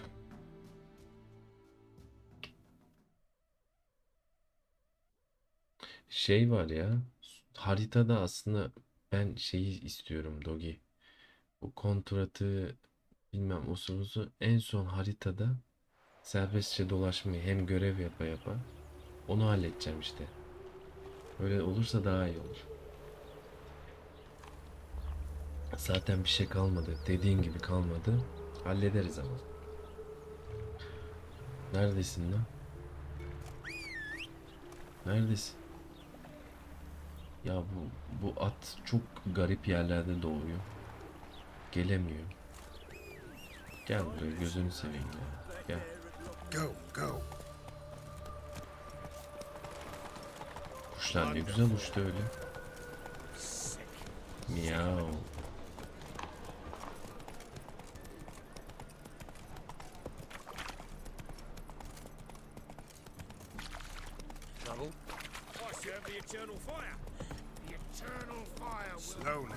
Şey var ya, haritada aslında ben şeyi istiyorum Dogi. Bu kontratı bilmem usulü en son haritada serbestçe dolaşmayı, hem görev yapa yapa onu halledeceğim işte. Öyle olursa daha iyi olur. Zaten bir şey kalmadı. Dediğin gibi kalmadı. Hallederiz ama. Neredesin lan? Neredesin? Ya bu at çok garip yerlerde doğuyor. Gelemiyor. Gel buraya, gözünü seveyim ya. Gel. Go, go. Kuşlar ne güzel uçtu öyle. Miau. trouble. I serve the eternal fire. The eternal fire will... Slow now.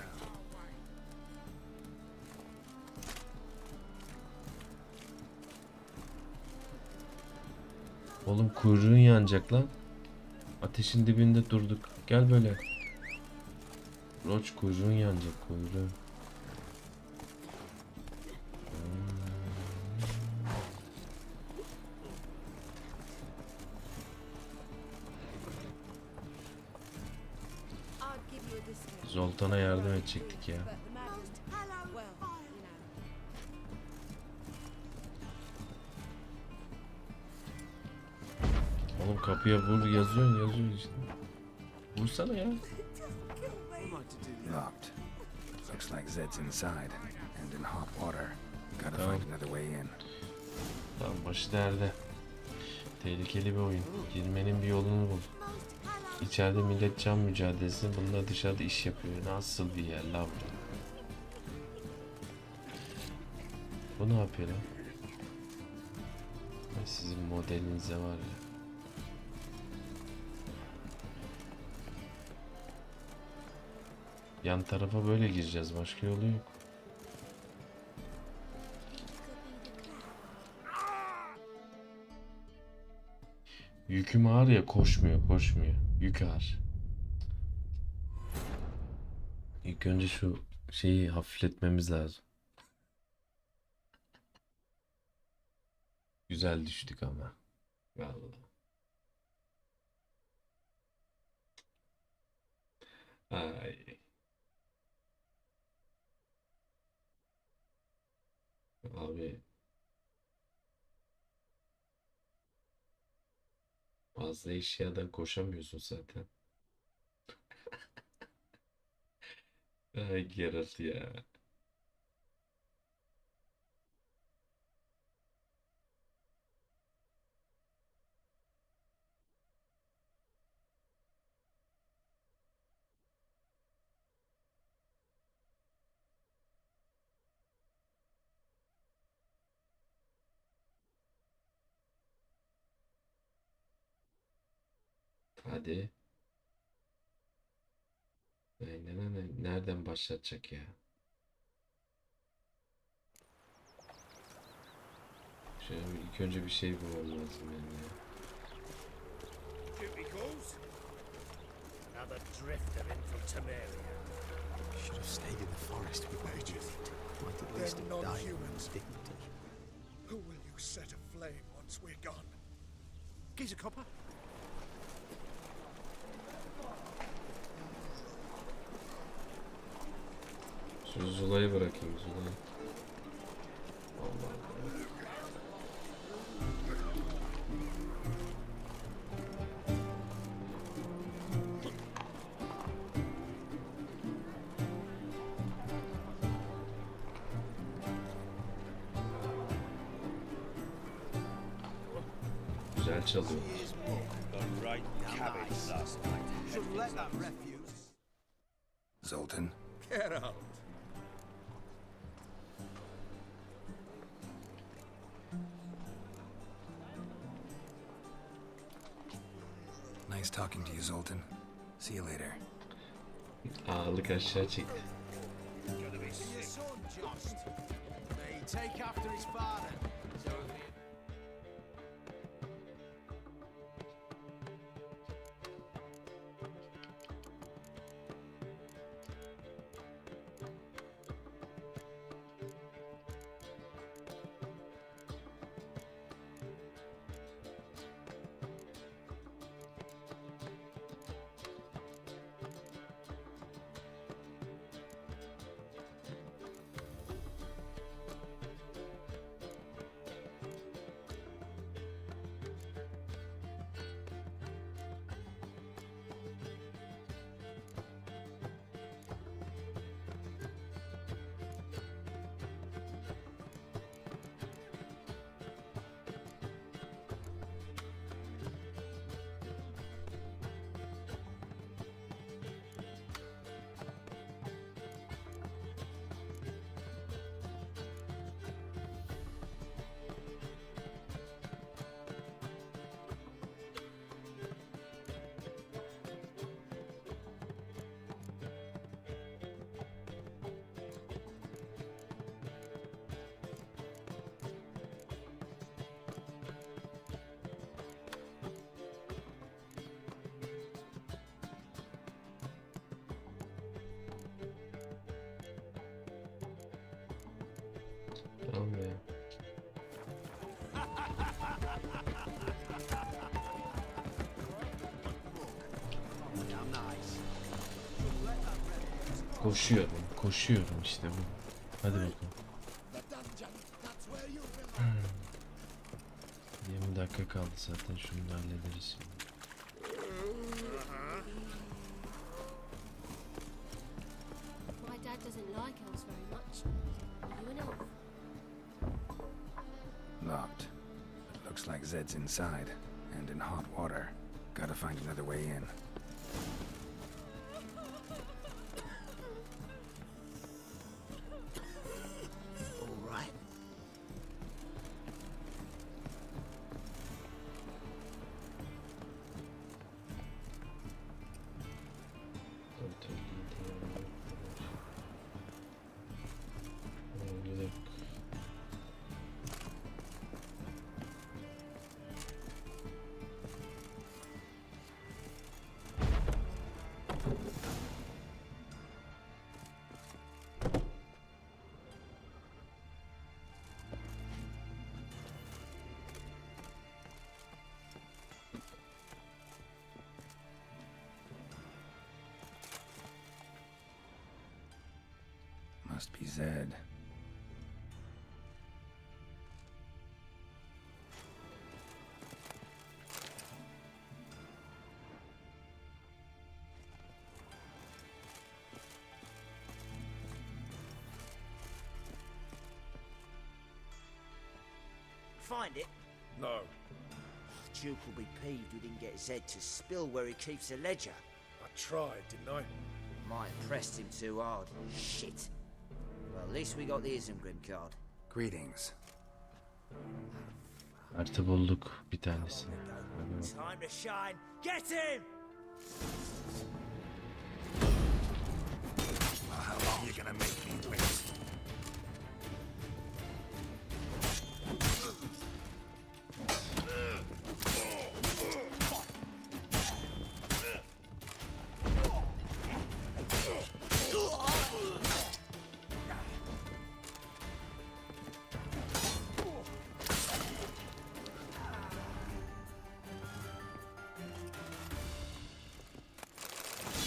Oğlum kuyruğun yanacak lan. Ateşin dibinde durduk. Gel böyle. Roç kuyruğun yanacak kuyruğun. Zoltan'a yardım edecektik ya. Oğlum kapıya vur yazıyorsun işte. Vursana ya. Locked. Looks like Zed's inside and in hot water. Gotta Tamam. find another way in. Tamam, başı derde. Tehlikeli bir oyun. Girmenin bir yolunu bul. İçeride millet can mücadelesi, bunlar dışarıda iş yapıyor. Nasıl bir yer la bu? Bu ne yapıyor lan? Ay, sizin modelinize var ya. Yan tarafa böyle gireceğiz. Başka yolu yok. Yüküm ağır ya, koşmuyor. Yük ağır. İlk önce şu şeyi hafifletmemiz lazım. Güzel düştük ama. Vallahi. Ay. Abi. Fazla eşyadan koşamıyorsun zaten. Ay Geralt ya. Hadi. Aynen. Nereden başlatacak ya? Şöyle ilk önce bir şey bulmam lazım benim ya. Duty calls. Another drifter in from Temeria. Should have stayed in the forest with Major. Might at least have died with dignity. Who will you set aflame once we're gone? Gives a copper. Şu Zula'yı bırakayım, Zula'yı. Allah Allah. Güzel çalıyor. The right cabbage last night. Should let that refuse. Zoltan? Geralt. Nice talking to you, Zoltan. See you later. Ağırlık aşağı çekti. Your son, Jost. May he take after his father. Koşuyorum işte bu. Hadi bakalım. 20 dakika kaldı zaten, şunu da hallederiz şimdi. My dad doesn't like elves very much. Are you an elf? Locked. It looks like Zed's inside, and in hot water. Gotta find another way in. All right. Must be Zed. Find it? No. Duke will be peeved we didn't get Zed to spill where he keeps the ledger. I tried, didn't I? Might have pressed him too hard. Shit. Well, at least we got the Isengrim card. Greetings. Artı bulduk bir tanesini. Time to shine. Get him! Well, how long you gonna make me wait?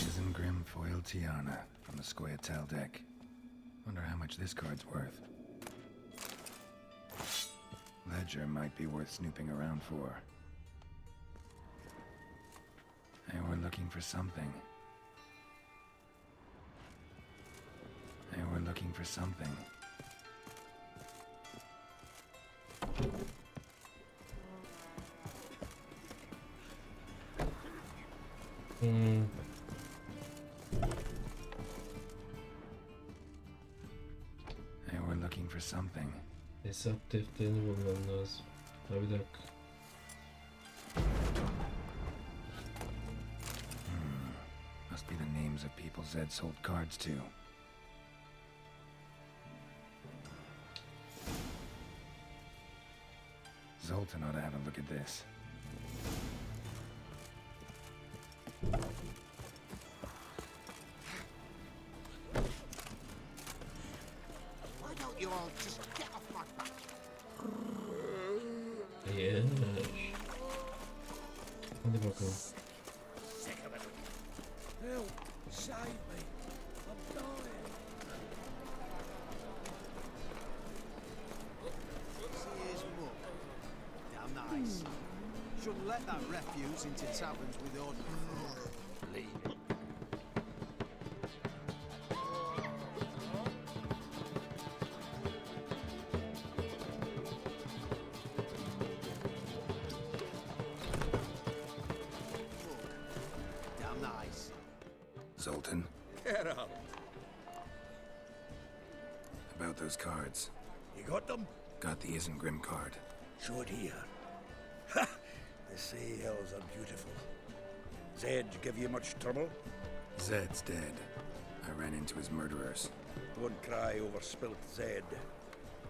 Isengrim foil Tiana from the Scoia'tael deck. Wonder how much this card's worth. Ledger might be worth snooping around for. Hey, we're looking for something. Hey, we're looking for something. Hey, we're looking for something. Hesap defterini bulmam lazım. Ha, bir dakika. Must be the names of people Zed sold cards to. Zoltan ought to have a look at this. Why don't you all just get off my back? Yes. Hadi bakalım. Help! Save me! I'm dying! See his mug. Damn nice. Shouldn't let that refuse into taverns with ordinary folk. Leave it. Damn nice. Zoltan, Geralt, about those cards. you got them? Got the Isengrim card. Show it here. Ha! They say elves are beautiful. Zed give you much trouble? Zed's dead. I ran into his murderers. Don't cry over spilt Zed.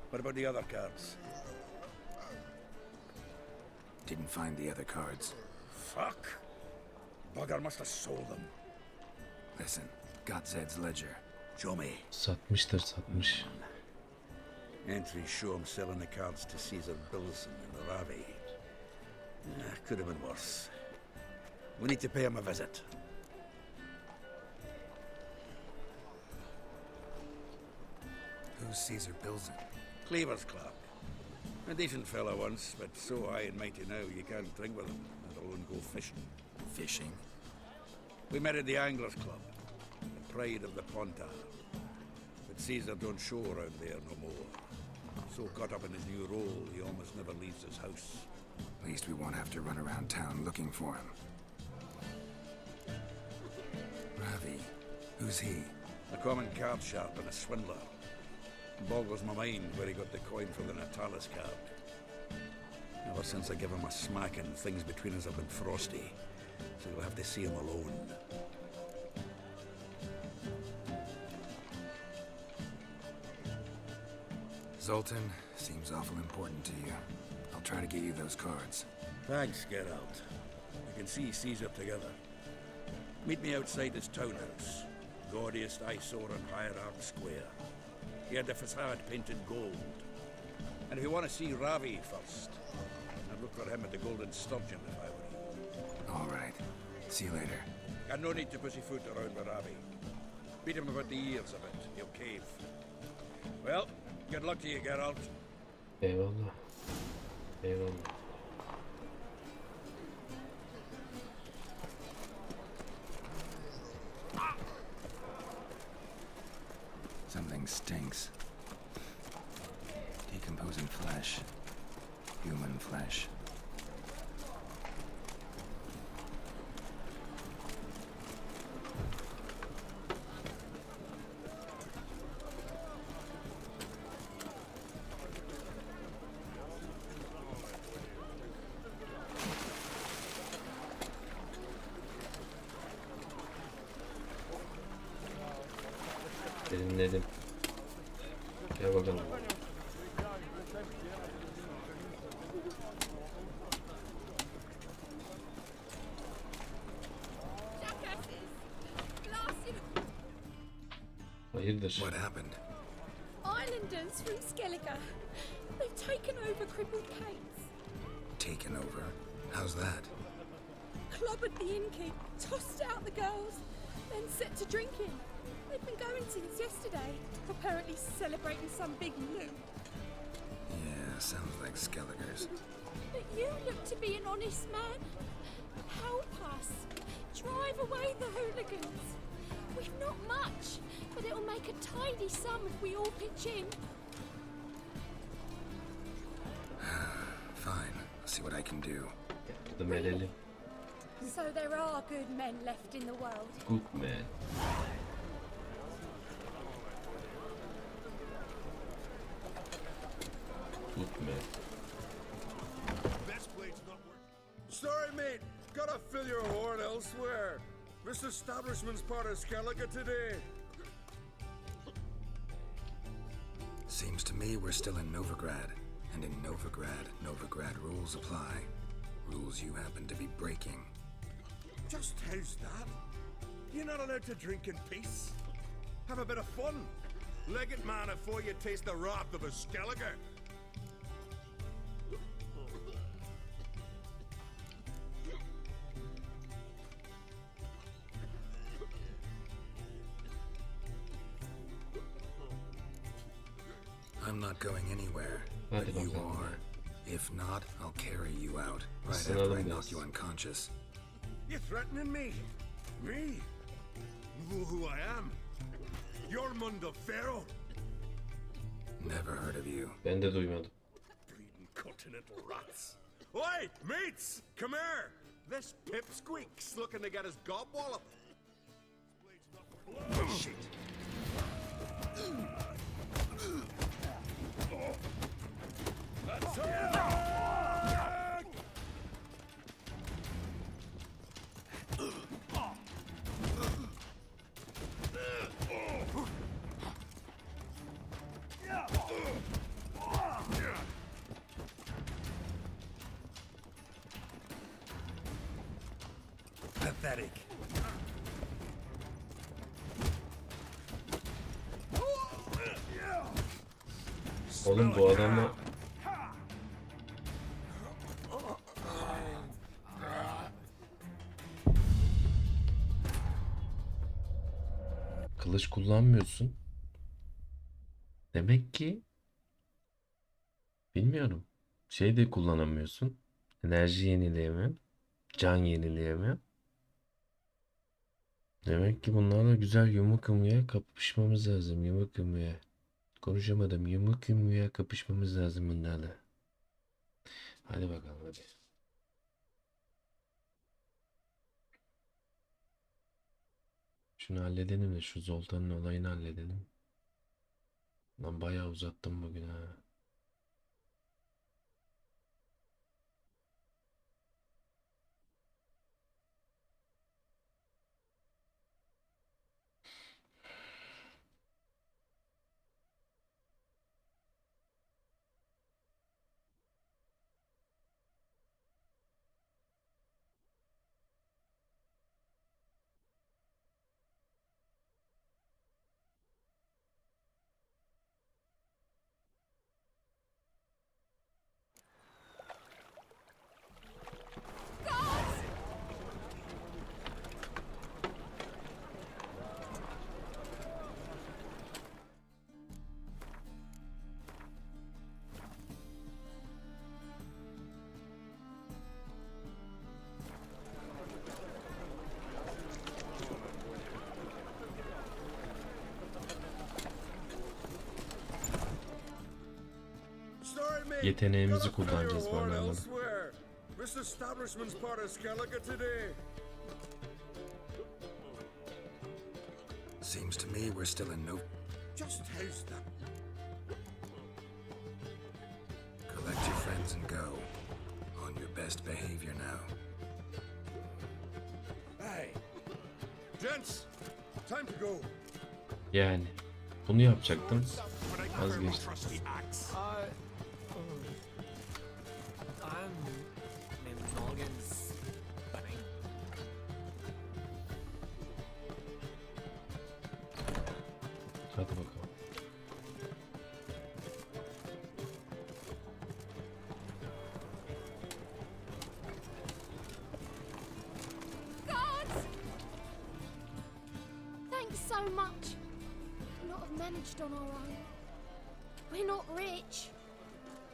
What about the other cards? Didn't find the other cards. Fuck! Bugger must have sold them. Listen, got Zed's ledger. Show me. Satmıştır, satmış. Entries show him selling the cards to Caesar Billson in Ravi. Could have been worse. We need to pay him a visit. Who's Caesar Pilsen? Cleaver's clerk. A decent fellow once, but so high and mighty now you can't drink with him, let alone go fishing. Fishing? We met at the Anglers Club, the pride of the Pontar. But Caesar don't show around there no more. So caught up in his new role, he almost never leaves his house. At least we won't have to run around town looking for him. Ravi, who's he? A common card sharp and a swindler. Boggles my mind where he got the coin for the Natalis card. Ever since I gave him a smacking, things between us have been frosty. So you'll have to see him alone. Zoltan, seems awful important to you. I'll try to get you those cards. Thanks, Geralt. You can see Caesar together. Meet me outside his townhouse. Gaudiest eyesore on Hierarch Square. He had the facade painted gold. And if you want to see Ravi first, I'd look for him at the Golden Sturgeon if I were you. All right. See you later. Got no need to pussyfoot around with Ravi. Beat him about the ears a bit. He'll cave. Well, good luck to you, Geralt. Eyvallah. Eyvallah. Something stinks. Decomposing flesh. Human flesh. Dinledim. Gel bakalım. Hayırdır? What happened? Islanders from Skellige. They've taken over crippled Kate's. Taken over? How's that? Clobbered the innkeep, tossed out the girls, then set to drinking. They've been going since yesterday, apparently celebrating some big loot. Yeah, sounds like Skelligers. But you look to be an honest man. Help us. Drive away the hooligans. We've not much, but it'll make a tidy sum if we all pitch in. Fine, I'll see what I can do. Yardım edelim. So there are good men left in the world. Good man. Good man. This blade's not working. Sorry, mate. Gotta fill your horn elsewhere. This establishment's part of Skellige today. Seems to me we're still in Novigrad. And in Novigrad rules apply. Rules you happen to be breaking. Just how's that? You're not allowed to drink in peace. Have a bit of fun. Leg it, man, before you taste the wrath of a Skellige. I'm not going anywhere, Hadi but you bakalım. are. If not, I'll carry you out right Sınavım after I biraz. knock you unconscious. You threatening me? Me? You know who I am? You're Mundo Pharaoh. Never heard of you. Ben de duymadım. Bleeding continental rats. Oi, mates! Come here! This pipsqueak's looking to get his gob wallop. Shit. Pathetic. Oğlum bu adamla kılıç kullanmıyorsun. Demek ki bilmiyorum. Şey de kullanamıyorsun. Enerji yenileyemiyor. Can yenileyemiyor. Demek ki bunlarla güzel yumruk yumruğa kapışmamız lazım. Yumruk yumruğa. Konuşamadım. Yumruk yumruğa kapışmamız lazım bunlarla. Hadi bakalım hadi. Şunu halledelim de şu Zoltan'ın olayını halledelim. Lan bayağı uzattım bugün ha. Yeteneğimizi kullanacağız bu anlamda. This establishment's part of Skellige today. Seems to me we're still in no... Just how's that? Collect your friends and go. On your best behavior now. Hey, gents, time to go. Yani bunu yapacaktım. Vazgeçtim. Hadi bakalım. Thanks so much. Could not have managed on our own. We're not rich.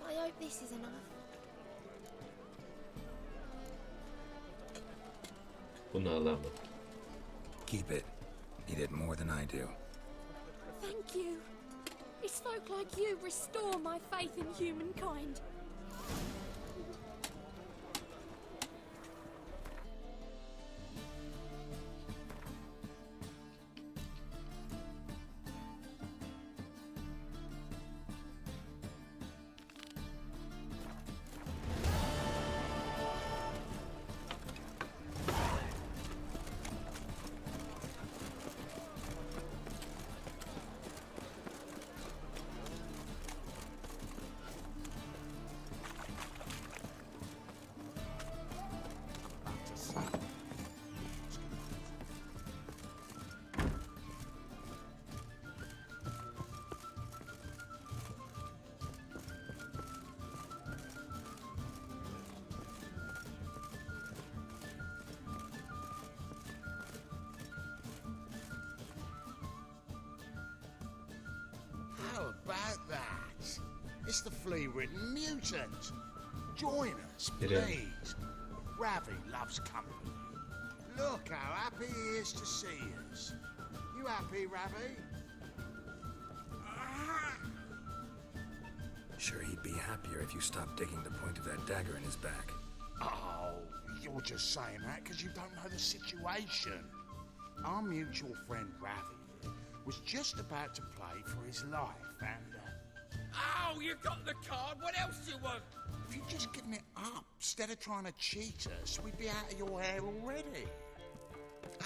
I hope this is enough. Bunu alamam. Keep it. You did more than I do. Thank you. It's folk like you restore my faith in humankind. How about that? It's the flea-ridden mutant. Join us, please. Ravi loves company. Look how happy he is to see us. You happy, Ravi? Sure, he'd be happier if you stopped digging the point of that dagger in his back. Oh, you're just saying that because you don't know the situation. Our mutual friend Ravi was just about to play for his life and... Oh, you got the card. What else do you want? If you'd just given it up, instead of trying to cheat us, we'd be out of your hair already.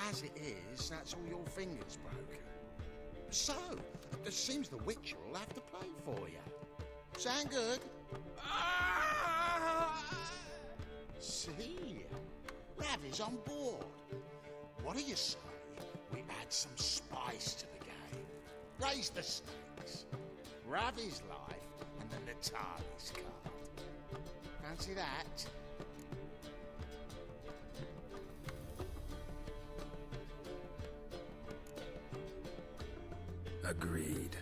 As it is, that's all your fingers broken. So, it seems the Witcher will have to play for you. Sound good? See? Ravi's on board. What do you say we add some spice to the game? Raise the stakes. Ravi's life and the Natali's card. Fancy that? Agreed.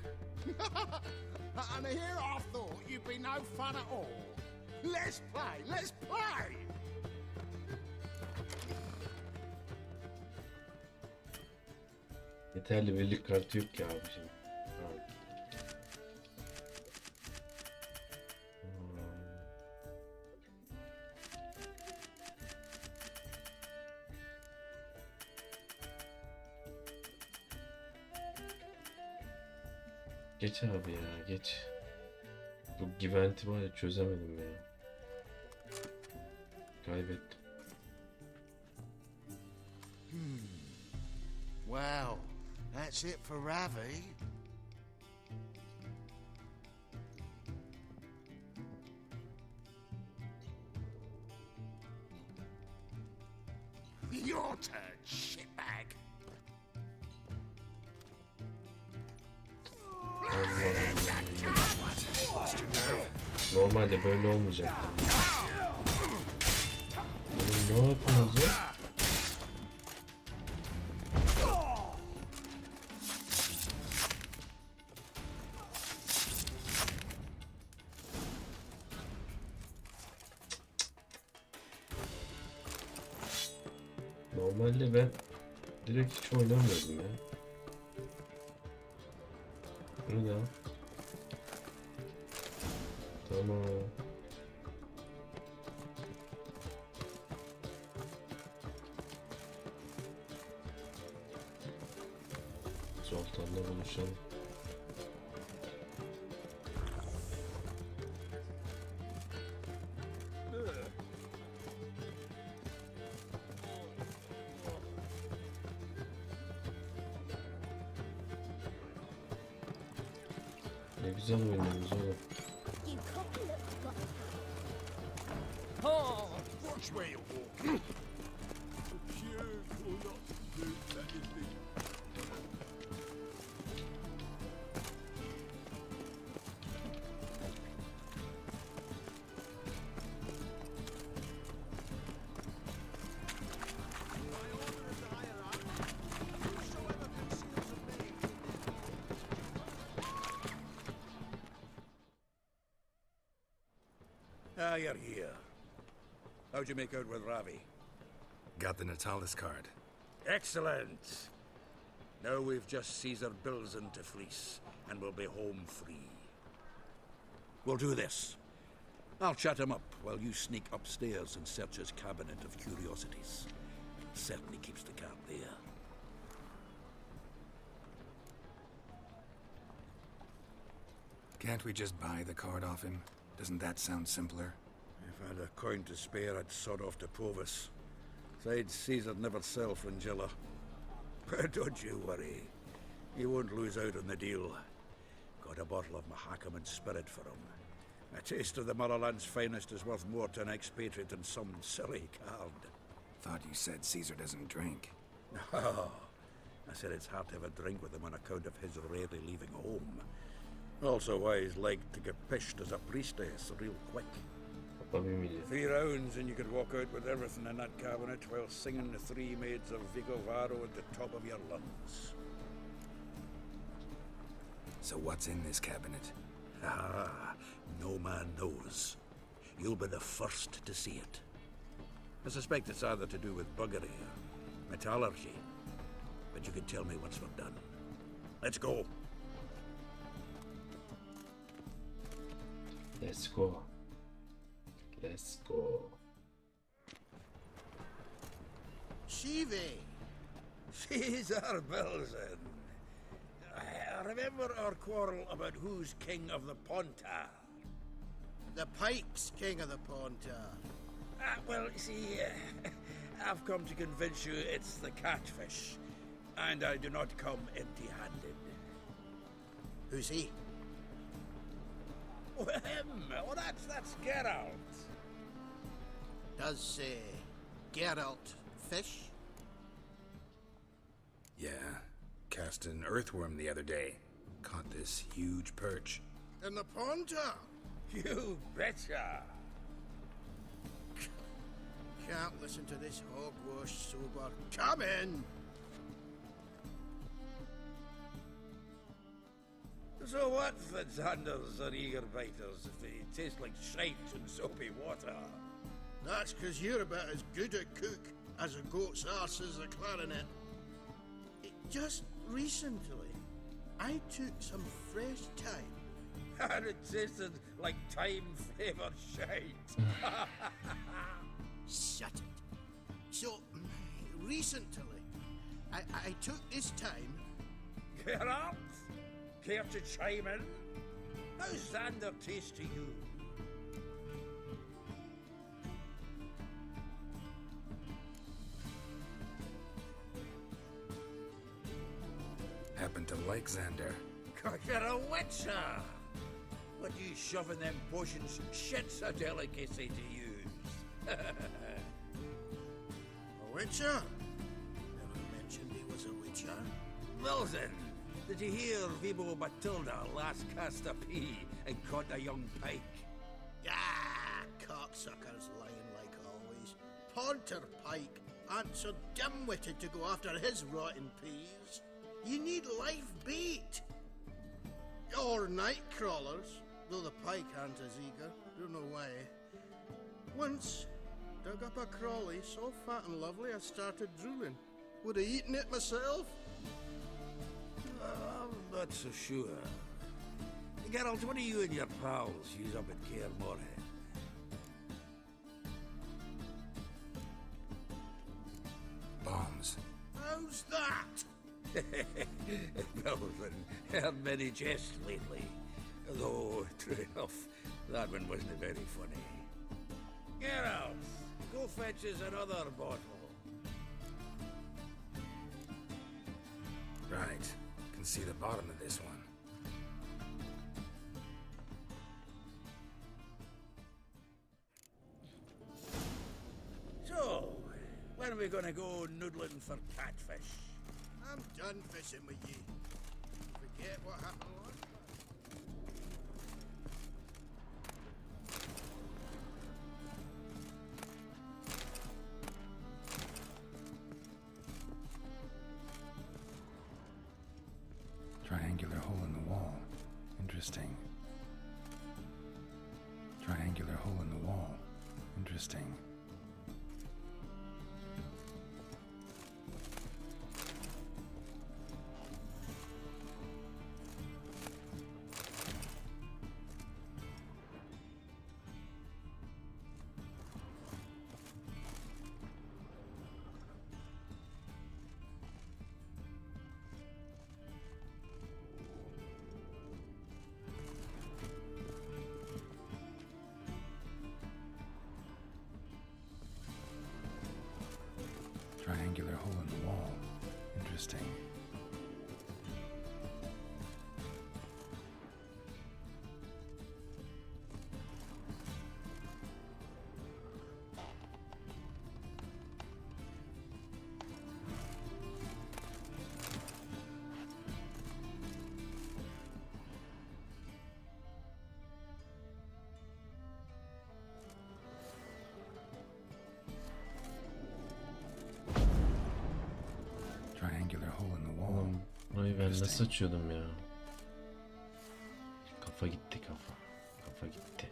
And here I thought you'd be no fun at all. Let's play, let's play! Yeterli birlik kartı yok ki abi şimdi. Geç abi ya, geç. Bu Güvent'i var ya, çözemedim ya. Kaybettim. Well, that's it for Ravi. Your turn, shitbag. Normalde böyle olmayacaktı. Oğlum ne yapıyorsunuz ya? Normalde ben direkt hiç oynamıyordum ya. Bunu da. Tamam. Sultan'la buluşalım. Ne güzel oynuyoruz oğlum. Watch where you're walking. Ah, you're here. How'd you make out with Ravi? Got the Natalis card. Excellent. Now we've just Caesar Bilzen to fleece, and we'll be home free. We'll do this. I'll chat him up while you sneak upstairs and search his cabinet of curiosities. Certainly keeps the cat there. Can't we just buy the card off him? Doesn't that sound simpler? If I had a coin to spare, I'd sod off to Provis. Besides, Caesar'd never sell Fringilla. But don't you worry. You won't lose out on the deal. Got a bottle of Mahakaman spirit for him. A taste of the motherland's finest is worth more to an expatriate than some silly card. Thought you said Caesar doesn't drink. No. I said it's hard to have a drink with him on account of his rarely leaving home. Also why he's liked to get pished as a priestess real quick. 3 rounds and you could walk out with everything in that cabinet while singing the 3 maids of Vigovaro at the top of your lungs. So what's in this cabinet? Ah, no man knows. You'll be the first to see it. I suspect it's either to do with buggery or metallurgy. But you can tell me once we're done. Let's go. Let's go. Let's go. Shivi! Caesar Bilzen. I remember our quarrel about who's king of the Pontar. The Pike's king of the Pontar. Well, you see, I've come to convince you it's the catfish. And I do not come empty-handed. Who's he? Oh, him! Oh, that's Geralt. Does Geralt fish? Yeah. Cast an earthworm the other day. Caught this huge perch. In the Pontar? You betcha! Can't listen to this hogwash sober. Come in! So what for Xanders or eager biters if they taste like shite and soapy water? That's 'cause you're about as good a cook as a goat's arse is a clarinet. Just recently, I took some fresh time. And it tasted like time-flavoured shite. Shut it. So, recently, I took this time. Geralt, care to chime in? How's Xander taste to you? Happen to like Xander. You're a witcher! What you shoving them potions? Shit's a delicacy to use. A witcher? Never mentioned he was a witcher. Well then, did you hear Vibo Matilda last cast a pea and caught a young pike? Ah, cocksuckers lying like always. Ponter Pike aren't so dim-witted to go after his rotten peas. You need live bait. Or night crawlers, though the pike aren't as eager. Don't know why. Once, dug up a crawly so fat and lovely I started drooling. Would have eaten it myself. I'm not so sure. Geralt, what do you and your pals use up at Kaer Morhen? Bombs. How's that? Well, then, heard many jests lately. Though, true enough, that one wasn't very funny. Geralt, go fetch us another bottle. Right. Can see the bottom of this one. So, when are we gonna go noodling for catfish? I'm done fishing with you. Forget what happened last time. Triangular hole in the wall. Interesting. Triangular hole in the wall. Interesting. Triangular hole in the wall. Interesting. Triangular hole in the wall. Burayı ben nasıl açıyordum ya? Kafa gitti kafa. Kafa gitti.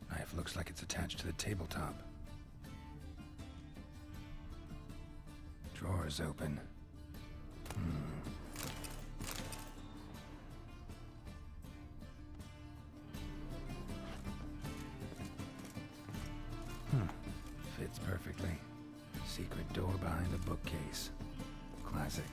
Knife looks like it's attached to the tabletop. Drawers open. Fits perfectly. Secret door behind a bookcase. Classic.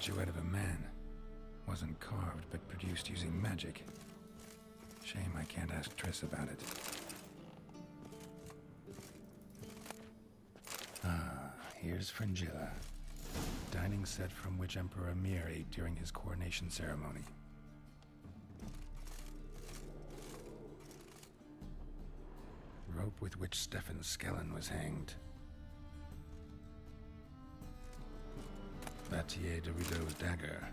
statuette of a man. Wasn't carved, but produced using magic. Shame I can't ask Triss about it. Ah, here's Fringilla. Dining set from which Emperor Mir ate during his coronation ceremony. Rope with which Stefan Skellen was hanged. Vatier de Rideau's dagger.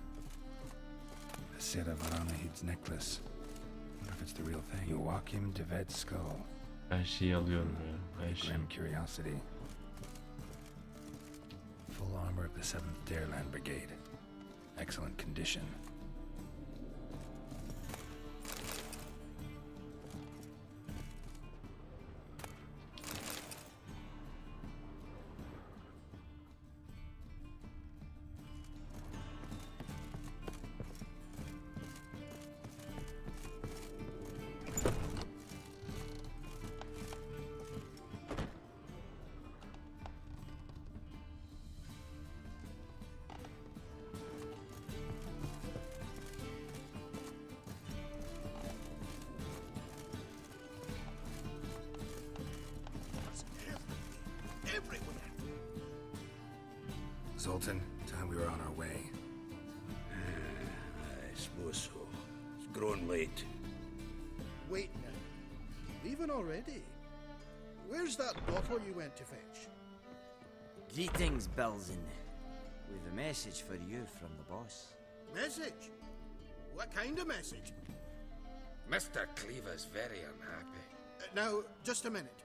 The set of Aranahid's necklace. Wonder if it's the real thing. Joachim de Ved's skull. Her şeyi alıyorum ya. Her şey. Grim curiosity. Full armor of the 7th Dareland Brigade. Excellent condition. Everywhere. Zoltan, time we were on our way. I suppose so. It's growing late. Wait now. Leaving already? Where's that bottle you went to fetch? Greetings, Belzen. We've a message for you from the boss. Message? What kind of message? Mr. Cleaver's very unhappy. Now, just a minute.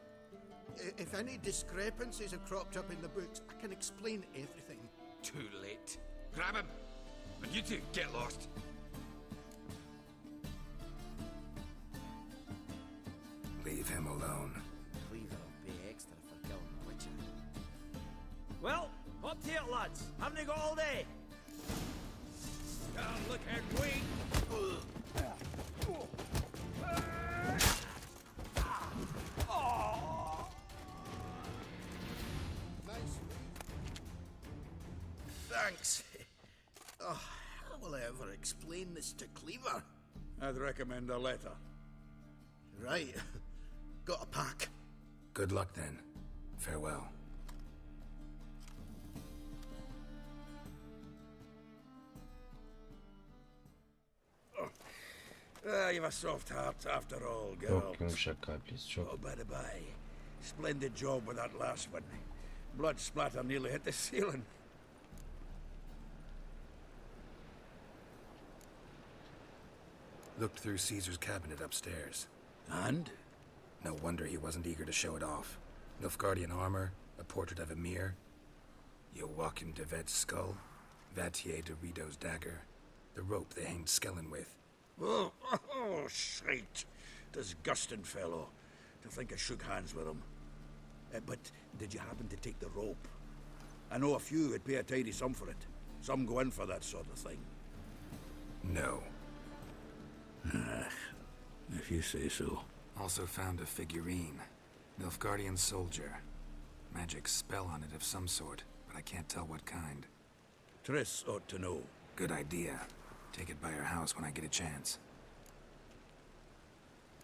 If any discrepancies have cropped up in the books, I can explain everything. Too late. Grab him! And you two, get lost! Leave him alone. Cleaver will pay extra for killing the Witcher. Well, up to it, lads. Haven't you got all day? Look at me! Thanks. Oh, how will I ever explain this to Cleaver? I'd recommend a letter. Right. Got a pack. Good luck then. Farewell. You've a soft heart after all, Geralt. Çok yumuşak kalpliyiz, çok. Oh, by the by, splendid job with that last one. Blood splatter nearly hit the ceiling. Looked through Caesar's cabinet upstairs. And? No wonder he wasn't eager to show it off. Nilfgaardian armor, a portrait of Emir, Joachim de Ved's skull, Vatier de Rideau's dagger, the rope they hanged Skellen with. Oh, shite. Disgusting fellow. To think I shook hands with him. But did you happen to take the rope? I know a few would pay a tidy sum for it. Some go in for that sort of thing. No. If you say so. Also found a figurine. Nilfgaardian soldier. Magic spell on it of some sort, but I can't tell what kind. Triss ought to know. Good idea. Take it by her house when I get a chance.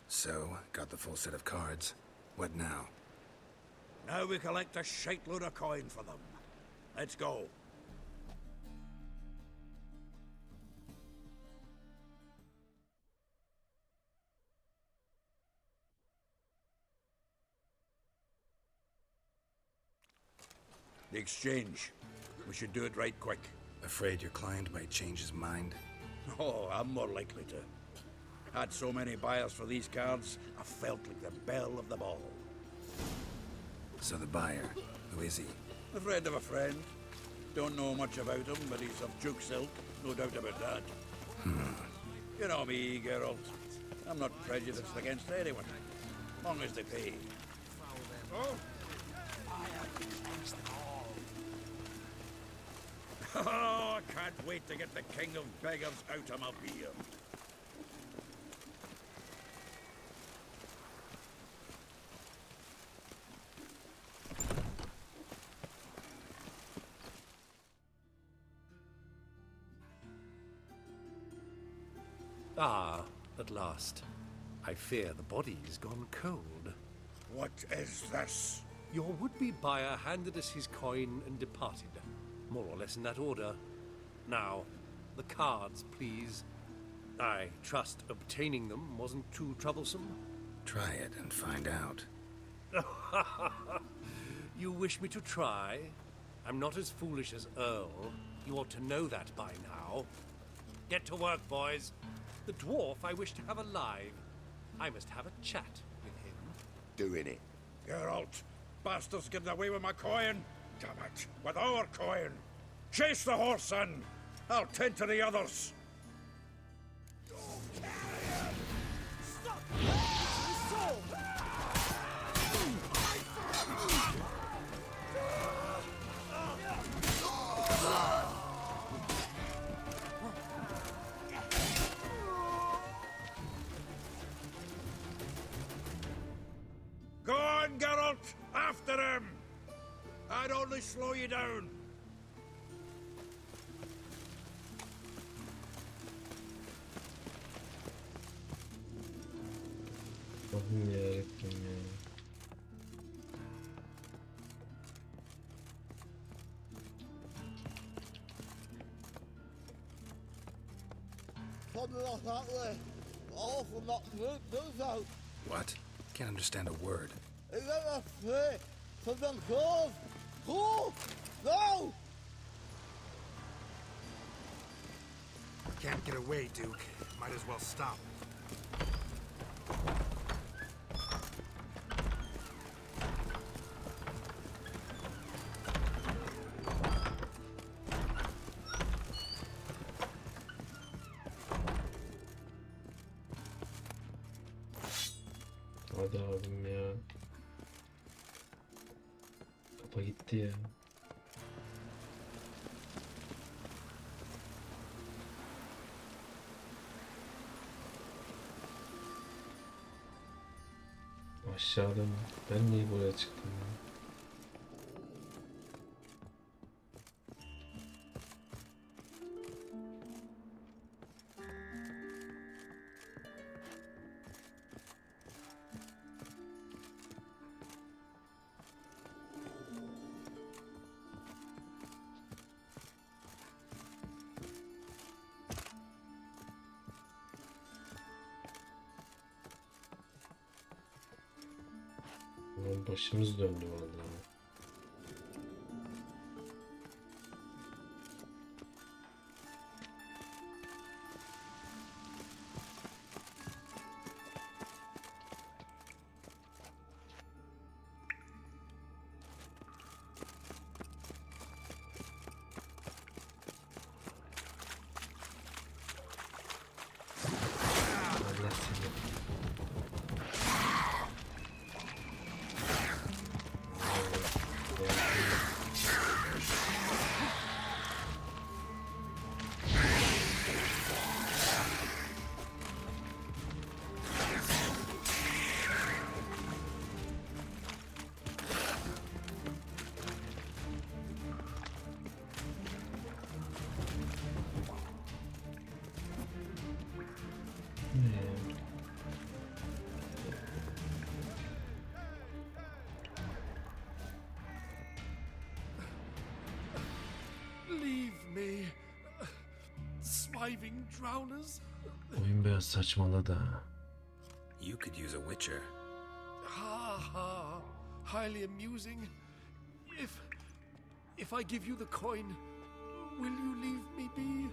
So, got the full set of cards. What now? Now we collect a shite load of coin for them. Let's go. The exchange. We should do it right quick. Afraid your client might change his mind? Oh, I'm more likely to. Had so many buyers for these cards, I felt like the belle of the ball. So the buyer, who is he? A friend of a friend. Don't know much about him, but he's of Duke silk, no doubt about that. You know me, Geralt. I'm not prejudiced against anyone, as long as they pay. Oh! Oh, I can't wait to get the king of beggars out of my beer. Ah, at last. I fear the body's gone cold. What is this? Your would-be buyer handed us his coin and departed, more or less in that order. Now, the cards, please. I trust obtaining them wasn't too troublesome. Try it and find out. You wish me to try? I'm not as foolish as Earl. You ought to know that by now. Get to work, boys. The dwarf I wish to have alive. I must have a chat with him. Doing it. Geralt, bastards getting away with my coin. Damn it, with our coin. Chase the horse in. I'll tend to the others. Go on, Geralt! After him! I'd only slow you down. Allah'ım yarabbim ya. Something like that way. All from that group, does out. What? Can't understand a word. Is that a free for them goals? Who? No! Can't get away, Duke. Might as well stop. Hadi abim ya. Kapa gitti ya. Aşağıda mı? Ben niye buraya çıktım ya? Ulan başımız döndü vallahi. Allah seni. Leave me. Swiving drowners. Oyun biraz saçmaladı ha. You could use a witcher. Ha ha. Highly amusing. If I give you the coin, will you leave me be?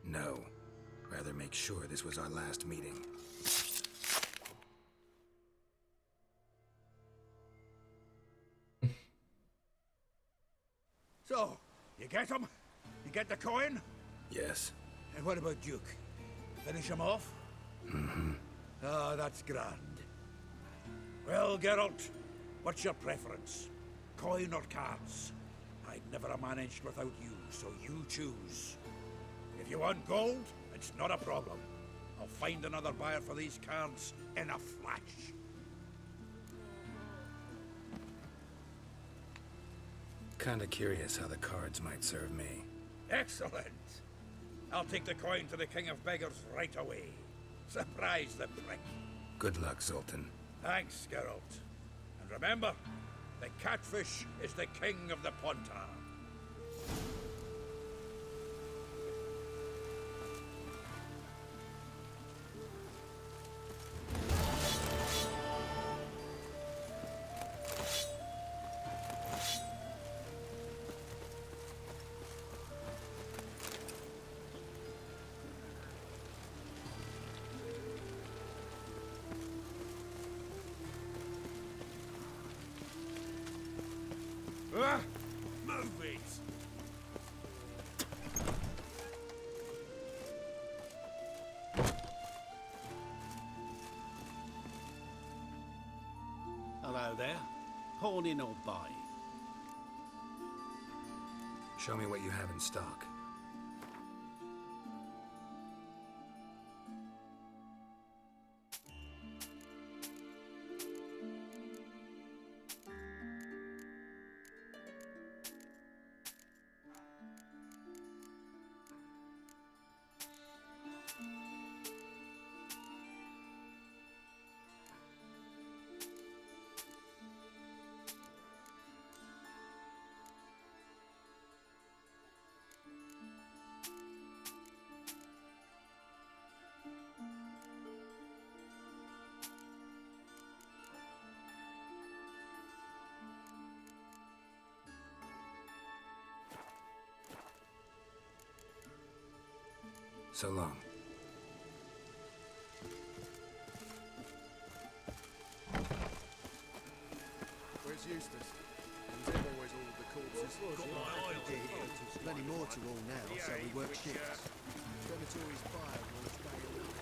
No. Rather make sure this was our last meeting. So, you get him? You get the coin? Yes. And what about Duke? Finish him off? Mm-hmm. Ah, that's grand. Well, Geralt, what's your preference? Coin or cards? I'd never have managed without you, so you choose. If you want gold, it's not a problem. I'll find another buyer for these cards in a flash. Kinda curious how the cards might serve me. Excellent. I'll take the coin to the King of Beggars right away. Surprise the prick. Good luck, Sultan. Thanks, Geralt. And remember, the catfish is the king of the pontar. Move it! Hello there. Pawning or buying? Show me what you have in stock. So long. Where's Eustace? He's always all the corpses. Got my eye on him. There's plenty more to all now, so we work shifts. Dormitory's fired while it's day and night.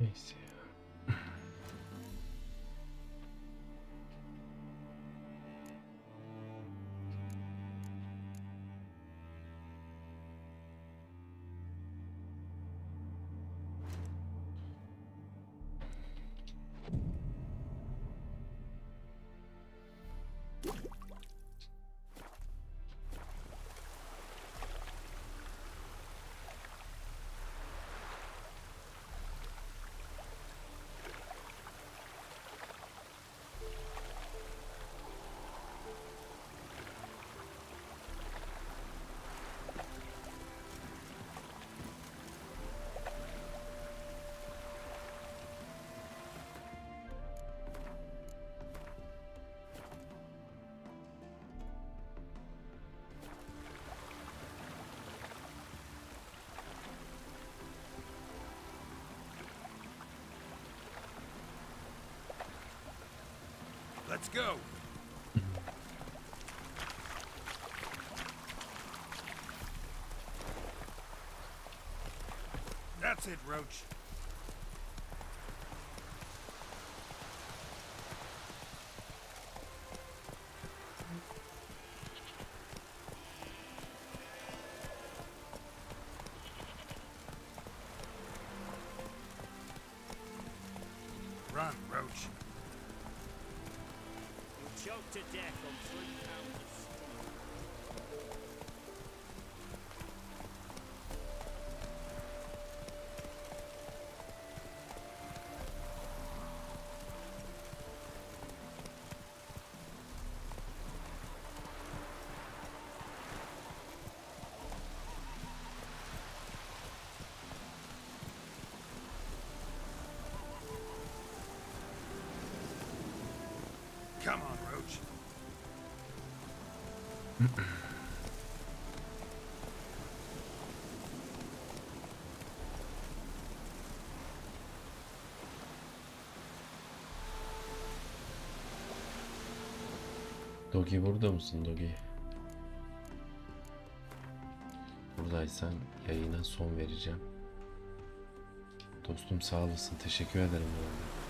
Neyse ya. Let's go! That's it, Roach. Run, Roach. You'll choke to death on 3 pounds. Come on, Roach. Dogi burada mısın Dogi? Buradaysan yayına son vereceğim. Dostum sağ olasın. Teşekkür ederim bu arada.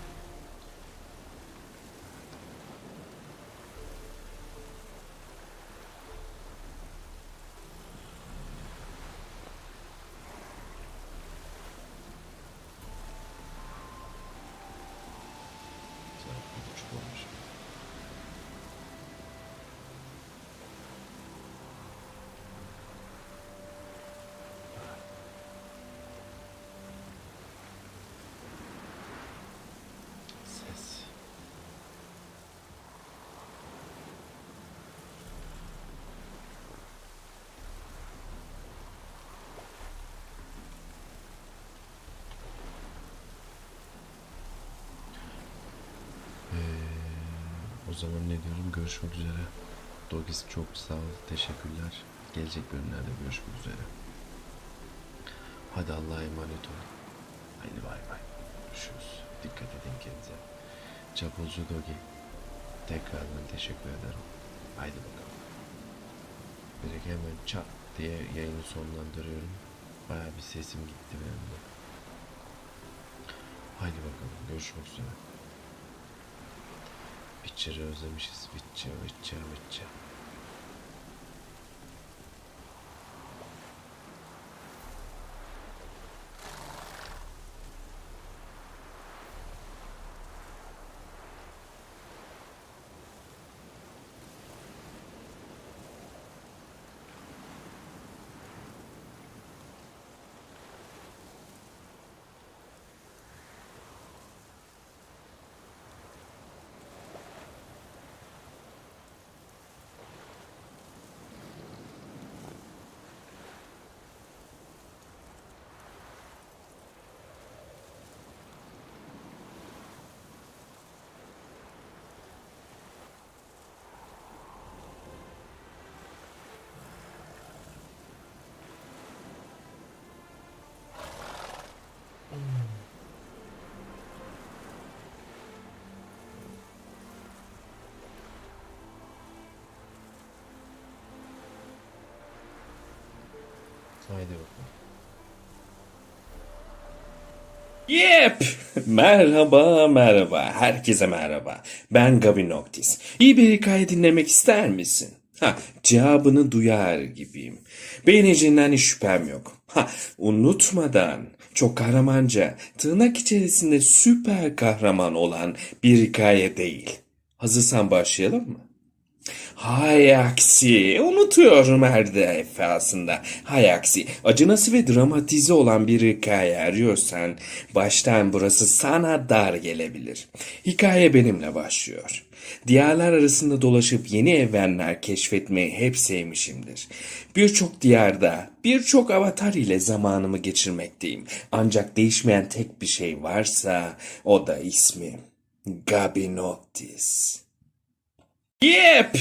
O zaman ne diyorum? Görüşmek üzere. Dogis çok sağ ol. Teşekkürler. Gelecek bölümlerde görüşmek üzere. Hadi Allah'a emanet olun. Haydi bay bay. Görüşürüz. Dikkat edin kendinize. Çapulcu Dogi. Tekrardan teşekkür ederim. Haydi bakalım. Direkt hemen çat diye yayını sonlandırıyorum. Bayağı bir sesim gitti benim de. Haydi bakalım. Görüşmek üzere. Witcher'ı özlemişiz. Witcher. Haydi bakalım. Yep! Merhaba. Herkese merhaba. Ben Gabi Noctis. İyi bir hikaye dinlemek ister misin? Cevabını duyar gibiyim. Beğeneceğinden hiç şüphem yok. Unutmadan çok kahramanca, tırnak içerisinde süper kahraman olan bir hikaye değil. Hazırsan başlayalım mı? Hay aksi, unutuyorum her defasında. Hay aksi, acınası ve dramatize olan bir hikaye arıyorsan baştan burası sana dar gelebilir. Hikaye benimle başlıyor. Diyarlar arasında dolaşıp yeni evrenler keşfetmeyi hep sevmişimdir. Birçok diyarda, birçok avatar ile zamanımı geçirmekteyim. Ancak değişmeyen tek bir şey varsa o da ismim. Gabi Noctis. Yep!